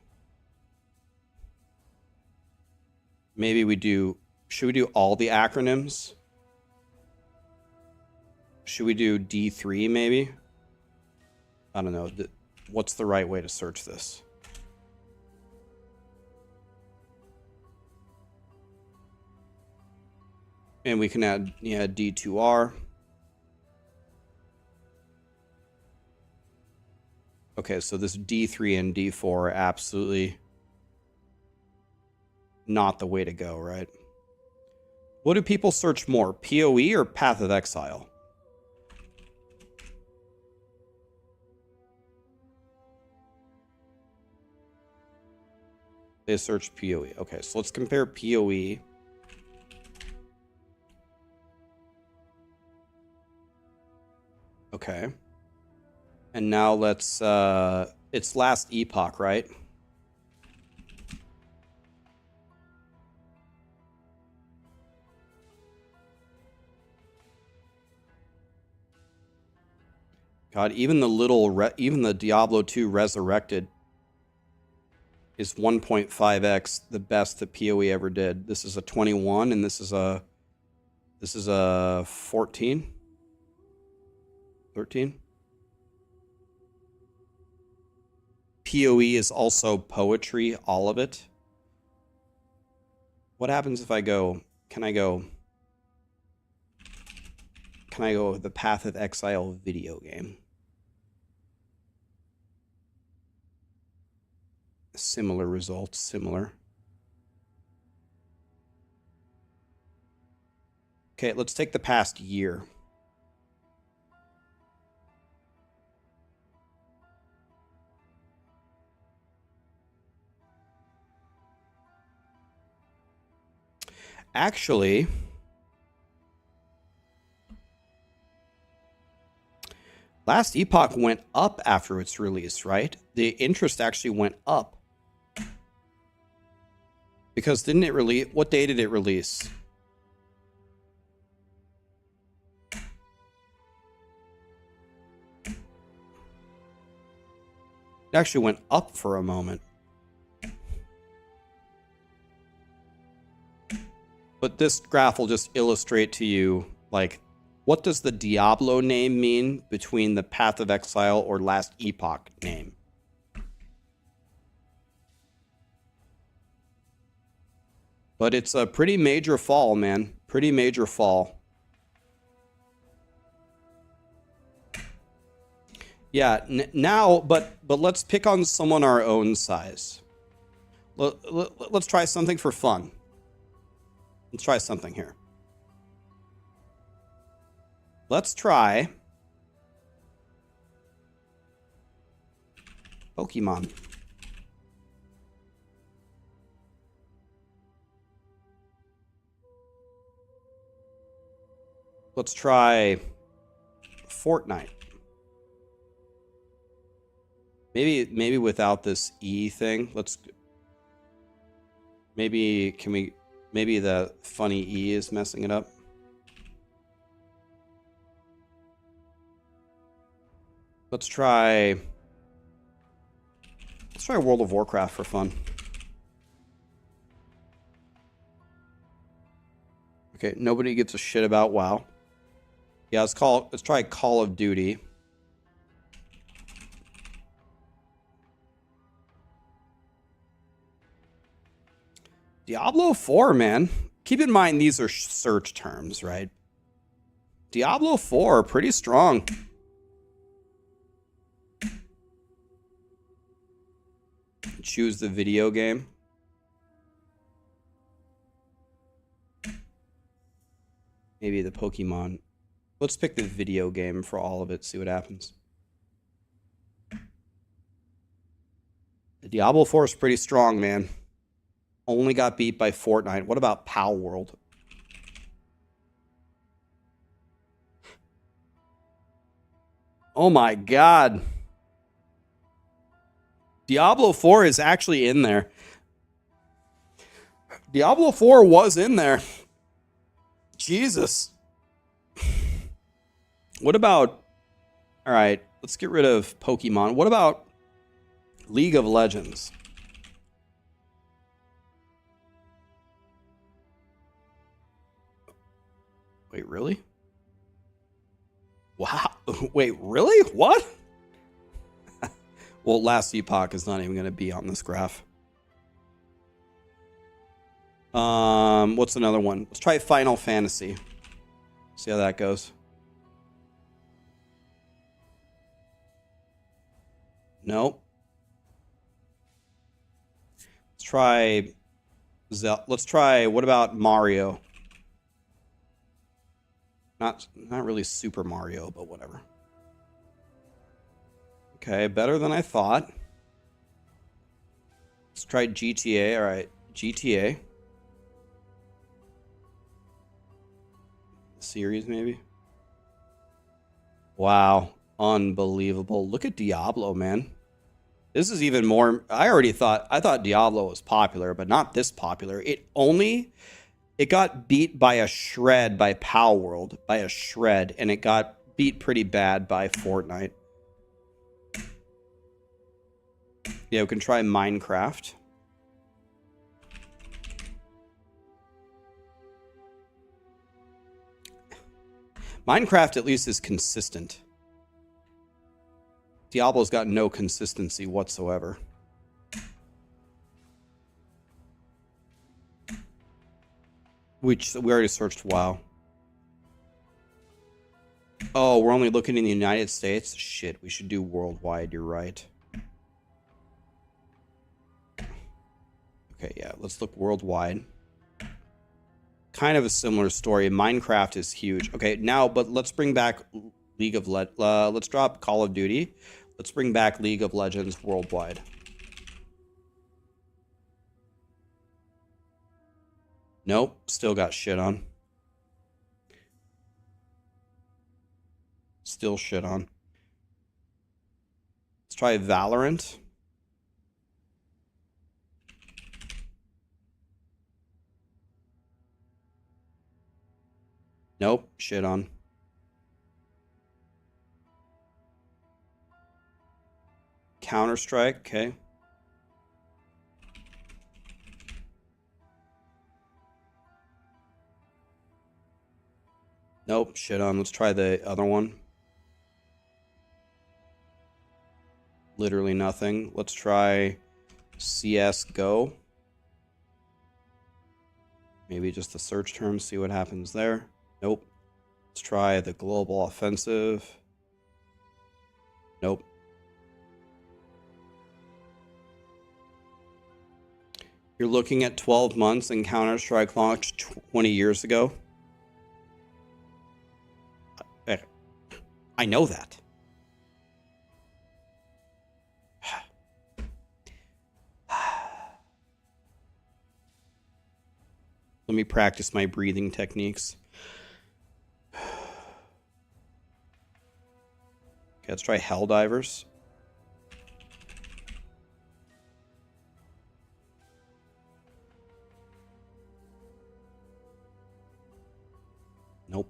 Maybe we do... Should we do all the acronyms? Should we do D3 maybe? I don't know. What's the right way to search this? And we can add, yeah, D2R. Okay, so this D3 and D4 are absolutely not the way to go, right? What do people search more, PoE or Path of Exile? They search PoE. Okay, so let's compare PoE. Okay. And now let's, it's Last Epoch, right? God, even the little, even the Diablo 2 Resurrected is 1.5x the best that PoE ever did. This is a 21, and this is a 14, 13. PoE is also poetry, all of it. What happens if I go? Can I go the Path of Exile video game? Similar results, similar. Okay, let's take the past year. Actually, last Epoch went up after its release, right? The interest actually went up. Because didn't it release? What day did it release? It actually went up for a moment. But this graph will just illustrate to you, like, what does the Diablo name mean between the Path of Exile or Last Epoch name? But it's a pretty major fall, man. Pretty major fall. Yeah, now, but let's pick on someone our own size. Let's try something for fun. Let's try something here. Let's try Pokemon. Let's try Fortnite. Maybe without this E thing. Maybe the funny E is messing it up. Let's try World of Warcraft for fun. Okay, nobody gives a shit about WoW. Yeah, let's try Call of Duty. Diablo 4, man. Keep in mind these are search terms, right? Diablo 4, pretty strong. Choose the video game. Maybe the Pokemon. Let's pick the video game for all of it, see what happens. The Diablo 4 is pretty strong, man. Only got beat by Fortnite. What about Pow World? Oh my god. Diablo 4 is actually in there. Diablo 4 was in there. Jesus. What about... Alright, let's get rid of Pokemon. What about League of Legends? Wait, really? Wow. Wait, really? What? Well, Last Epoch is not even going to be on this graph. What's another one? Let's try Final Fantasy. See how that goes. Nope. Let's try, what about Mario? Not really Super Mario, but whatever. Okay, better than I thought. Let's try GTA. All right, GTA. Series, maybe. Wow, unbelievable. Look at Diablo, man. This is even more... I thought Diablo was popular, but not this popular. It got beat by a shred by Pow World, by a shred, and it got beat pretty bad by Fortnite. Yeah, we can try Minecraft. Minecraft at least is consistent. Diablo's got no consistency whatsoever. We already searched WoW. Oh, we're only looking in the United States? Shit, we should do worldwide, you're right. Okay, yeah, let's look worldwide. Kind of a similar story. Minecraft is huge. Okay, now, but let's bring back League of let's drop Call of Duty. Let's bring back League of Legends worldwide. Nope, still got shit on. Still shit on. Let's try Valorant. Nope, shit on. Counter-Strike, okay. Nope, shit on. Let's try the other one. Literally nothing. Let's try CSGO. Maybe just the search term, see what happens there. Nope. Let's try the global offensive. Nope. You're looking at 12 months and Counter-Strike launched 20 years ago. I know that. Let me practice my breathing techniques. Okay, let's try Helldivers. Nope.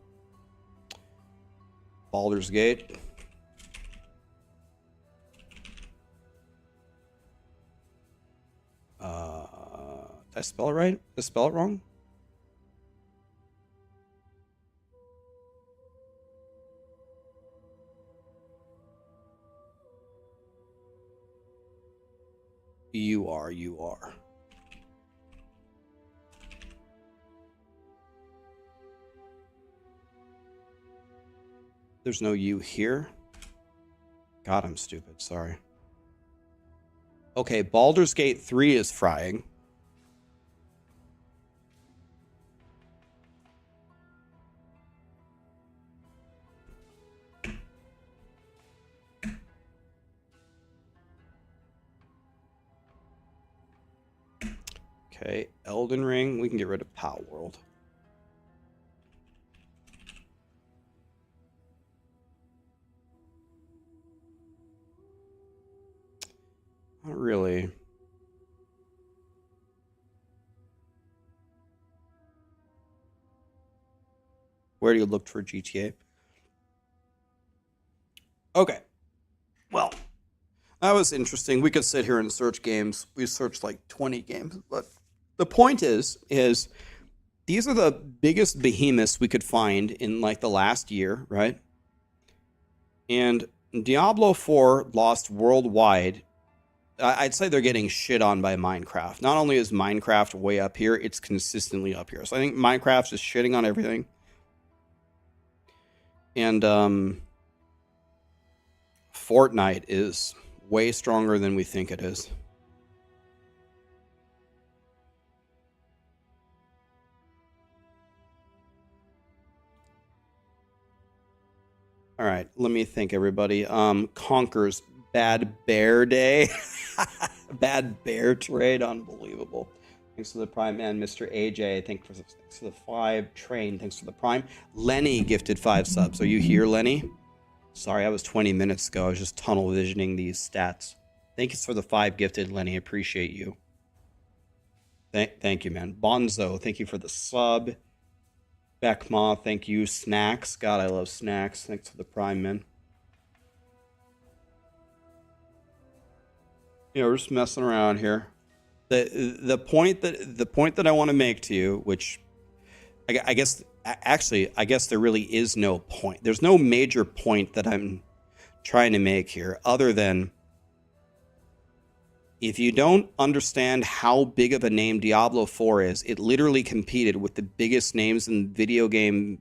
Baldur's Gate. Did I spell it right? Did I spell it wrong? You are. There's no U here. God, I'm stupid. Sorry. Okay, Baldur's Gate 3 is frying. Okay, Elden Ring. We can get rid of Pow World. Not really. Where do you look for GTA? Okay. Well, that was interesting. We could sit here and search games. We searched like 20 games, but the point is these are the biggest behemoths we could find in like the last year, right? And Diablo 4 lost worldwide. I'd say they're getting shit on by Minecraft. Not only is Minecraft way up here, it's consistently up here. So I think Minecraft is shitting on everything. And Fortnite is way stronger than we think it is. All right, let me think, everybody. Conker's Bad Bear Day. Bad Bear Trade. Unbelievable. Thanks for the Prime, man. Mr. AJ, thanks for the 5. Train, thanks for the Prime. Lenny gifted 5 subs. Are you here, Lenny? Sorry, I was 20 minutes ago. I was just tunnel visioning these stats. Thank you for the 5 gifted, Lenny. Appreciate you. Thank you, man. Bonzo, thank you for the sub. Beckma, thank you. Snacks. God, I love snacks. Thanks for the Prime, man. You know, we're just messing around here. The point that I want to make to you, which I guess actually I guess there really is no point. There's no major point that I'm trying to make here, other than if you don't understand how big of a name Diablo 4 is, it literally competed with the biggest names in video game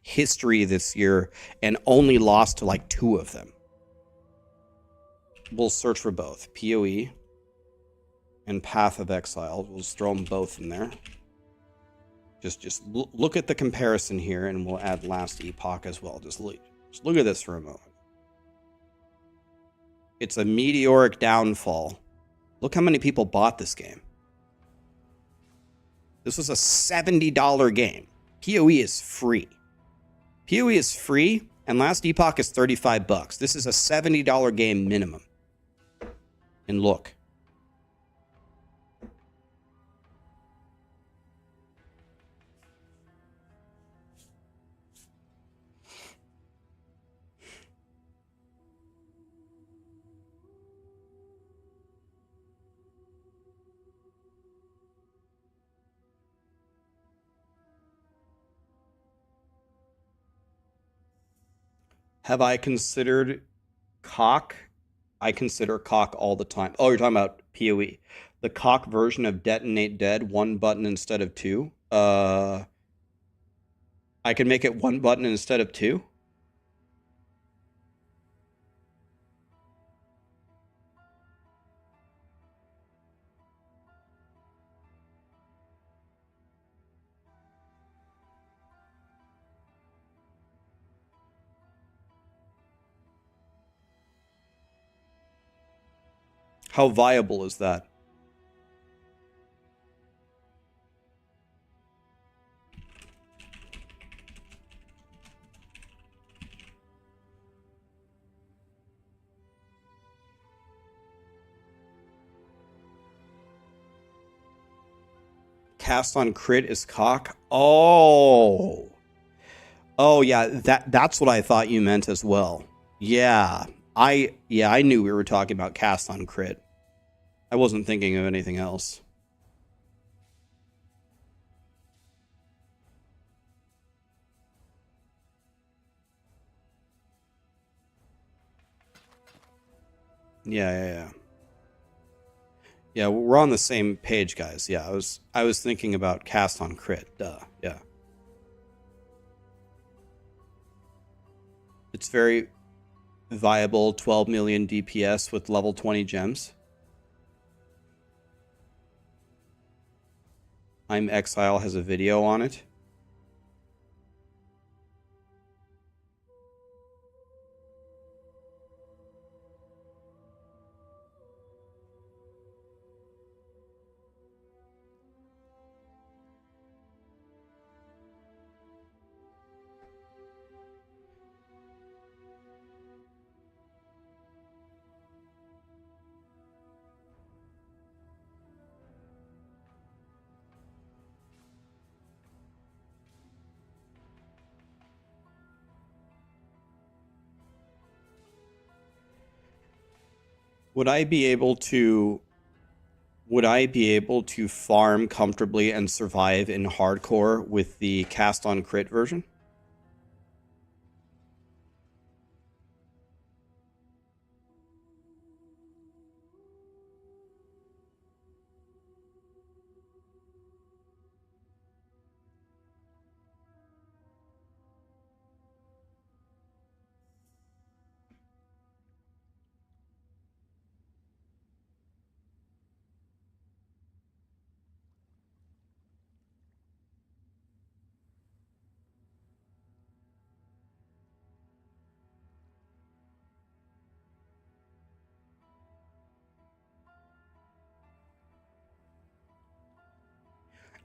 history this year and only lost to like 2 of them. We'll search for both PoE and Path of Exile. We'll just throw them both in there. Just look at the comparison here, and we'll add Last Epoch as well. Just look at this for a moment. It's a meteoric downfall. Look how many people bought this game. This was a $70 game. PoE is free. PoE is free, and Last Epoch is $35. This is a $70 game minimum. And look. Have I considered cock? I consider cock all the time. Oh, you're talking about PoE. The cock version of Detonate Dead, 1 button instead of 2. I can make it 1 button instead of 2. How viable is that? Cast on crit is cock. Oh. Oh yeah, that's what I thought you meant as well. Yeah. I knew we were talking about cast on crit. I wasn't thinking of anything else. Yeah. Yeah, we're on the same page, guys. Yeah, I was thinking about cast on crit. Duh. Yeah. It's very viable, 12 million DPS with level 20 gems. I'm Exile has a video on it. Would I be able to farm comfortably and survive in hardcore with the cast on crit version?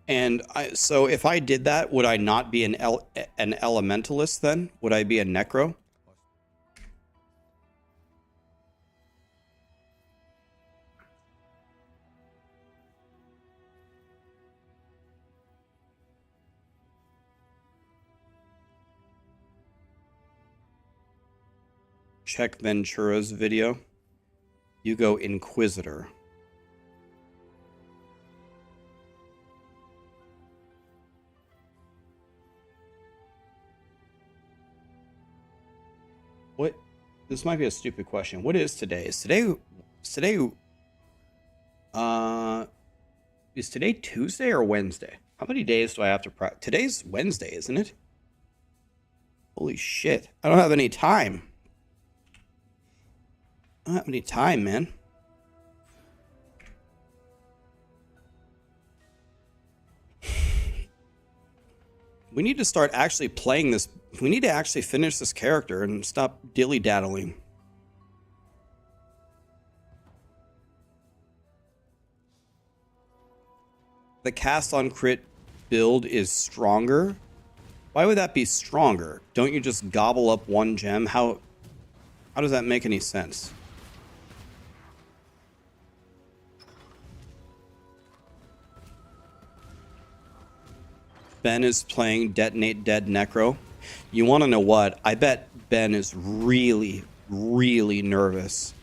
And so if I did that, would I not be an elementalist then? Would I be a necro? Check Ventura's video. You go Inquisitor. What? This might be a stupid question. What is today? Is today Tuesday or Wednesday? How many days do I have to practice? Today's Wednesday, isn't it? Holy shit. I don't have any time. I don't have any time, man. We need to start actually playing this. We need to actually finish this character and stop dilly-daddling. The cast on crit build is stronger. Why would that be stronger? Don't you just gobble up one gem? How does that make any sense? Ben is playing Detonate Dead Necro. You want to know what? I bet Ben is really, really nervous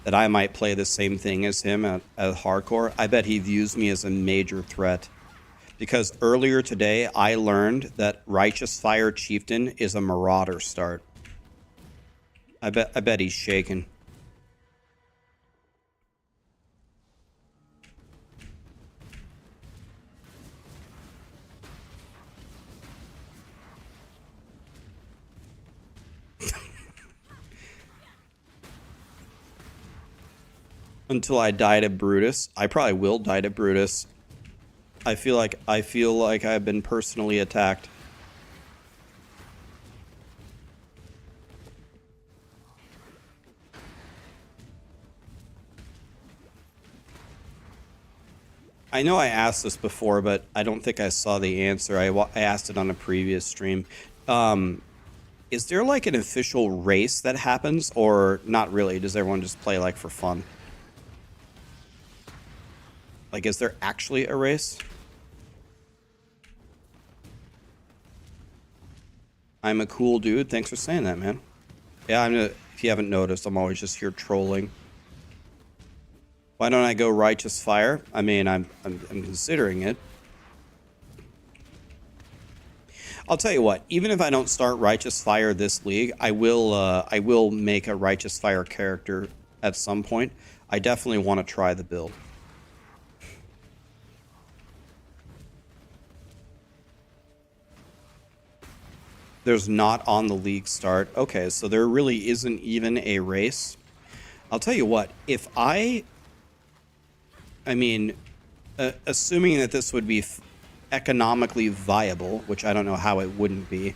that I might play the same thing as him at hardcore. I bet he views me as a major threat. Because earlier today, I learned that Righteous Fire Chieftain is a Marauder start. I bet he's shaking. Until I die to Brutus. I probably will die to Brutus. I feel like I've been personally attacked. I know I asked this before, but I don't think I saw the answer. I asked it on a previous stream. Is there like an official race that happens, or not really? Does everyone just play like for fun? Like, is there actually a race? I'm a cool dude. Thanks for saying that, man. Yeah, if you haven't noticed, I'm always just here trolling. Why don't I go Righteous Fire? I mean, I'm considering it. I'll tell you what. Even if I don't start Righteous Fire this league, I will make a Righteous Fire character at some point. I definitely want to try the build. There's not on the league start. Okay, so there really isn't even a race. I'll tell you what, if I mean, assuming that this would be economically viable, which I don't know how it wouldn't be,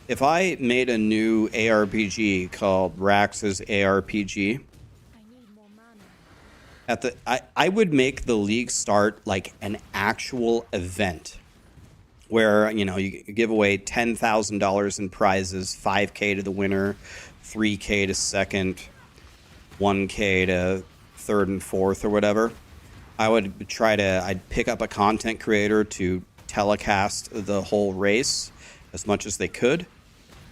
if I made a new ARPG called Rax's ARPG, I would make the league start like an actual event. Where, you know, you give away $10,000 in prizes, 5K to the winner, 3K to second, 1K to third and fourth or whatever. I'd pick up a content creator to telecast the whole race as much as they could.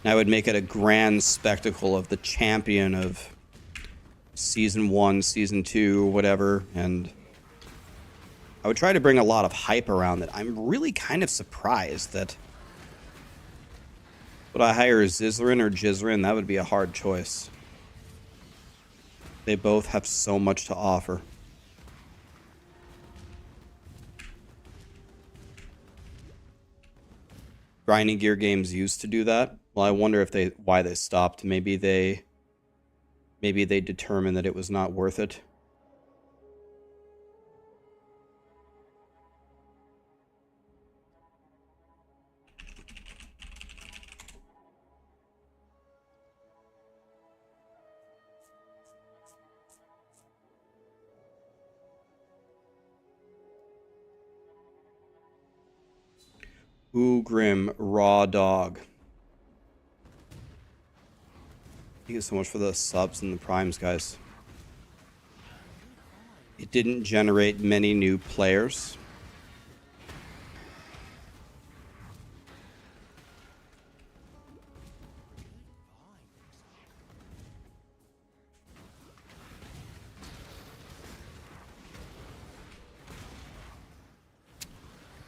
And I would make it a grand spectacle of the champion of season 1, season 2, whatever, and I would try to bring a lot of hype around it. I'm really kind of surprised that... Would I hire Zizrin or Jizrin? That would be a hard choice. They both have so much to offer. Grinding Gear games used to do that. Well, I wonder why they stopped. Maybe they determined that it was not worth it. Ooh, Grim, raw dog. Thank you so much for the subs and the primes, guys. It didn't generate many new players.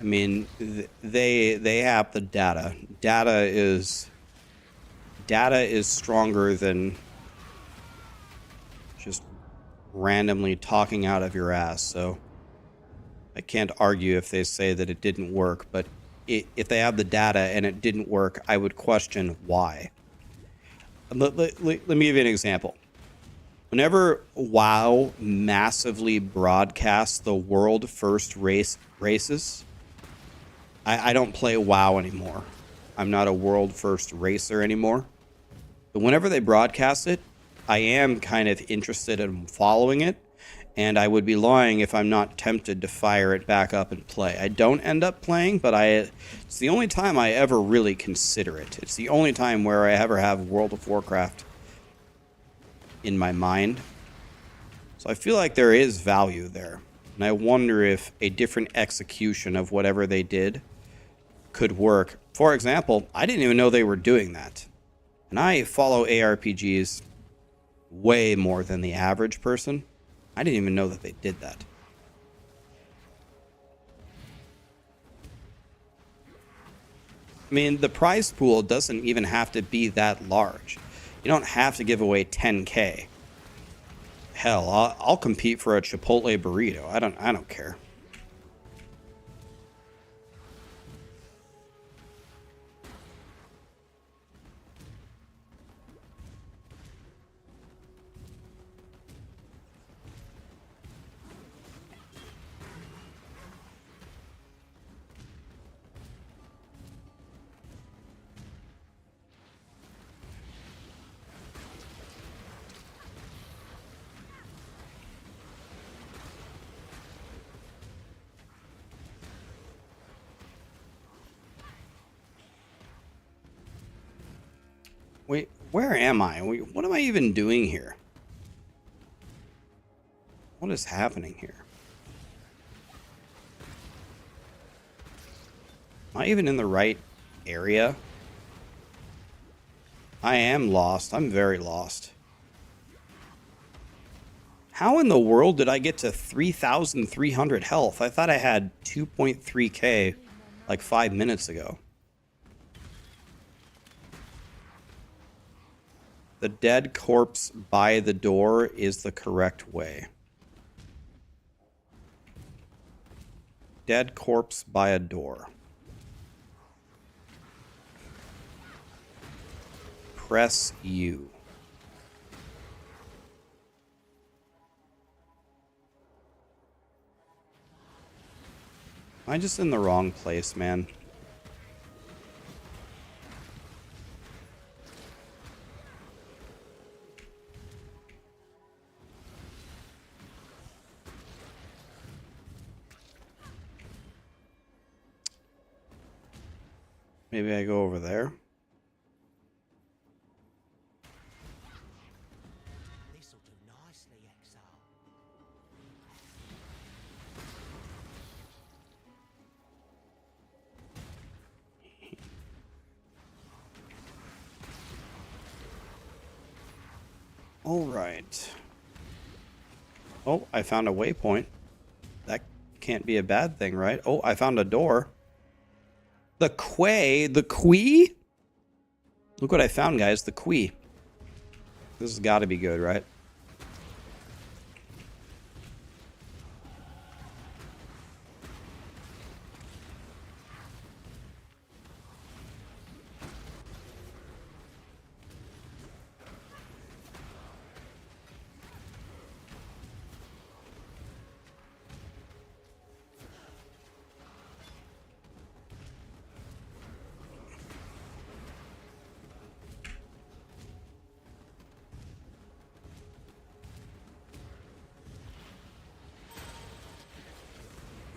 mean, they have the data. Data is stronger than just randomly talking out of your ass. So I can't argue if they say that it didn't work, but if they have the data and it didn't work, I would question why. Let me give you an example. Whenever WoW massively broadcasts the world first races, I don't play WoW anymore. I'm not a world first racer anymore. But whenever they broadcast it, I am kind of interested in following it, and I would be lying if I'm not tempted to fire it back up and play. I don't end up playing, but it's the only time I ever really consider it. It's the only time where I ever have World of Warcraft in my mind. So I feel like there is value there. And I wonder if a different execution of whatever they did could work. For example, I didn't even know they were doing that. And I follow ARPGs way more than the average person. I didn't even know that they did that. I mean, the prize pool doesn't even have to be that large. You don't have to give away 10K. Hell, I'll compete for a Chipotle burrito. I don't care. Wait, where am I? What am I even doing here? What is happening here? Am I even in the right area? I am lost. I'm very lost. How in the world did I get to 3,300 health? I thought I had 2.3k like 5 minutes ago. The dead corpse by the door is the correct way. Dead corpse by a door. Press U. Am I just in the wrong place, man? Maybe I go over there. This'll do nicely, Exile. All right. Oh, I found a waypoint. That can't be a bad thing, right? Oh, I found a door. The Quee? Look what I found, guys. The Quee. This has got to be good, right?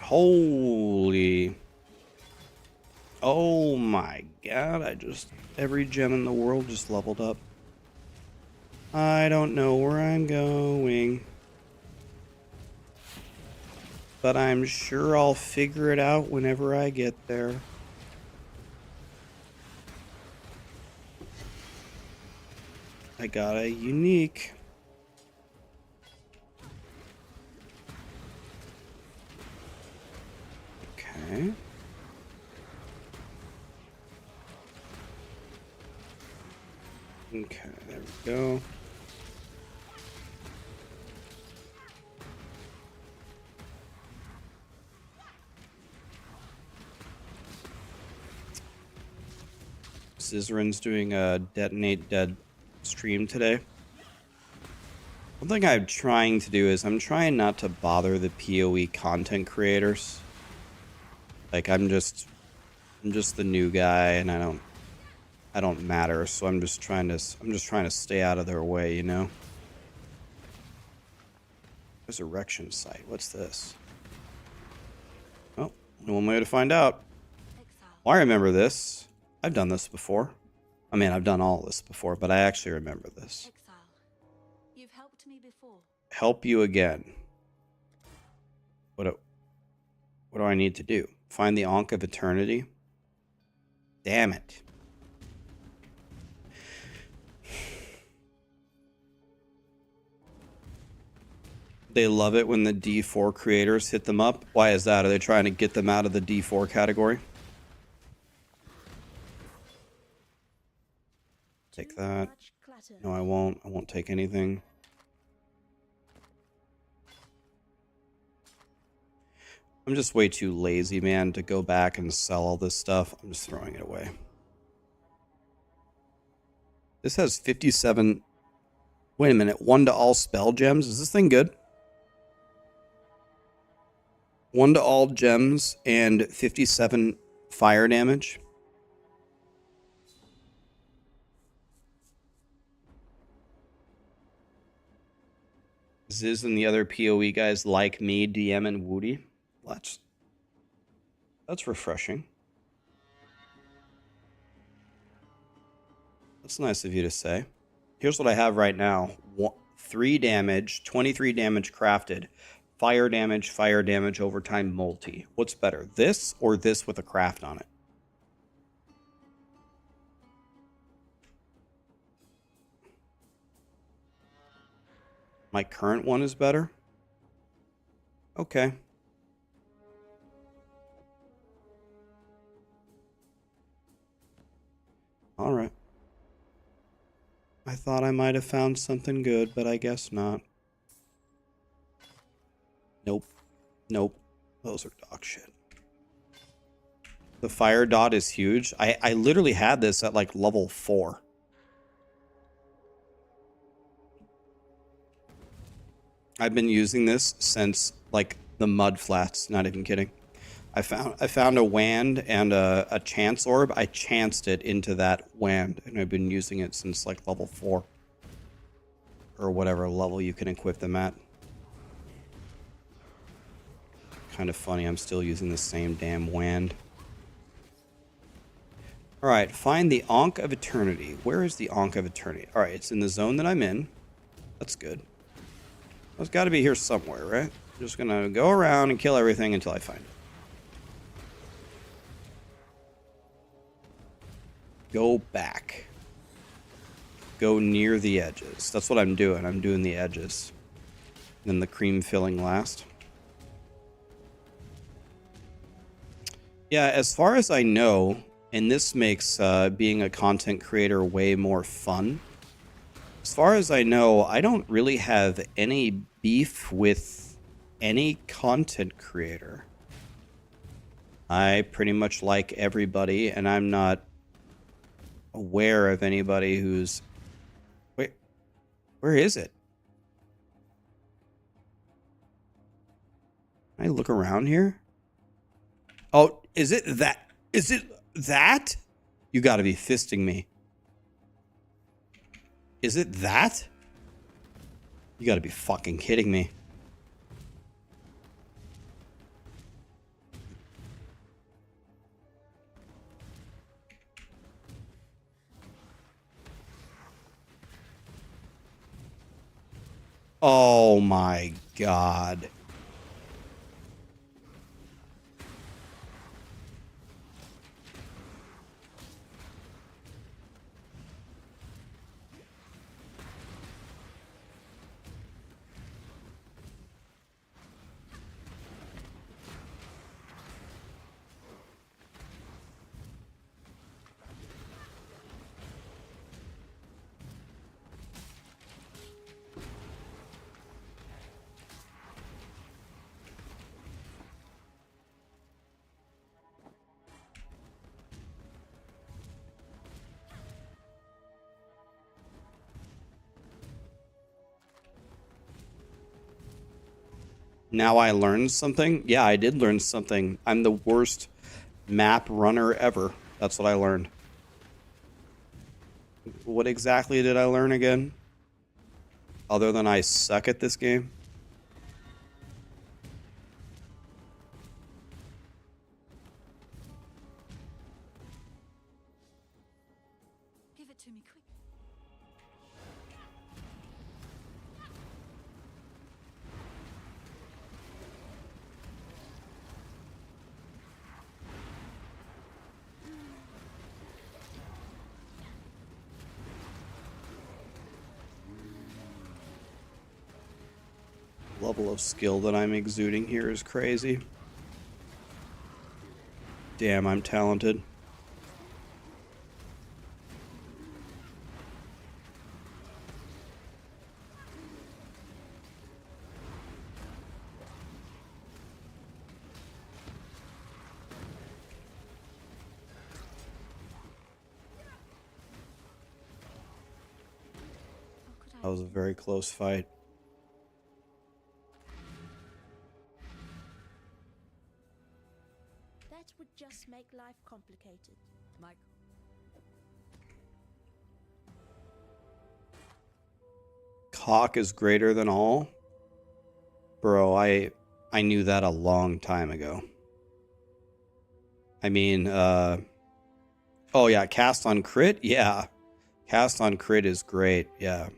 Holy. Oh my god, every gem in the world just leveled up. I don't know where I'm going, but I'm sure I'll figure it out whenever I get there. I got a unique. Okay. Okay, there we go. Scissorin's doing a Detonate Dead stream today. One thing I'm trying to do is I'm trying not to bother the PoE content creators. Like I'm just the new guy and I don't matter, so I'm just trying to stay out of their way, you know? Resurrection site. What's this? Oh, only one way to find out. Well, I remember this. I've done this before. I mean, I've done all this before, but I actually remember this. Exile. You've helped me before. Help you again. What do I need to do? Find the Ankh of Eternity? Damn it. They love it when the D4 creators hit them up. Why is that? Are they trying to get them out of the D4 category? Take that. No, I won't. I won't take anything. I'm just way too lazy, man, to go back and sell all this stuff. I'm just throwing it away. This has 57... Wait a minute. 1 to all spell gems? Is this thing good? 1 to all gems and 57 fire damage. Ziz and the other PoE guys like me, DM and Woody. Well, that's refreshing. That's nice of you to say. Here's what I have right now. 3 damage, 23 damage crafted. Fire damage, overtime multi. What's better, this or this with a craft on it? My current one is better? Okay. Alright. I thought I might have found something good, but I guess not. Nope. Nope. Those are dog shit. The fire dot is huge. I literally had this at like level 4. I've been using this since like the mud flats, not even kidding. I found a wand and a chance orb. I chanced it into that wand and I've been using it since like level 4. Or whatever level you can equip them at. Kind of funny, I'm still using the same damn wand. Alright, find the Ankh of Eternity. Where is the Ankh of Eternity? Alright, it's in the zone that I'm in. That's good. It's got to be here somewhere, right? I'm just going to go around and kill everything until I find it. Go back. Go near the edges. That's what I'm doing. I'm doing the edges. And then the cream filling last. Yeah, as far as I know, and this makes being a content creator way more fun. As far as I know, I don't really have any beef with any content creator. I pretty much like everybody, and I'm not aware of anybody who's... Wait, where is it? Can I look around here? Oh, is it that? Is it that? You gotta be fisting me. Is it that? You gotta be fucking kidding me. Oh my god. Now I learned something. Yeah, I did learn something. I'm the worst map runner ever. That's what I learned. What exactly did I learn again? Other than I suck at this game? Give it to me quick. Level of skill that I'm exuding here is crazy. Damn, I'm talented. That was a very close fight. That would just make life complicated. Mike. Cock is greater than all? Bro, I knew that a long time ago. I mean, oh yeah, cast on crit? Yeah. Cast on crit is great, yeah.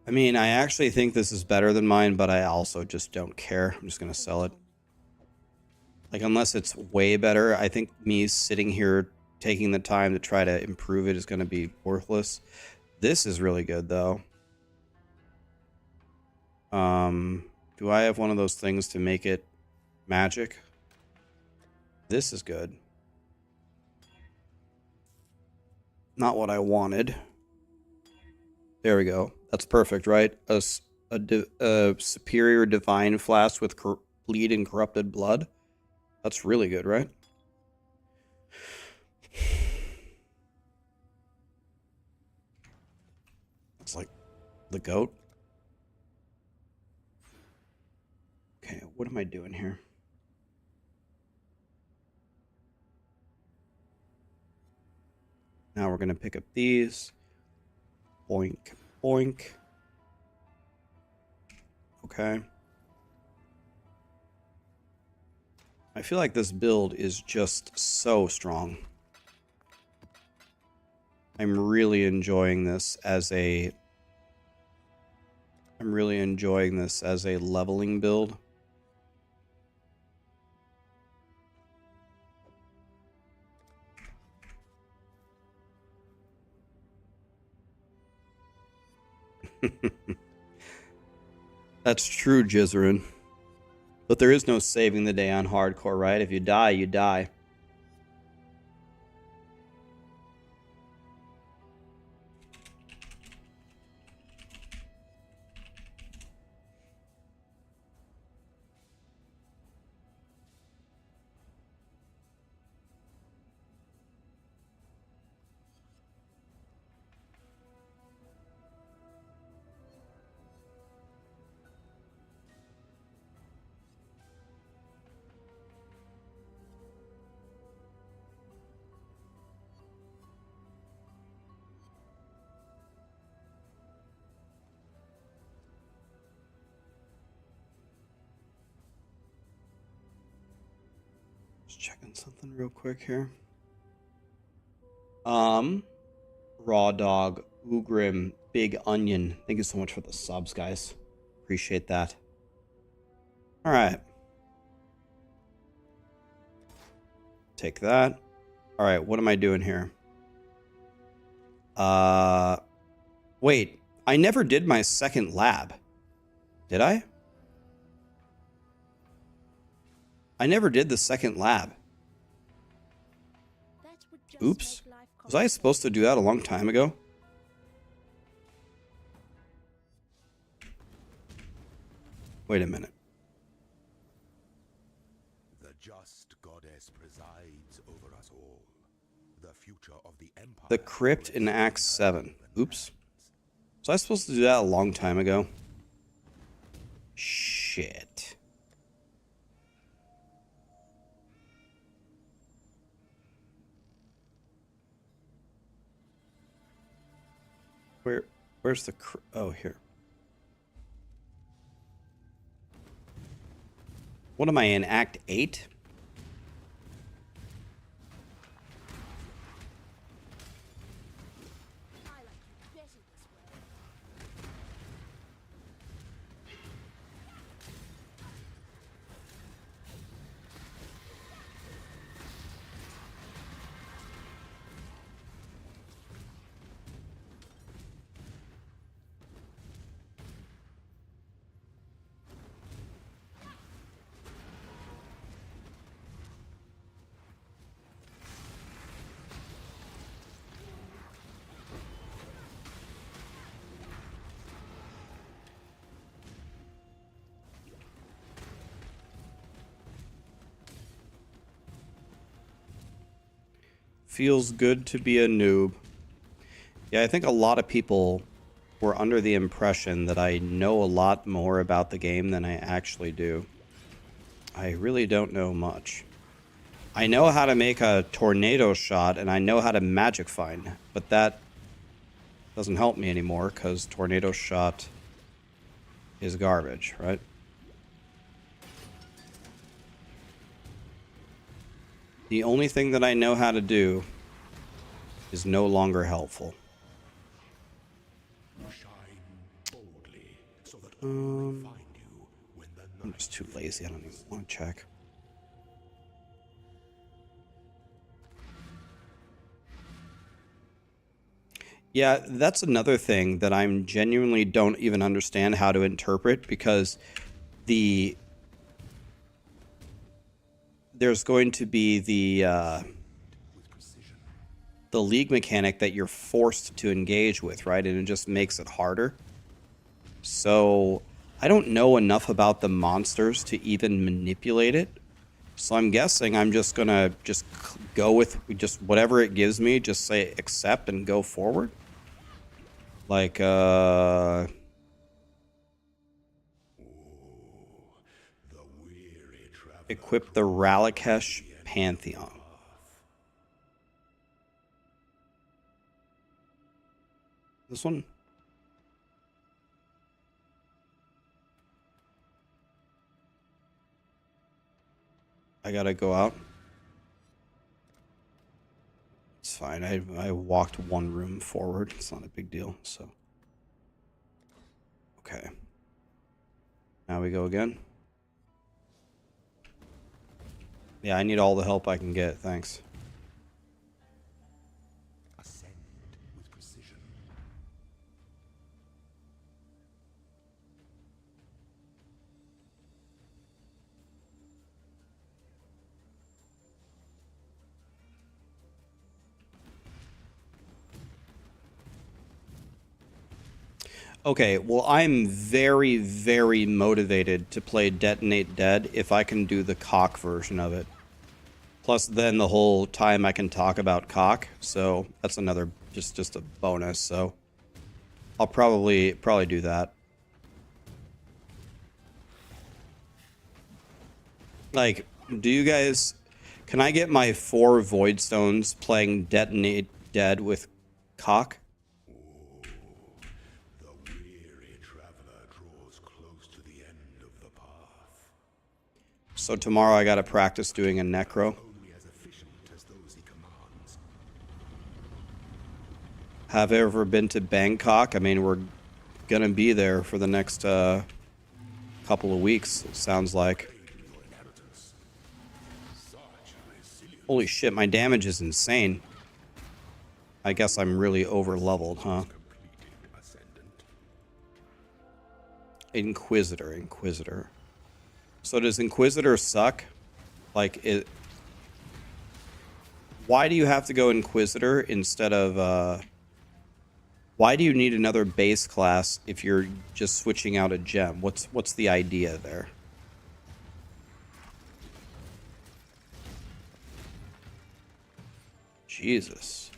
I mean, I actually think this is better than mine, but I also just don't care. I'm just going to sell it. Like, unless it's way better, I think me sitting here taking the time to try to improve it is going to be worthless. This is really good, though. Do I have one of those things to make it magic? This is good. Not what I wanted. There we go. That's perfect, right? A superior divine flask with bleed and corrupted blood. That's really good, right? It's like the goat. Okay, what am I doing here? Now we're going to pick up these. Boink, boink. Okay. I feel like this build is just so strong. I'm really enjoying this as a leveling build. That's true, Jizerin. But there is no saving the day on hardcore, right? If you die, you die. Just checking something real quick here. Raw Dog, Ugrim, Big Onion. Thank you so much for the subs, guys. Appreciate that. All right. Take that. All right, what am I doing here? Wait, I never did my second lab. Did I? I never did the second lab. That would just Oops. make life Was I supposed to do that a long time ago? Wait a minute. The just goddess presides over us all. The future of the empire. The crypt in Act 7. Oops. Was I supposed to do that a long time ago? Shit. Where's the oh, here. What am I in, Act 8? I like you better this way. Feels good to be a noob. Yeah, I think a lot of people were under the impression that I know a lot more about the game than I actually do. I really don't know much. I know how to make a tornado shot, and I know how to magic find, but that doesn't help me anymore, because tornado shot is garbage, right? The only thing that I know how to do is no longer helpful. I'm just too lazy. I don't even want to check. Yeah, that's another thing that I'm genuinely don't even understand how to interpret, because there's going to be the league mechanic that you're forced to engage with, right? And it just makes it harder. So I don't know enough about the monsters to even manipulate it. So I'm guessing I'm just gonna go with just whatever it gives me, just say accept and go forward. Like, equip the Raxxanterax Pantheon. This one? I gotta go out. It's fine. I walked one room forward. It's not a big deal, so. Okay. Now we go again. Yeah, I need all the help I can get. Thanks. Ascend with precision. Okay, well, I'm very, very motivated to play Detonate Dead if I can do the cock version of it. Plus, then the whole time I can talk about cock, so that's another just a bonus. So I'll probably do that. Like, do you guys? Can I get my 4 Void Stones playing Detonate Dead with cock? So tomorrow I gotta practice doing a necro. Have you ever been to Bangkok? I mean, we're gonna be there for the next couple of weeks, it sounds like. Holy shit, my damage is insane. I guess I'm really over leveled, huh? Inquisitor. So does Inquisitor suck? Like, it... Why do you have to go Inquisitor instead of, why do you need another base class if you're just switching out a gem? What's the idea there? Jesus.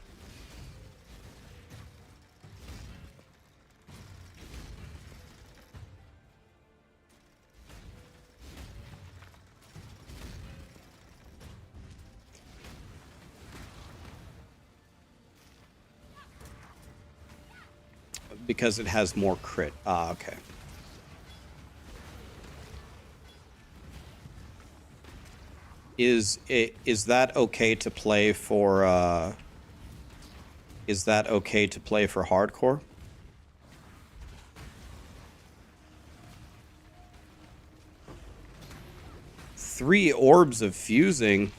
because it has more crit. Ah, okay. Is that okay to play for is that okay to play for hardcore? Three orbs of fusing.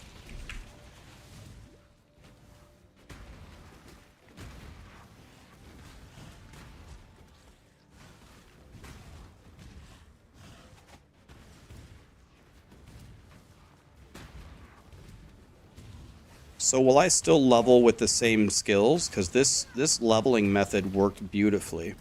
So will I still level with the same skills? Because this leveling method worked beautifully.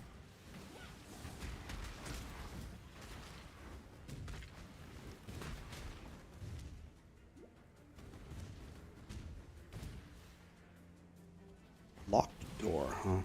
Locked door, huh?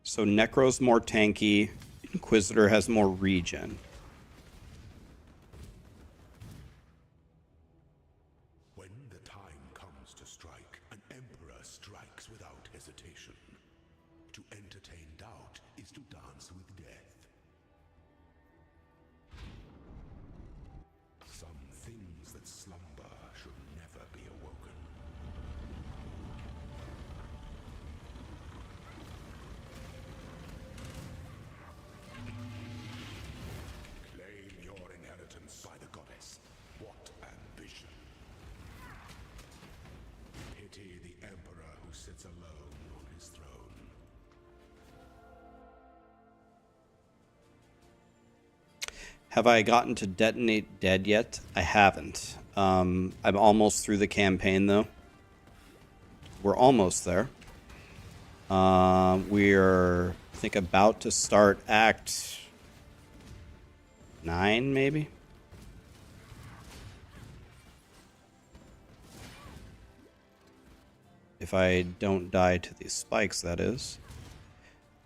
So Necro's more tanky, Inquisitor has more regen. When the time comes to strike, an emperor strikes without hesitation. To entertain doubt is to dance with death. Some things that slumber should never be awoken. Claim your inheritance by the goddess. What ambition! Pity the emperor who sits alone on his throne. Have I gotten to Detonate dead yet? I haven't. I'm almost through the campaign though. We're almost there. We're, I think, about to start Act 9, maybe? If I don't die to these spikes, that is.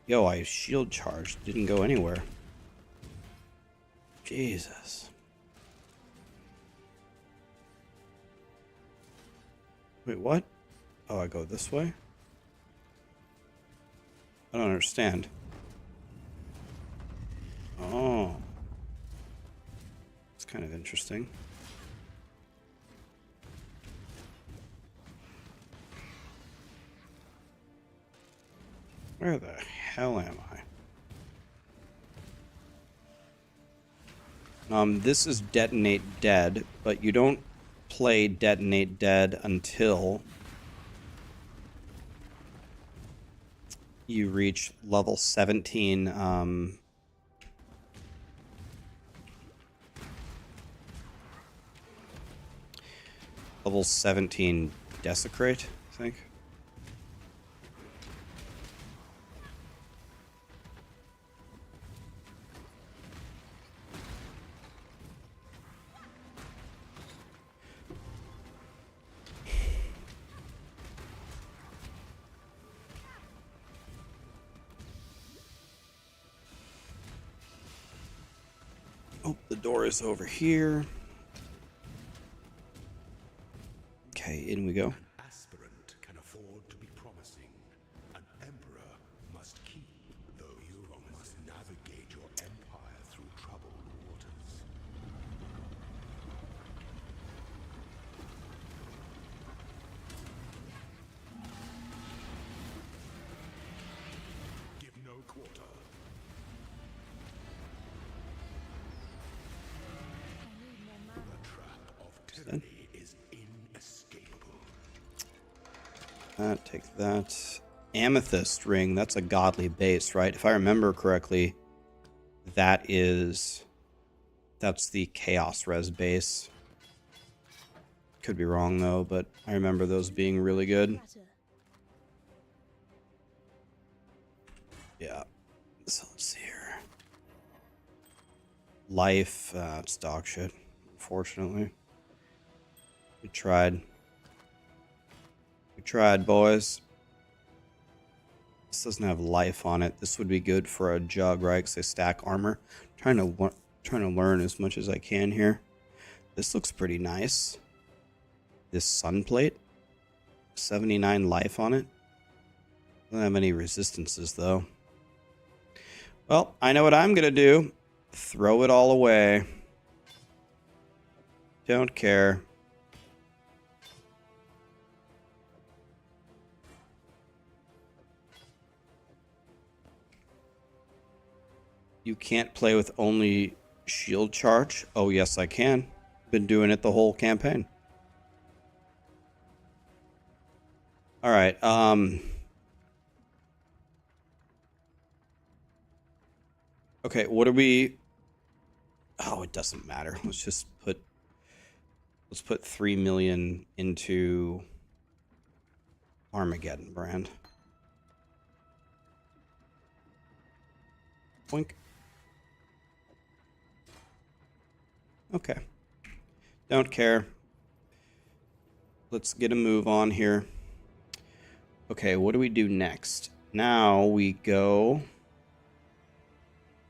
Yo, I shield charged. Didn't go anywhere. Jesus. Wait, what? Oh, I go this way? I don't understand. Oh. It's kind of interesting. Where the hell am I? This is Detonate Dead, but you don't play Detonate Dead until you reach level 17. Level 17 Desecrate, I think. Oh, the door is over here. Okay, in we go. An aspirant can afford to be promising. An emperor must keep, though you must navigate your empire through troubled waters. Give no quarter. The trap of tyranny is inescapable. That, take that. Amethyst ring, that's a godly base, right? If I remember correctly, that's the chaos res base. Could be wrong though, but I remember those being really good. Yeah. So let's see here. Life, it's dog shit, unfortunately. We tried. We tried, boys. This doesn't have life on it. This would be good for a jug, right? Because they stack armor. Trying to learn as much as I can here. This looks pretty nice. This sun plate, 79 life on it. Doesn't have any resistances though. Well, I know what I'm gonna do. Throw it all away. Don't care. You can't play with only shield charge? Oh, yes, I can. Been doing it the whole campaign. All right. Okay, what are we... Oh, it doesn't matter. Let's put 3 million into Armageddon brand. Boink. Okay. Don't care. Let's get a move on here. Okay, what do we do next? Now we go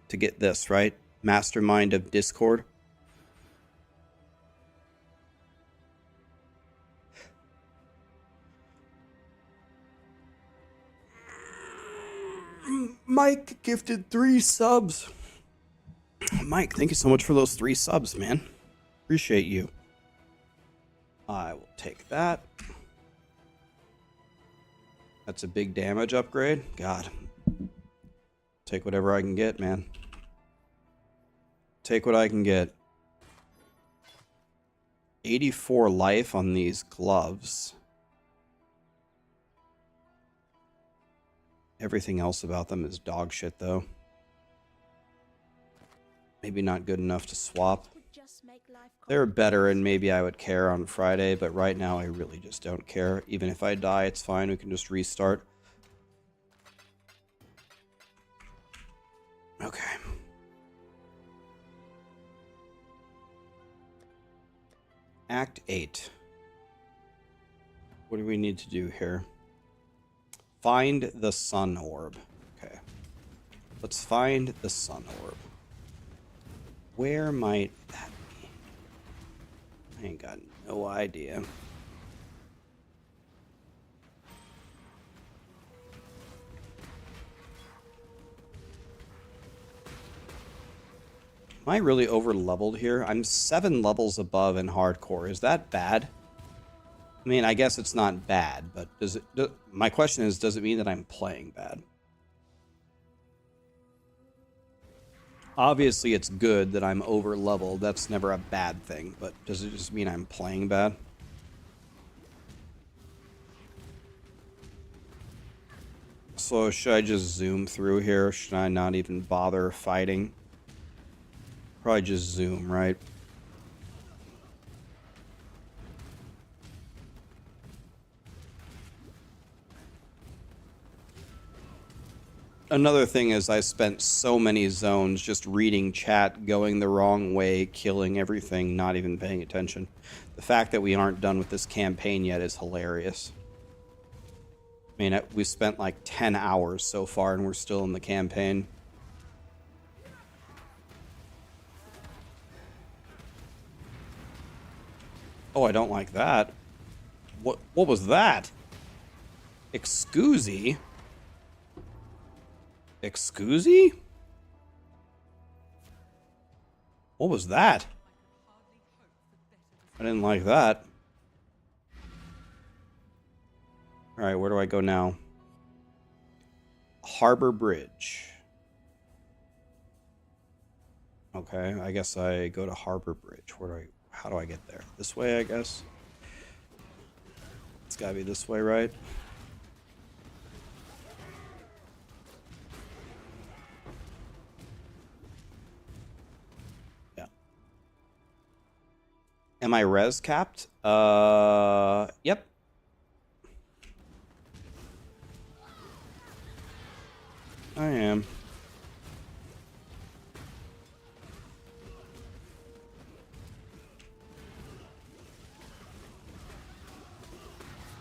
to get this, right? Mastermind of Discord. Mike gifted 3 subs. Mike, thank you so much for those 3 subs, man. Appreciate you. I will take that. That's a big damage upgrade. God. Take whatever I can get, man. Take what I can get. 84 life on these gloves. Everything else about them is dog shit, though. Maybe not good enough to swap. They're better and maybe I would care on Friday, but right now I really just don't care. Even if I die, it's fine. We can just restart. Okay. Act 8. What do we need to do here? Find the sun orb. Okay. Let's find the sun orb. Where might that be? I ain't got no idea. Am I really over leveled here? I'm 7 levels above in hardcore. Is that bad? I mean, I guess it's not bad, but does it? My question is, does it mean that I'm playing bad? Obviously, it's good that I'm over leveled. That's never a bad thing, but does it just mean I'm playing bad? So should I just zoom through here? Should I not even bother fighting? Probably just zoom, right? Another thing is I spent so many zones just reading chat, going the wrong way, killing everything, not even paying attention. The fact that we aren't done with this campaign yet is hilarious. I mean, we spent like 10 hours so far and we're still in the campaign. Oh, I don't like that. What was that? Excusey? Excusey? What was that? I didn't like that. Alright, where do I go now? Harbor Bridge. Okay, I guess I go to Harbor Bridge. How do I get there? This way, I guess? It's gotta be this way, right? Yeah. Am I res capped? Yep. I am.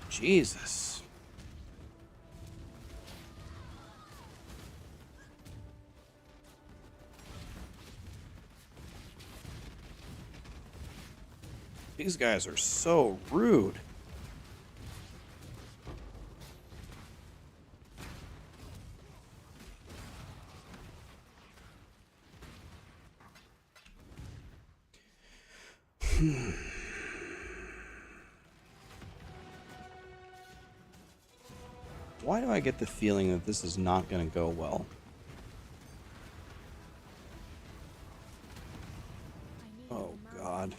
Jesus. These guys are so rude. Why do I get the feeling that this is not going to go well? Oh, God.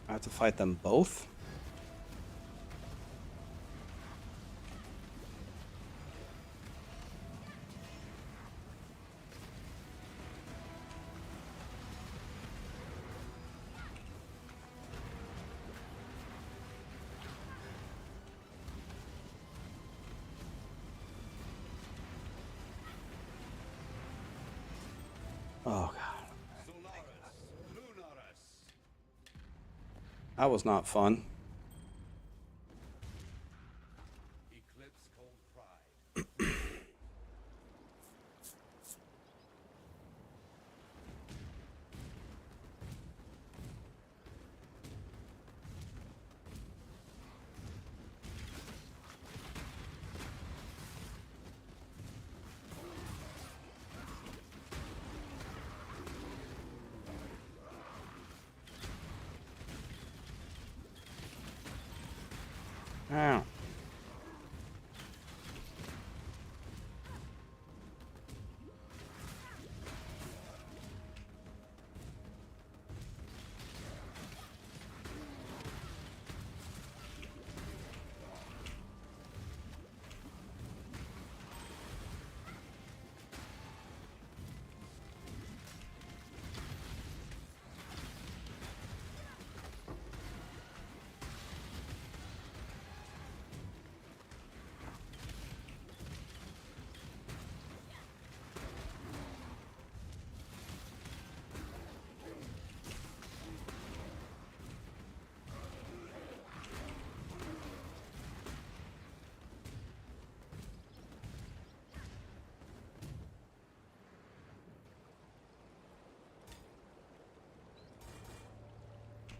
I have to fight them both? Oh, God. That was not fun. Eclipse cold pride. Ow.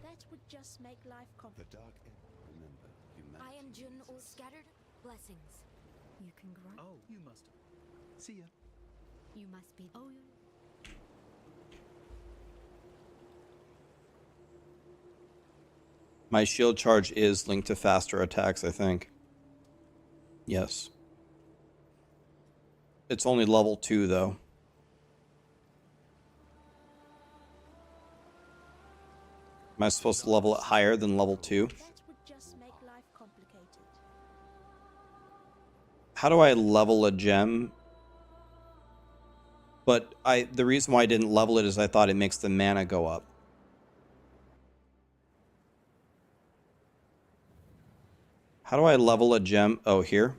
That would just make life The complicated. dark end. Remember, humanity. I am Jun or scattered blessings. You can grow. Oh, you must. See ya. You must be. Oh, My shield charge is linked to faster attacks, I think. Yes. It's only level 2, though. Am I supposed to level it higher than level 2? That would just make life complicated. How do I level a gem? But the reason why I didn't level it is I thought it makes the mana go up. How do I level a gem? Oh, here.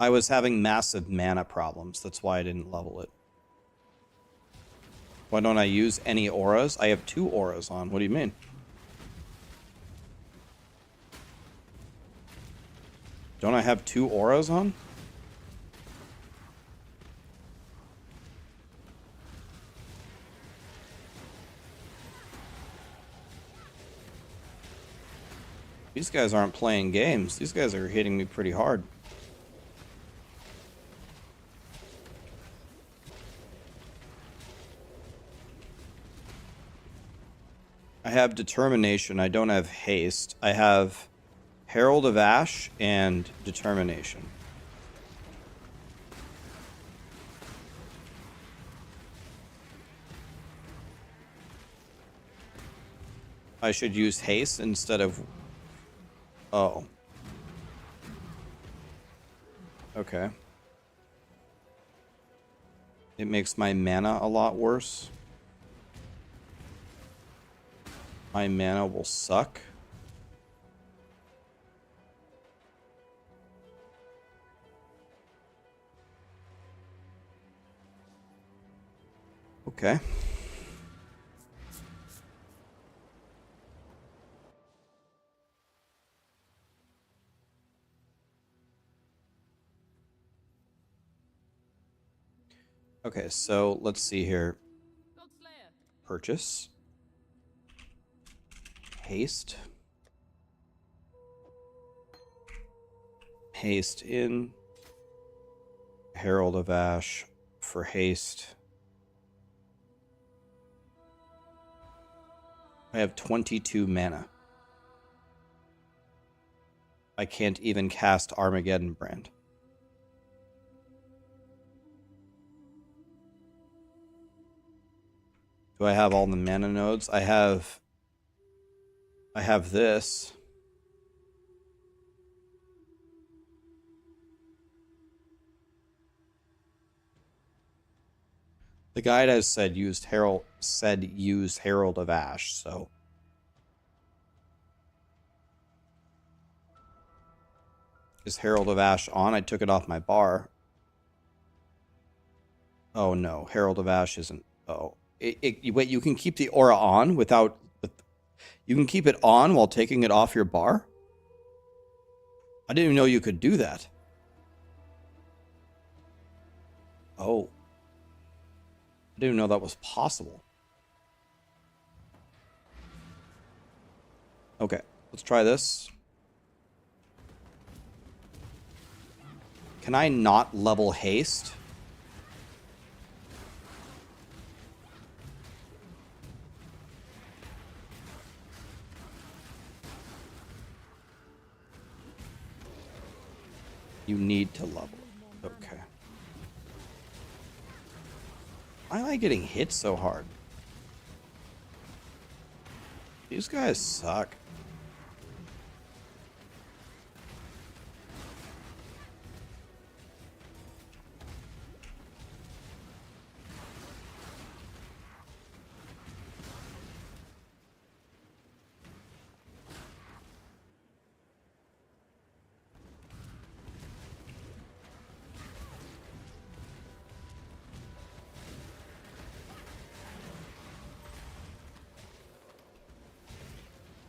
I was having massive mana problems. That's why I didn't level it. Why don't I use any auras? I have 2 auras on. What do you mean? Don't I have 2 auras on? These guys aren't playing games. These guys are hitting me pretty hard. I have Determination. I don't have Haste. I have Herald of Ash and Determination. I should use Haste instead of... Oh. Okay. It makes my mana a lot worse. My mana will suck. Okay. Okay, so let's see here. Purchase. Haste. Haste in. Herald of Ash for haste. I have 22 mana. I can't even cast Armageddon Brand. Do I have all the mana nodes? I have this. The guide has said use Herald of Ash, so is Herald of Ash on? I took it off my bar. Oh no, Herald of Ash isn't. Oh, wait, you can keep the aura on without. You can keep it on while taking it off your bar? I didn't even know you could do that. Oh. I didn't know that was possible. Okay, let's try this. Can I not level haste? You need to level it. Okay. Why am I getting hit so hard? These guys suck.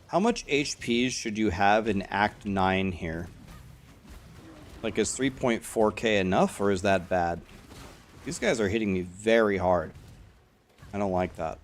How much HP should you have in Act 9 here? Like, is 3.4k enough, or is that bad? These guys are hitting me very hard. I don't like that.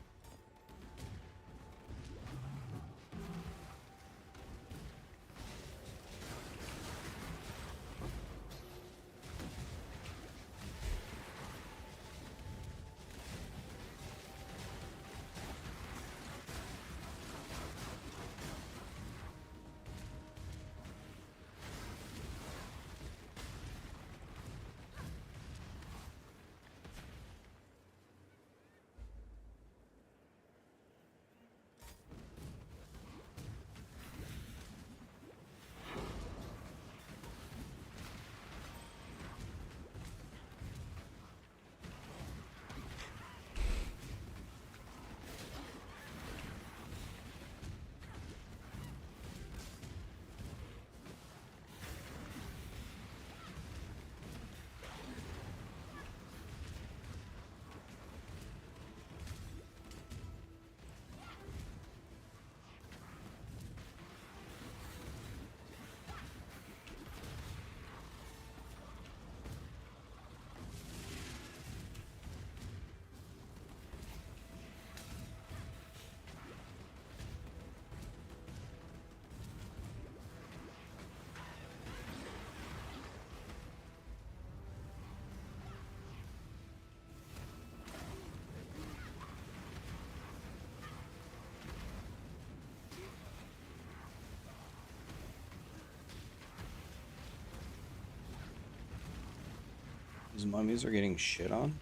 These mummies are getting shit on.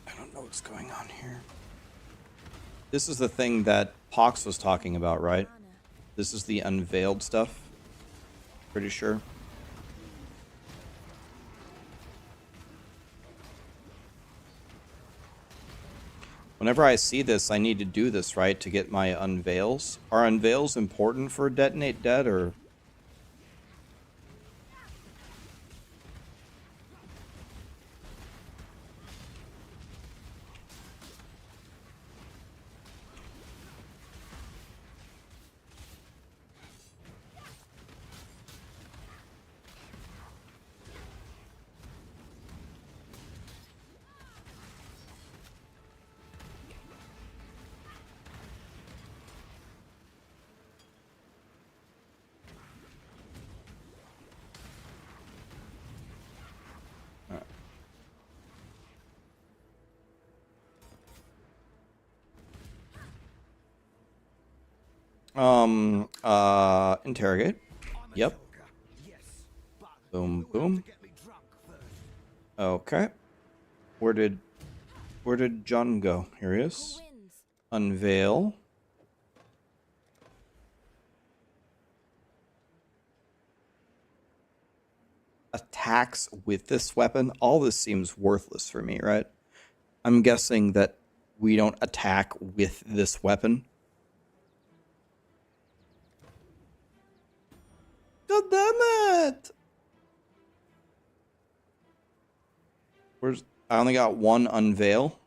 I don't know what's going on here. This is the thing that Pox was talking about, right? This is the unveiled stuff. Pretty sure. Whenever I see this, I need to do this, right, to get my unveils. Are unveils important for Detonate Dead, or... Interrogate. Yep. Boom, boom. Okay. Where did John go? Here he is. Unveil. Attacks with this weapon. All this seems worthless for me, right? I'm guessing that we don't attack with this weapon. God damn it! I only got one unveil.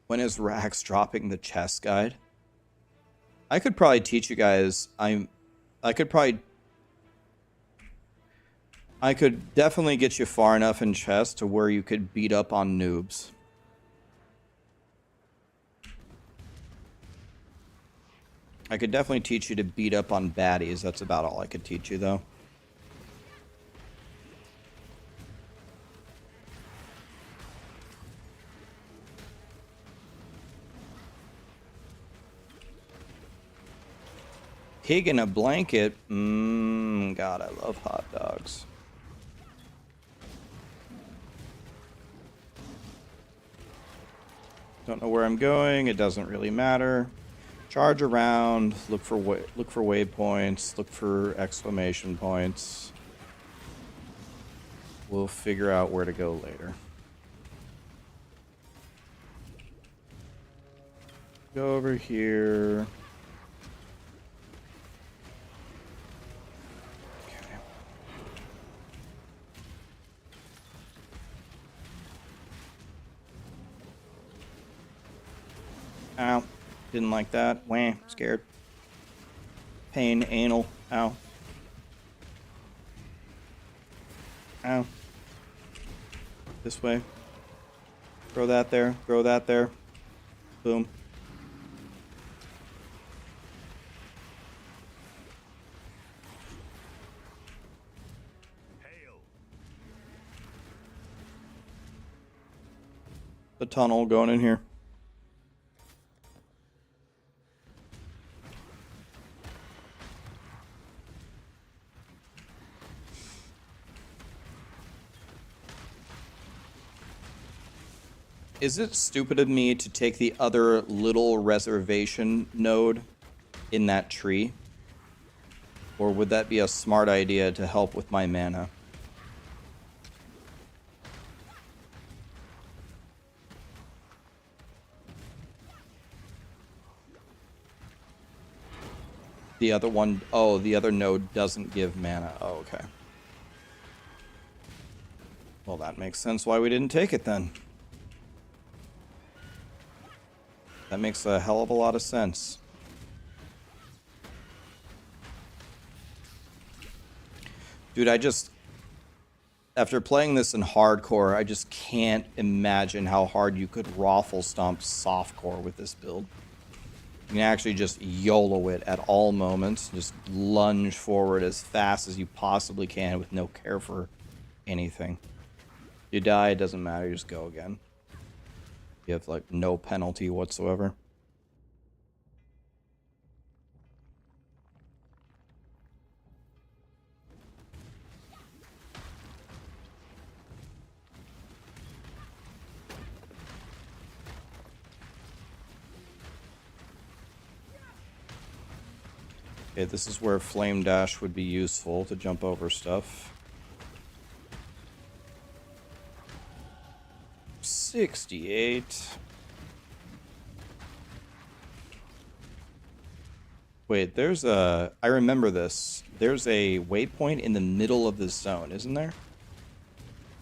When is Rax dropping the chess guide? I could probably teach you guys. I could definitely get you far enough in chess to where you could beat up on noobs. I could definitely teach you to beat up on baddies. That's about all I could teach you, though. Pig in a blanket? God, I love hot dogs. Don't know where I'm going. It doesn't really matter. Charge around, look for waypoints, look for exclamation points. We'll figure out where to go later. Go over here. Okay. Ow. Didn't like that. Wah, scared. Pain, anal. Ow. Ow. This way. Throw that there. Throw that there. Boom. Hail. The tunnel going in here. Is it stupid of me to take the other little reservation node in that tree? Or would that be a smart idea to help with my mana? The other one, oh, the other node doesn't give mana. Oh, okay. Well, that makes sense why we didn't take it then. That makes a hell of a lot of sense. Dude, After playing this in hardcore, I just can't imagine how hard you could raffle stomp softcore with this build. You can actually just YOLO it at all moments. Just lunge forward as fast as you possibly can with no care for anything. You die, it doesn't matter, you just go again. You have like no penalty whatsoever. Okay, this is where Flame Dash would be useful to jump over stuff. 68. Wait, there's a... I remember this. There's a waypoint in the middle of this zone, isn't there?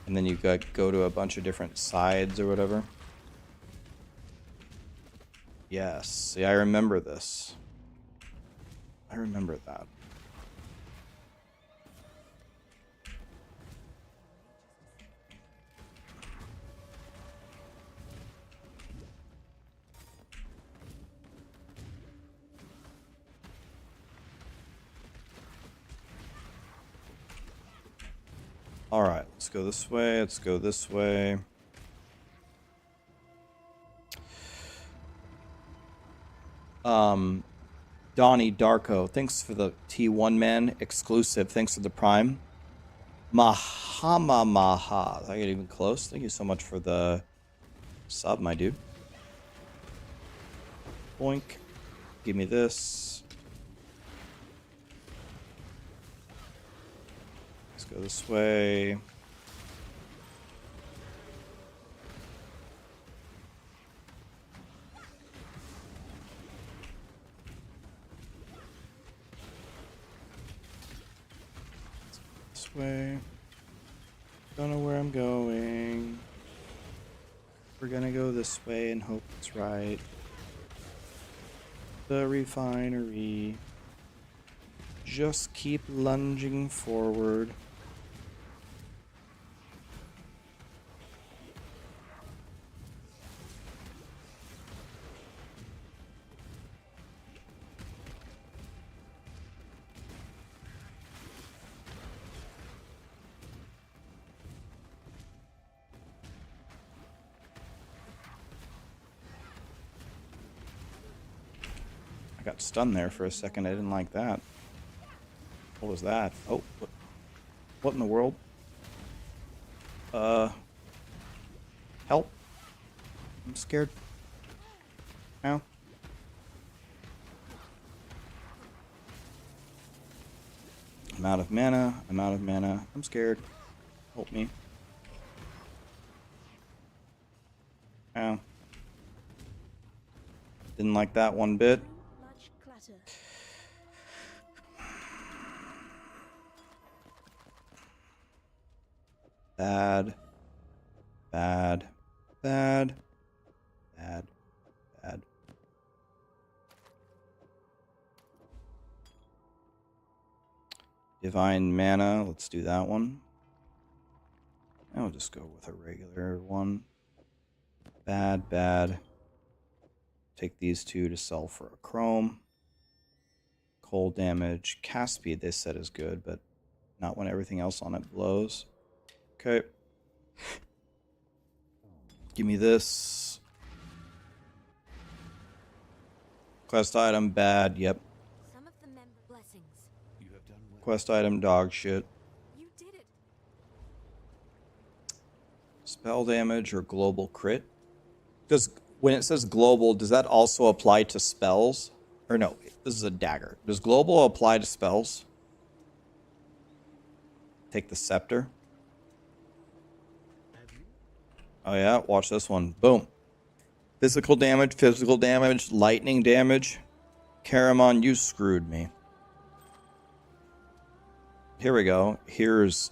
And then you go to a bunch of different sides or whatever. Yes. See, I remember this. I remember that. All right, let's go this way. Let's go this way. Donnie Darko, thanks for the T1 man exclusive. Thanks for the Prime. Mahama Maha. I get even close. Thank you so much for the sub, my dude. Boink. Give me this. Let's go this way. Way. Don't know where I'm going. We're gonna go this way and hope it's right. The refinery. Just keep lunging forward. I got stunned there for a second. I didn't like that. What was that? Oh, what in the world? Help. I'm scared. Ow. I'm out of mana. I'm out of mana. I'm scared. Help me. Ow. Didn't like that one bit. Much clutter. Bad. Bad. Bad. Bad. Bad. Divine mana. Let's do that one. I'll just go with a regular one. Bad, bad. Take these two to sell for a chrome. Cold damage. Cast speed they said is good, but not when everything else on it blows. Okay. Give me this. Quest item, bad. Yep. Some of the member blessings. You have done well. Quest item, dog shit. You did it. Spell damage or global crit. When it says global, does that also apply to spells? Or no, this is a dagger. Does global apply to spells? Take the scepter. Oh yeah, watch this one. Boom. Physical damage, lightning damage. Caramon, you screwed me. Here we go. Here's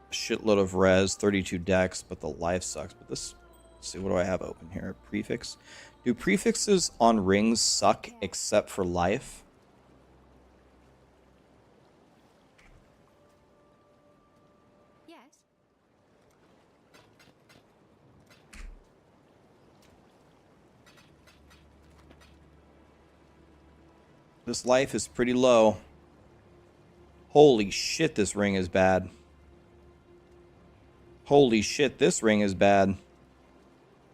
a shitload of res, 32 dex, but the life sucks. But this, let's see, what do I have open here? Prefix. Do prefixes on rings suck except for life? Yes. This life is pretty low. Holy shit, this ring is bad. Holy shit, this ring is bad.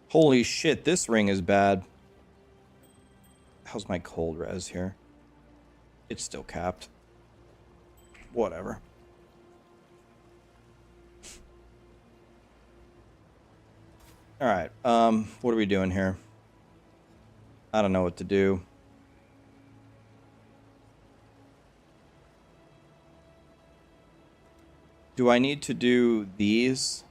Holy shit, this ring is bad. How's my cold res here? It's still capped. Whatever. Alright, what are we doing here? I don't know what to do. Do I need to do these?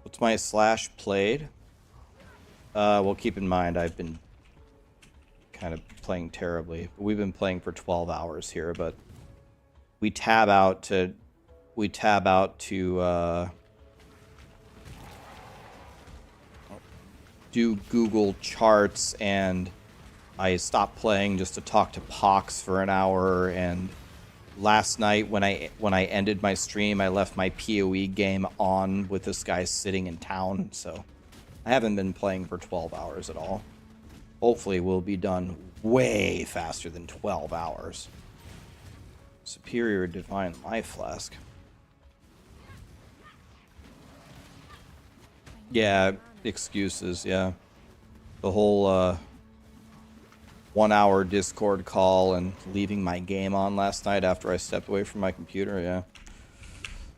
What's my slash played? Well, keep in mind, I've been kind of playing terribly. We've been playing for 12 hours here, but we tab out to do Google Charts, and I stopped playing just to talk to Pox for an hour. And last night when I ended my stream, I left my PoE game on with this guy sitting in town, so I haven't been playing for 12 hours at all. Hopefully we'll be done way faster than 12 hours. Superior Divine Life Flask. Yeah, excuses, yeah. The whole 1 hour Discord call and leaving my game on last night after I stepped away from my computer, yeah.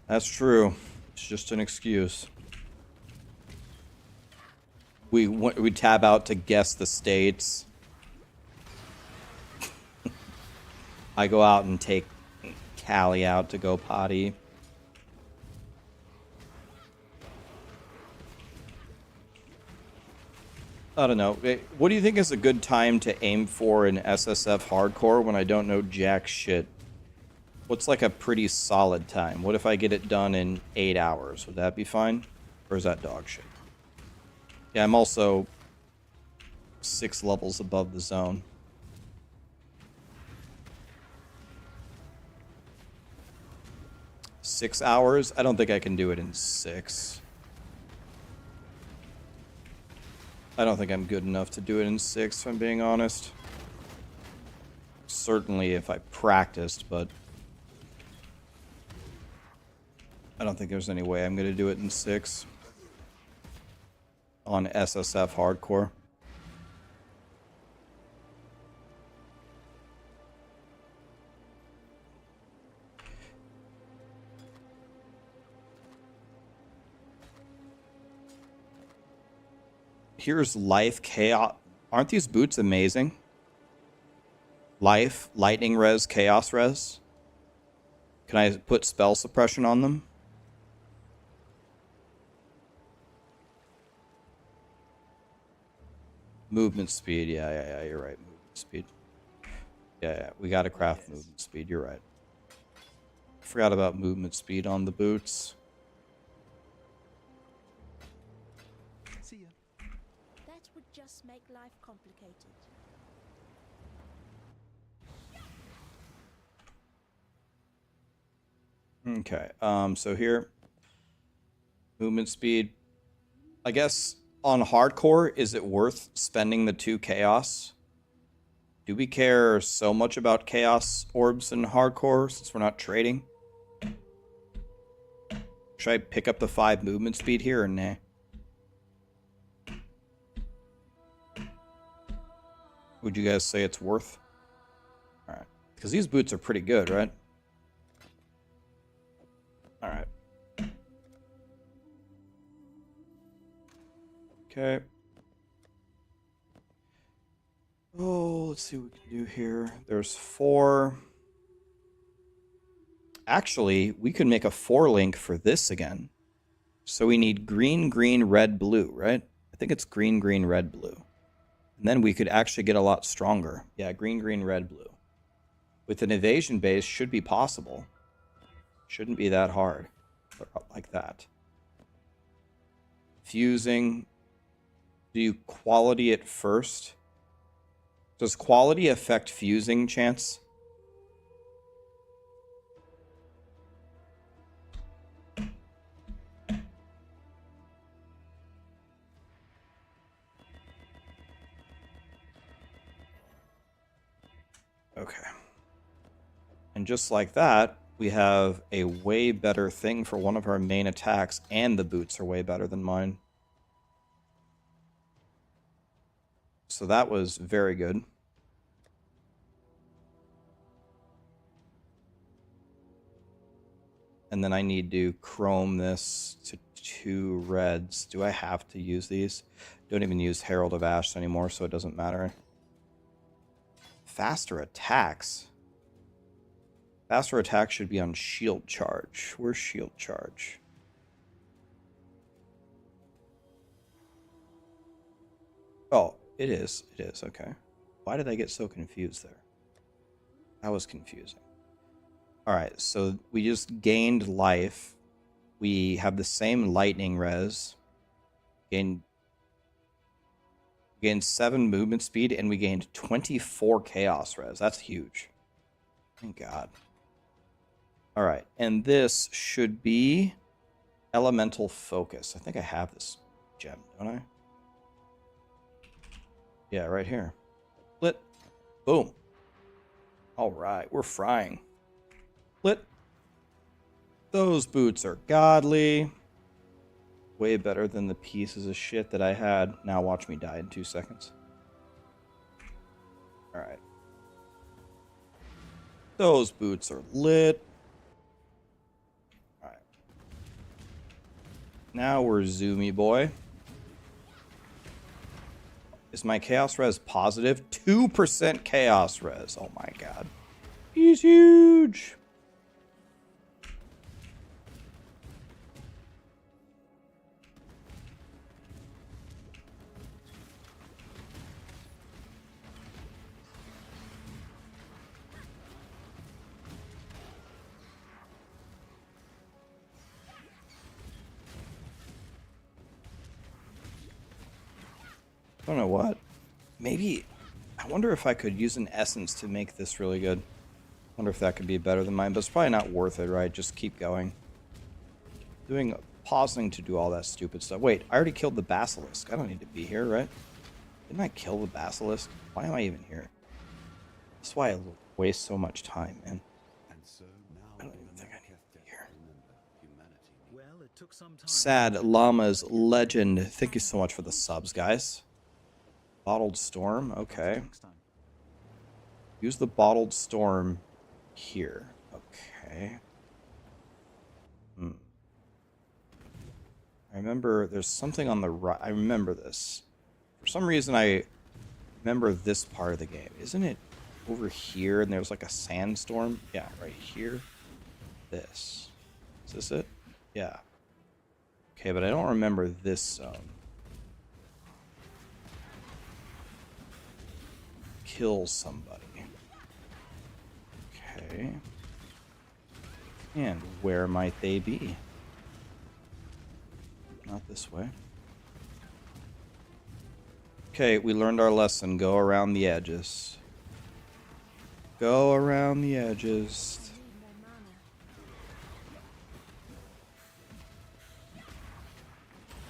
That's true. It's just an excuse. We tab out to guess the states. I go out and take Callie out to go potty. I don't know. What do you think is a good time to aim for in SSF hardcore when I don't know jack shit? What's like a pretty solid time? What if I get it done in 8 hours? Would that be fine? Or is that dog shit? Yeah, I'm also 6 levels above the zone. Six hours? I don't think I can do it in 6. I don't think I'm good enough to do it in 6, if I'm being honest. Certainly if I practiced, but I don't think there's any way I'm going to do it in 6 on SSF hardcore. Here's Life Chaos. Aren't these boots amazing? Life, Lightning Res, Chaos Res. Can I put spell suppression on them? Movement speed. Yeah, you're right. Movement speed. Yeah, we got to craft movement speed. You're right. I forgot about movement speed on the boots. See ya. That would just make life complicated. Okay, so here, movement speed. I guess on hardcore, is it worth spending the 2 chaos? Do we care so much about chaos orbs in hardcore since we're not trading? Should I pick up the 5 movement speed here or nah? Would you guys say it's worth? Alright, because these boots are pretty good, right? Alright. Okay. Oh, let's see what we can do here. There's 4. Actually, we could make a 4-link for this again. So we need green, green, red, blue, right? I think it's green, green, red, blue. And then we could actually get a lot stronger. Yeah, green, green, red, blue. with an evasion base should be possible. Shouldn't be that hard. Like that. Fusing. Do you quality it first? Does quality affect fusing chance? Okay. And just like that, we have a way better thing for one of our main attacks, and the boots are way better than mine. So that was very good. And then I need to chrome this to 2 reds. Do I have to use these? Don't even use Herald of Ash anymore, so it doesn't matter. Faster attacks. Faster attack should be on shield charge. Where's shield charge? Oh, it is. It is, okay. Why did I get so confused there? That was confusing. Alright, so we just gained life. We have the same lightning res. Gained 7 movement speed, and we gained 24 chaos res. That's huge. Thank God. Alright, and this should be elemental focus. I think I have this gem, don't I? Yeah, right here. Lit. Boom. Alright, we're frying. Lit. Those boots are godly. Way better than the pieces of shit that I had. Now watch me die in 2 seconds. Alright. Those boots are lit. Alright. Now we're zoomy boy. Is my chaos res positive? 2% chaos res. Oh my god. He's huge. I don't know what. Maybe, I wonder if I could use an essence to make this really good. I wonder if that could be better than mine, but it's probably not worth it, right? Just keep going. Pausing to do all that stupid stuff. Wait, I already killed the basilisk. I don't need to be here, right? Didn't I kill the basilisk? Why am I even here? That's why I waste so much time, man. And so now I don't even think I need to be here. Well, it took some time. Sad Llama's Legend. Thank you so much for the subs, guys. Bottled Storm, okay. Next time. Use the Bottled Storm here. Okay. I remember there's something on the right. I remember this. For some reason, I remember this part of the game. Isn't it over here and there's like a sandstorm? Yeah, right here. This. Is this it? Yeah. Okay, but I don't remember this zone. Kill somebody. Okay. And where might they be? Not this way. Okay, we learned our lesson. Go around the edges. Go around the edges.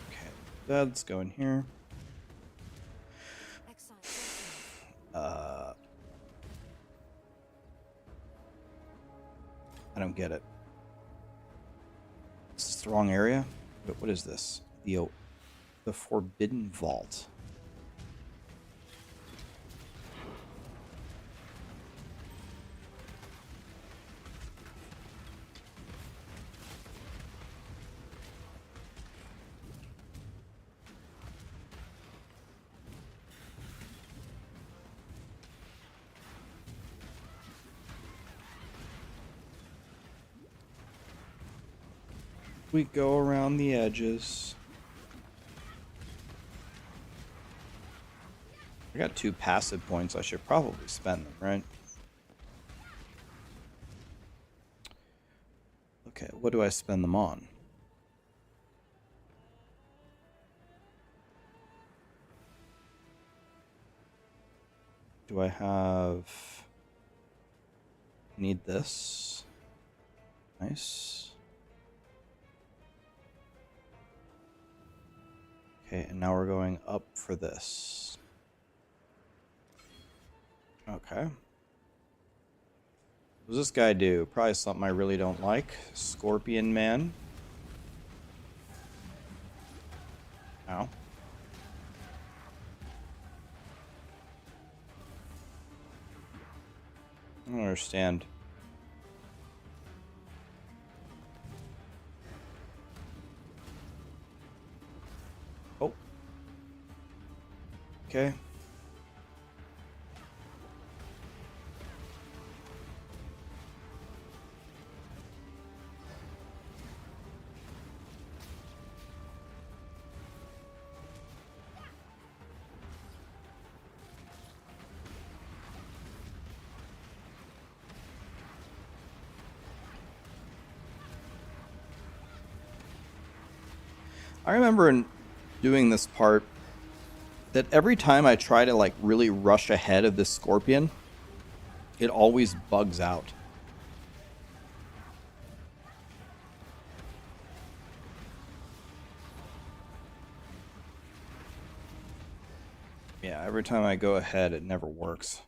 Okay, let's go in here. I don't get it. Is this the wrong area? What is this? The Forbidden Vault. We go around the edges. I got 2 passive points. I should probably spend them, right? Okay, what do I spend them on? Do I have... Need this. Nice. Okay, and now we're going up for this. Okay. What does this guy do? Probably something I really don't like. Scorpion Man. Ow. I don't understand. Oh. Okay. I remember in doing this part that every time I try to like really rush ahead of this scorpion, it always bugs out. Yeah, every time I go ahead, it never works.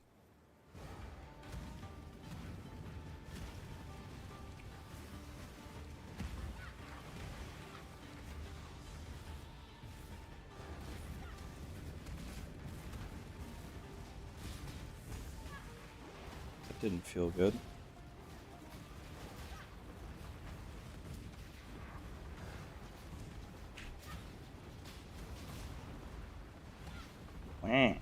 Didn't feel good. Wah. I'm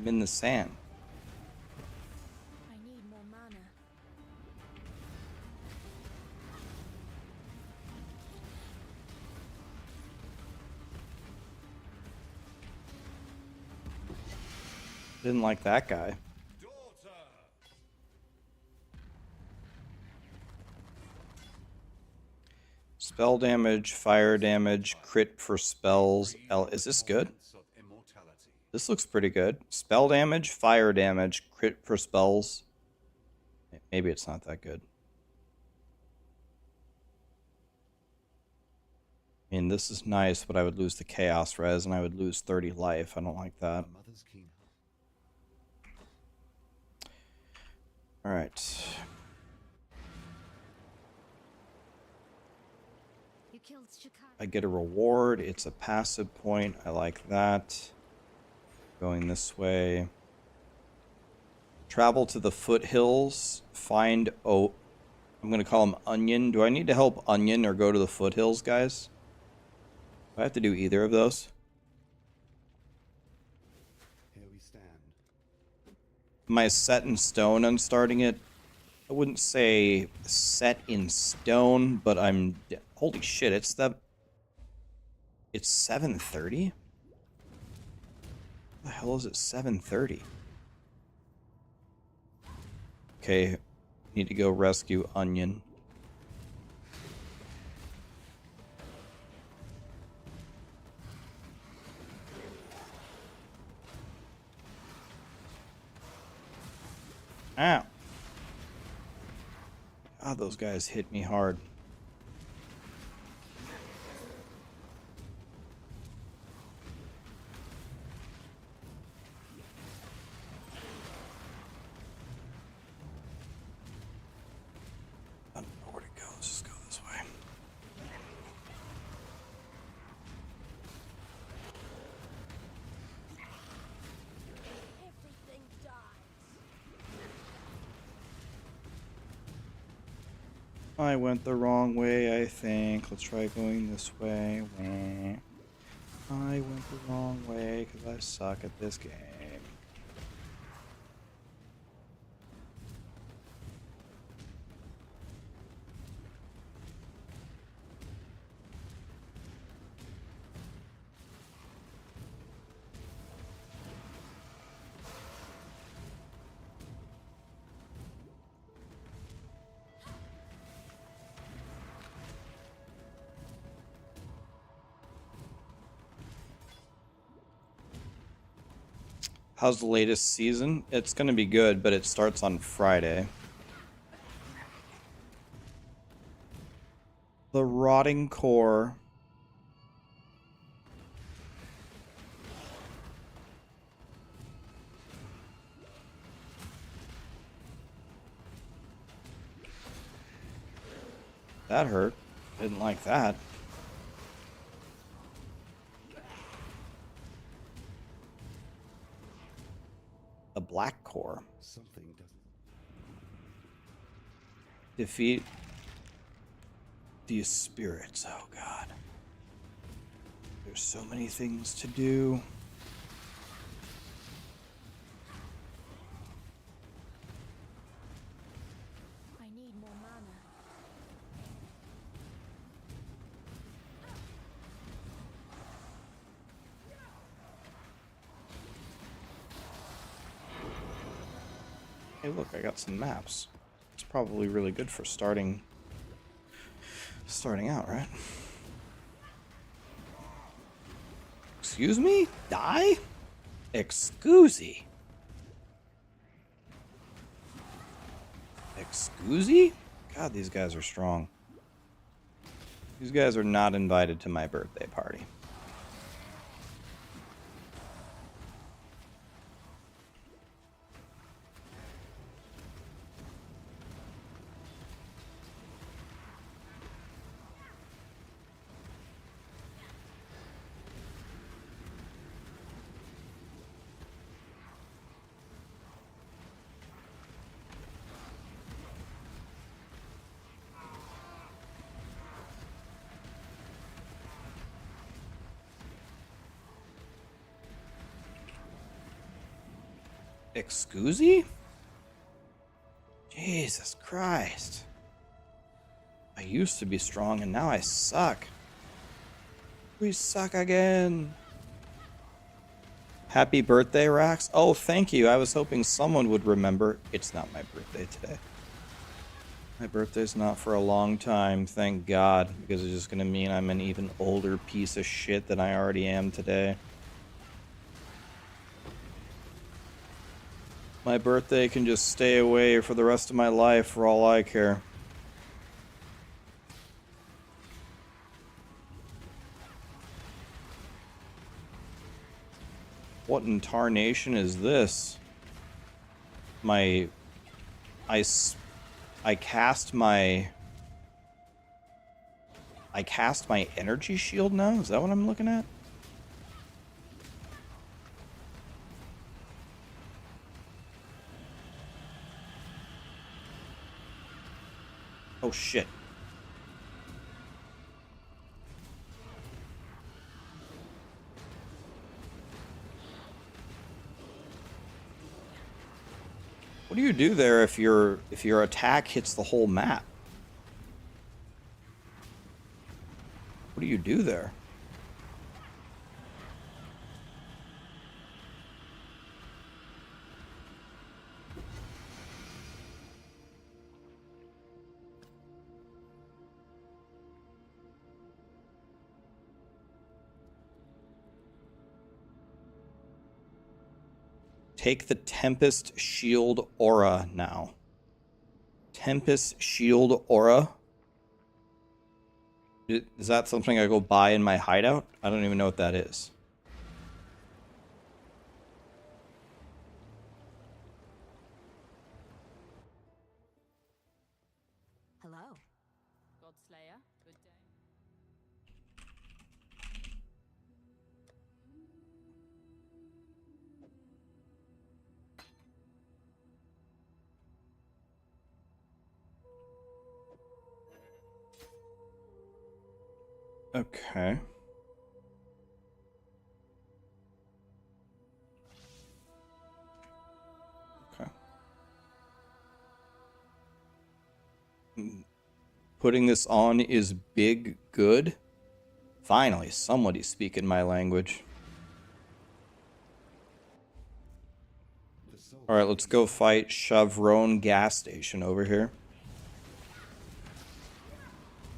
in the sand. I need more mana. Didn't like that guy. Spell damage, fire damage, crit for spells. Is this good? This looks pretty good. Spell damage, fire damage, crit for spells. Maybe it's not that good. I mean, this is nice, but I would lose the Chaos Res and I would lose 30 life. I don't like that. Alright. I get a reward. It's a passive point. I like that. Going this way. Travel to the foothills. Find... Oh, I'm going to call him Onion. Do I need to help Onion or go to the foothills, guys? Do I have to do either of those? Here we stand. Am I set in stone on starting it? I wouldn't say set in stone, but I'm... Holy shit, it's 7:30? The hell is it 7:30? Okay, need to go rescue Onion. Ow. God, those guys hit me hard. I don't know where to go. Let's just go this way. Everything dies. I went the wrong way, I think. Let's try going this way. Wah. I went the wrong way because I suck at this game. How's the latest season? It's gonna be good, but it starts on Friday. The Rotting Core. That hurt. Didn't like that. The Black Core. Something doesn't. Defeat these spirits. Oh god. There's so many things to do. I need more mana. Hey look, I got some maps. It's probably really good for starting out, right? Excuse me? Die? Excusey. Excusey? God, these guys are strong. These guys are not invited to my birthday party. Excusey? Jesus Christ. I used to be strong and now I suck. We suck again. Happy birthday, Rax. Oh, thank you. I was hoping someone would remember. It's not my birthday today. My birthday's not for a long time, thank God, because it's just gonna mean I'm an even older piece of shit than I already am today. My birthday can just stay away for the rest of my life for all I care. What in tarnation is this? I cast my energy shield now? Is that what I'm looking at? Oh shit. What do you do there if your attack hits the whole map? What do you do there? Take the Tempest Shield Aura now. Tempest Shield Aura? Is that something I go buy in my hideout? I don't even know what that is. Hello. Godslayer, good day. Okay. Okay. Putting this on is big good. Finally, somebody's speaking my language. Alright, let's go fight Chevron gas station over here.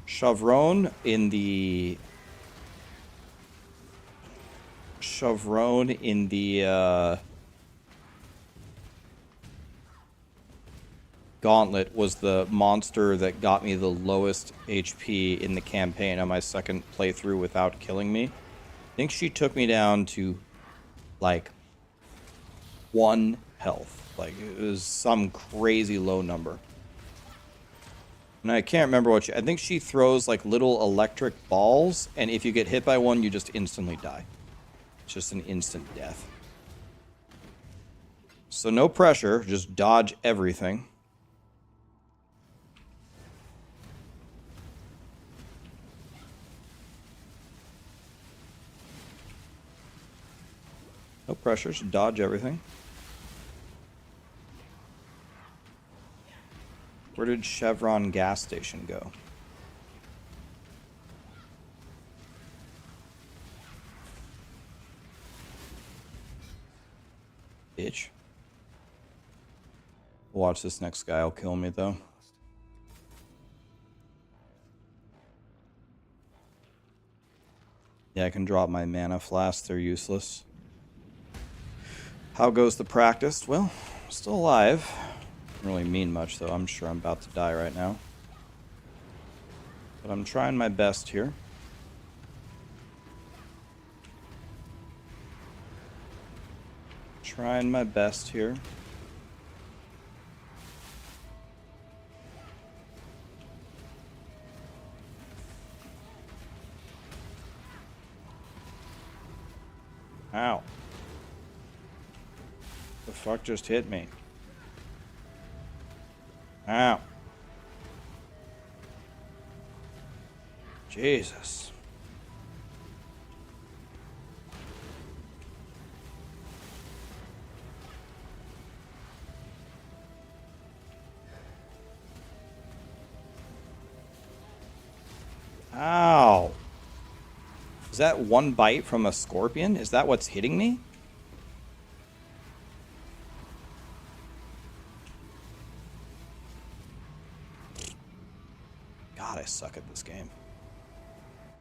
Chevron in the Gauntlet was the monster that got me the lowest HP in the campaign on my second playthrough without killing me. I think she took me down to like 1 health. Like it was some crazy low number. And I can't remember what I think she throws like little electric balls, and if you get hit by one, you just instantly die. It's just an instant death. So no pressure, just dodge everything. No pressure, just dodge everything. Where did Chevron gas station go? Bitch. Watch this next guy will kill me though. Yeah, I can drop my mana flasks, they're useless. How goes the practice? Well, still alive. Doesn't really mean much though. I'm sure I'm about to die right now. But I'm trying my best here. Trying my best here. Ow. The fuck just hit me? Ow. Jesus. Ow. Is that one bite from a scorpion? Is that what's hitting me? God, I suck at this game.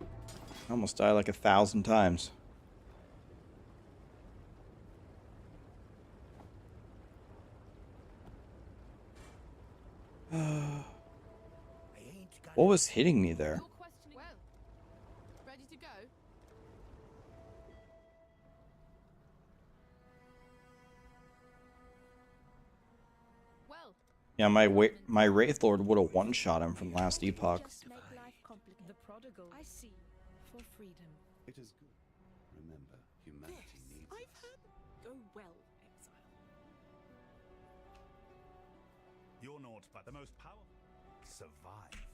I almost died like 1,000 times. What was hitting me there? Well, ready to go? Well, Yeah, my Wraith Lord would have one-shot him from last Epoch. Just make life complicated. the prodigal. I see. For freedom. It is good. Remember, humanity needs I've us. heard. Go well, Exile. You're naught but the most powerful. Survive.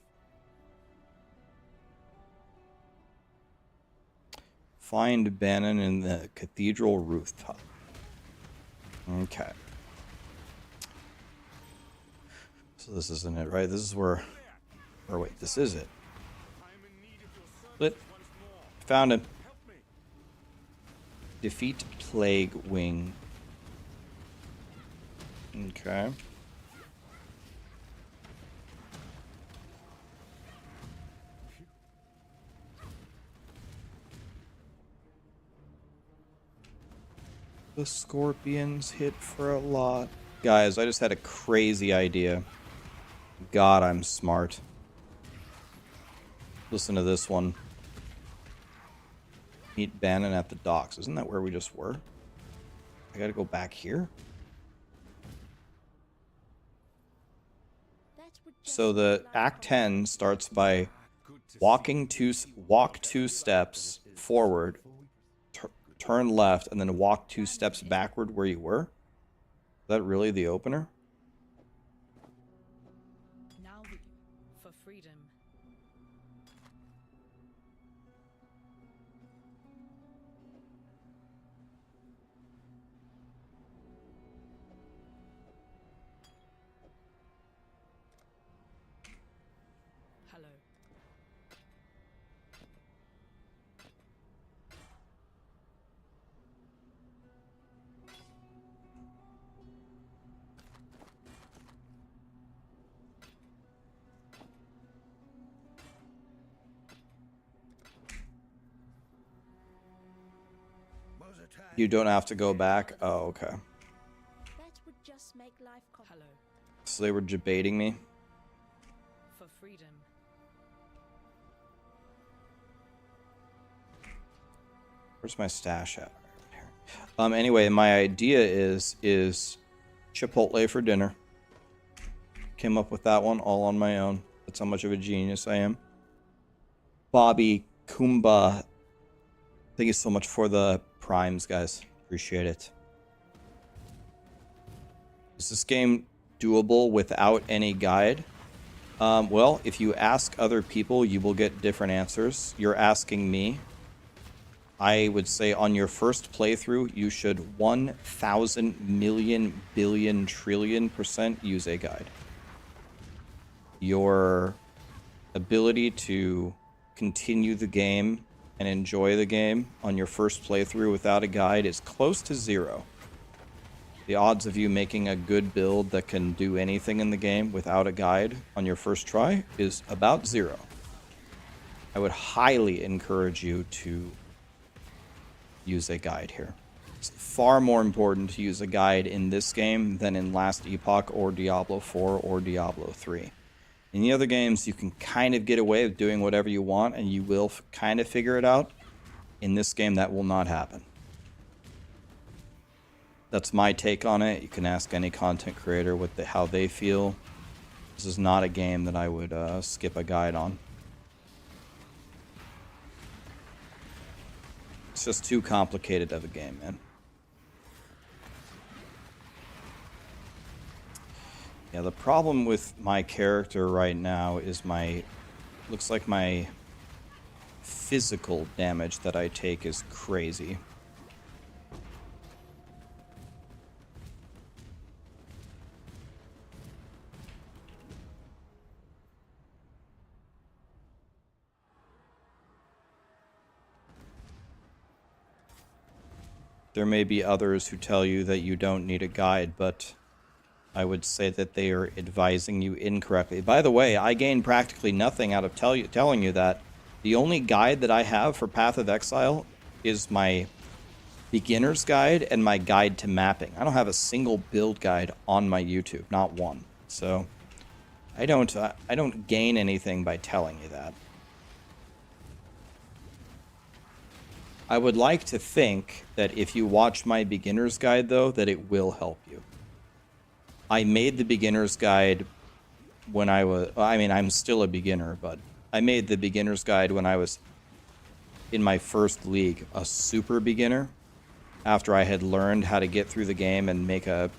Find Bannon in the cathedral rooftop. Okay. So this isn't it, right? This is where... Or wait, this is it. Split. Found him. Defeat Plague Wing. Okay. The scorpions hit for a lot. Guys, I just had a crazy idea. God, I'm smart. Listen to this one. Meet Bannon at the docks. Isn't that where we just were? I gotta go back here? So the Act 10 starts by walk 2 steps forward, turn left, and then walk 2 steps backward where you were. Is that really the opener? Now with you. For freedom. Hello. You don't have to go back? Oh, okay. That would just make life complicated. Hello. So they were debating me. For freedom. Where's my stash at? Right here. Anyway, my idea is Chipotle for dinner. Came up with that one all on my own. That's how much of a genius I am. Bobby Kumba, thank you so much for the primes, guys. Appreciate it. Is this game doable without any guide? Well, if you ask other people, you will get different answers. You're asking me. I would say on your first playthrough, you should 1,000 million billion trillion % use a guide. Your ability to continue the game and enjoy the game on your first playthrough without a guide is close to 0. The odds of you making a good build that can do anything in the game without a guide on your first try is about 0. I would highly encourage you to use a guide here. It's far more important to use a guide in this game than in last Epoch or Diablo 4 or Diablo 3. In the other games, you can kind of get away with doing whatever you want, and you will kind of figure it out. In this game, that will not happen. That's my take on it. You can ask any content creator how they feel. This is not a game that I would skip a guide on. It's just too complicated of a game, man. Yeah, the problem with my character right now is looks like my physical damage that I take is crazy. There may be others who tell you that you don't need a guide, but I would say that they are advising you incorrectly. By the way, I gain practically nothing out of telling you that. The only guide that I have for Path of Exile is my beginner's guide and my guide to mapping. I don't have a single build guide on my YouTube, not one. So I don't gain anything by telling you that. I would like to think that if you watch my beginner's guide, though, that it will help you. I made the beginner's guide when I was... I mean, I'm still a beginner, but I made the beginner's guide when I was in my first league, a super beginner, after I had learned how to get through the game and make a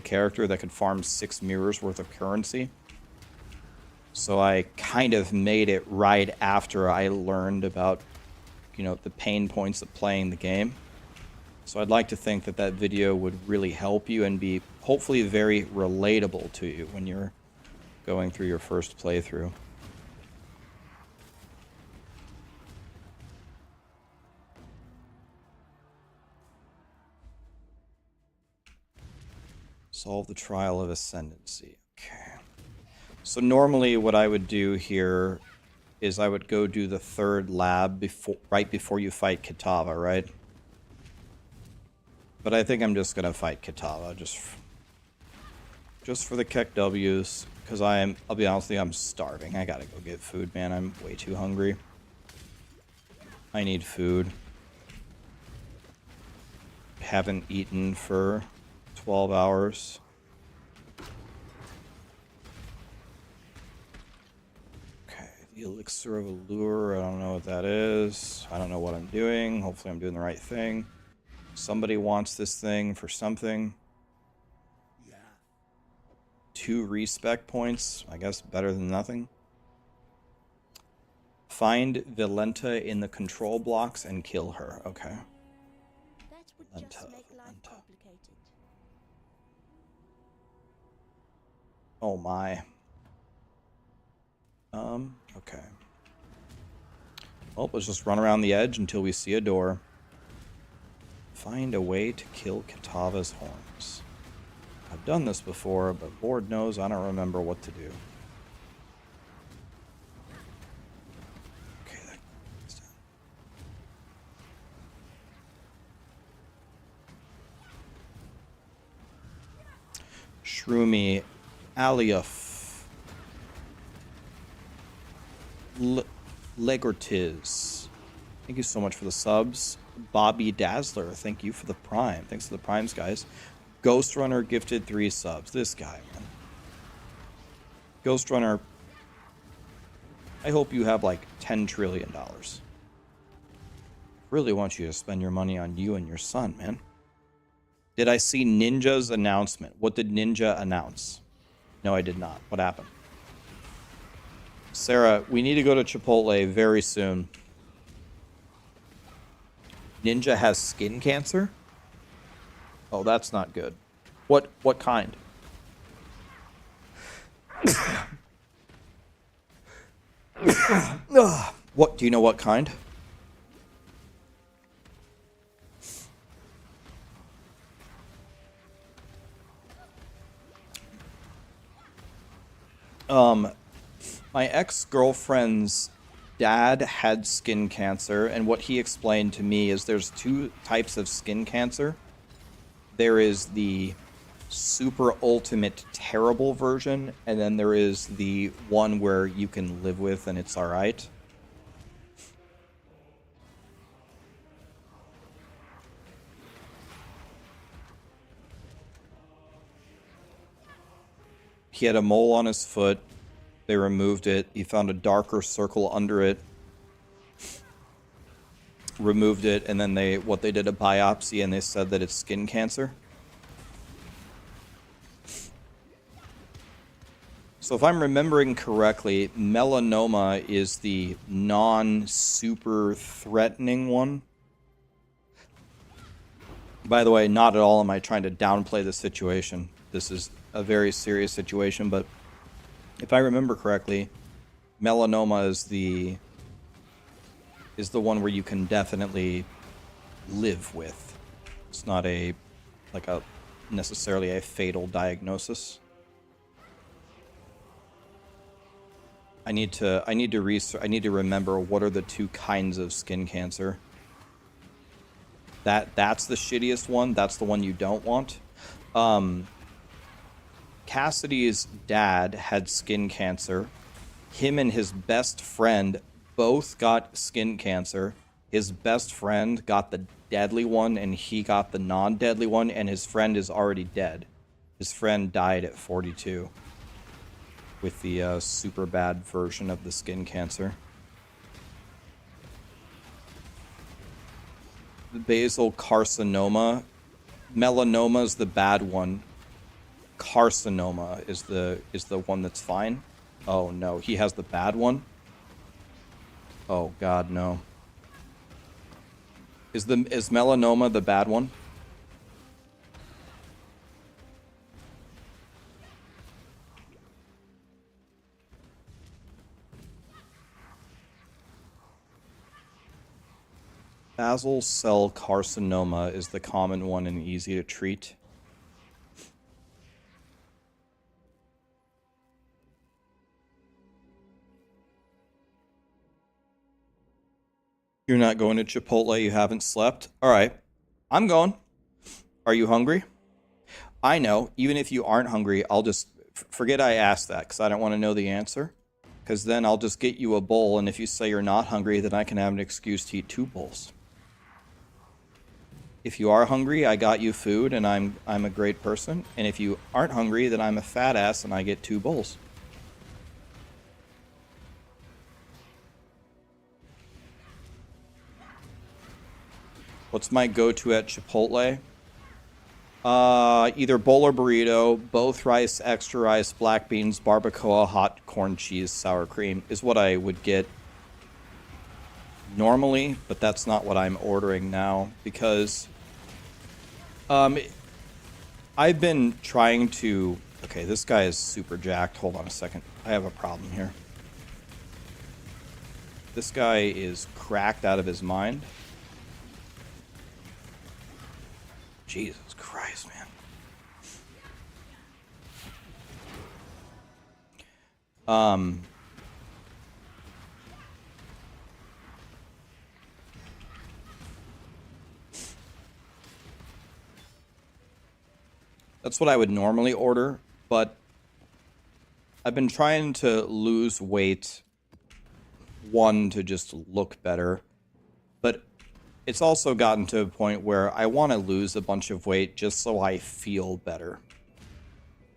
character that could farm 6 mirrors worth of currency. So I kind of made it right after I learned about, you know, the pain points of playing the game. So I'd like to think that that video would really help you and be hopefully very relatable to you when you're going through your first playthrough. Solve the trial of ascendancy. Okay. So normally what I would do here is I would go do the 3rd lab right before you fight Kitava, right? But I think I'm just gonna fight Kitava just for the Keck W's, because I'll be honest with you, I'm starving. I gotta go get food, man. I'm way too hungry. I need food. Haven't eaten for 12 hours. Okay, the Elixir of Allure, I don't know what that is. I don't know what I'm doing. Hopefully I'm doing the right thing. Somebody wants this thing for something. 2 respec points. I guess better than nothing. Find Vilenta in the control blocks and kill her. Okay. That would just make life complicated. Oh my. Okay. Well, let's just run around the edge until we see a door. Find a way to kill Kitava's horns. I've done this before, but Lord knows I don't remember what to do. Okay, that's done. Shroomy, Aliuf, Legortiz. Thank you so much for the subs. Bobby Dazzler, thank you for the prime. Thanks for the primes, guys. Ghost Runner gifted 3 subs. This guy, man. Ghost Runner, I hope you have like $10 trillion. Really want you to spend your money on you and your son, man. Did I see Ninja's announcement? What did Ninja announce? No, I did not. What happened? Sarah, we need to go to Chipotle very soon. Ninja has skin cancer? Oh, that's not good. What kind? What, do you know what kind? My ex-girlfriend's dad had skin cancer, and what he explained to me is there's 2 types of skin cancer. There is the super ultimate terrible version, and then there is the one where you can live with and it's alright. He had a mole on his foot. They removed it. He found a darker circle under it. Removed it, and then they did a biopsy, and they said that it's skin cancer. So if I'm remembering correctly, melanoma is the non-super threatening one. By the way, not at all am I trying to downplay the situation. This is a very serious situation, but if I remember correctly, melanoma is the one where you can definitely live with. It's not necessarily a fatal diagnosis. I need to research. I need to remember what are the 2 kinds of skin cancer. That's the shittiest one. That's the one you don't want. Cassidy's dad had skin cancer. Him and his best friend both got skin cancer. His best friend got the deadly one, and he got the non-deadly one, and his friend is already dead. His friend died at 42 with the super bad version of the skin cancer. The basal carcinoma. Melanoma is the bad one. Carcinoma is the one that's fine. Oh no, he has the bad one. Oh god, no. Is melanoma the bad one? Basal cell carcinoma is the common one and easy to treat. You're not going to Chipotle, you haven't slept? Alright, I'm going. Are you hungry? I know, even if you aren't hungry, I'll just... Forget I asked that, because I don't want to know the answer. Because then I'll just get you a bowl, and if you say you're not hungry, then I can have an excuse to eat 2 bowls. If you are hungry, I got you food, and I'm a great person. And if you aren't hungry, then I'm a fat ass, and I get 2 bowls. What's my go-to at Chipotle? Either bowl or burrito, both rice, extra rice, black beans, barbacoa, hot corn cheese, sour cream is what I would get normally, but that's not what I'm ordering now because I've been trying to... Okay, this guy is super jacked. Hold on a second. I have a problem here. This guy is cracked out of his mind. Jesus Christ, man. That's what I would normally order, but I've been trying to lose weight, one, to just look better, but it's also gotten to a point where I want to lose a bunch of weight just so I feel better.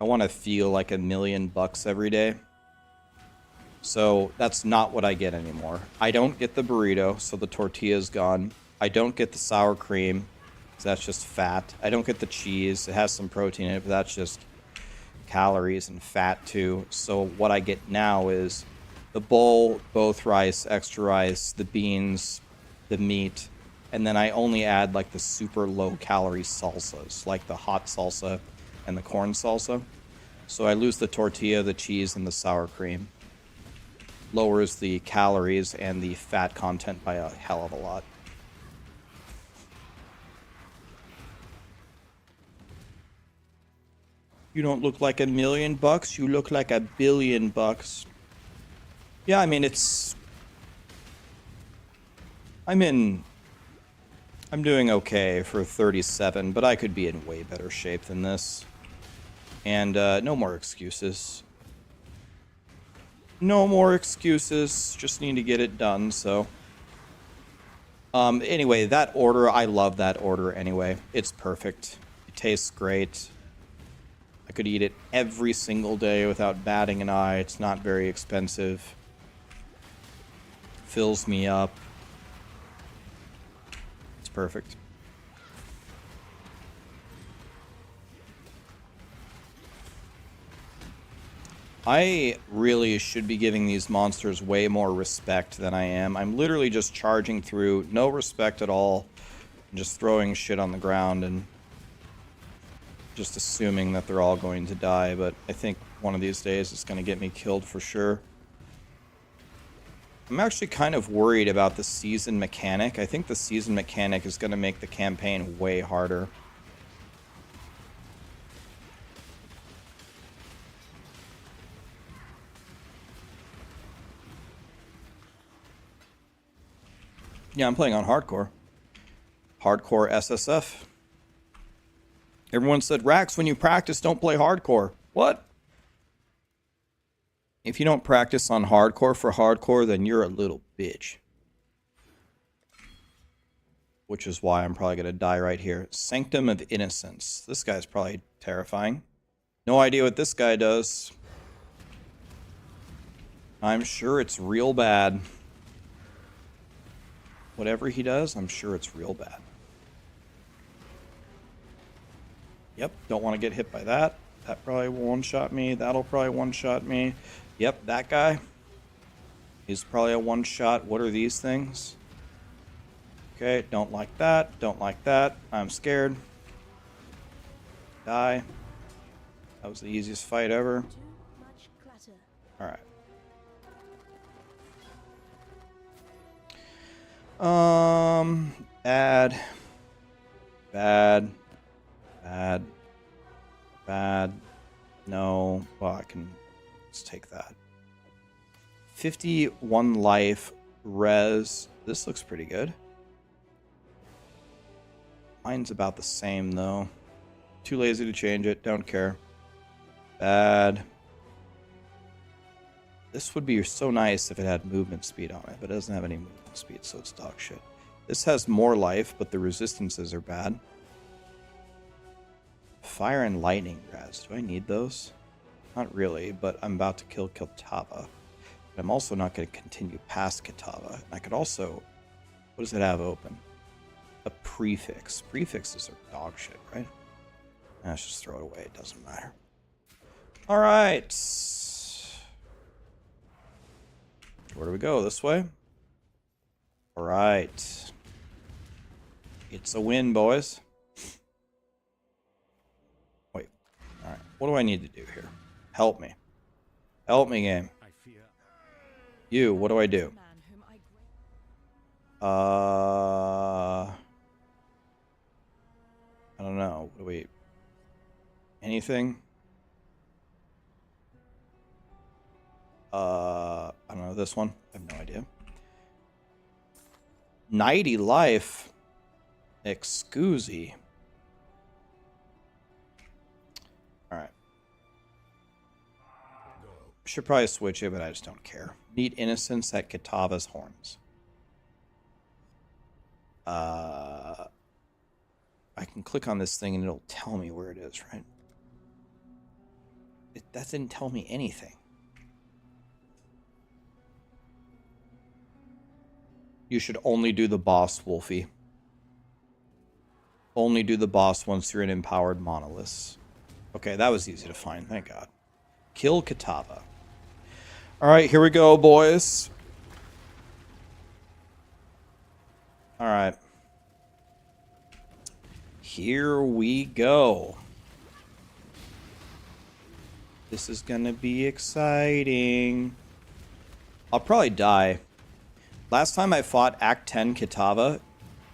I want to feel like $1,000,000 every day. So that's not what I get anymore. I don't get the burrito, so the tortilla's gone. I don't get the sour cream, so that's just fat. I don't get the cheese. It has some protein in it, but that's just calories and fat too. So what I get now is the bowl, both rice, extra rice, the beans, the meat, and then I only add like the super low calorie salsas, like the hot salsa and the corn salsa. So I lose the tortilla, the cheese, and the sour cream. Lowers the calories and the fat content by a hell of a lot. You don't look like $1,000,000, you look like $1,000,000,000. Yeah, I mean, I'm doing okay for 37, but I could be in way better shape than this. And no more excuses. No more excuses. Just need to get it done, so. Anyway, that order, I love that order anyway. It's perfect. It tastes great. I could eat it every single day without batting an eye. It's not very expensive. Fills me up. It's perfect. I really should be giving these monsters way more respect than I am. I'm literally just charging through, no respect at all, just throwing shit on the ground and just assuming that they're all going to die, but I think one of these days it's going to get me killed for sure. I'm actually kind of worried about the season mechanic. I think the season mechanic is going to make the campaign way harder. Yeah, I'm playing on hardcore. Hardcore SSF. Everyone said, Rax, when you practice, don't play hardcore. What? If you don't practice on hardcore for hardcore, then you're a little bitch. Which is why I'm probably going to die right here. Sanctum of Innocence. This guy's probably terrifying. No idea what this guy does. I'm sure it's real bad. Whatever he does, I'm sure it's real bad. Yep, don't want to get hit by that. That probably will one-shot me. That'll probably one-shot me. Yep, that guy. He's probably a one-shot. What are these things? Okay, don't like that. Don't like that. I'm scared. Die. That was the easiest fight ever. Too much clutter. Alright. Bad. Bad. Bad. Bad. No. Well, I can... Let's take that. 51 life. Res. This looks pretty good. Mine's about the same, though. Too lazy to change it. Don't care. Bad. This would be so nice if it had movement speed on it, but it doesn't have any movement speed, so it's dog shit. This has more life, but the resistances are bad. Fire and lightning res. Do I need those? Not really, but I'm about to kill Kitava. But I'm also not going to continue past Kitava. I could also... What does it have open? A prefix. Prefixes are dog shit, right? Let's just throw it away. It doesn't matter. Alright. Where do we go? This way? Alright. It's a win, boys. Wait. Alright. What do I need to do here? Help me. Help me, game. You, what do I do? I don't know. What do we... Anything? I don't know. This one? I have no idea. 90 life. Excusey. Should probably switch it, but I just don't care. Need innocence at Kitava's horns. I can click on this thing and it'll tell me where it is, right? That didn't tell me anything. You should only do the boss, Wolfie. Only do the boss once you're an empowered monolith. Okay, that was easy to find, thank God. Kill Kitava. Alright, here we go, boys. Alright. Here we go. This is gonna be exciting. I'll probably die. Last time I fought Act 10 Kitava,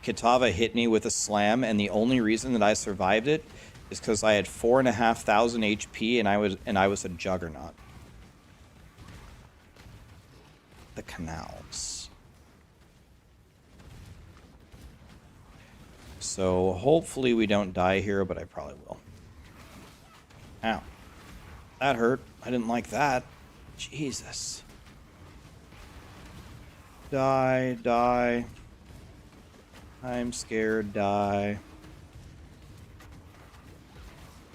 Kitava hit me with a slam, and the only reason that I survived it is because I had 4,500 HP and I was a juggernaut. The canals. So hopefully we don't die here, but I probably will. Ow. That hurt. I didn't like that. Jesus. Die, die. I'm scared, die.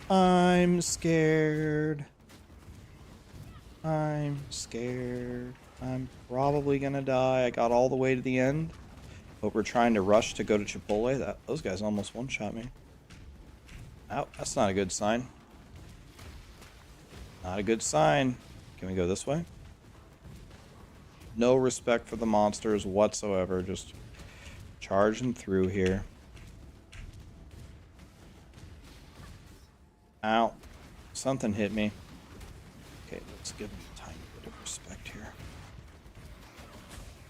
I'm scared. I'm scared. I'm probably gonna die. I got all the way to the end. But we're trying to rush to go to Chipotle. Those guys almost one-shot me. Ow, that's not a good sign. Not a good sign. Can we go this way? No respect for the monsters whatsoever. Just charging through here. Ow. Something hit me. Okay, let's give them a tiny bit of respect here.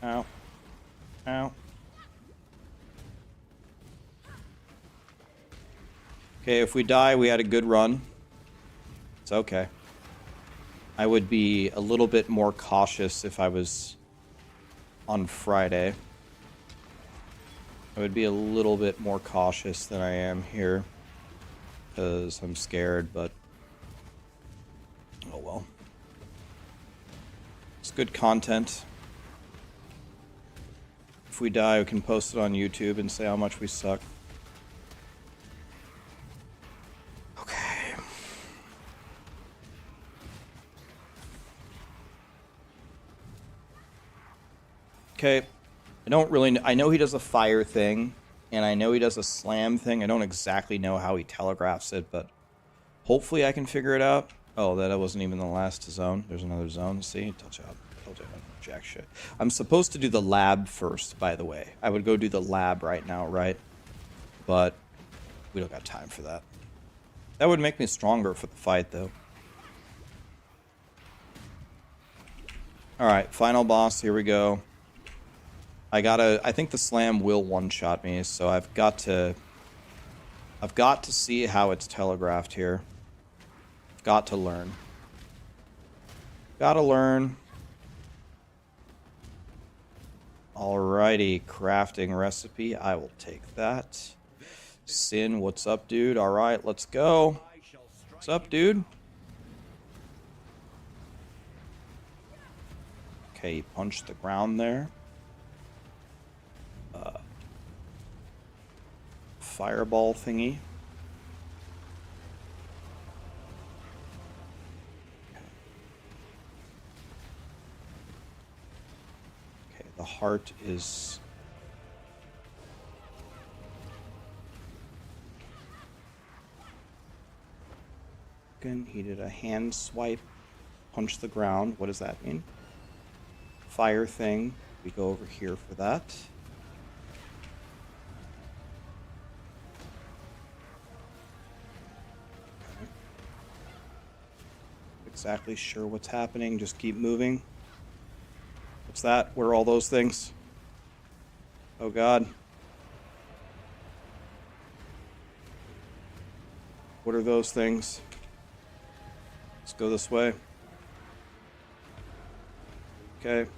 Ow. Ow. Okay, if we die, we had a good run. It's okay. I would be a little bit more cautious if I was on Friday. I would be a little bit more cautious than I am here. Because I'm scared, but... oh well. It's good content. If we die, we can post it on YouTube and say how much we suck. Okay. Okay. I don't really... I know he does a fire thing. And I know he does a slam thing. I don't exactly know how he telegraphs it, but hopefully I can figure it out. Oh, that wasn't even the last zone. There's another zone. See? Touch out. Jack shit. I'm supposed to do the lab first, by the way. I would go do the lab right now, right? But we don't got time for that. That would make me stronger for the fight, though. Alright, final boss. Here we go. I think the slam will one-shot me, so I've got to see how it's telegraphed here. I've got to learn. Gotta learn. Alrighty, crafting recipe. I will take that. Sin, what's up, dude? Alright, let's go. What's up, dude? Okay, he punched the ground there. Fireball thingy. Okay, the heart is... he did a hand swipe, punch the ground. What does that mean? Fire thing. We go over here for that. Exactly sure what's happening. Just keep moving. What's that? Where are all those things? Oh God. What are those things? Let's go this way. Okay.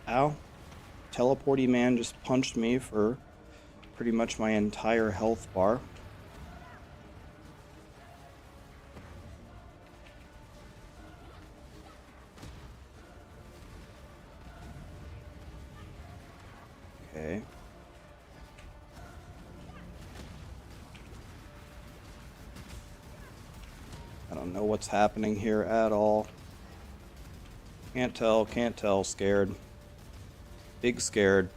Ow. Teleporty man just punched me for pretty much my entire health bar. Okay. I don't know what's happening here at all. Can't tell, scared. Big scared.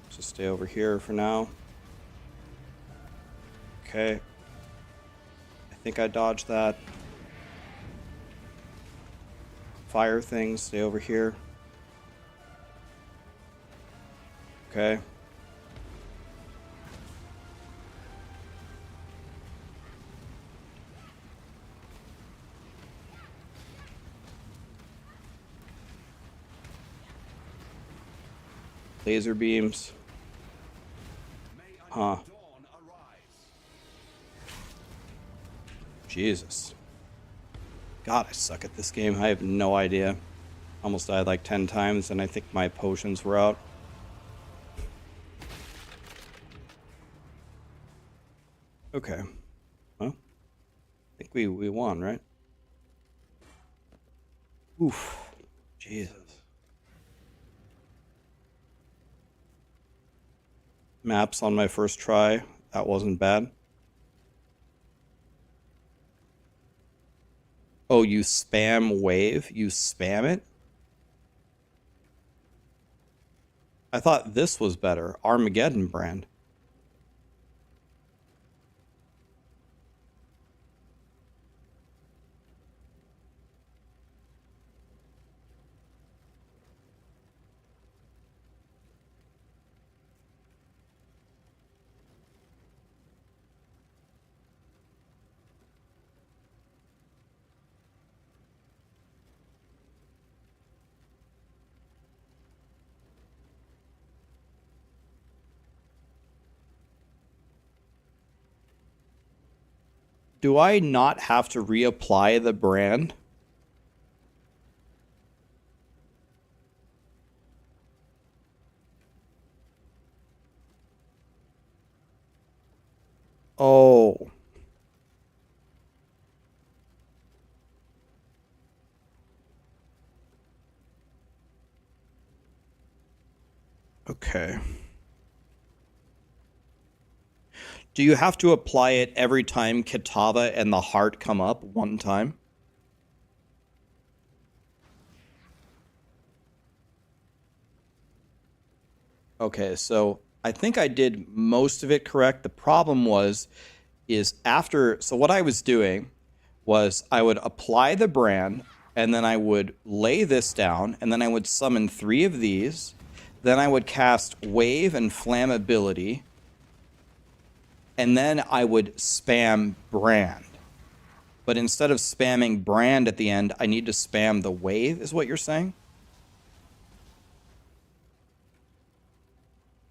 Just stay over here for now. Okay. I think I dodged that. Fire things, stay over here. Okay. Laser beams. Huh. Jesus. God, I suck at this game. I have no idea. Almost died like 10 times, and I think my potions were out. Okay. Well, I think we won, right? Oof. Jesus. Maps on my first try. That wasn't bad. Oh, you spam wave? You spam it? I thought this was better. Armageddon brand. Do I not have to reapply the brand? Oh. Okay. Do you have to apply it every time Kitava and the heart come up one time? Okay, so I think I did most of it correct. The problem is after, so what I was doing was I would apply the brand, and then I would lay this down, and then I would summon 3 of these. Then I would cast Wave and Flammability, and then I would spam brand. But instead of spamming brand at the end, I need to spam the wave, is what you're saying?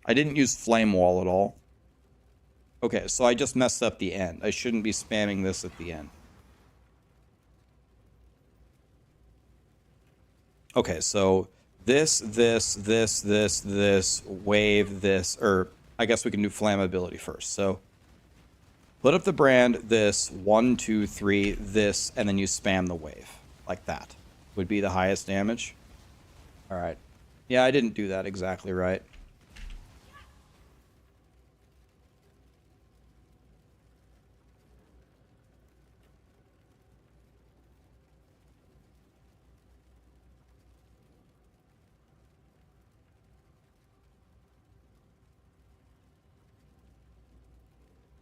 I didn't use flame wall at all. Okay, so I just messed up the end. I shouldn't be spamming this at the end. Okay, so this, wave, this, or I guess we can do flammability first. So put up the brand, this, 1, 2, 3, this, and then you spam the wave. Like that. Would be the highest damage. Alright. Yeah, I didn't do that exactly right.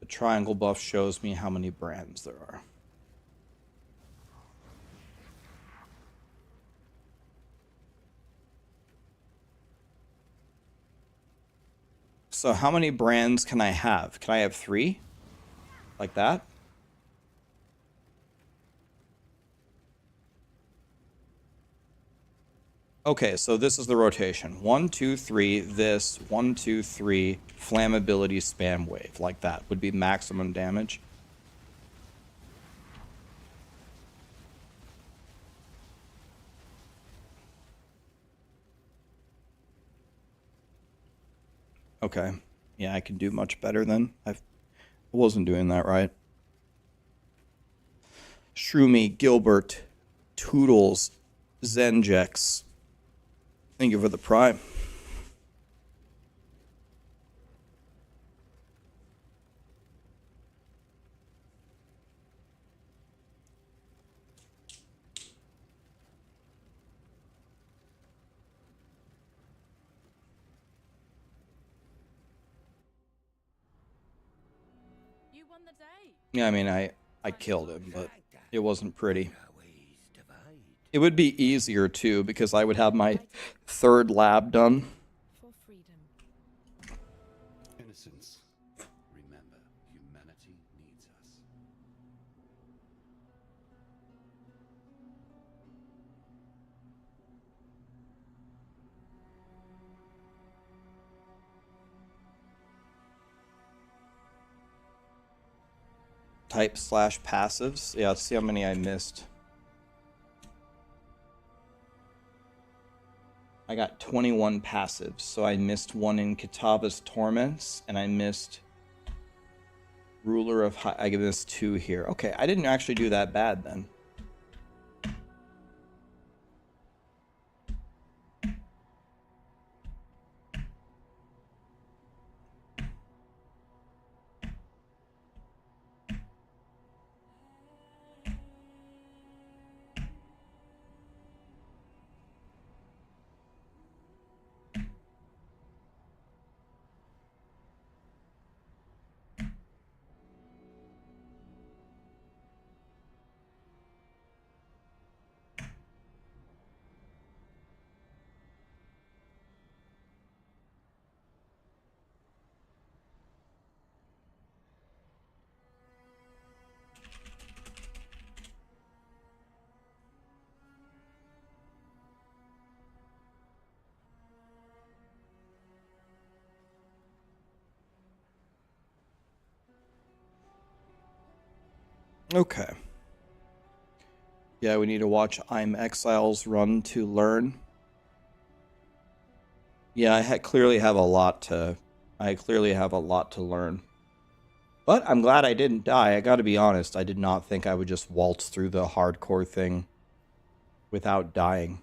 The triangle buff shows me how many brands there are. So how many brands can I have? Can I have 3? Like that? Okay, so this is the rotation. 1, 2, 3, this, 1, 2, 3, flammability, spam wave. Like that would be maximum damage. Okay. Yeah, I can do much better then. I wasn't doing that right. Shroomy, Gilbert, Toodles, Zenjex. Thank you for the prime. You won the day. Yeah, I mean, I killed him, but it wasn't pretty. It would be easier, too, because I would have my third lab done. For freedom. Innocence. Remember, humanity needs us. Type/passives. Yeah, let's see how many I missed. I got 21 passives, so I missed one in Kitava's Torments, and I missed Ruler of High. I missed 2 here. Okay, I didn't actually do that bad then. Okay. Yeah, we need to watch I'm Exile's run to learn. Yeah, I clearly have a lot to learn. But I'm glad I didn't die. I gotta be honest, I did not think I would just waltz through the hardcore thing without dying.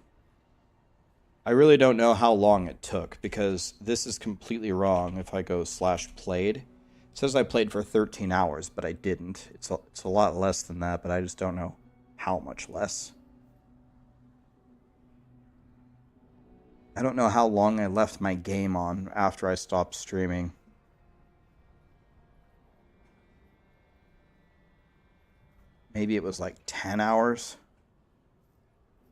I really don't know how long it took, because this is completely wrong if I go /played. It says I played for 13 hours, but I didn't. It's a lot less than that, but I just don't know how much less. I don't know how long I left my game on after I stopped streaming. Maybe it was like 10 hours.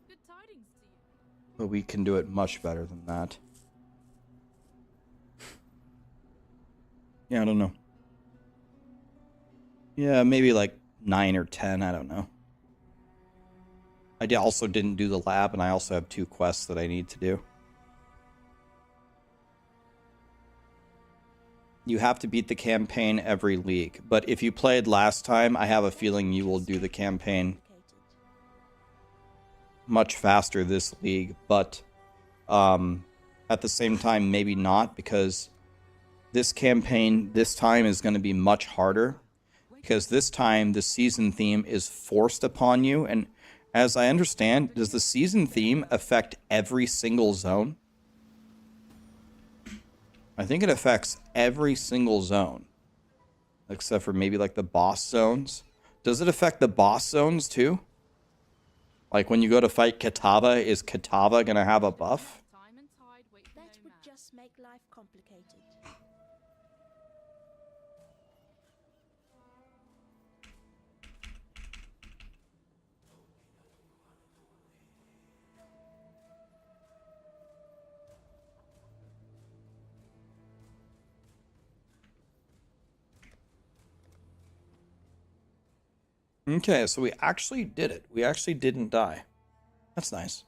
Good tidings to you. But we can do it much better than that. Yeah, I don't know. Yeah, maybe like 9 or 10, I don't know. I also didn't do the lab, and I also have 2 quests that I need to do. You have to beat the campaign every league, but if you played last time, I have a feeling you will do the campaign much faster this league, but at the same time, maybe not, because this campaign this time is going to be much harder, because this time the season theme is forced upon you, and as I understand, does the season theme affect every single zone? I think it affects every single zone, except for maybe like the boss zones. Does it affect the boss zones too? Like when you go to fight Kitava, is Kitava going to have a buff? Time and tide wait for That no would man. just make life complicated. Okay, so we actually did it. We actually didn't die. That's nice.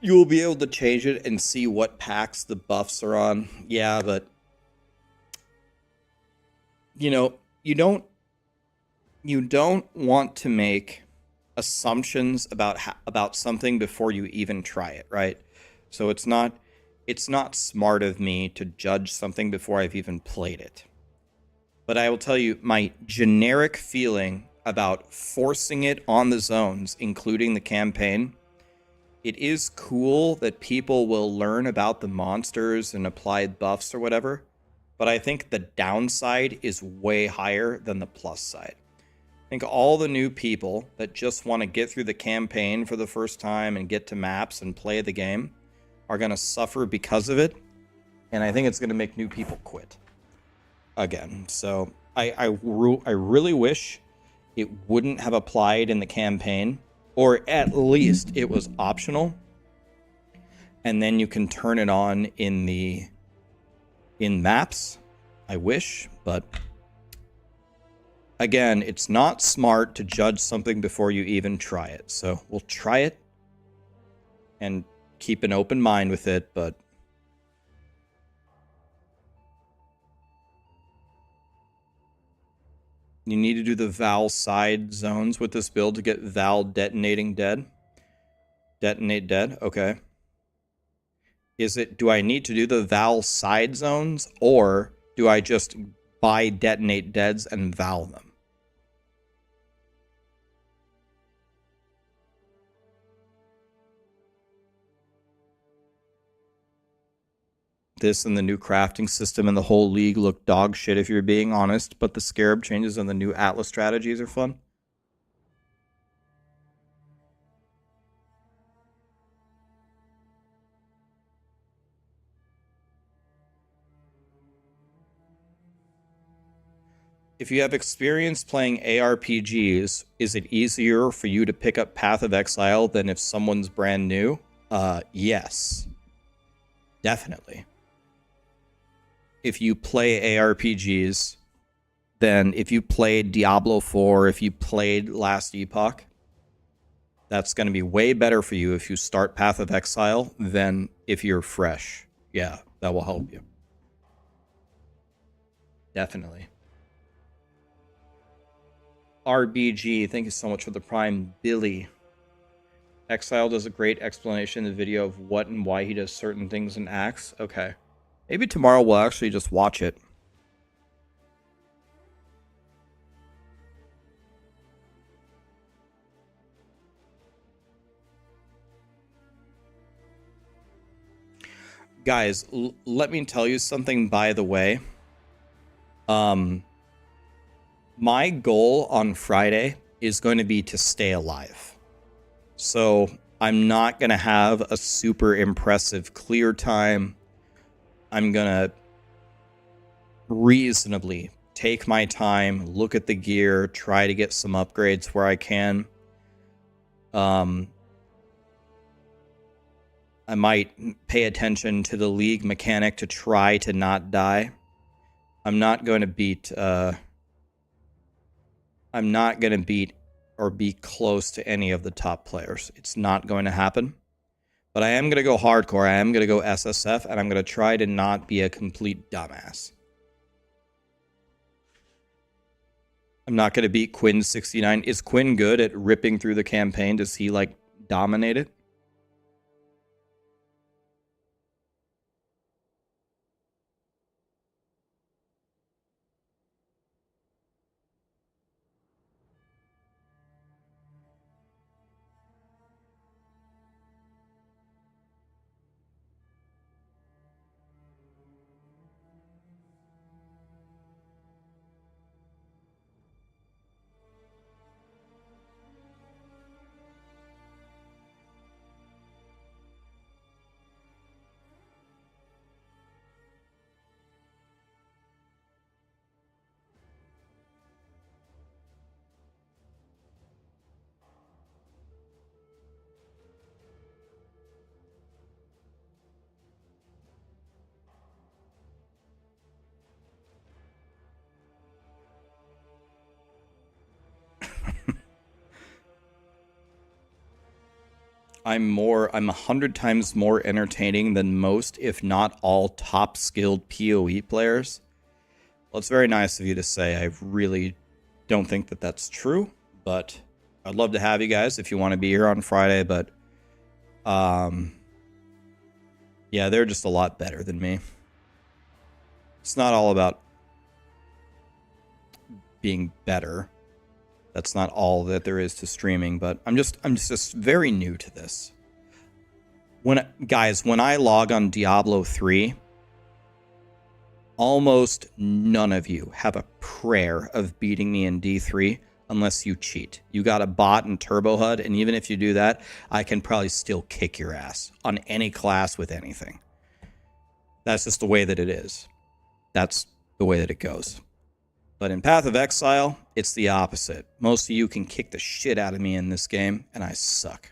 You will be able to change it and see what packs the buffs are on. Yeah, but you know, you don't want to make assumptions about something before you even try it, right? So it's not smart of me to judge something before I've even played it. But I will tell you my generic feeling about forcing it on the zones, including the campaign. It is cool that people will learn about the monsters and apply buffs or whatever, but I think the downside is way higher than the plus side. I think all the new people that just want to get through the campaign for the first time and get to maps and play the game are going to suffer because of it, and I think it's going to make new people quit again. So I really wish it wouldn't have applied in the campaign, or at least it was optional, and then you can turn it on in maps. I wish, but again, it's not smart to judge something before you even try it. So we'll try it and keep an open mind with it, but you need to do the Val side zones with this build to get Val detonating dead. Detonate dead, okay. Do I need to do the Val side zones, or do I just buy detonate deads and Val them? This and the new crafting system and the whole league look dog shit if you're being honest, but the Scarab changes and the new Atlas strategies are fun. If you have experience playing ARPGs, is it easier for you to pick up Path of Exile than if someone's brand new? Yes. Definitely. If you play ARPGs, then if you played Diablo 4, if you played Last Epoch, that's going to be way better for you if you start Path of Exile than if you're fresh. Yeah, that will help you. Definitely. RBG, thank you so much for the Prime. Billy. Exile does a great explanation in the video of what and why he does certain things in Axe. Okay. Maybe tomorrow we'll actually just watch it. Guys, let me tell you something, by the way. My goal on Friday is going to be to stay alive. So I'm not going to have a super impressive clear time. I'm going to reasonably take my time, look at the gear, try to get some upgrades where I can. I might pay attention to the league mechanic to try to not die. I'm not going to beat or be close to any of the top players. It's not going to happen. But I am going to go hardcore. I am going to go SSF, and I'm going to try to not be a complete dumbass. I'm not going to beat Quinn 69. Is Quinn good at ripping through the campaign? Does he, like, dominate it? I'm 100 times more entertaining than most, if not all, top skilled PoE players. Well, it's very nice of you to say. I really don't think that that's true, but I'd love to have you guys if you want to be here on Friday, but yeah, they're just a lot better than me. It's not all about being better. That's not all that there is to streaming, but I'm just very new to this. When I log on Diablo 3, almost none of you have a prayer of beating me in D3 unless you cheat. You got a bot and Turbo HUD, and even if you do that, I can probably still kick your ass on any class with anything. That's just the way that it is. That's the way that it goes. But in Path of Exile, it's the opposite. Most of you can kick the shit out of me in this game, and I suck.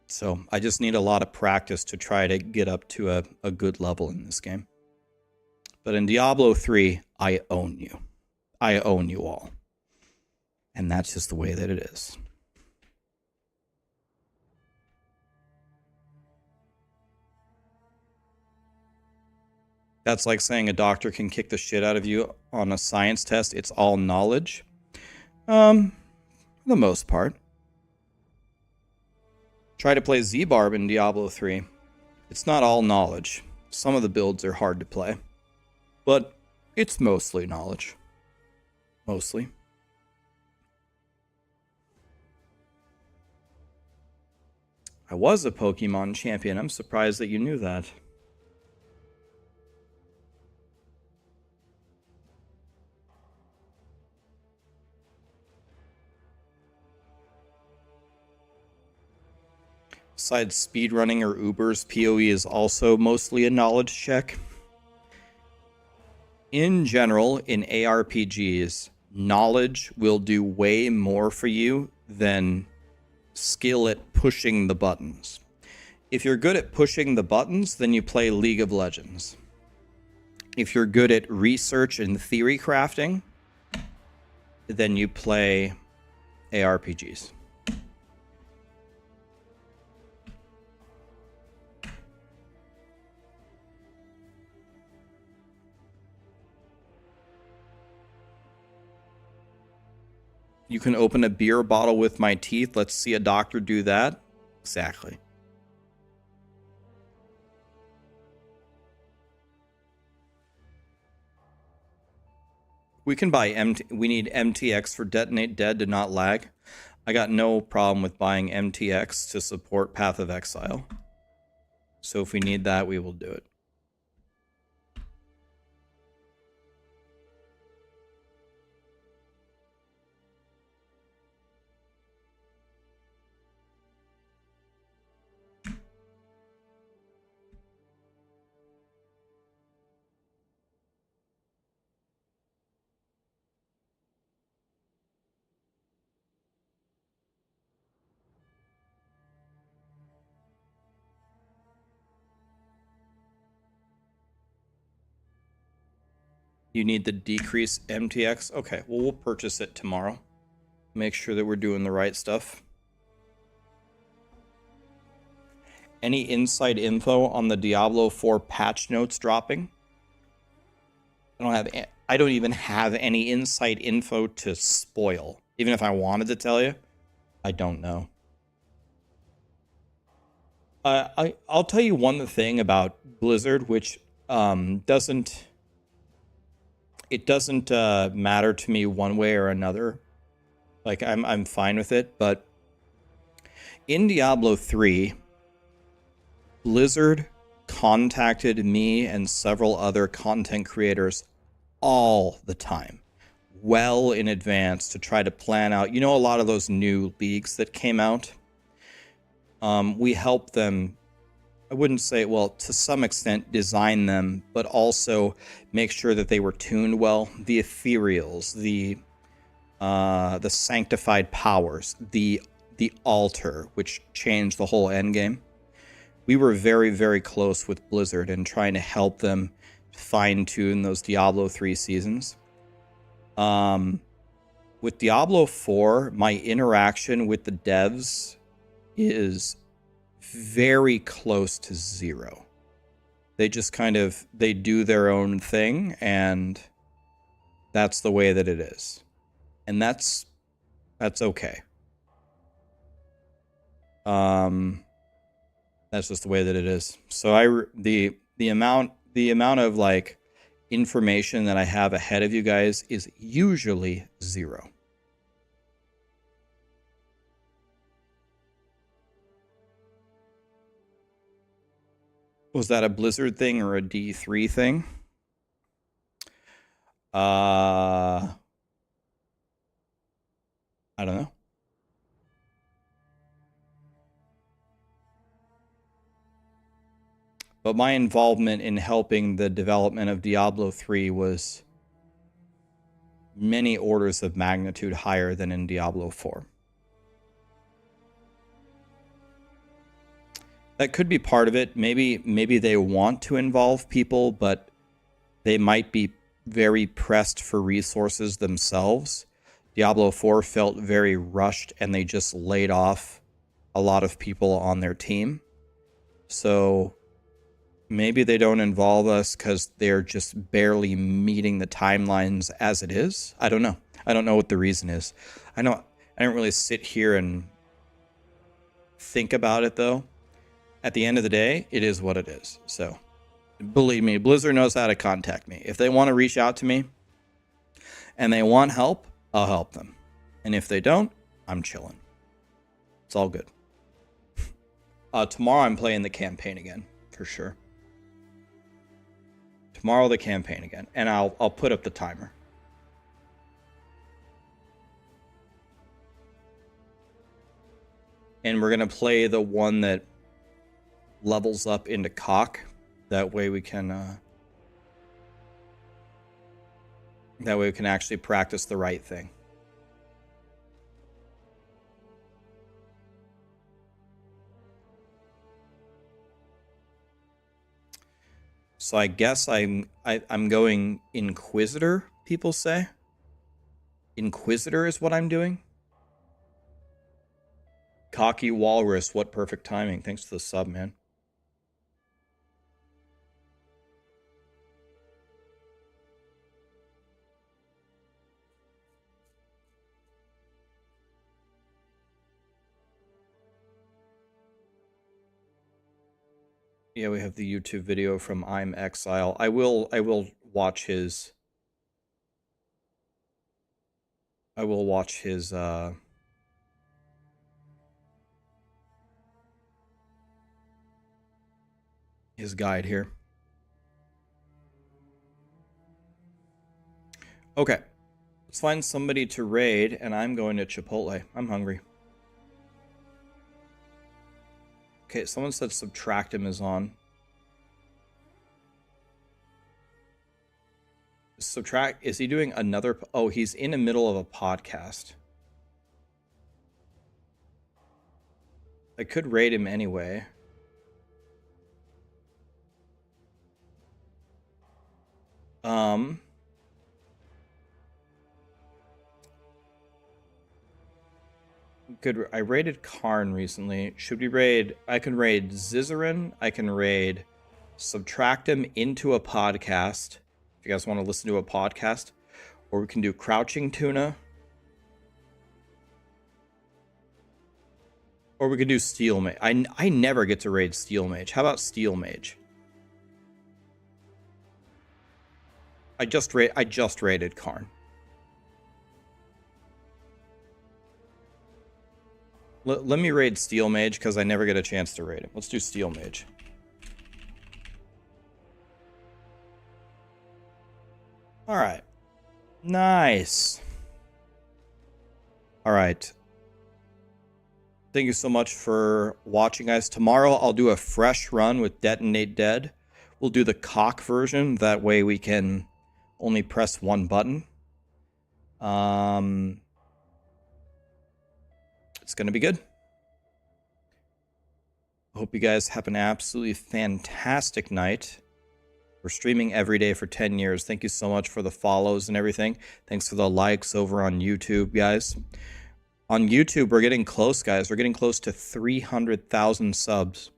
So I just need a lot of practice to try to get up to a good level in this game. But in Diablo 3, I own you. I own you all. And that's just the way that it is. That's like saying a doctor can kick the shit out of you on a science test. It's all knowledge. For the most part. Try to play Z-Barb in Diablo 3. It's not all knowledge. Some of the builds are hard to play. But it's mostly knowledge. Mostly. I was a Pokemon champion. I'm surprised that you knew that. Besides speedrunning or Ubers, PoE is also mostly a knowledge check. In general, in ARPGs, knowledge will do way more for you than skill at pushing the buttons. If you're good at pushing the buttons, then you play League of Legends. If you're good at research and theory crafting, then you play ARPGs. You can open a beer bottle with my teeth. Let's see a doctor do that. Exactly. We can buy we need MTX for Detonate Dead to not lag. I got no problem with buying MTX to support Path of Exile. So if we need that, we will do it. You need the decrease MTX? Okay, well, we'll purchase it tomorrow. Make sure that we're doing the right stuff. Any inside info on the Diablo 4 patch notes dropping? I don't even have any inside info to spoil. Even if I wanted to tell you, I don't know. I'll tell you one thing about Blizzard, which doesn't matter to me one way or another. Like I'm fine with it, but in Diablo 3, Blizzard contacted me and several other content creators all the time, well in advance, to try to plan out, you know, a lot of those new leagues that came out. We helped them, I wouldn't say, well, to some extent design them, but also make sure that they were tuned well. The ethereals, the sanctified powers, the altar, which changed the whole endgame. We were very, very close with Blizzard and trying to help them fine-tune those Diablo 3 seasons. with Diablo 4, my interaction with the devs is very close to zero. They just kind of, they do their own thing, and that's the way that it is. And that's okay. That's just the way that it is. So the amount of like information that I have ahead of you guys is usually zero. Was that a Blizzard thing or a D3 thing? I don't know. But my involvement in helping the development of Diablo 3 was many orders of magnitude higher than in Diablo 4. That could be part of it. Maybe they want to involve people, but they might be very pressed for resources themselves. Diablo 4 felt very rushed, and they just laid off a lot of people on their team. So maybe they don't involve us because they're just barely meeting the timelines as it is. I don't know. I don't know what the reason is. I don't really sit here and think about it, though. At the end of the day, it is what it is. So believe me, Blizzard knows how to contact me. If they want to reach out to me and they want help, I'll help them. And if they don't, I'm chilling. It's all good. Tomorrow I'm playing the campaign again, for sure. Tomorrow the campaign again, and I'll put up the timer. And we're gonna play the one that levels up into cock. That way we can actually practice the right thing. So I guess I'm going Inquisitor, people say. Inquisitor is what I'm doing. Cocky Walrus, what perfect timing. Thanks for the sub, man. Yeah, we have the YouTube video from I'm Exile. I will watch his his guide here. Okay. Let's find somebody to raid, and I'm going to Chipotle. I'm hungry. Okay, someone said Subtractem is on. Is he doing another? Oh, he's in the middle of a podcast. I could raid him anyway. I raided Karn recently. Should we raid? I can raid Zizaran. I can raid Subtractem into a podcast. If you guys want to listen to a podcast. Or we can do Crouching Tuna. Or we could do Steel Mage. I never get to raid Steel Mage. How about Steel Mage? I just raided Karn. Let me raid Steel Mage because I never get a chance to raid him. Let's do Steel Mage. All right. Nice. All right. Thank you so much for watching, guys. Tomorrow I'll do a fresh run with Detonate Dead. We'll do the cock version. That way we can only press one button. It's going to be good. I hope you guys have an absolutely fantastic night. We're streaming every day for 10 years. Thank you so much for the follows and everything. Thanks for the likes over on YouTube, guys. On YouTube, we're getting close, guys. We're getting close to 300,000 subs.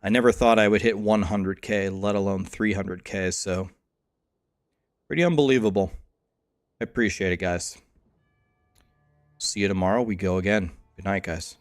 I never thought I would hit 100K, let alone 300K, so pretty unbelievable. I appreciate it, guys. See you tomorrow. We go again. Good night, guys.